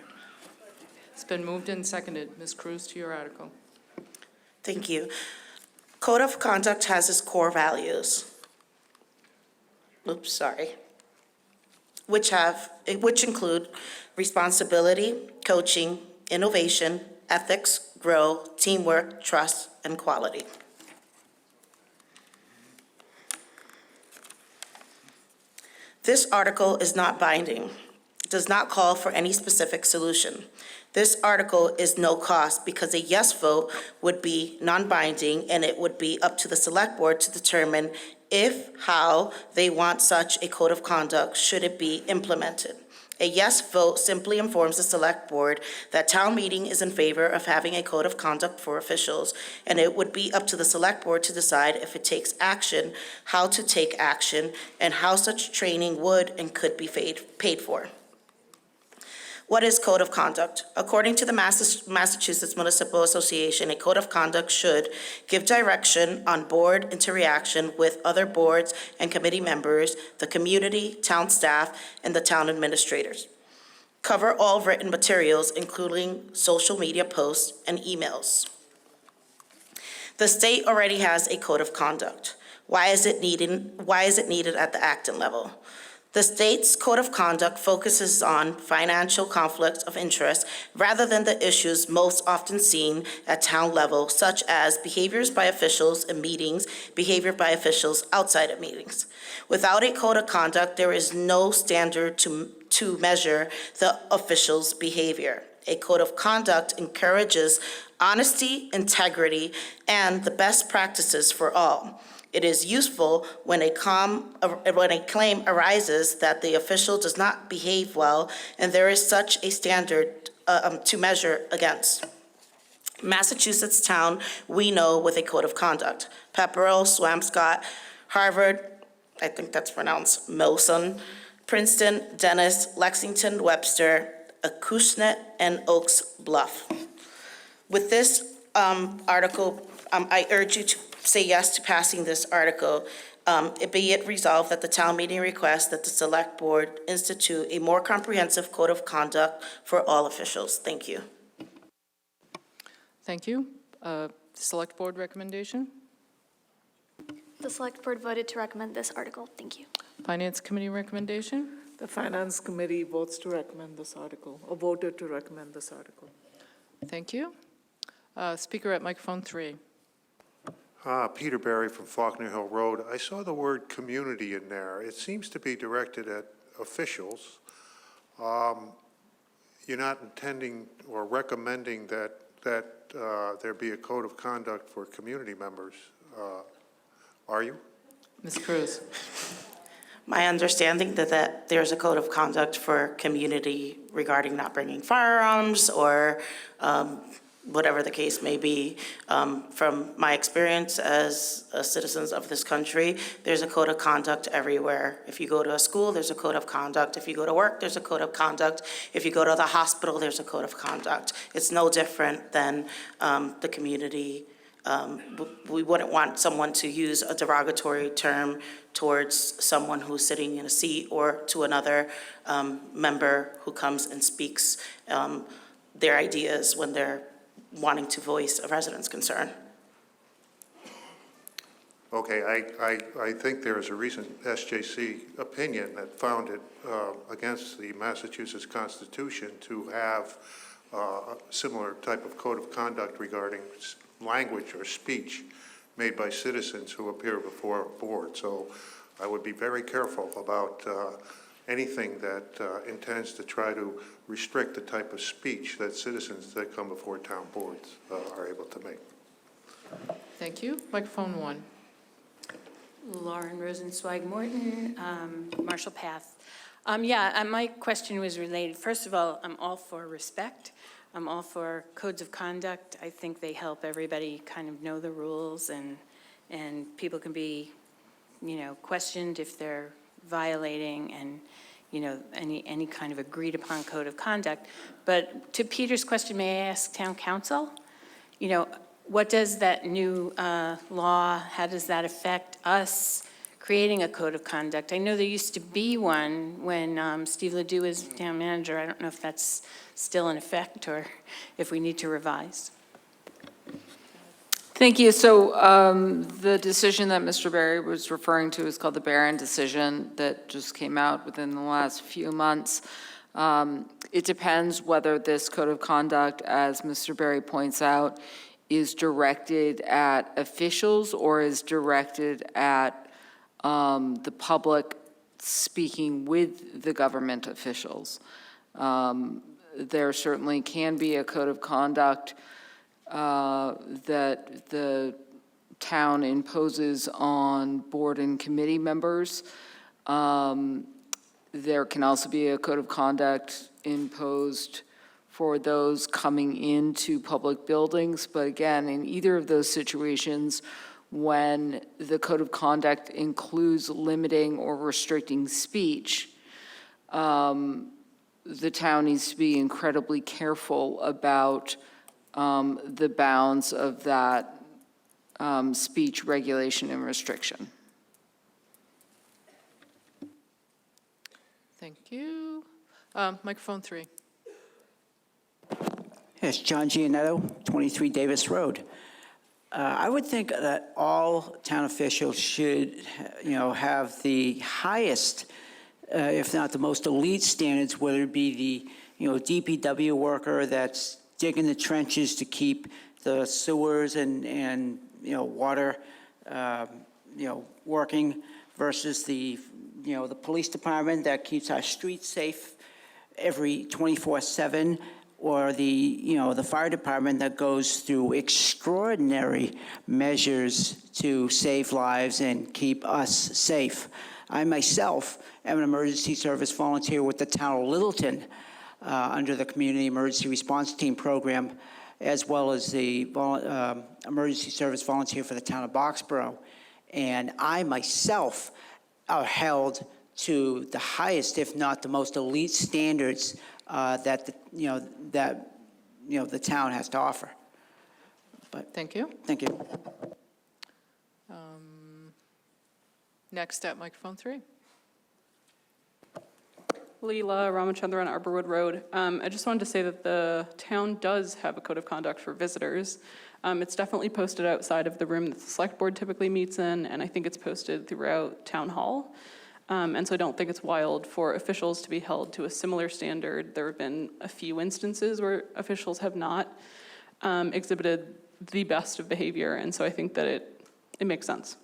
It's been moved and seconded. Ms. Cruz, to your article. Thank you. Code of conduct has its core values. Which include responsibility, coaching, innovation, ethics, growth, teamwork, trust, and quality. This article is not binding. It does not call for any specific solution. This article is no cost because a yes vote would be non-binding, and it would be up to the select board to determine if, how they want such a code of conduct should it be implemented. A yes vote simply informs the select board that town meeting is in favor of having a code of conduct for officials, and it would be up to the select board to decide if it takes action, how to take action, and how such training would and could be paid for. What is code of conduct? According to the Massachusetts Municipal Association, a code of conduct should give direction on board interaction with other boards and committee members, the community, town staff, and the town administrators. Cover all written materials, including social media posts and emails. The state already has a code of conduct. Why is it needed at the Acton level? The state's code of conduct focuses on financial conflicts of interest rather than the issues most often seen at town level, such as behaviors by officials in meetings, behavior by officials outside of meetings. Without a code of conduct, there is no standard to measure the official's behavior. A code of conduct encourages honesty, integrity, and the best practices for all. It is useful when a claim arises that the official does not behave well, and there is such a standard to measure against. Massachusetts town we know with a code of conduct: Pepperell, Swampscott, Harvard, I think that's pronounced Milson, Princeton, Dennis, Lexington, Webster, Acushnet, and Oaks Bluff. With this article, I urge you to say yes to passing this article. Be it resolved that the town meeting requests that the select board institute a more comprehensive code of conduct for all officials. Thank you. Thank you. Select board recommendation? The select board voted to recommend this article. Thank you. Finance committee recommendation? The Finance Committee votes to recommend this article, or voted to recommend this article. Thank you. Speaker at microphone 3. Peter Barry from Faulkner Hill Road. I saw the word community in there. It seems to be directed at officials. You're not intending or recommending that there be a code of conduct for community members, are you? Ms. Cruz. My understanding that there's a code of conduct for community regarding not bringing firearms or whatever the case may be. From my experience as citizens of this country, there's a code of conduct everywhere. If you go to a school, there's a code of conduct. If you go to work, there's a code of conduct. If you go to the hospital, there's a code of conduct. It's no different than the community. We wouldn't want someone to use a derogatory term towards someone who's sitting in a seat or to another member who comes and speaks their ideas when they're wanting to voice a resident's concern. Okay, I think there is a recent SJC opinion that found it against the Massachusetts Constitution to have a similar type of code of conduct regarding language or speech made by citizens who appear before a board. So I would be very careful about anything that intends to try to restrict the type of speech that citizens that come before town boards are able to make. Thank you. Microphone 1. Lauren Rosenzweig Morton, Marshall Path. My question was related. First of all, I'm all for respect. I'm all for codes of conduct. I think they help everybody kind of know the rules, and people can be, questioned if they're violating and, any kind of agreed upon code of conduct. But to Peter's question, may I ask town council? What does that new law, how does that affect us creating a code of conduct. I know there used to be one when Steve Ledoux was town manager. I don't know if that's still in effect or if we need to revise. Thank you. So the decision that Mr. Berry was referring to is called the Barron decision that just came out within the last few months. It depends whether this code of conduct, as Mr. Berry points out, is directed at officials or is directed at the public speaking with the government officials. There certainly can be a code of conduct that the town imposes on board and committee members. There can also be a code of conduct imposed for those coming into public buildings. But again, in either of those situations, when the code of conduct includes limiting or restricting speech, the town needs to be incredibly careful about the bounds of that speech regulation and restriction. Thank you. Microphone 3. Yes, John Gianetto, 23 Davis Road. I would think that all town officials should, have the highest, if not the most elite standards, whether it be the, DPW worker that's digging the trenches to keep the sewers and water, working versus the, the police department that keeps our streets safe every 24/7, or the, the fire department that goes through extraordinary measures to save lives and keep us safe. I myself am an emergency service volunteer with the town of Littleton under the Community Emergency Response Team program, as well as the emergency service volunteer for the town of Boxborough. And I myself are held to the highest, if not the most elite standards that the town has to offer. But thank you. Thank you. Next at microphone 3. Leela Ramachandran, Arborwood Road. I just wanted to say that the town does have a code of conduct for visitors. It's definitely posted outside of the room that the select board typically meets in, and I think it's posted throughout town hall. And so I don't think it's wild for officials to be held to a similar standard. There have been a few instances where officials have not exhibited the best of behavior, and so I think that it makes sense.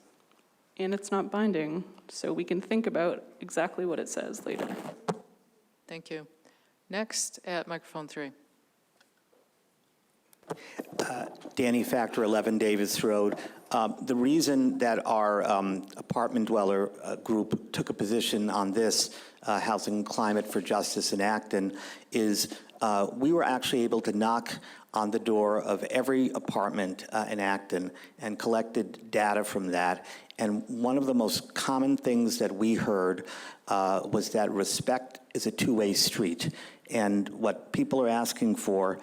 And it's not binding, so we can think about exactly what it says later. Thank you. Next at microphone 3. Danny Factor, 11 Davis Road. The reason that our apartment dweller group took a position on this Housing Climate for Justice in Acton is we were actually able to knock on the door of every apartment in Acton and collected data from that. And one of the most common things that we heard was that respect is a two-way street. And what people are asking for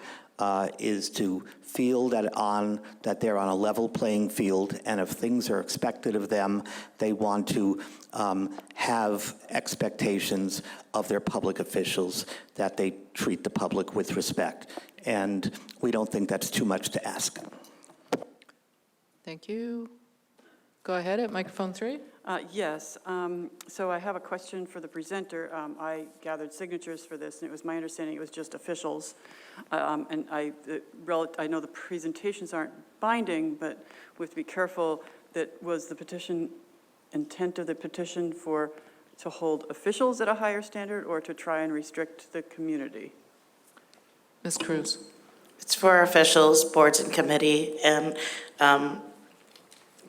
is to feel that they're on a level playing field, and if things are expected of them, they want to have expectations of their public officials that they treat the public with respect. And we don't think that's too much to ask. Thank you. Go ahead at microphone 3. Yes. So I have a question for the presenter. I gathered signatures for this, and it was my understanding it was just officials. And I know the presentations aren't binding, but we have to be careful that was the petition, intent of the petition to hold officials at a higher standard or to try and restrict the community? Ms. Cruz. It's for officials, boards and committee, and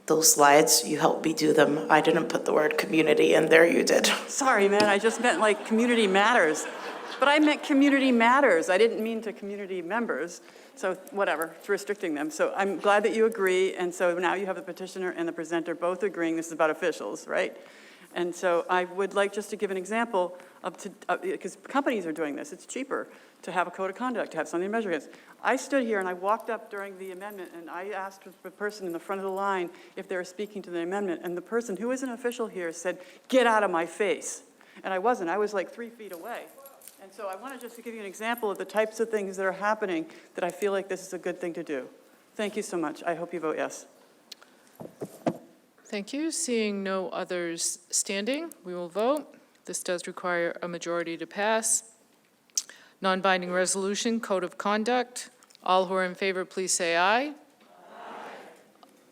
those slides, you helped me do them. I didn't put the word community in there, you did. Sorry, man, I just meant like community matters. But I meant community matters. I didn't mean to community members. So whatever, it's restricting them. So I'm glad that you agree. And so now you have the petitioner and the presenter both agreeing this is about officials, right? And so I would like just to give an example of, because companies are doing this, it's cheaper to have a code of conduct, to have something to measure against. I stood here and I walked up during the amendment and I asked the person in the front of the line if they were speaking to the amendment, and the person who is an official here said, "Get out of my face." And I wasn't, I was like 3 feet away. And so I wanted just to give you an example of the types of things that are happening that I feel like this is a good thing to do. Thank you so much. I hope you vote yes. Thank you. Seeing no others standing, we will vote. This does require a majority to pass. Non-binding resolution, code of conduct. All who are in favor, please say aye. Aye.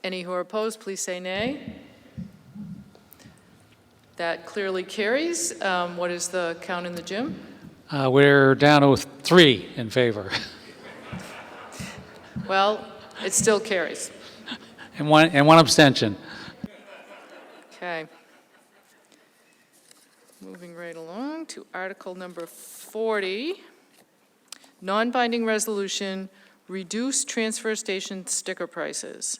Any who are opposed, please say nay. That clearly carries. What is the count in the gym? We're down to 3 in favor, Well, it still carries. and one abstention. Okay. Moving right along to Article number 40. Non-binding resolution, reduce transfer station sticker prices.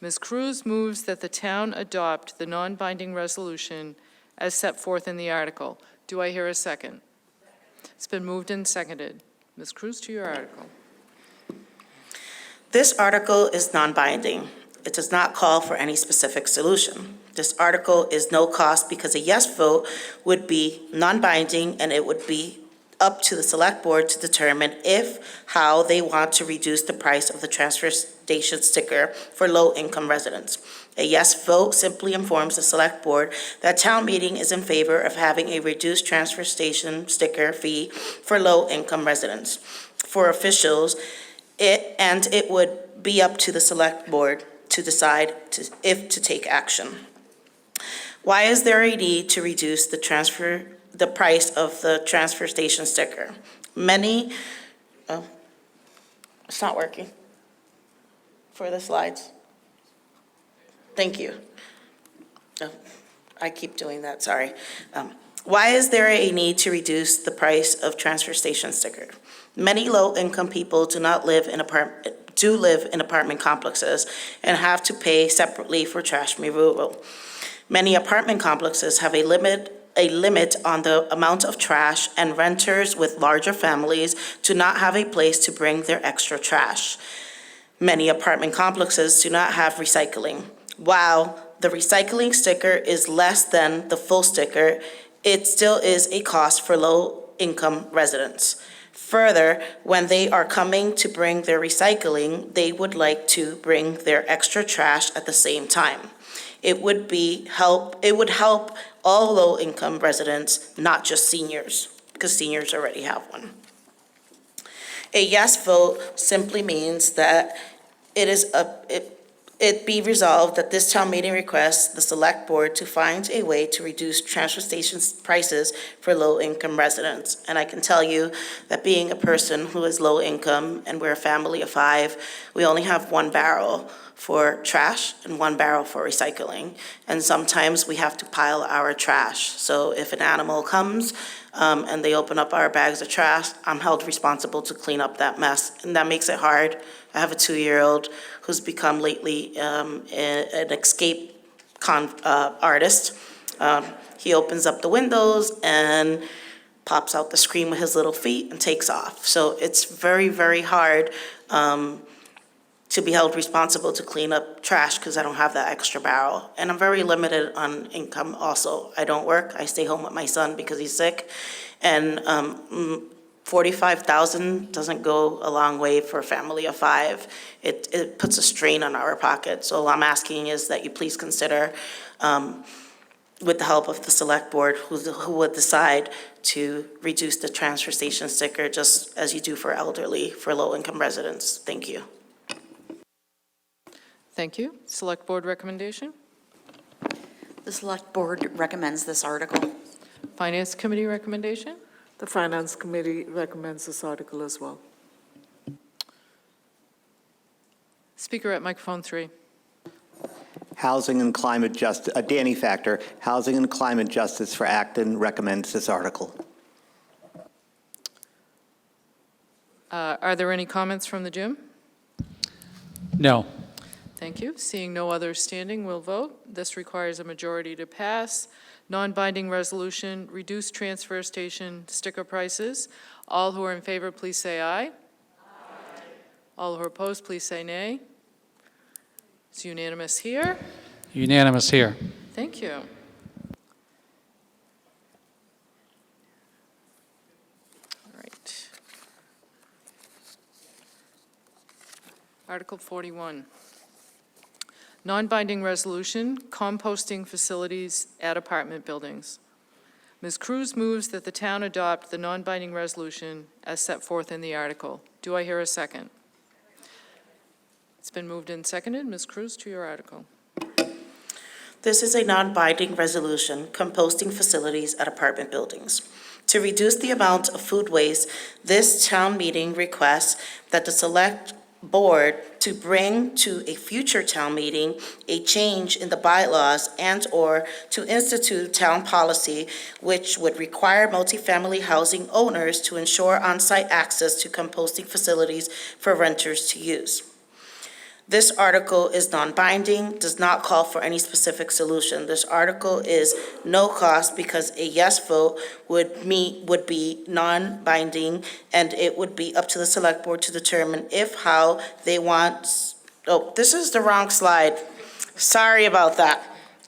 Ms. Cruz moves that the town adopt the non-binding resolution as set forth in the article. Do I hear a second? It's been moved and seconded. Ms. Cruz, to your article. This article is non-binding. It does not call for any specific solution. This article is no cost because a yes vote would be non-binding, and it would be up to the select board to determine how they want to reduce the price of the transfer station sticker for low-income residents. A yes vote simply informs the select board that town meeting is in favor of having a reduced transfer station sticker fee for low-income residents. For officials, it would be up to the select board to decide if to take action. Why is there a need to reduce the price of the transfer station sticker? It's not working for the slides. Thank you. I keep doing that, sorry. Why is there a need to reduce the price of transfer station sticker? Many low-income people do live in apartment complexes and have to pay separately for trash removal. Many apartment complexes have a limit on the amount of trash, and renters with larger families do not have a place to bring their extra trash. Many apartment complexes do not have recycling. While the recycling sticker is less than the full sticker, it still is a cost for low-income residents. Further, when they are coming to bring their recycling, they would like to bring their extra trash at the same time. It would help all low-income residents, not just seniors, because seniors already have one. A yes vote simply means that it be resolved that this town meeting requests the select board to find a way to reduce transfer station prices for low-income residents. And I can tell you that being a person who is low income, and we're a family of 5, we only have 1 barrel for trash and 1 barrel for recycling. And sometimes we have to pile our trash. So if an animal comes and they open up our bags of trash, I'm held responsible to clean up that mess. And that makes it hard. I have a 2-year-old who's become lately an escape artist. He opens up the windows and pops out the screen with his little feet and takes off. So it's very, very hard to be held responsible to clean up trash because I don't have that extra barrel. And I'm very limited on income also. I don't work. I stay home with my son because he's sick. And $45,000 doesn't go a long way for a family of 5. It puts a strain on our pocket. So all I'm asking is that you please consider, with the help of the select board, who would decide to reduce the transfer station sticker just as you do for elderly, for low-income residents. Thank you. Thank you. Select board recommendation? The Select Board recommends this article. Finance committee recommendation? The Finance Committee recommends this article as well. Speaker at microphone 3. Housing and Climate Justice, Danny Factor, Housing and Climate Justice for Acton recommends this article. Are there any comments from the gym? No. Thank you. Seeing no others standing, we'll vote. This requires a majority to pass. Non-binding resolution, reduced transfer station sticker prices. All who are in favor, please say aye. Aye. All who are opposed, please say nay. It's unanimous here. Unanimous here. Thank you. All right. Article 41. Non-binding resolution, composting facilities at apartment buildings. Ms. Cruz moves that the town adopt the non-binding resolution as set forth in the article. Do I hear a second? It's been moved and seconded. Ms. Cruz, to your article. This is a non-binding resolution, composting facilities at apartment buildings. To reduce the amount of food waste, this town meeting requests that the select board to bring to a future town meeting a change in the bylaws and/or to institute town policy which would require multifamily housing owners to ensure on-site access to composting facilities for renters to use. This article is non-binding, does not call for any specific solution. This article is no cost because a yes vote would be non-binding, and it would be up to the select board to determine how they want. Oh, this is the wrong slide. Sorry about that.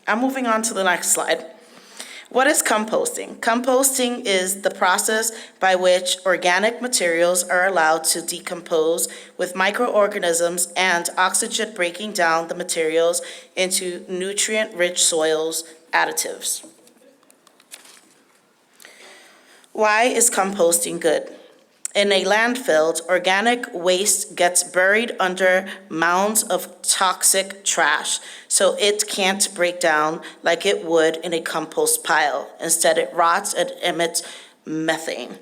I'm moving on to the next slide. What is composting? Composting is the process by which organic materials are allowed to decompose with microorganisms and oxygen breaking down the materials into nutrient-rich soils additives. Why is composting good? In a landfill, organic waste gets buried under mounds of toxic trash, so it can't break down like it would in a compost pile. Instead, it rots and emits methane.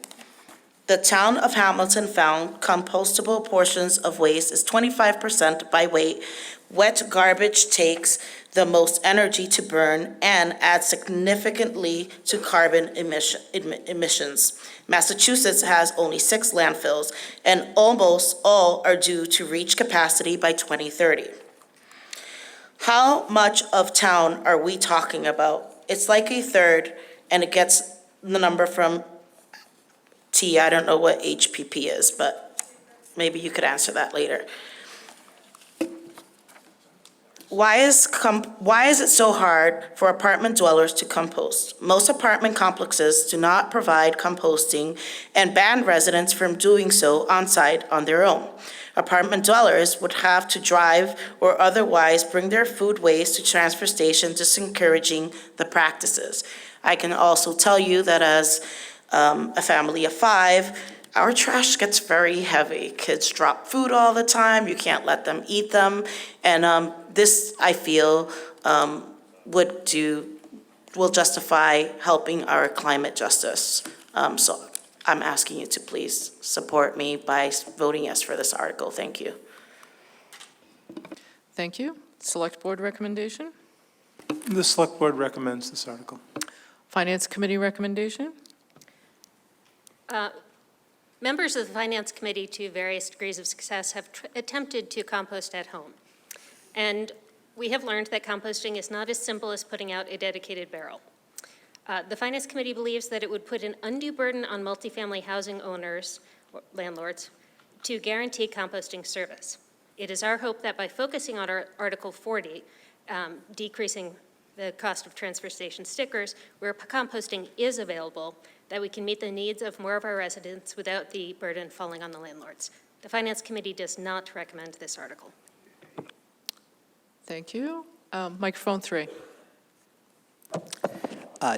The town of Hamilton found compostable portions of waste is 25% by weight. Wet garbage takes the most energy to burn and adds significantly to carbon emissions. Massachusetts has only 6 landfills, and almost all are due to reach capacity by 2030. How much of town are we talking about? It's like a third, and it gets the number from T. I don't know what HPP is, but maybe you could answer that later. Why is it so hard for apartment dwellers to compost? Most apartment complexes do not provide composting and ban residents from doing so on-site on their own. Apartment dwellers would have to drive or otherwise bring their food waste to transfer stations, discouraging the practices. I can also tell you that as a family of 5, our trash gets very heavy. Kids drop food all the time. You can't let them eat them. And this, I feel, will justify helping our climate justice. So I'm asking you to please support me by voting yes for this article. Thank you. Thank you. Select Board recommendation? The Select Board recommends this article. Finance Committee recommendation? Members of the Finance Committee, to various degrees of success, have attempted to compost at home. And we have learned that composting is not as simple as putting out a dedicated barrel. The Finance Committee believes that it would put an undue burden on multifamily housing owners, or landlords, to guarantee composting service. It is our hope that by focusing on our Article 40, decreasing the cost of transfer station stickers, where composting is available, that we can meet the needs of more of our residents without the burden falling on the landlords. The Finance Committee does not recommend this article. Thank you. Microphone 3.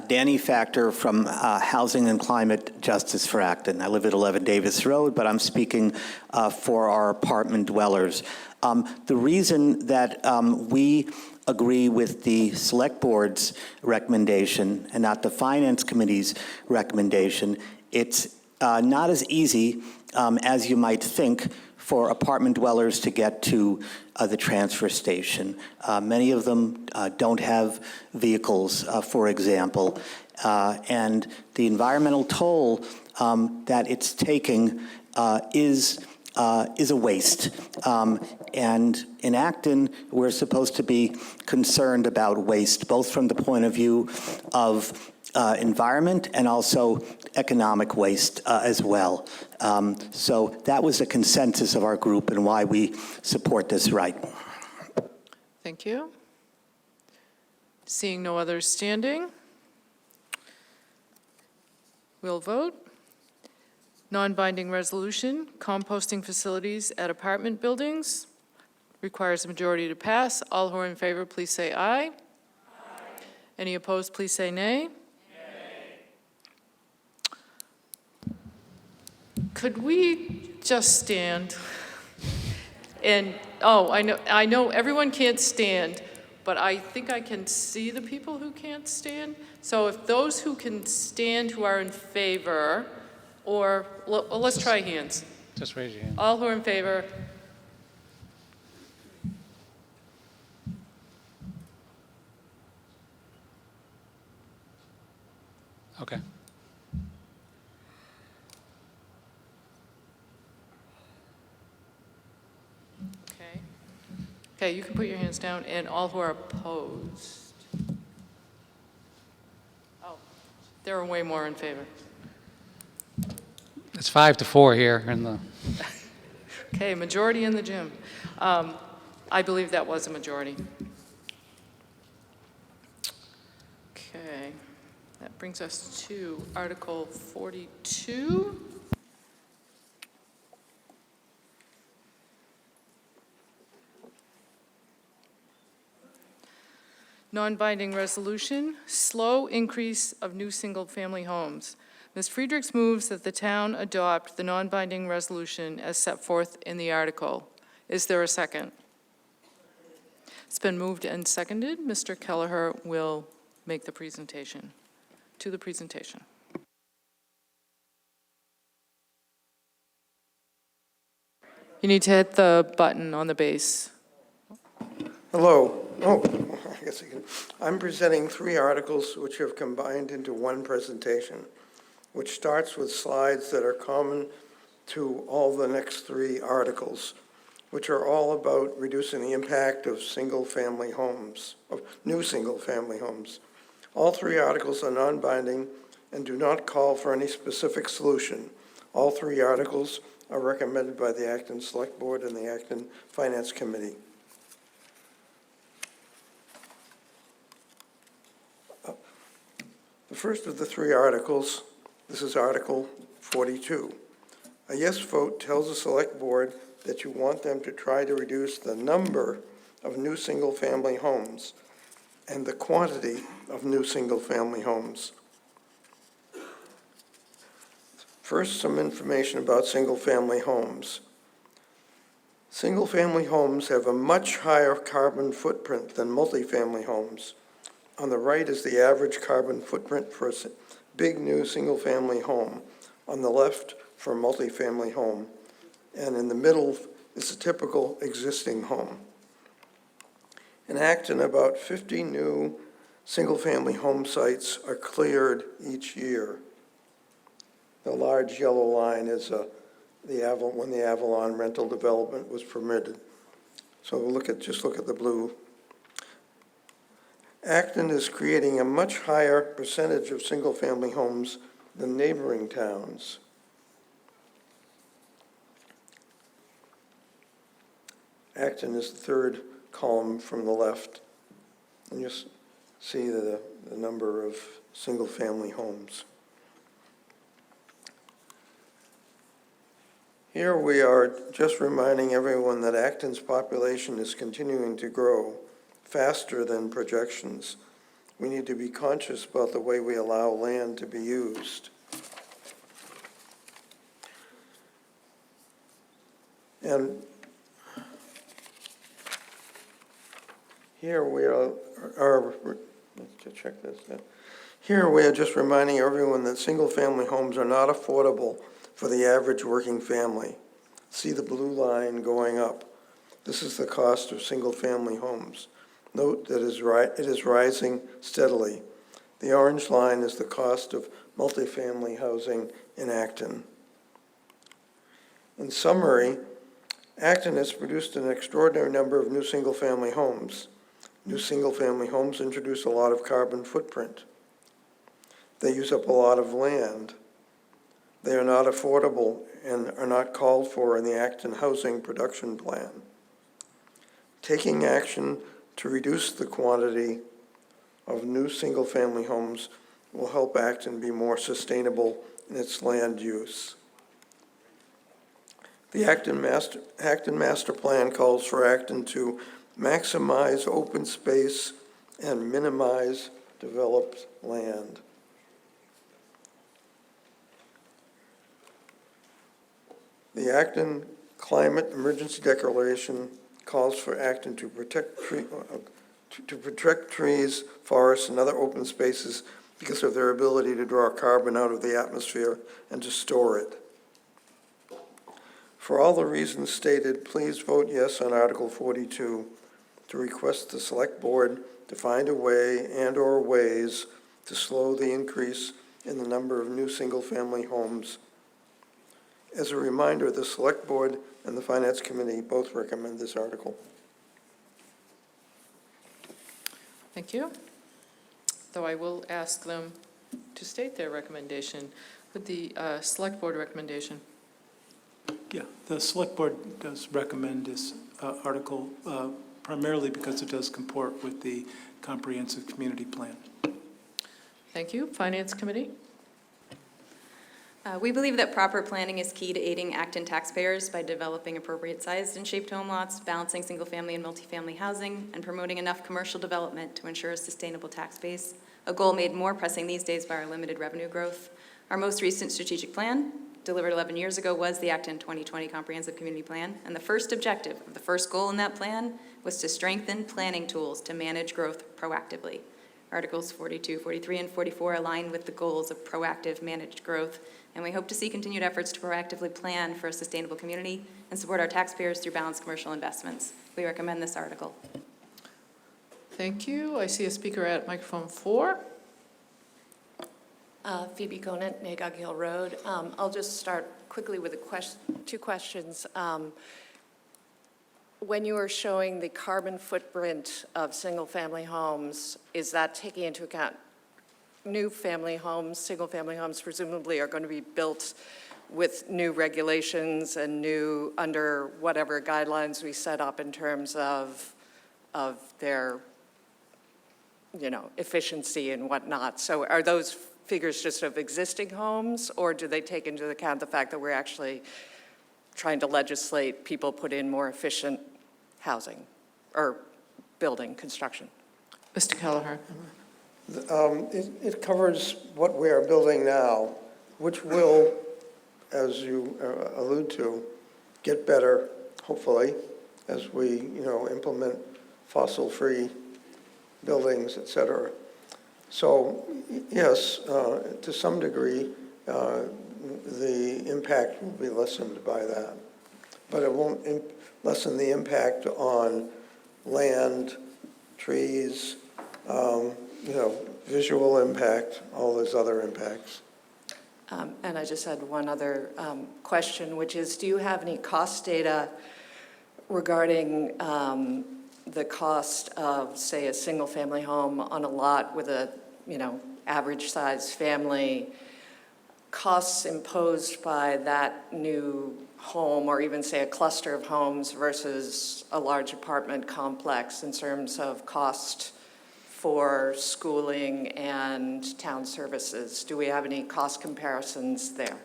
Danny Factor from Housing and Climate Justice for Acton. I live at 11 Davis Road, but I'm speaking for our apartment dwellers. The reason that we agree with the Select Board's recommendation and not the Finance Committee's recommendation, it's not as easy as you might think for apartment dwellers to get to the transfer station. Many of them don't have vehicles, for example, and the environmental toll that it's taking is is a waste. And in Acton, we're supposed to be concerned about waste, both from the point of view of environment and also economic waste as well. So that was a consensus of our group and why we support this right. Thank you. Seeing no others standing, we'll vote. Non-binding resolution, composting facilities at apartment buildings. Requires a majority to pass. All who are in favor, please say aye. Aye. Any opposed, please say nay. Could we just stand? And, oh, I know everyone can't stand, but I think I can see the people who can't stand. So if those who can stand who are in favor, or, well, let's try hands. Just raise your hand. All who are in favor. Okay. Okay. Okay, you can put your hands down, and all who are opposed. Oh, there are way more in favor. It's 5-4 here in the... Okay, majority in the gym. I believe that was a majority. Okay, that brings us to Article 42. Non-binding resolution, slow increase of new single-family homes. Ms. Friedrichs moves that the town adopt the non-binding resolution as set forth in the article. Is there a second? It's been moved and seconded. Mr. Kelleher will make the presentation. To the presentation. You need to hit the button on the base. Hello. Oh, I guess I can. I'm presenting 3 articles which have combined into one presentation, which starts with slides that are common to all the next 3 articles, which are all about reducing the impact of single-family homes, of new single-family homes. All 3 articles are non-binding and do not call for any specific solution. All 3 articles are recommended by the Acton Select Board and the Acton Finance Committee. The first of the 3 articles, this is Article 42. A yes vote tells the Select Board that you want them to try to reduce the number of new single-family homes and the quantity of new single-family homes. First, some information about single-family homes. Single-family homes have a much higher carbon footprint than multifamily homes. On the right is the average carbon footprint for a big new single-family home. On the left, for a multifamily home. And in the middle is a typical existing home. In Acton, about 50 new single-family home sites are cleared each year. The large yellow line is when the Avalon rental development was permitted. So just look at the blue. Acton is creating a much higher percentage of single-family homes than neighboring towns. Acton is the 3rd column from the left. And you see the number of single-family homes. Here we are just reminding everyone that Acton's population is continuing to grow faster than projections. We need to be conscious about the way we allow land to be used. And here we are let's check this. Here we are just reminding everyone that single-family homes are not affordable for the average working family. See the blue line going up. This is the cost of single-family homes. Note that it is rising steadily. The orange line is the cost of multifamily housing in Acton. In summary, Acton has produced an extraordinary number of new single-family homes. New single-family homes introduce a lot of carbon footprint. They use up a lot of land. They are not affordable and are not called for in the Acton Housing Production Plan. Taking action to reduce the quantity of new single-family homes will help Acton be more sustainable in its land use. The Acton Master Plan calls for Acton to maximize open space and minimize developed land. The Acton Climate Emergency Declaration calls for Acton to protect trees, forests, and other open spaces because of their ability to draw carbon out of the atmosphere and to store it. For all the reasons stated, please vote yes on Article 42 to request the Select Board to find a way and/or ways to slow the increase in the number of new single-family homes. As a reminder, the Select Board and the Finance Committee both recommend this article. Thank you. Though I will ask them to state their recommendation. With the Select Board recommendation. Yeah, the Select Board does recommend this article primarily because it does comport with the Comprehensive Community Plan. Thank you. Finance Committee? We believe that proper planning is key to aiding Acton taxpayers by developing appropriate sized and shaped home lots, balancing single-family and multifamily housing, and promoting enough commercial development to ensure a sustainable tax base, a goal made more pressing these days by our limited revenue growth. Our most recent strategic plan, delivered 11 years ago, was the Acton 2020 Comprehensive Community Plan, and the first objective, the first goal in that plan, was to strengthen planning tools to manage growth proactively. Articles 42, 43, and 44 align with the goals of proactive managed growth, and we hope to see continued efforts to proactively plan for a sustainable community and support our taxpayers through balanced commercial investments. We recommend this article. Thank you. I see a speaker at microphone 4. Phoebe Conant, Magog Hill Road. I'll just start quickly with two questions. When you were showing the carbon footprint of single-family homes, is that taking into account new family homes, single-family homes presumably are going to be built with new regulations and new, under whatever guidelines we set up in terms of their, efficiency and whatnot. So are those figures just of existing homes, or do they take into account the fact that we're actually trying to legislate people put in more efficient housing or building construction? Mr. Kelleher. It covers what we are building now, which will, as you allude to, get better, hopefully, as we, implement fossil-free buildings, et cetera. So, yes, to some degree, the impact will be lessened by that. But it won't lessen the impact on land, trees, visual impact, all those other impacts. And I just had one other question, which is, do you have any cost data regarding the cost of, say, a single-family home on a lot with a, average-sized family, costs imposed by that new home, or even, say, a cluster of homes versus a large apartment complex in terms of cost for schooling and town services? Do we have any cost comparisons there?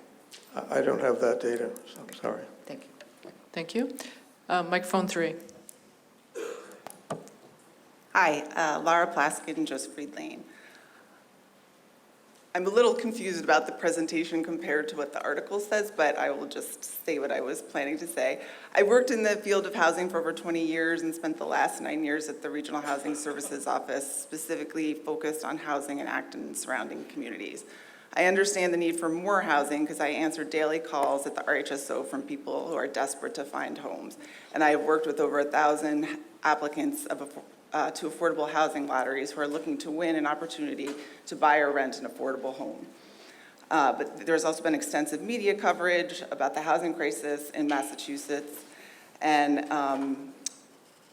I don't have that data, so I'm sorry. Thank you. Thank you. Microphone 3. Hi, Laura Plaskett and Joseph Reed Lane. I'm a little confused about the presentation compared to what the article says, but I will just say what I was planning to say. I worked in the field of housing for over 20 years and spent the last 9 years at the Regional Housing Services Office, specifically focused on housing in Acton and surrounding communities. I understand the need for more housing because I answer daily calls at the RHSO from people who are desperate to find homes. And I have worked with over 1,000 applicants to affordable housing lotteries who are looking to win an opportunity to buy or rent an affordable home. But there's also been extensive media coverage about the housing crisis in Massachusetts and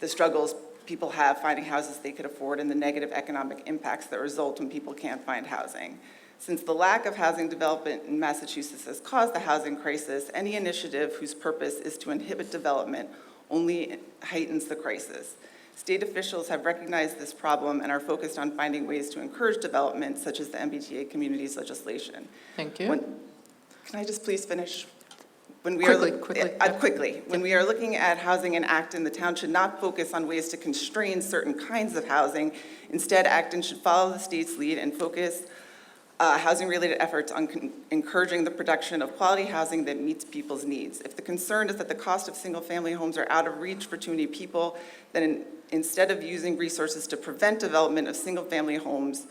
the struggles people have finding houses they could afford and the negative economic impacts that result when people can't find housing. Since the lack of housing development in Massachusetts has caused the housing crisis, any initiative whose purpose is to inhibit development only heightens the crisis. State officials have recognized this problem and are focused on finding ways to encourage development, such as the MBTA communities legislation. Thank you. Can I just please finish? When Quickly. When we are looking at housing in Acton, the town should not focus on ways to constrain certain kinds of housing. Instead, Acton should follow the state's lead and focus housing-related efforts on encouraging the production of quality housing that meets people's needs. If the concern is that the cost of single-family homes are out of reach for too many people, then instead of using resources to prevent development of single-family homes,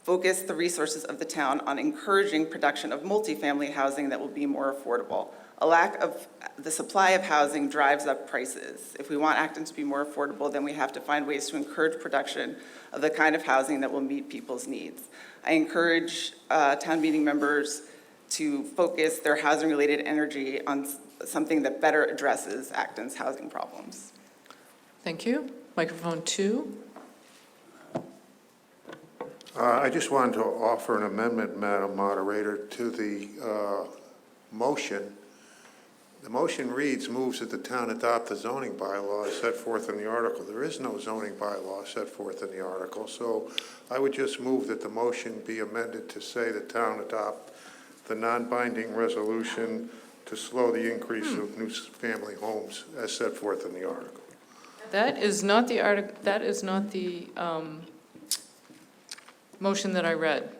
focus the resources of the town on encouraging production of multifamily housing that will be more affordable. A lack of the supply of housing drives up prices. If we want Acton to be more affordable, then we have to find ways to encourage production of the kind of housing that will meet people's needs. I encourage town meeting members to focus their housing-related energy on something that better addresses Acton's housing problems. Thank you. Microphone 2. I just wanted to offer an amendment, Madam Moderator, to the motion. The motion reads, moves that the town adopt the zoning bylaws set forth in the article. There is no zoning bylaw set forth in the article, so I would just move that the motion be amended to say the town adopt the non-binding resolution to slow the increase of new family homes as set forth in the article. That is not the article. That is not the motion that I read.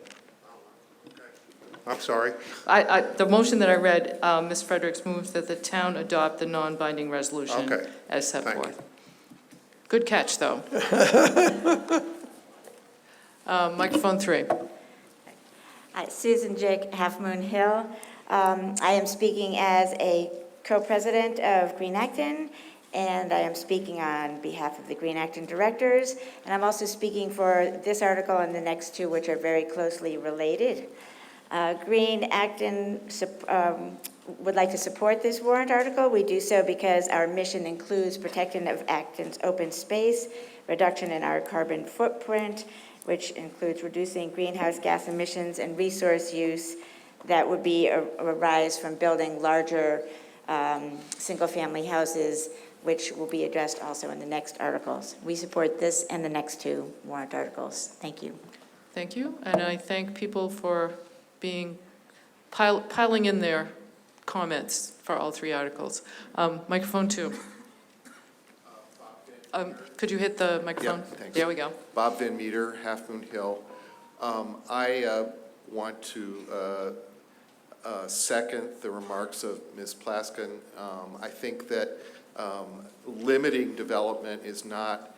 I'm sorry? The motion that I read, Ms. Fredericks moves that the town adopt the non-binding resolution as set forth. Good catch, though. Microphone 3. Hi, Susan Jake, Half Moon Hill. I am speaking as a co-president of Green Acton, and I am speaking on behalf of the Green Acton directors, and I'm also speaking for this article and the next two, which are very closely related. Green Acton would like to support this warrant article. We do so because our mission includes protection of Acton's open space, reduction in our carbon footprint, which includes reducing greenhouse gas emissions and resource use that would be arise from building larger single-family houses, which will be addressed also in the next articles. We support this and the next two warrant articles. Thank you. Thank you, and I thank people for piling in their comments for all 3 articles. Microphone 2. Could you hit the microphone? Yep, thanks. There we go. Bob Van Meter, Half Moon Hill. I want to second the remarks of Ms. Plaskin. I think that limiting development is not,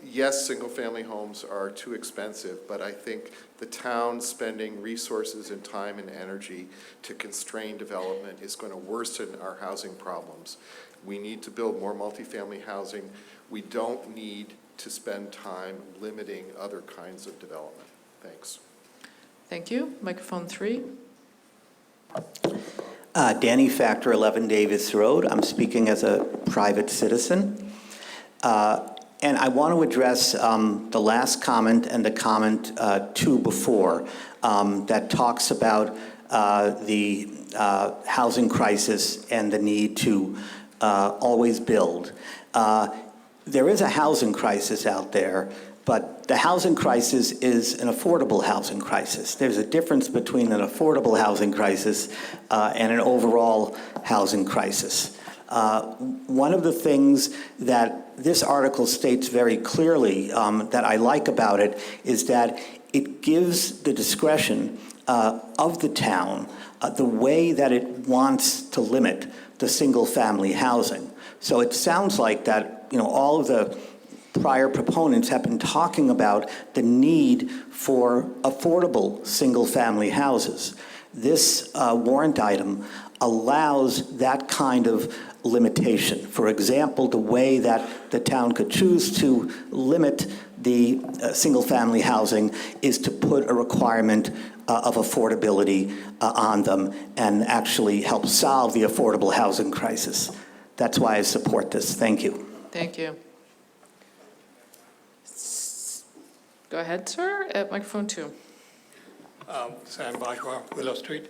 yes, single-family homes are too expensive, but I think the town spending resources and time and energy to constrain development is going to worsen our housing problems. We need to build more multifamily housing. We don't need to spend time limiting other kinds of development. Thanks. Thank you. Microphone 3. Danny Factor, 11 Davis Road. I'm speaking as a private citizen. And I want to address the last comment and the comment 2 before that talks about the housing crisis and the need to always build. There is a housing crisis out there, but the housing crisis is an affordable housing crisis. There's a difference between an affordable housing crisis and an overall housing crisis. One of the things that this article states very clearly that I like about it is that it gives the discretion of the town the way that it wants to limit the single-family housing. So it sounds like that, all of the prior proponents have been talking about the need for affordable single-family houses. This warrant item allows that kind of limitation. For example, the way that the town could choose to limit the single-family housing is to put a requirement of affordability on them and actually help solve the affordable housing crisis. That's why I support this. Thank you. Thank you. Go ahead, sir, at microphone 2. Sam Bajwa, Willow Street.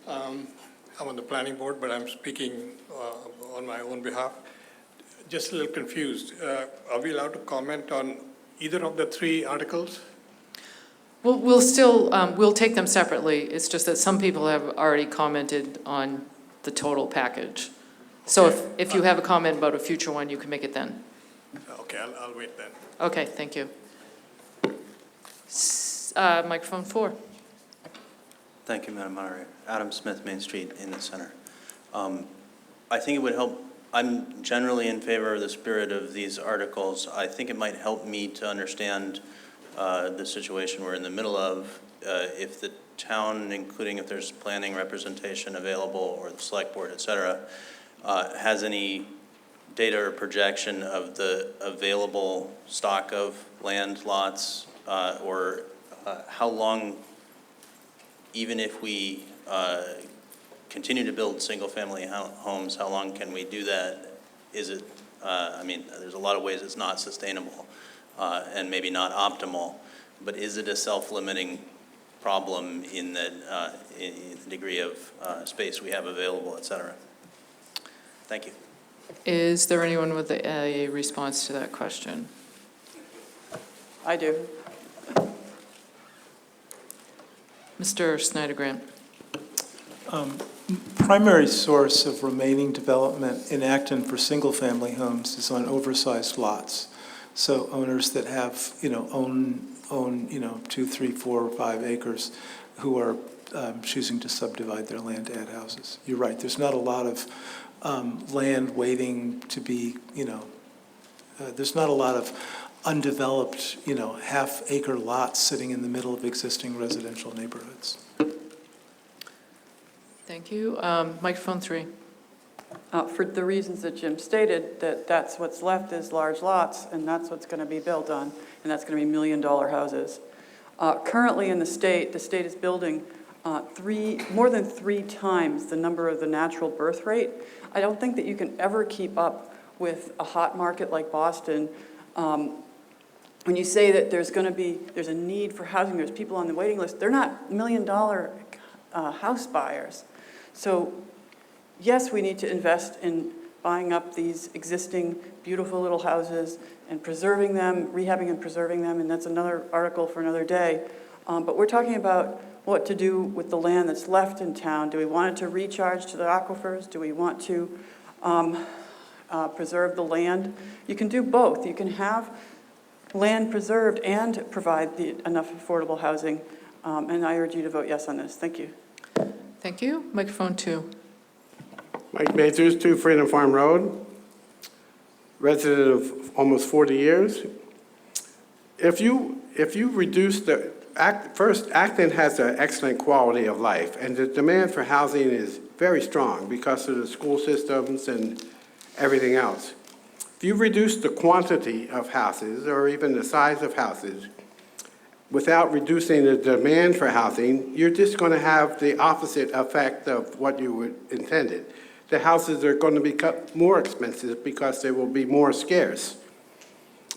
I'm on the planning board, but I'm speaking on my own behalf. Just a little confused. Are we allowed to comment on either of the 3 articles? Well, we'll take them separately. It's just that some people have already commented on the total package. So if you have a comment about a future one, you can make it then. Okay, I'll wait then. Okay, thank you. Microphone 4. Thank you, Madam Moderator. Adam Smith, Main Street in the center. I think it would help. I'm generally in favor of the spirit of these articles. I think it might help me to understand the situation we're in the middle of. If the town, including if there's planning representation available or the select board, et cetera, has any data or projection of the available stock of land lots or how long, even if we continue to build single-family homes, how long can we do that? Is it, I mean, there's a lot of ways it's not sustainable and maybe not optimal, but is it a self-limiting problem in the degree of space we have available, et cetera? Thank you. Is there anyone with a response to that question? I do. Mr. Snyder-Grant. Primary source of remaining development in Acton for single-family homes is on oversized lots. So owners that have, own 2, 3, 4, or 5 acres who are choosing to subdivide their land to add houses. You're right, there's not a lot of land waiting to be, there's not a lot of undeveloped, half-acre lots sitting in the middle of existing residential neighborhoods. Thank you. Microphone 3. For the reasons that Jim stated, that's what's left is large lots, and that's what's going to be built on, and that's going to be million-dollar houses. Currently in the state is building more than 3 times the number of the natural birth rate. I don't think that you can ever keep up with a hot market like Boston. When you say that there's a need for housing, there's people on the waiting list, they're not million-dollar house buyers. So yes, we need to invest in buying up these existing beautiful little houses and preserving them, rehabbing and preserving them, and that's another article for another day. But we're talking about what to do with the land that's left in town. Do we want it to recharge to the aquifers? Do we want to preserve the land? You can do both. You can have land preserved and provide enough affordable housing. And I urge you to vote yes on this. Thank you. Thank you. Microphone 2. Mike Mazurs, 2 Freedom Farm Road, resident of almost 40 years. If you reduce first, Acton has an excellent quality of life, and the demand for housing is very strong because of the school systems and everything else. If you reduce the quantity of houses, or even the size of houses, without reducing the demand for housing, you're just going to have the opposite effect of what you intended. The houses are going to become more expensive because they will be more scarce.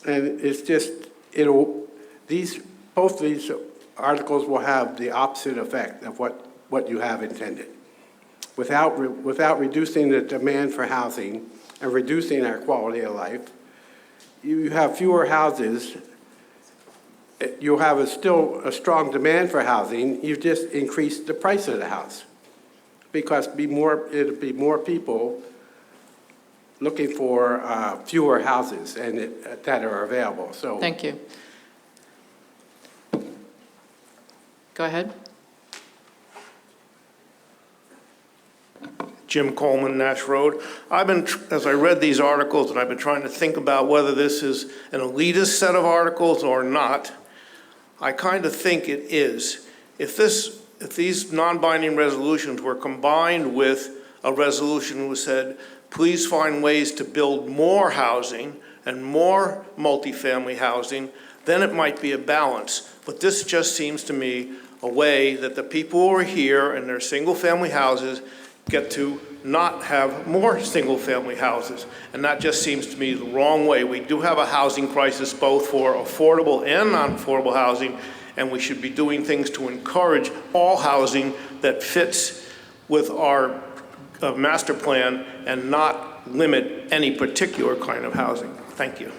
And it's just, both these articles will have the opposite effect of what you have intended. Without reducing the demand for housing and reducing our quality of life, you have fewer houses. You'll have still a strong demand for housing. You just increase the price of the house because it'll be more people looking for fewer houses that are available. So thank you. Go ahead. Jim Coleman, Nash Road. As I read these articles, and I've been trying to think about whether this is an elitist set of articles or not. I kind of think it is. If these non-binding resolutions were combined with a resolution which said, please find ways to build more housing and more multifamily housing, then it might be a balance. But this just seems to me a way that the people who are here in their single-family houses get to not have more single-family houses. And that just seems to me the wrong way. We do have a housing crisis both for affordable and non-affordable housing, and we should be doing things to encourage all housing that fits with our master plan and not limit any particular kind of housing. Thank you.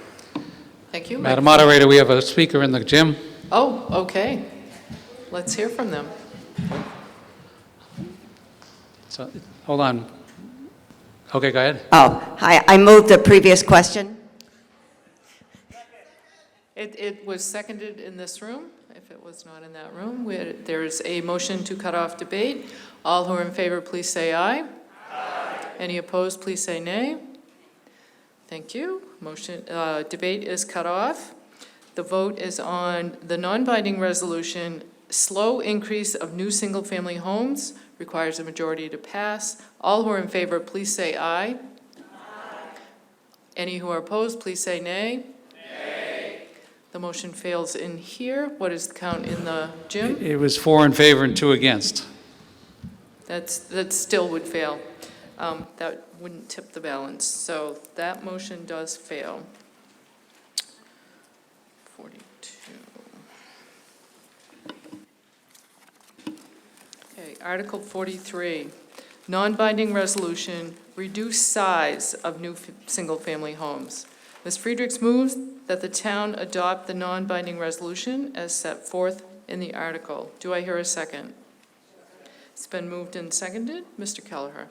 Thank you. Madam Moderator, we have a speaker in the gym. Oh, okay. Let's hear from them. So, hold on. Okay, go ahead. Oh, hi, I moved the previous question. It was seconded in this room. If it was not in that room, there's a motion to cut off debate. All who are in favor, please say aye. Aye. Any opposed, please say nay. Thank you. Motion, debate is cut off. The vote is on the non-binding resolution, slow increase of new single-family homes, requires a majority to pass. All who are in favor, please say aye. Aye. Any who are opposed, please say nay. Nay. The motion fails in here. What is the count in the gym? It was 4 in favor and 2 against. That still would fail. That wouldn't tip the balance. So that motion does fail. 42. Okay, Article 43, non-binding resolution, reduce size of new single-family homes. Ms. Friedrichs moves that the town adopt the non-binding resolution as set forth in the article. Do I hear a second? It's been moved and seconded. Mr. Kelleher.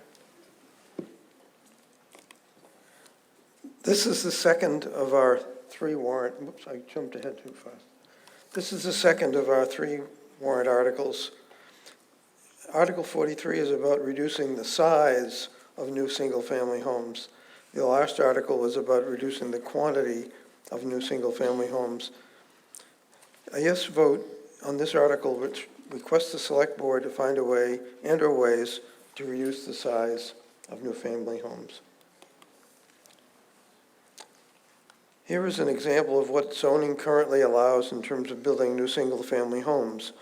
This is the second of our three warrant, whoops, I jumped ahead too fast. This is the second of our three warrant articles. Article 43 is about reducing the size of new single-family homes. The last article was about reducing the quantity of new single-family homes. A yes vote on this article, which requests the Select Board to find a way and/or ways to reduce the size of new family homes. Here is an example of what zoning currently allows in terms of building new single-family homes.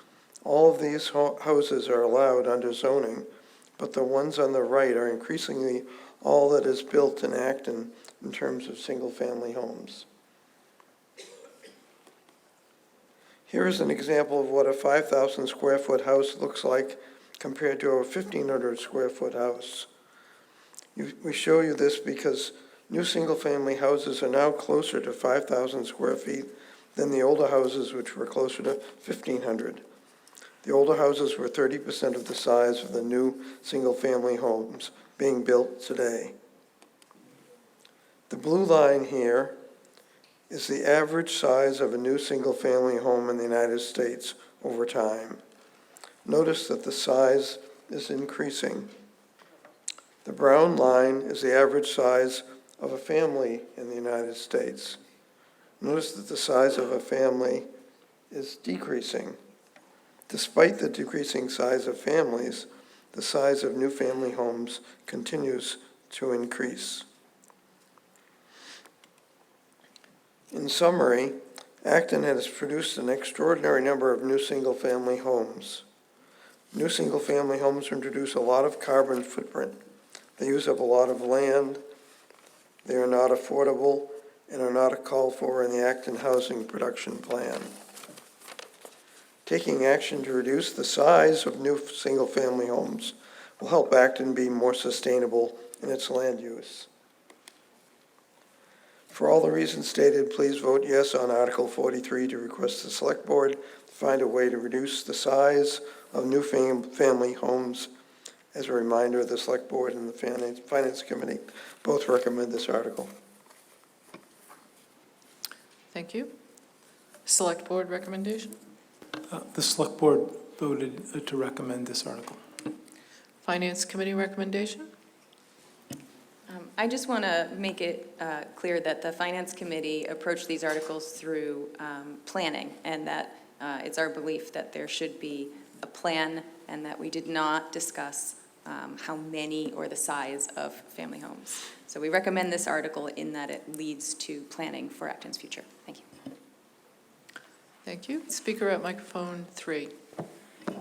All of these houses are allowed under zoning, but the ones on the right are increasingly all that is built in Acton in terms of single-family homes. Here is an example of what a 5,000 square foot house looks like compared to a 1,500 square foot house. We show you this because new single-family houses are now closer to 5,000 square feet than the older houses, which were closer to 1,500. The older houses were 30% of the size of the new single-family homes being built today. The blue line here is the average size of a new single-family home in the United States over time. Notice that the size is increasing. The brown line is the average size of a family in the United States. Notice that the size of a family is decreasing. Despite the decreasing size of families, the size of new family homes continues to increase. In summary, Acton has produced an extraordinary number of new single-family homes. New single-family homes introduce a lot of carbon footprint. They use up a lot of land. They are not affordable and are not called for in the Acton Housing Production Plan. Taking action to reduce the size of new single-family homes will help Acton be more sustainable in its land use. For all the reasons stated, please vote yes on Article 43 to request the Select Board to find a way to reduce the size of new family homes. As a reminder, the Select Board and the Finance Committee both recommend this article. Thank you. Select Board recommendation? The Select Board voted to recommend this article. Finance Committee recommendation? I just want to make it clear that the Finance Committee approached these articles through planning, and that it's our belief that there should be a plan and that we did not discuss how many or the size of family homes. So we recommend this article in that it leads to planning for Acton's future. Thank you. Thank you. Speaker at microphone 3.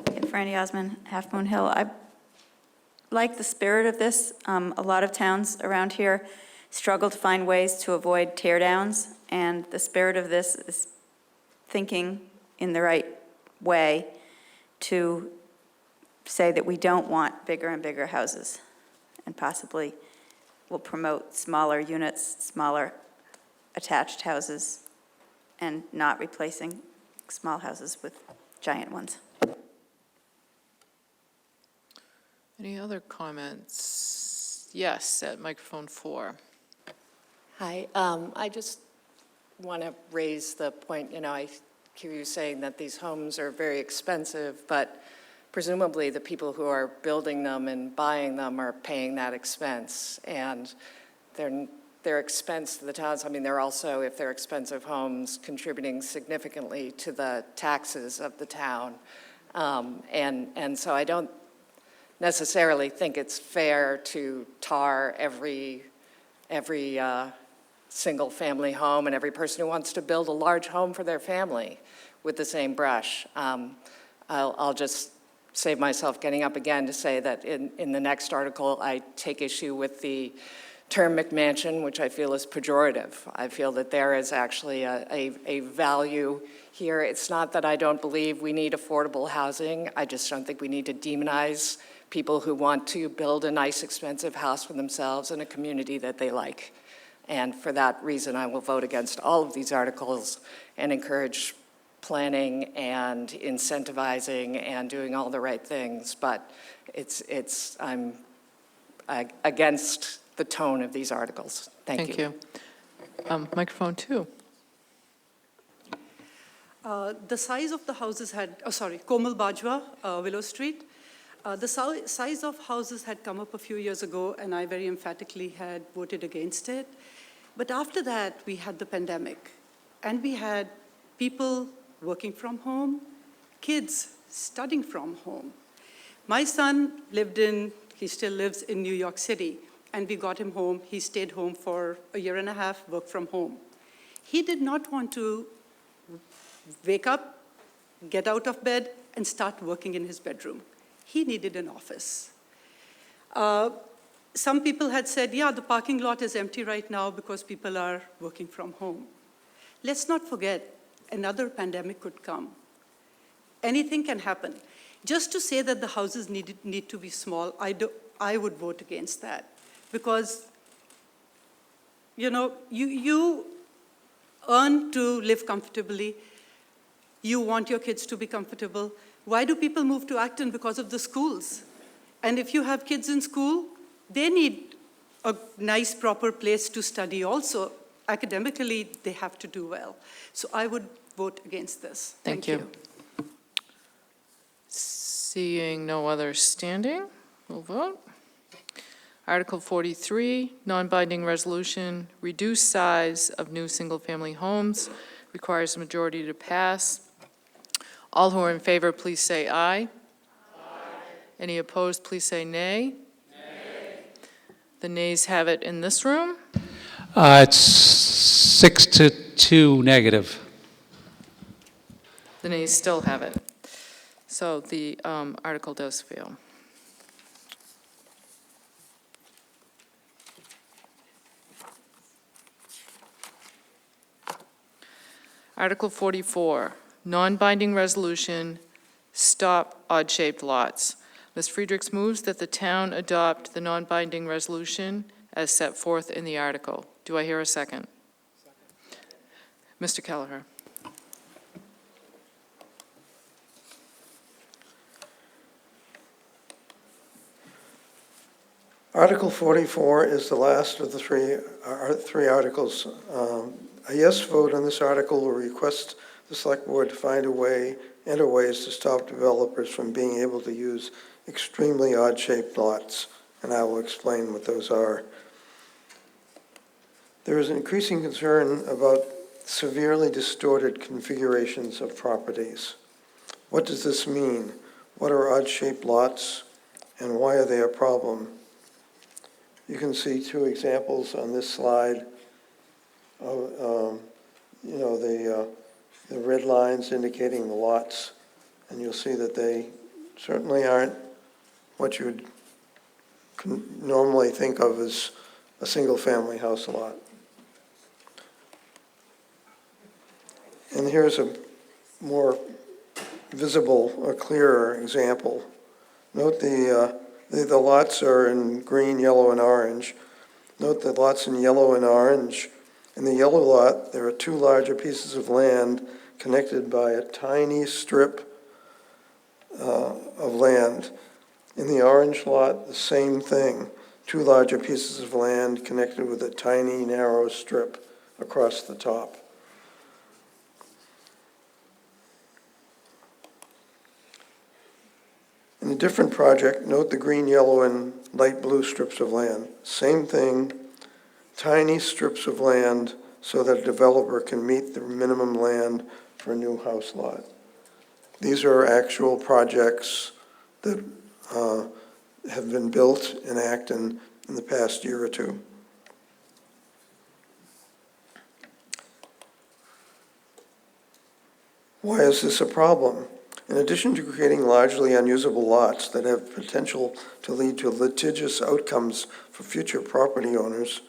Franny Osmond, Half Moon Hill. I like the spirit of this. A lot of towns around here struggle to find ways to avoid tear downs, and the spirit of this is thinking in the right way to say that we don't want bigger and bigger houses, and possibly will promote smaller units, smaller attached houses, and not replacing small houses with giant ones. Any other comments? Yes, at microphone 4. Hi, I just want to raise the point, I hear you saying that these homes are very expensive, but presumably the people who are building them and buying them are paying that expense, and their expense to the towns, they're also, if they're expensive homes, contributing significantly to the taxes of the town. And so I don't necessarily think it's fair to tar every single-family home and every person who wants to build a large home for their family with the same brush. I'll just save myself getting up again to say that in the next article, I take issue with the term McMansion, which I feel is pejorative. I feel that there is actually a value here. It's not that I don't believe we need affordable housing. I just don't think we need to demonize people who want to build a nice, expensive house for themselves in a community that they like. And for that reason, I will vote against all of these articles and encourage planning and incentivizing and doing all the right things. But I'm against the tone of these articles. Thank you. Thank you. Microphone 2. The size of the houses Komal Bajwa, Willow Street. The size of houses had come up a few years ago, and I very emphatically had voted against it. But after that, we had the pandemic, and we had people working from home, kids studying from home. My son he still lives in New York City, and we got him home. He stayed home for a year and a half, worked from home. He did not want to wake up, get out of bed, and start working in his bedroom. He needed an office. Some people had said, yeah, the parking lot is empty right now because people are working from home. Let's not forget, another pandemic could come. Anything can happen. Just to say that the houses need to be small, I would vote against that. Because, you earn to live comfortably. You want your kids to be comfortable. Why do people move to Acton? Because of the schools. And if you have kids in school, they need a nice, proper place to study also. Academically, they have to do well. So I would vote against this. Thank you. Seeing no other standing, we'll vote. Article 43, non-binding resolution, reduce size of new single-family homes, requires a majority to pass. All who are in favor, please say aye. Aye. Any opposed, please say nay. Nay. The nays have it in this room. It's 6-2 negative. The nays still have it. So the article does fail. Article 44, non-binding resolution, stop odd-shaped lots. Ms. Friedrichs moves that the town adopt the non-binding resolution as set forth in the article. Do I hear a second? Mr. Kelleher. Article 44 is the last of the three articles. A yes vote on this article will request the Select Board to find a way and or ways to stop developers from being able to use extremely odd-shaped lots, and I will explain what those are. There is increasing concern about severely distorted configurations of properties. What does this mean? What are odd-shaped lots? and why are they a problem? You can see two examples on this slide of, the red lines indicating the lots, and you'll see that they certainly aren't what you would normally think of as a single-family house lot. And here's a more visible or clearer example. Note the lots are in green, yellow, and orange. Note the lots in yellow and orange. In the yellow lot, there are two larger pieces of land connected by a tiny strip of land. In the orange lot, the same thing. Two larger pieces of land connected with a tiny, narrow strip across the top. In a different project, note the green, yellow, and light blue strips of land. Same thing, tiny strips of land so that a developer can meet the minimum land for a new house lot. These are actual projects that have been built in Acton in the past year or two. Why is this a problem? In addition to creating largely unusable lots that have potential to lead to litigious outcomes for future property owners,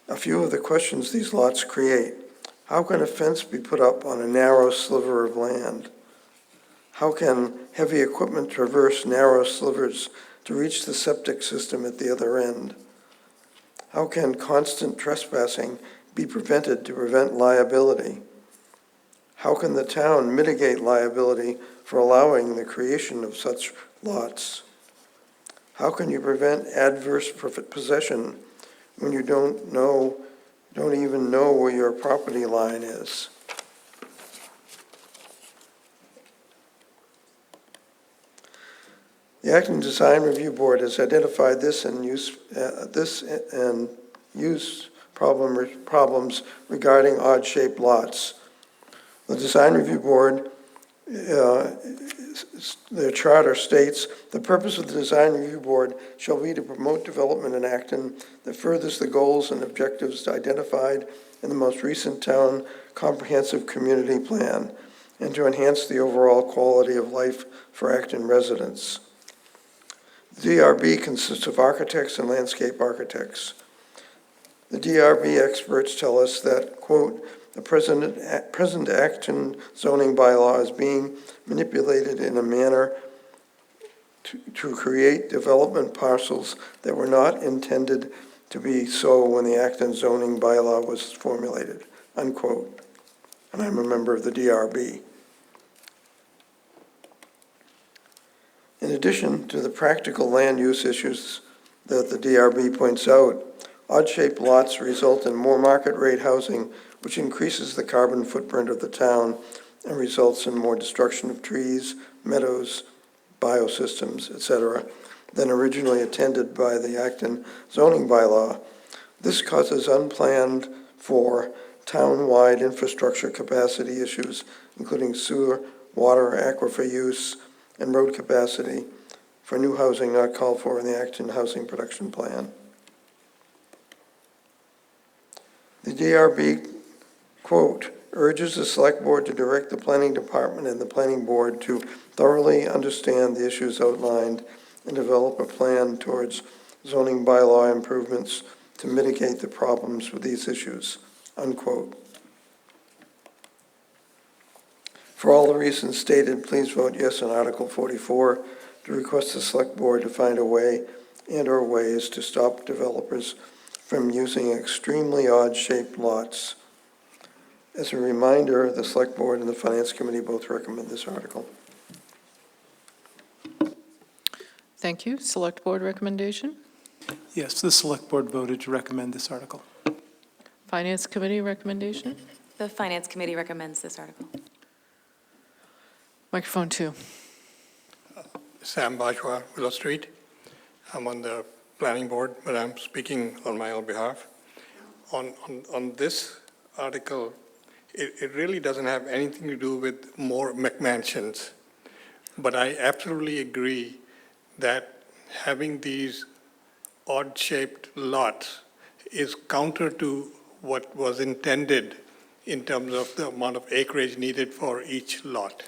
a few of the questions these lots create. How can a fence be put up on a narrow sliver of land? How can heavy equipment traverse narrow slivers to reach the septic system at the other end? How can constant trespassing be prevented to prevent liability? How can the town mitigate liability for allowing the creation of such lots? How can you prevent adverse possession when you don't even know where your property line is? The Acton Design Review Board has identified this and use problems regarding odd-shaped lots. The Design Review Board, their charter states, the purpose of the Design Review Board shall be to promote development in Acton that furthers the goals and objectives identified in the most recent town comprehensive community plan, and to enhance the overall quality of life for Acton residents. The DRB consists of architects and landscape architects. The DRB experts tell us that, quote, the present Acton zoning bylaw is being manipulated in a manner to create development parcels that were not intended to be so when the Acton zoning bylaw was formulated, unquote. And I'm a member of the DRB. In addition to the practical land use issues that the DRB points out, odd-shaped lots result in more market rate housing, which increases the carbon footprint of the town and results in more destruction of trees, meadows, biosystems, etc., than originally intended by the Acton zoning bylaw. This causes unplanned for town-wide infrastructure capacity issues, including sewer, water, aquifer use, and road capacity for new housing not called for in the Acton Housing Production Plan. The DRB, quote, urges the Select Board to direct the Planning Department and the Planning Board to thoroughly understand the issues outlined and develop a plan towards zoning bylaw improvements to mitigate the problems with these issues, unquote. For all the reasons stated, please vote yes on Article 44 to request the Select Board to find a way and/or ways to stop developers from using extremely odd-shaped lots. As a reminder, the Select Board and the Finance Committee both recommend this article. Thank you. Select Board recommendation? Yes, the Select Board voted to recommend this article. Finance Committee recommendation? The Finance Committee recommends this article. Microphone 2. Sam Bajwa, Willow Street. I'm on the planning board, but I'm speaking on my own behalf. On this article, it really doesn't have anything to do with more McMansions. But I absolutely agree that having these odd-shaped lots is counter to what was intended in terms of the amount of acreage needed for each lot.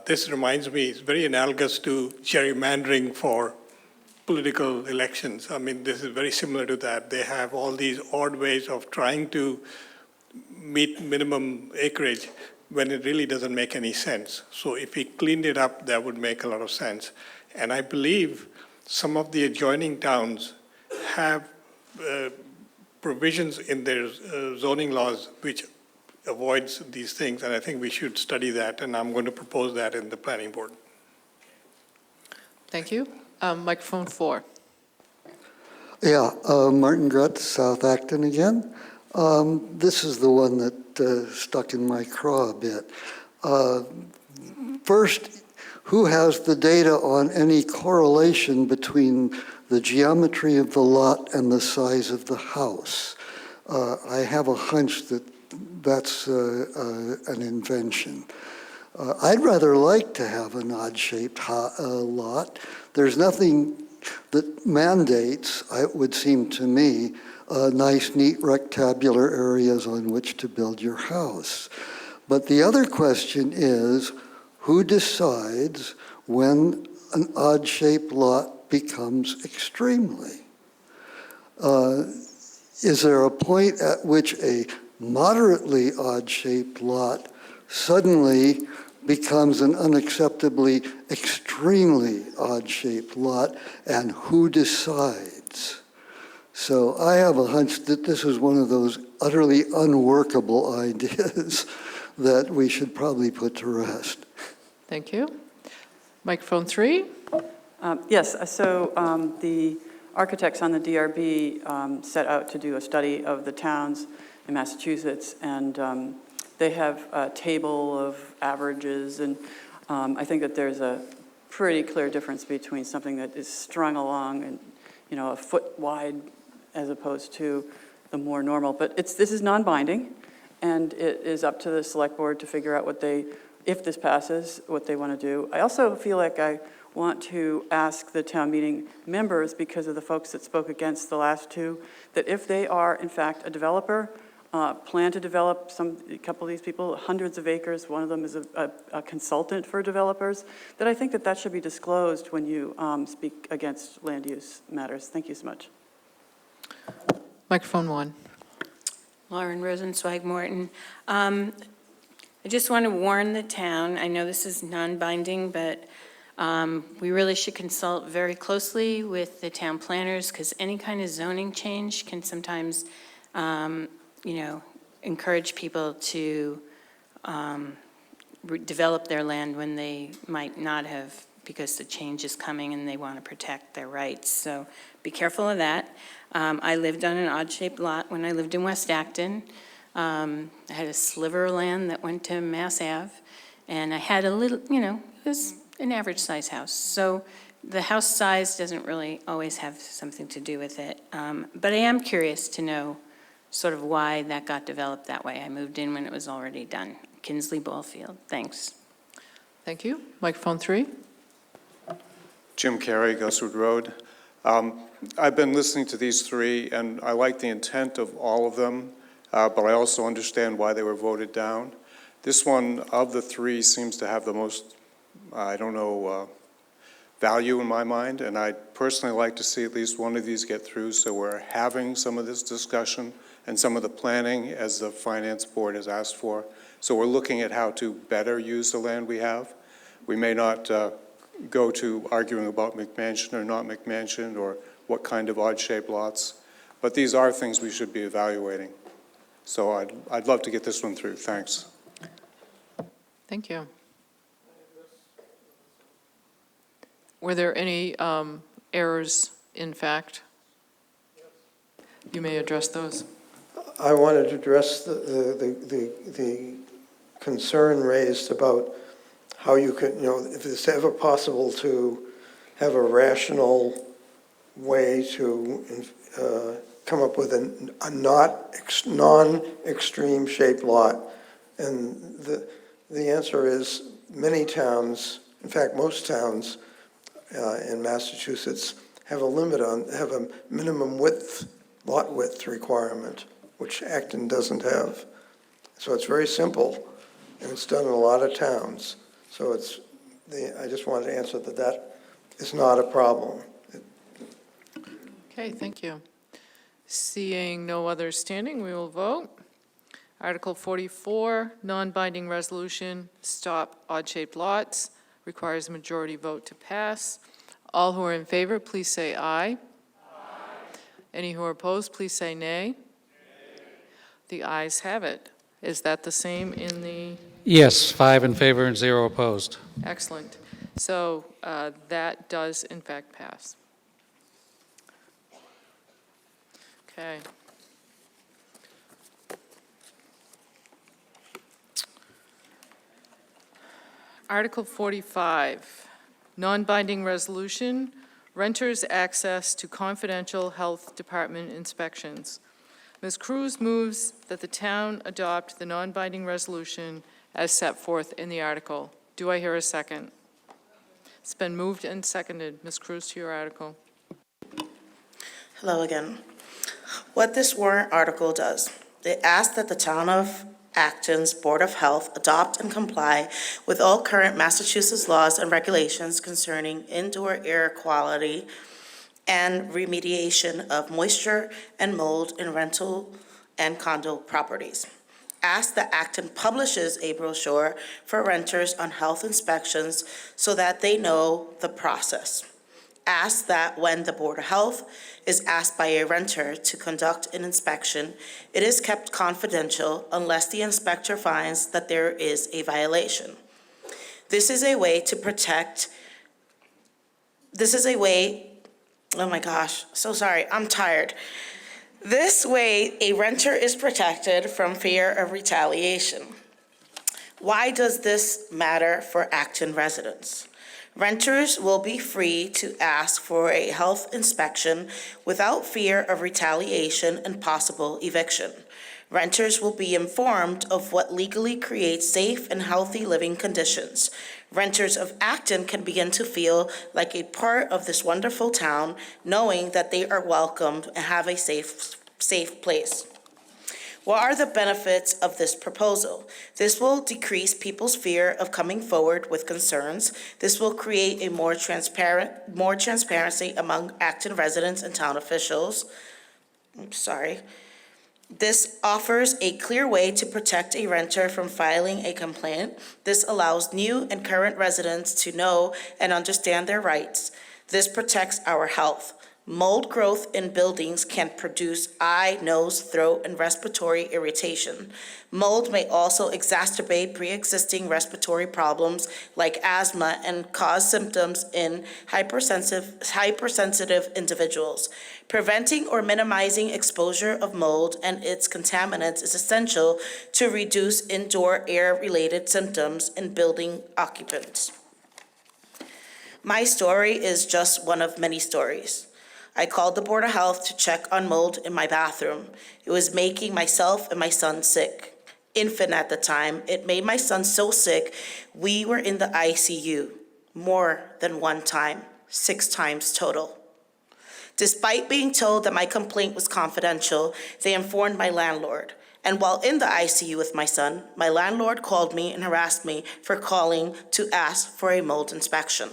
This reminds me, it's very analogous to gerrymandering for political elections. I mean, this is very similar to that. They have all these odd ways of trying to meet minimum acreage when it really doesn't make any sense. So if we cleaned it up, that would make a lot of sense. And I believe some of the adjoining towns have provisions in their zoning laws which avoids these things, and I think we should study that, and I'm going to propose that in the planning board. Thank you. Microphone 4. Yeah, Martin Grutz, South Acton again. This is the one that stuck in my craw a bit. First, who has the data on any correlation between the geometry of the lot and the size of the house? I have a hunch that that's an invention. I'd rather like to have an odd-shaped lot. There's nothing that mandates, it would seem to me, nice, neat, rectangular areas on which to build your house. But the other question is, who decides when an odd-shaped lot becomes extremely? Is there a point at which a moderately odd-shaped lot suddenly becomes an unacceptably extremely odd-shaped lot, and who decides? So I have a hunch that this is one of those utterly unworkable ideas that we should probably put to rest. Thank you. Microphone 3. Yes, so the architects on the DRB set out to do a study of the towns in Massachusetts, and they have a table of averages, and I think that there's a pretty clear difference between something that is strung along and, a foot wide as opposed to the more normal. But this is non-binding, and it is up to the select board to figure out if this passes, what they want to do. I also feel like I want to ask the town meeting members, because of the folks that spoke against the last two, that if they are in fact a developer, plan to develop a couple of these people, hundreds of acres, one of them is a consultant for developers, that I think that should be disclosed when you speak against land use matters. Thank you so much. Microphone 1. Lauren Rosenzweig Morton. I just want to warn the town, I know this is non-binding, but we really should consult very closely with the town planners, because any kind of zoning change can sometimes encourage people to develop their land when they might not have, because the change is coming and they want to protect their rights. So be careful of that. I lived on an odd-shaped lot when I lived in West Acton. I had a sliver of land that went to Mass Ave, and I had a little, it was an average-size house. So the house size doesn't really always have something to do with it. But I am curious to know sort of why that got developed that way. I moved in when it was already done. Kinsley Ballfield. Thanks. Thank you. Microphone 3. Jim Carey, Guswood Road. I've been listening to these three, and I like the intent of all of them, but I also understand why they were voted down. This one of the three seems to have the most, value in my mind, and I'd personally like to see at least one of these get through, so we're having some of this discussion and some of the planning as the finance board has asked for. So we're looking at how to better use the land we have. We may not go to arguing about McMansion or not McMansion or what kind of odd-shaped lots, but these are things we should be evaluating. So I'd love to get this one through. Thanks. Thank you. Were there any errors in fact? You may address those. I wanted to address the concern raised about how you could, if it's ever possible to have a rational way to come up with a non-extreme shaped lot. And the answer is many towns In fact, most towns in Massachusetts have a minimum lot width requirement, which Acton doesn't have. So it's very simple, and it's done in a lot of towns. So I just wanted to answer that is not a problem. Okay, thank you. Seeing no other standing, we will vote. Article 44, non-binding resolution, stop odd-shaped lots, requires a majority vote to pass. All who are in favor, please say aye. Aye. Any who are opposed, please say nay. Nay. The ayes have it. Is that the same in the? Yes, 5 in favor and 0 opposed. Excellent. So that does in fact pass. Okay. Article 45, non-binding resolution, renters' access to confidential health department inspections. Ms. Cruz moves that the town adopt the non-binding resolution as set forth in the article. Do I hear a second? It's been moved and seconded. Ms. Cruz, to your article. Hello again. What this warrant article does, it asks that the town of Acton's Board of Health adopt and comply with all current Massachusetts laws and regulations concerning indoor air quality and remediation of moisture and mold in rental and condo properties. Ask that Acton publishes a brochure for renters on health inspections so that they know the process. Ask that when the Board of Health is asked by a renter to conduct an inspection, it is kept confidential unless the inspector finds that there is a violation. This is a way to protect, oh my gosh, so sorry, I'm tired. This way, a renter is protected from fear of retaliation. Why does this matter for Acton residents? Renters will be free to ask for a health inspection without fear of retaliation and possible eviction. Renters will be informed of what legally creates safe and healthy living conditions. Renters of Acton can begin to feel like a part of this wonderful town, knowing that they are welcomed and have a safe place. What are the benefits of this proposal? This will decrease people's fear of coming forward with concerns. This will create a more transparency among Acton residents and town officials. This offers a clear way to protect a renter from filing a complaint. This allows new and current residents to know and understand their rights. This protects our health. Mold growth in buildings can produce eye, nose, throat, and respiratory irritation. Mold may also exacerbate pre-existing respiratory problems like asthma and cause symptoms in hypersensitive individuals. Preventing or minimizing exposure of mold and its contaminants is essential to reduce indoor air-related symptoms in building occupants. My story is just one of many stories. I called the Board of Health to check on mold in my bathroom. It was making myself and my son sick. Infant at the time, it made my son so sick, we were in the ICU more than one time, 6 times total. Despite being told that my complaint was confidential, they informed my landlord. And while in the ICU with my son, my landlord called me and harassed me for calling to ask for a mold inspection.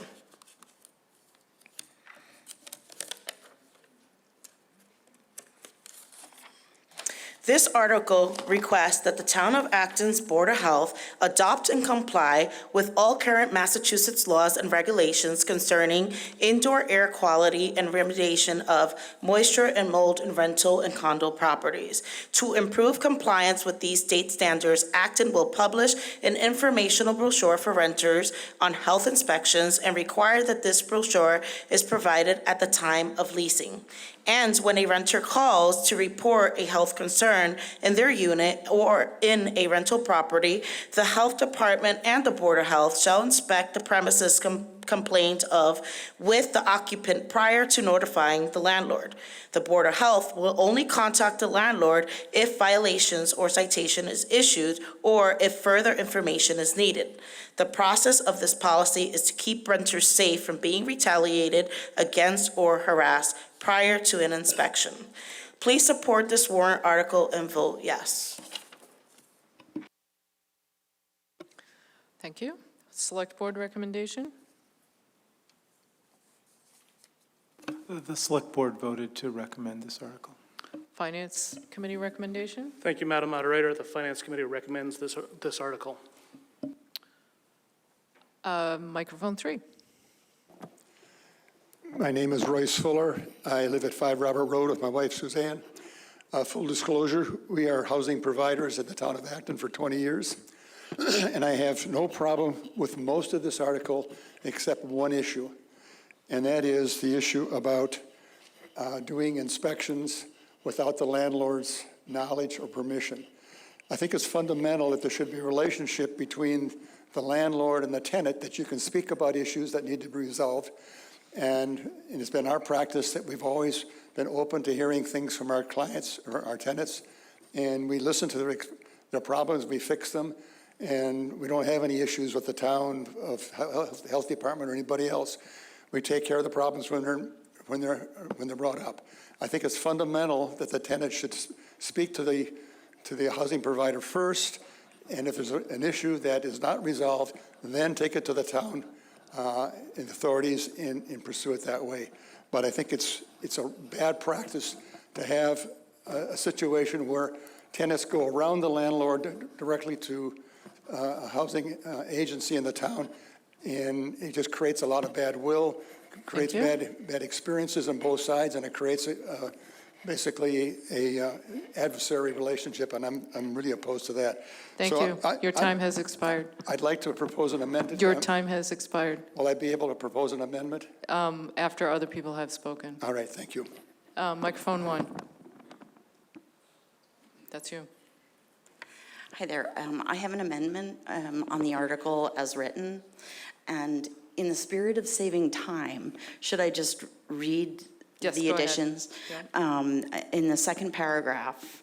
This article requests that the Town of Acton's Board of Health adopt and comply with all current Massachusetts laws and regulations concerning indoor air quality and remediation of moisture and mold in rental and condo properties. To improve compliance with these state standards, Acton will publish an informational brochure for renters on health inspections and require that this brochure is provided at the time of leasing. And when a renter calls to report a health concern in their unit or in a rental property, the health department and the Board of Health shall inspect the premises complained of with the occupant prior to notifying the landlord. The Board of Health will only contact the landlord if violations or citation is issued or if further information is needed. The process of this policy is to keep renters safe from being retaliated against or harassed prior to an inspection. Please support this warrant article and vote yes. Thank you. Select Board recommendation? The Select Board voted to recommend this article. Finance Committee recommendation? Thank you, Madam Moderator. The Finance Committee recommends this article. Microphone 3. My name is Royce Fuller. I live at 5 Robert Road with my wife Suzanne. Full disclosure, we are housing providers in the town of Acton for 20 years. And I have no problem with most of this article except one issue. And that is the issue about doing inspections without the landlord's knowledge or permission. I think it's fundamental that there should be a relationship between the landlord and the tenant, that you can speak about issues that need to be resolved. And it's been our practice that we've always been open to hearing things from our clients or our tenants, and we listen to their problems, we fix them, and we don't have any issues with the town of health department or anybody else. We take care of the problems when they're brought up. I think it's fundamental that the tenant should speak to the housing provider first, and if there's an issue that is not resolved, then take it to the town and authorities and pursue it that way. But I think it's a bad practice to have a situation where tenants go around the landlord directly to a housing agency in the town, and it just creates a lot of bad will, creates bad experiences on both sides, and it creates basically a adversary relationship, and I'm really opposed to that. Thank you. Your time has expired. I'd like to propose an amendment. Your time has expired. Will I be able to propose an amendment? After other people have spoken. All right, thank you. Microphone 1. That's you. Hi there. I have an amendment on the article as written, and in the spirit of saving time, should I just read the additions? In the second paragraph,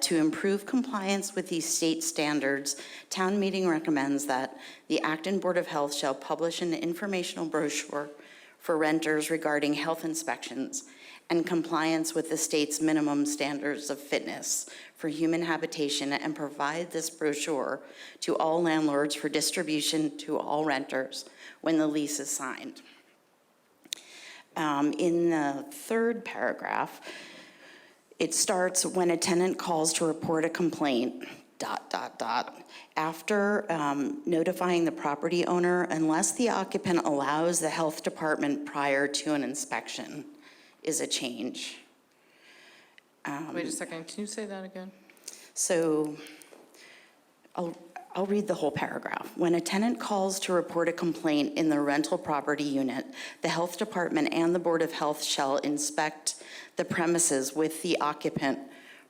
to improve compliance with these state standards, town meeting recommends that the Acton Board of Health shall publish an informational brochure for renters regarding health inspections and compliance with the state's minimum standards of fitness for human habitation, and provide this brochure to all landlords for distribution to all renters when the lease is signed. In the third paragraph, it starts, when a tenant calls to report a complaint, ... After notifying the property owner, unless the occupant allows the health department prior to an inspection, is a change. Wait a second, can you say that again? So I'll read the whole paragraph. When a tenant calls to report a complaint in the rental property unit, the health department and the Board of Health shall inspect the premises with the occupant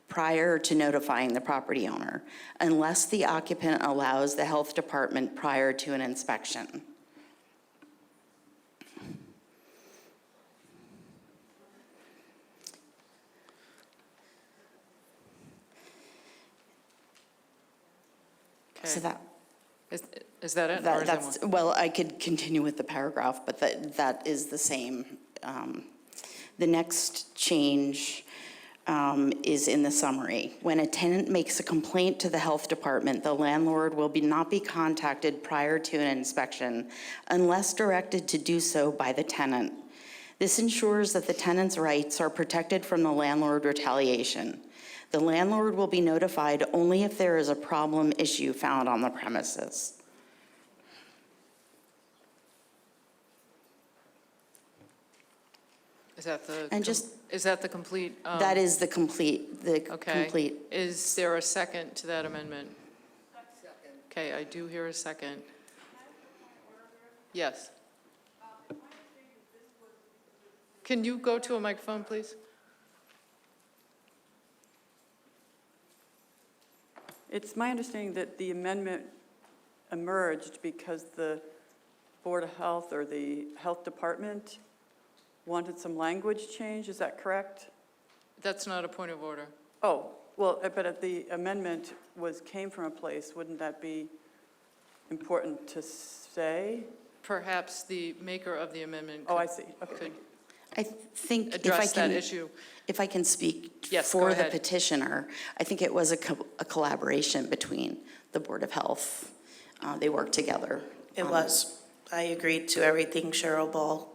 prior to notifying the property owner, unless the occupant allows the health department prior to an inspection. So that is that it? Or is there that's more? well, I could continue with the paragraph, but that is the same. The next change is in the summary. When a tenant makes a complaint to the health department, the landlord will not be contacted prior to an inspection unless directed to do so by the tenant. This ensures that the tenant's rights are protected from the landlord retaliation. The landlord will be notified only if there is a problem issue found on the premises. Is that the And just- is that the complete? That is the complete, Okay. complete. Is there a second to that amendment? Okay, I do hear a second. Yes. Can you go to a microphone, please? It's my understanding that the amendment emerged because the Board of Health or the Health Department wanted some language change, is that correct? That's not a point of order. Oh, well, but if the amendment came from a place, wouldn't that be important to say? Perhaps the maker of the amendment Oh, I see, okay. could I think if I address that can, issue. if I can speak Yes, go for the ahead. petitioner, I think it was a collaboration between the Board of Health. They worked together. It was. I agreed to everything Cheryl Ball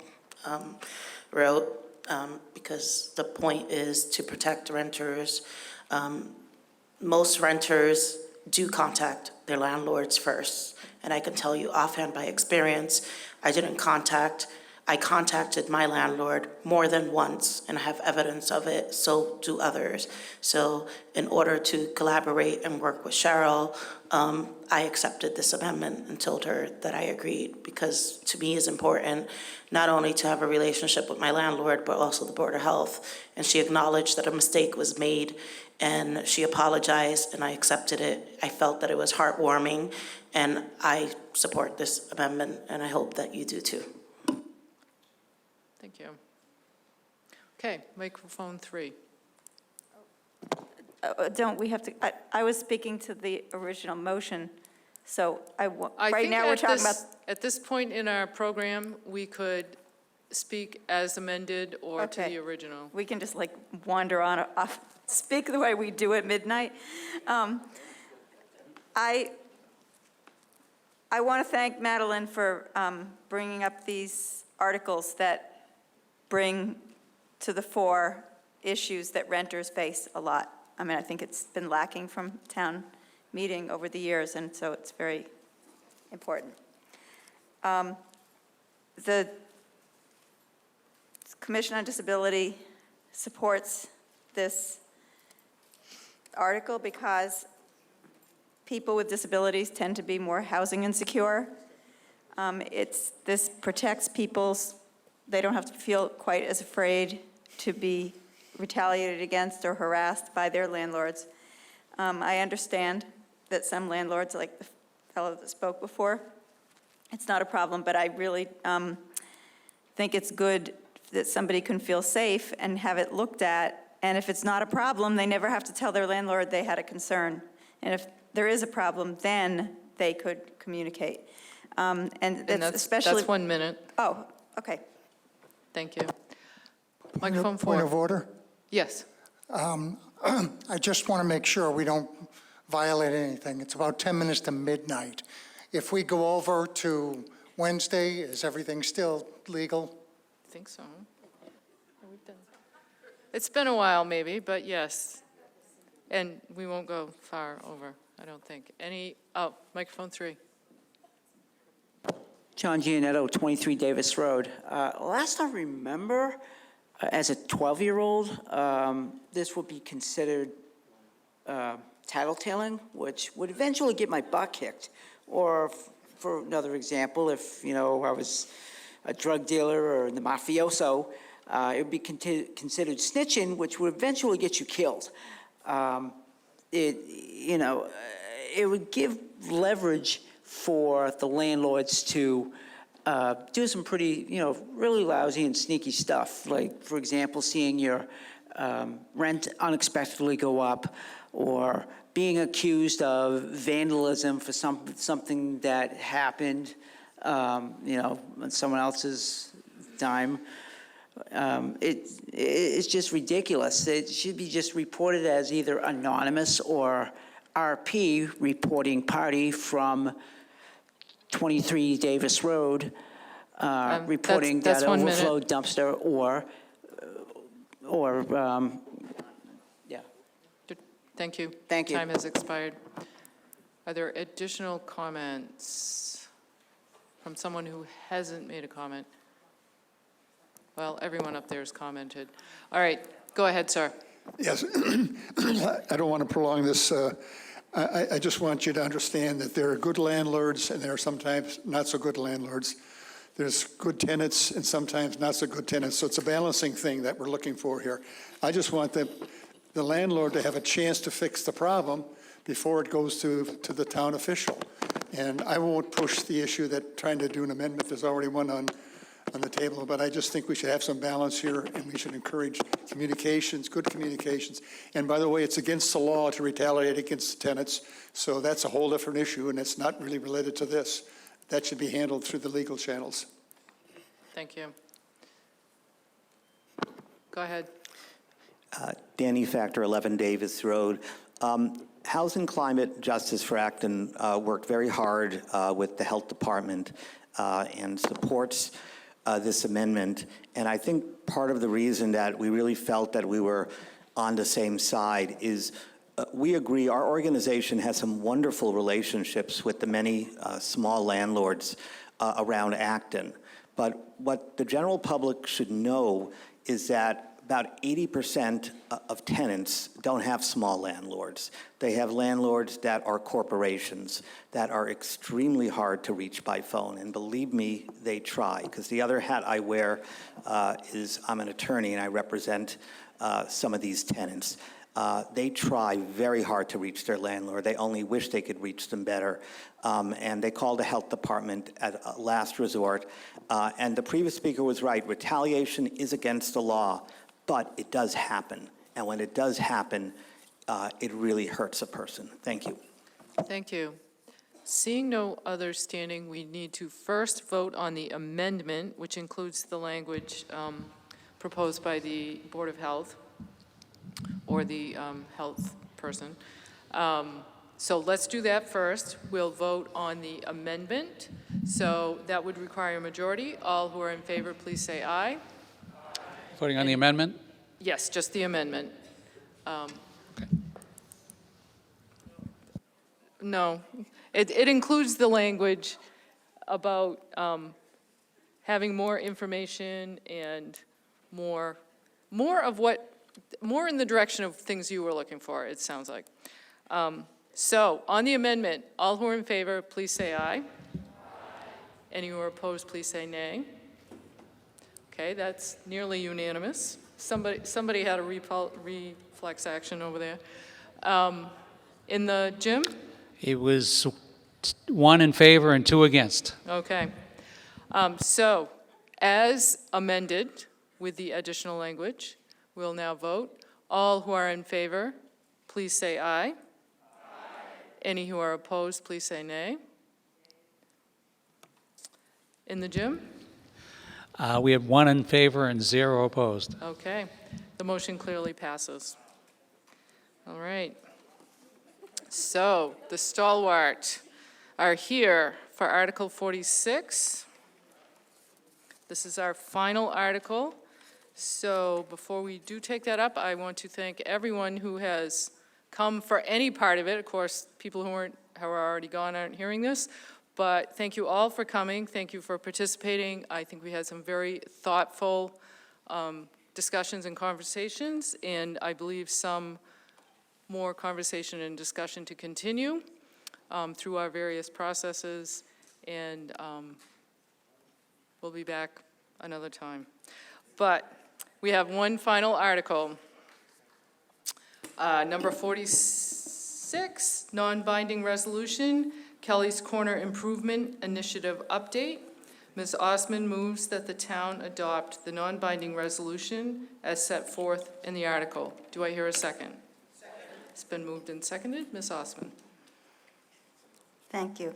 wrote, because the point is to protect renters. Most renters do contact their landlords first. And I can tell you offhand by experience, I contacted my landlord more than once, and I have evidence of it, so do others. So in order to collaborate and work with Cheryl, I accepted this amendment and told her that I agreed, because to me it's important not only to have a relationship with my landlord, but also the Board of Health. And she acknowledged that a mistake was made, and she apologized, and I accepted it. I felt that it was heartwarming, and I support this amendment, and I hope that you do too. Thank you. Okay, microphone 3. Don't we have to, I was speaking to the original motion, so I right think now we're talking about. At this point in our program, we could speak as amended or to Okay. the original. We can just like wander on, off, speak the way we do at midnight. I want to thank Madeline for bringing up these articles that bring to the fore issues that renters face a lot. I mean, I think it's been lacking from town meeting over the years, and so it's very important. The Commission on Disability supports this article because people with disabilities tend to be more housing insecure. This protects people's, they don't have to feel quite as afraid to be retaliated against or harassed by their landlords. I understand that some landlords, like the fellow that spoke before, it's not a problem, but I really think it's good that somebody can feel safe and have it looked at, and if it's not a problem, they never have to tell their landlord they had a concern. And if there is a problem, then they could communicate. And that's especially... That's 1 minute. Oh, okay. Thank you. Microphone 4. Point of order? Yes. I just want to make sure we don't violate anything. It's about 10 minutes to midnight. If we go over to Wednesday, is everything still legal? I think so. It's been a while maybe, but yes. And we won't go far over, I don't think. Microphone 3. John Gianetto, 23 Davis Road. Last I remember, as a 12-year-old, this would be considered tattletaling, which would eventually get my butt kicked. Or for another example, if I was a drug dealer or the mafioso, it would be considered snitching, which would eventually get you killed. It would give leverage for the landlords to do some pretty, really lousy and sneaky stuff. Like, for example, seeing your rent unexpectedly go up, or being accused of vandalism for something that happened, on someone else's dime. It's just ridiculous. It should be just reported as either anonymous or RP, reporting party from 23 Davis Road, reporting that's that 1 minute. overflow dumpster or yeah. Thank you. Thank you. Time has expired. Are there additional comments from someone who hasn't made a comment? Well, everyone up there has commented. All right, go ahead, sir. Yes, I don't want to prolong this. I just want you to understand that there are good landlords and there are sometimes not so good landlords. There's good tenants and sometimes not so good tenants. So it's a balancing thing that we're looking for here. I just want the landlord to have a chance to fix the problem before it goes to the town official. And I won't push the issue that trying to do an amendment, there's already one on the table, but I just think we should have some balance here, and we should encourage communications, good communications. And by the way, it's against the law to retaliate against the tenants, so that's a whole different issue, and it's not really related to this. That should be handled through the legal channels. Thank you. Go ahead. Danny Factor, 11 Davis Road. Housing Climate Justice for Acton worked very hard with the Health Department and supports this amendment. And I think part of the reason that we really felt that we were on the same side is we agree our organization has some wonderful relationships with the many small landlords around Acton. But what the general public should know is that about 80% of tenants don't have small landlords. They have landlords that are corporations that are extremely hard to reach by phone. And believe me, they try. Because the other hat I wear is I'm an attorney and I represent some of these tenants. They try very hard to reach their landlord. They only wish they could reach them better. And they call the health department at a last resort. And the previous speaker was right. Retaliation is against the law. But it does happen, and when it does happen, it really hurts a person. Thank you. Thank you. Seeing no other standing, we need to first vote on the amendment, which includes the language proposed by the Board of Health or the health person. So let's do that first. We'll vote on the amendment. So that would require a majority. All who are in favor, please say aye. Voting on the amendment? Yes, just the amendment. No, it includes the language about having more information and more in the direction of things you were looking for, it sounds like. So on the amendment, all who are in favor, please say aye. Any who are opposed, please say nay. Okay, that's nearly unanimous. Somebody had a reflex action over there. In the gym? It was 1 in favor and 2 against. Okay. So, as amended with the additional language, we'll now vote. All who are in favor, please say aye. Aye. Any who are opposed, please say nay. In the gym? We have 1 in favor and 0 opposed. Okay. The motion clearly passes. All right. So, the stalwart are here for Article 46. This is our final article. So, before we do take that up, I want to thank everyone who has come for any part of it. Of course, people who are already gone aren't hearing this. But thank you all for coming. Thank you for participating. I think we had some very thoughtful discussions and conversations, and I believe some more conversation and discussion to continue through our various processes, and we'll be back another time. But we have one final article. Number 46, non-binding resolution, Kelly's Corner Improvement Initiative Update. Ms. Osman moves that the town adopt the non-binding resolution as set forth in the article. Do I hear a second? Second. It's been moved and seconded. Ms. Osman. Thank you.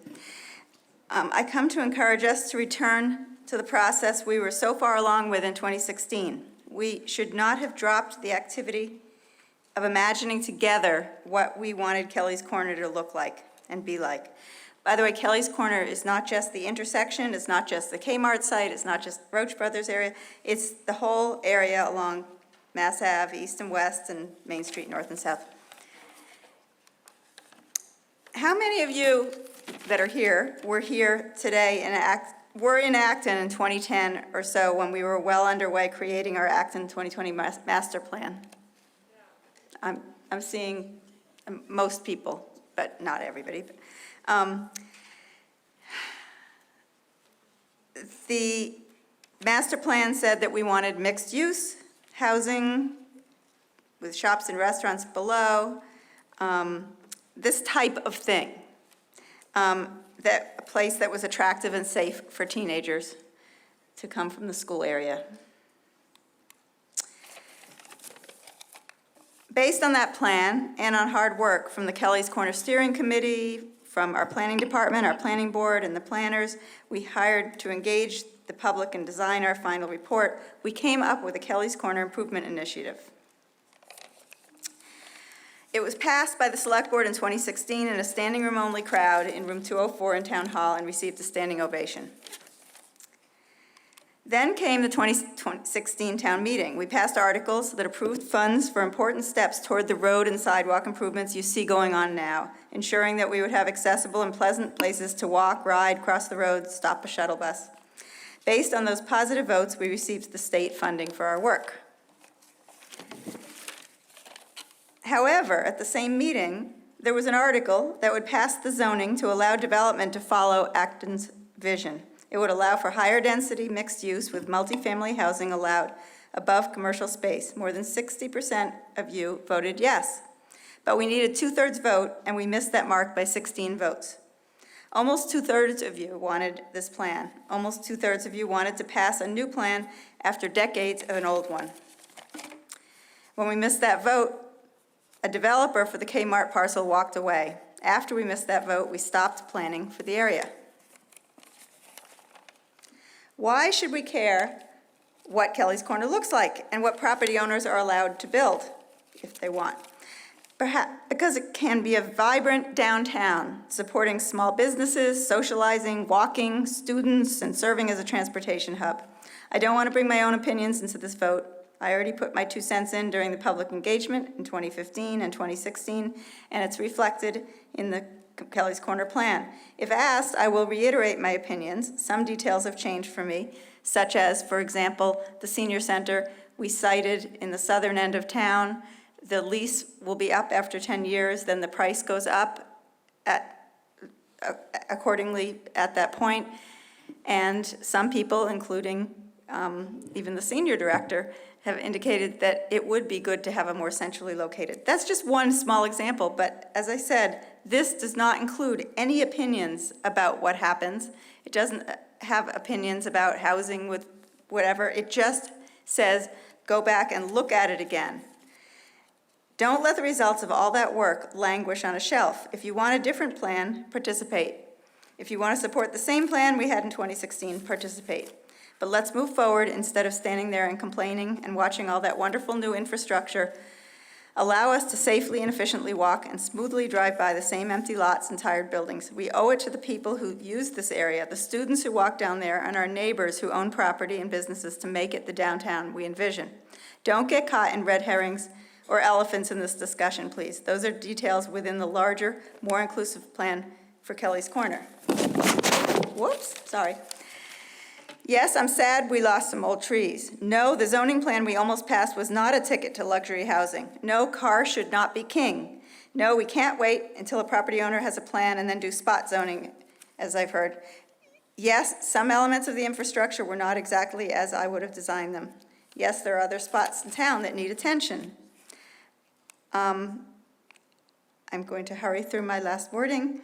I come to encourage us to return to the process we were so far along with in 2016. We should not have dropped the activity of imagining together what we wanted Kelly's Corner to look like and be like. By the way, Kelly's Corner is not just the intersection, it's not just the Kmart site, it's not just Roach Brothers area, it's the whole area along Mass Ave, east and west, and Main Street, north and south. How many of you that are here were here today were in Acton in 2010 or so when we were well underway creating our Acton 2020 master plan? I'm seeing most people, but not everybody. The master plan said that we wanted mixed-use housing with shops and restaurants below, this type of thing. that, a place that was attractive and safe for teenagers to come from the school area. Based on that plan and on hard work from the Kelly's Corner Steering Committee, from our planning department, our planning board, and the planners, we hired to engage the public and design our final report. We came up with a Kelly's Corner Improvement Initiative. It was passed by the Select Board in 2016 in a standing room only crowd in room 204 in Town Hall and received a standing ovation. Then came the 2016 town meeting. We passed articles that approved funds for important steps toward the road and sidewalk improvements you see going on now, ensuring that we would have accessible and pleasant places to walk, ride, cross the road, stop a shuttle bus. Based on those positive votes, we received the state funding for our work. However, at the same meeting, there was an article that would pass the zoning to allow development to follow Acton's vision. It would allow for higher density mixed use with multifamily housing allowed above commercial space. More than 60% of you voted yes. But we needed 2/3 vote, and we missed that mark by 16 votes. Almost 2/3 of you wanted this plan. Almost 2/3 of you wanted to pass a new plan after decades of an old one. When we missed that vote, a developer for the Kmart parcel walked away. After we missed that vote, we stopped planning for the area. Why should we care what Kelly's Corner looks like and what property owners are allowed to build if they want? Perhaps because it can be a vibrant downtown, supporting small businesses, socializing, walking, students, and serving as a transportation hub. I don't want to bring my own opinions into this vote. I already put my 2 cents in during the public engagement in 2015 and 2016, and it's reflected in the Kelly's Corner plan. If asked, I will reiterate my opinions. Some details have changed for me, such as, for example, the senior center we cited in the southern end of town. The lease will be up after 10 years, then the price goes up accordingly at that point. And some people, including even the senior director, have indicated that it would be good to have a more centrally located. That's just one small example, but as I said, this does not include any opinions about what happens. It doesn't have opinions about housing with whatever. It just says, go back and look at it again. Don't let the results of all that work languish on a shelf. If you want a different plan, participate. If you want to support the same plan we had in 2016, participate. But let's move forward instead of standing there and complaining and watching all that wonderful new infrastructure allow us to safely and efficiently walk and smoothly drive by the same empty lots and tired buildings. We owe it to the people who use this area, the students who walk down there, and our neighbors who own property and businesses to make it the downtown we envision. Don't get caught in red herrings or elephants in this discussion, please. Those are details within the larger, more inclusive plan for Kelly's Corner. Whoops, sorry. Yes, I'm sad we lost some old trees. No, the zoning plan we almost passed was not a ticket to luxury housing. No, car should not be king. No, we can't wait until a property owner has a plan and then do spot zoning, as I've heard. Yes, some elements of the infrastructure were not exactly as I would have designed them. Yes, there are other spots in town that need attention. I'm going to hurry through my last wording.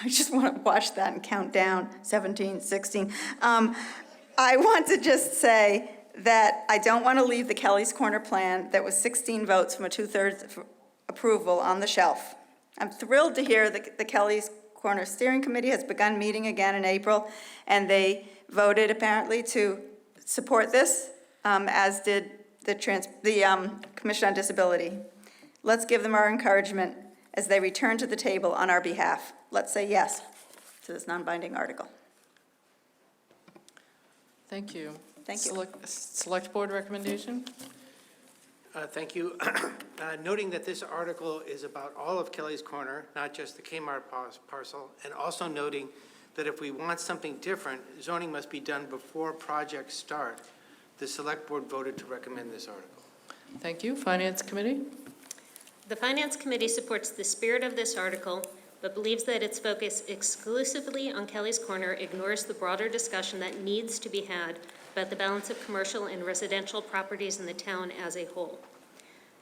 I just want to watch that and count down, 17, 16. I want to just say that I don't want to leave the Kelly's Corner plan that was 16 votes from a 2/3 approval on the shelf. I'm thrilled to hear that the Kelly's Corner Steering Committee has begun meeting again in April, and they voted apparently to support this, as did the Commission on Disability. Let's give them our encouragement as they return to the table on our behalf. Let's say yes to this non-binding article. Thank you. Thank you. Select Board recommendation? Thank you. Noting that this article is about all of Kelly's Corner, not just the Kmart parcel, and also noting that if we want something different, zoning must be done before projects start. The Select Board voted to recommend this article. Thank you. Finance Committee? The Finance Committee supports the spirit of this article, but believes that its focus exclusively on Kelly's Corner ignores the broader discussion that needs to be had about the balance of commercial and residential properties in the town as a whole.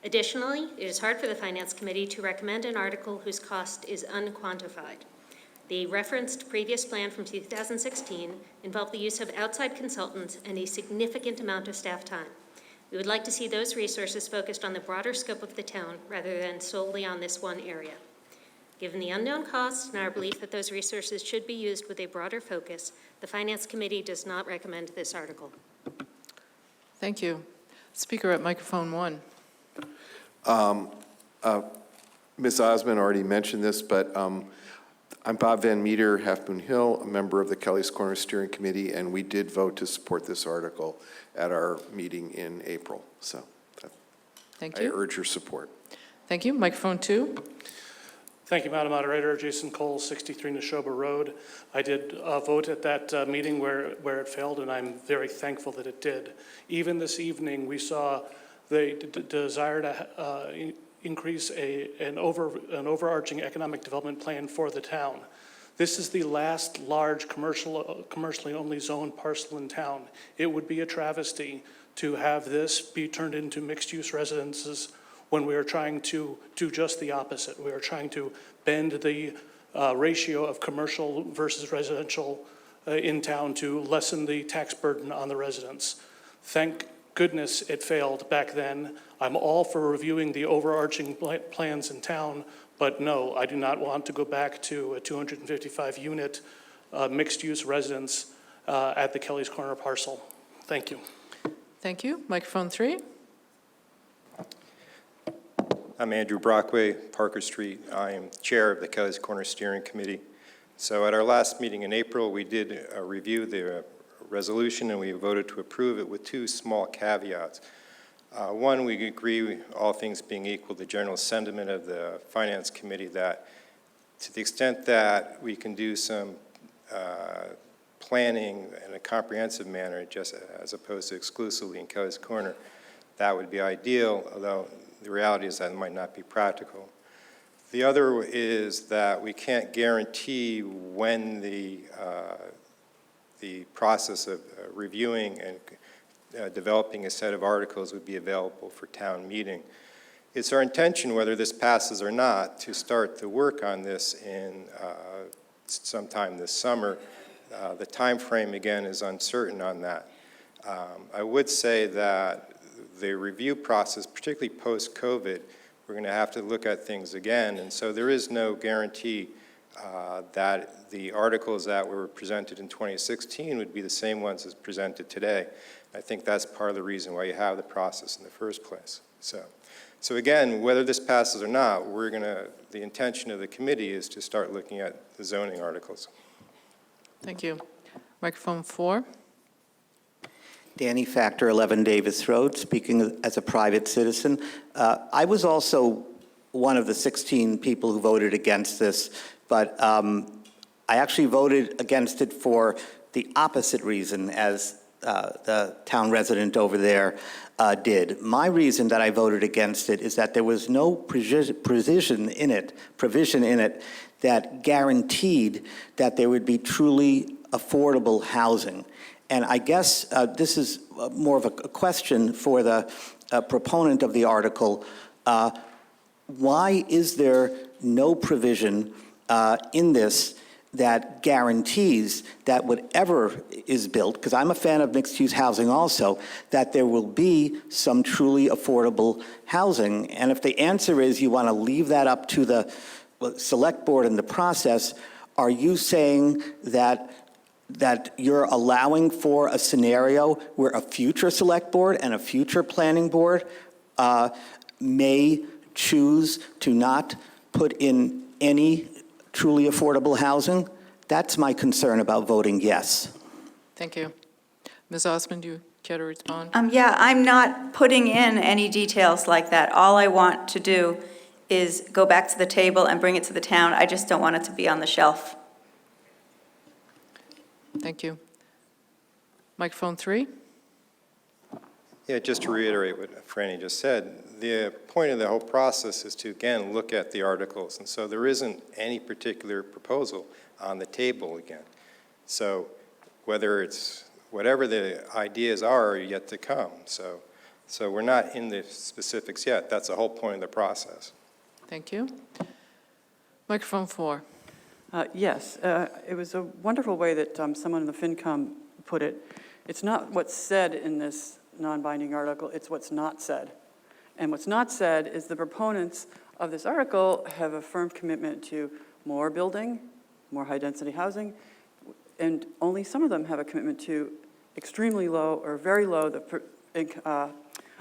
Additionally, it is hard for the Finance Committee to recommend an article whose cost is unquantified. The referenced previous plan from 2016 involved the use of outside consultants and a significant amount of staff time. We would like to see those resources focused on the broader scope of the town rather than solely on this one area. Given the unknown costs and our belief that those resources should be used with a broader focus, the Finance Committee does not recommend this article. Thank you. Speaker at microphone 1. Ms. Osmond already mentioned this, but I'm Bob Van Meter, Half Moon Hill, a member of the Kelly's Corner Steering Committee, and we did vote to support this article at our meeting in April. So Thank I you. urge your support. Thank you. Microphone 2. Thank you, Madam Moderator. Jason Cole, 63 Neshoba Road. I did vote at that meeting where it failed, and I'm very thankful that it did. Even this evening, we saw the desire to increase an overarching economic development plan for the town. This is the last large commercially only zoned parcel in town. It would be a travesty to have this be turned into mixed-use residences when we are trying to do just the opposite. We are trying to bend the ratio of commercial versus residential in town to lessen the tax burden on the residents. Thank goodness it failed back then. I'm all for reviewing the overarching plans in town, but no, I do not want to go back to a 255-unit mixed-use residence at the Kelly's Corner parcel. Thank you. Thank you. Microphone 3. I'm Andrew Brockway, Parker Street. I am chair of the Kelly's Corner Steering Committee. So at our last meeting in April, we did review the resolution and we voted to approve it with 2 small caveats. One, we agree, all things being equal, the general sentiment of the Finance Committee that to the extent that we can do some planning in a comprehensive manner, just as opposed to exclusively in Kelly's Corner, that would be ideal, although the reality is that it might not be practical. The other is that we can't guarantee when the process of reviewing and developing a set of articles would be available for town meeting. It's our intention, whether this passes or not, to start the work on this in sometime this summer. The time frame, again, is uncertain on that. I would say that the review process, particularly post-COVID, we're going to have to look at things again, and so there is no guarantee that the articles that were presented in 2016 would be the same ones as presented today. I think that's part of the reason why you have the process in the first place. So again, whether this passes or not, the intention of the committee is to start looking at the zoning articles. Thank you. Microphone 4. Danny Factor, 11 Davis Road, speaking as a private citizen. I was also one of the 16 people who voted against this, but I actually voted against it for the opposite reason as the town resident over there did. My reason that I voted against it is that there was no provision in it that guaranteed that there would be truly affordable housing. And I guess this is more of a question for the proponent of the article. Why is there no provision in this that guarantees that whatever is built, because I'm a fan of mixed-use housing also, that there will be some truly affordable housing? And if the answer is you want to leave that up to the select board in the process, are you saying that you're allowing for a scenario where a future select board and a future planning board may choose to not put in any truly affordable housing? That's my concern about voting yes. Thank you. Ms. Osmond, do you care to respond? Yeah, I'm not putting in any details like that. All I want to do is go back to the table and bring it to the town. I just don't want it to be on the shelf. Thank you. Microphone 3. Yeah, just to reiterate what Franny just said, the point of the whole process is to, again, look at the articles. And so there isn't any particular proposal on the table again. So whatever the ideas are yet to come. So we're not in the specifics yet. That's the whole point of the process. Thank you. Microphone 4. Yes, it was a wonderful way that someone in the FinCom put it. It's not what's said in this non-binding article, it's what's not said. And what's not said is the proponents of this article have a firm commitment to more building, more high-density housing, and only some of them have a commitment to extremely low or very low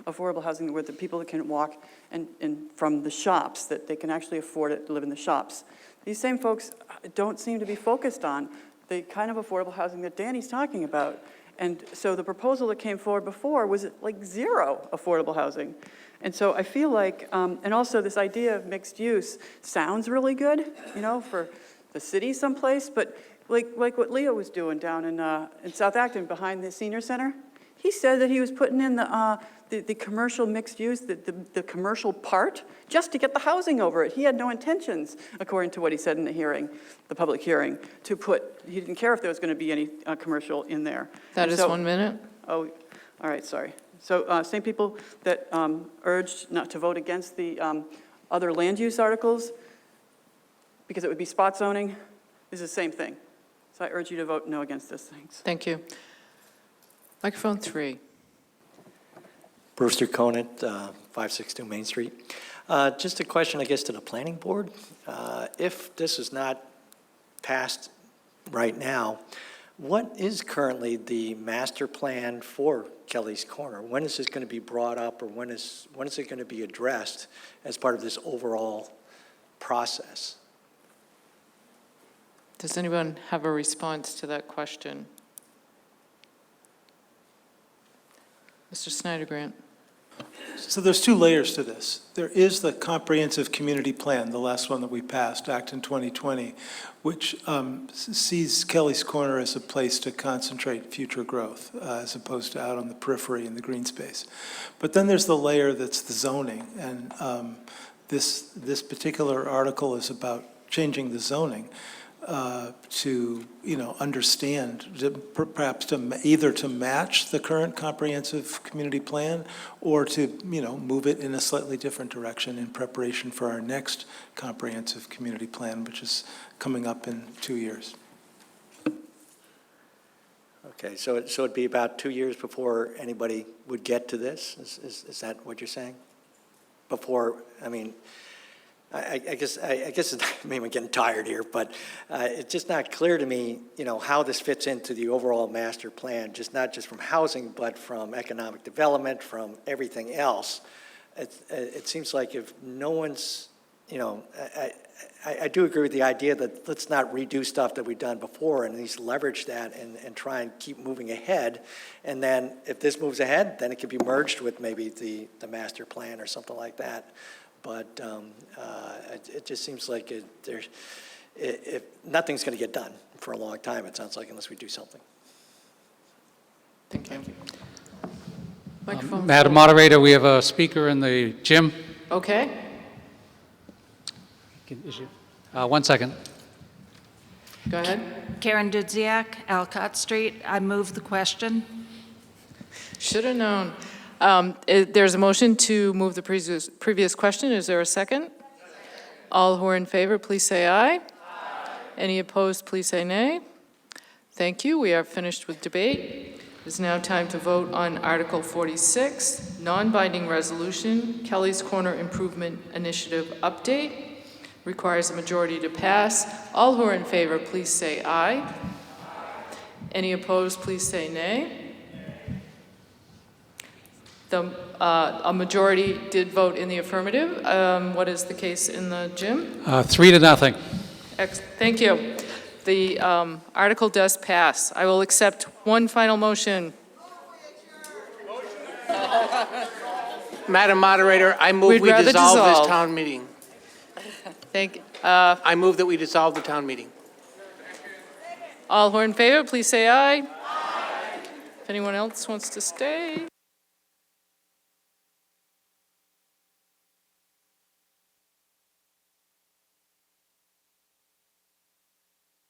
affordable housing where the people that can walk and from the shops, that they can actually afford it to live in the shops. These same folks don't seem to be focused on the kind of affordable housing that Danny's talking about. And so the proposal that came forward before was like zero affordable housing. And so I feel like, and also this idea of mixed use sounds really good, you know, for the city someplace, but like what Leo was doing down in South Acton behind the senior center. He said that he was putting in the commercial mixed use, the commercial part, just to get the housing over it. He had no intentions, according to what he said in the hearing, the public hearing, he didn't care if there was going to be any commercial in there. That is 1 minute. Oh, all right, sorry. So same people that urged not to vote against the other land use articles because it would be spot zoning, this is the same thing. So I urge you to vote no against this. Thanks. Thank you. Microphone 3. Brewster Conant, 562 Main Street. Just a question, I guess, to the planning board. If this is not passed right now, what is currently the master plan for Kelly's Corner? When is this going to be brought up, or when is it going to be addressed as part of this overall process? Does anyone have a response to that question? Mr. Snyder-Grant. So there's two layers to this. There is the comprehensive community plan, the last one that we passed, Acton 2020, which sees Kelly's Corner as a place to concentrate future growth, as opposed to out on the periphery in the green space. But then there's the layer that's the zoning, and this particular article is about changing the zoning to, understand, perhaps either to match the current comprehensive community plan or to, move it in a slightly different direction in preparation for our next comprehensive community plan, which is coming up in 2 years. Okay, so it'd be about 2 years before anybody would get to this? Is that what you're saying? Before, I guess maybe I'm getting tired here, but it's just not clear to me, how this fits into the overall master plan, not just from housing, but from economic development, from everything else. It seems like if no one's, I do agree with the idea that let's not redo stuff that we've done before and at least leverage that and try and keep moving ahead. And then if this moves ahead, then it could be merged with maybe the master plan or something like that. But it just seems like if nothing's going to get done for a long time, it sounds like, unless we do something. Thank you. Microphone. Madam Moderator, we have a speaker in the gym. Okay. 1 second. Go ahead. Karen Dudziak, Alcott Street. I move the question. Should have known. There's a motion to move the previous question. Is there a second? All who are in favor, please say aye. Any opposed, please say nay. Thank you. We are finished with debate. It is now time to vote on Article 46, non-binding resolution, Kelly's Corner Improvement Initiative update. Requires a majority to pass. All who are in favor, please say aye. Any opposed, please say nay. A majority did vote in the affirmative. What is the case in the gym? 3-0. Thank you. The article does pass. I will accept one final motion. Madam Moderator, I move we dissolve this town meeting. Thank you. I move that we dissolve the town meeting. All who are in favor, please say aye. If anyone else wants to stay.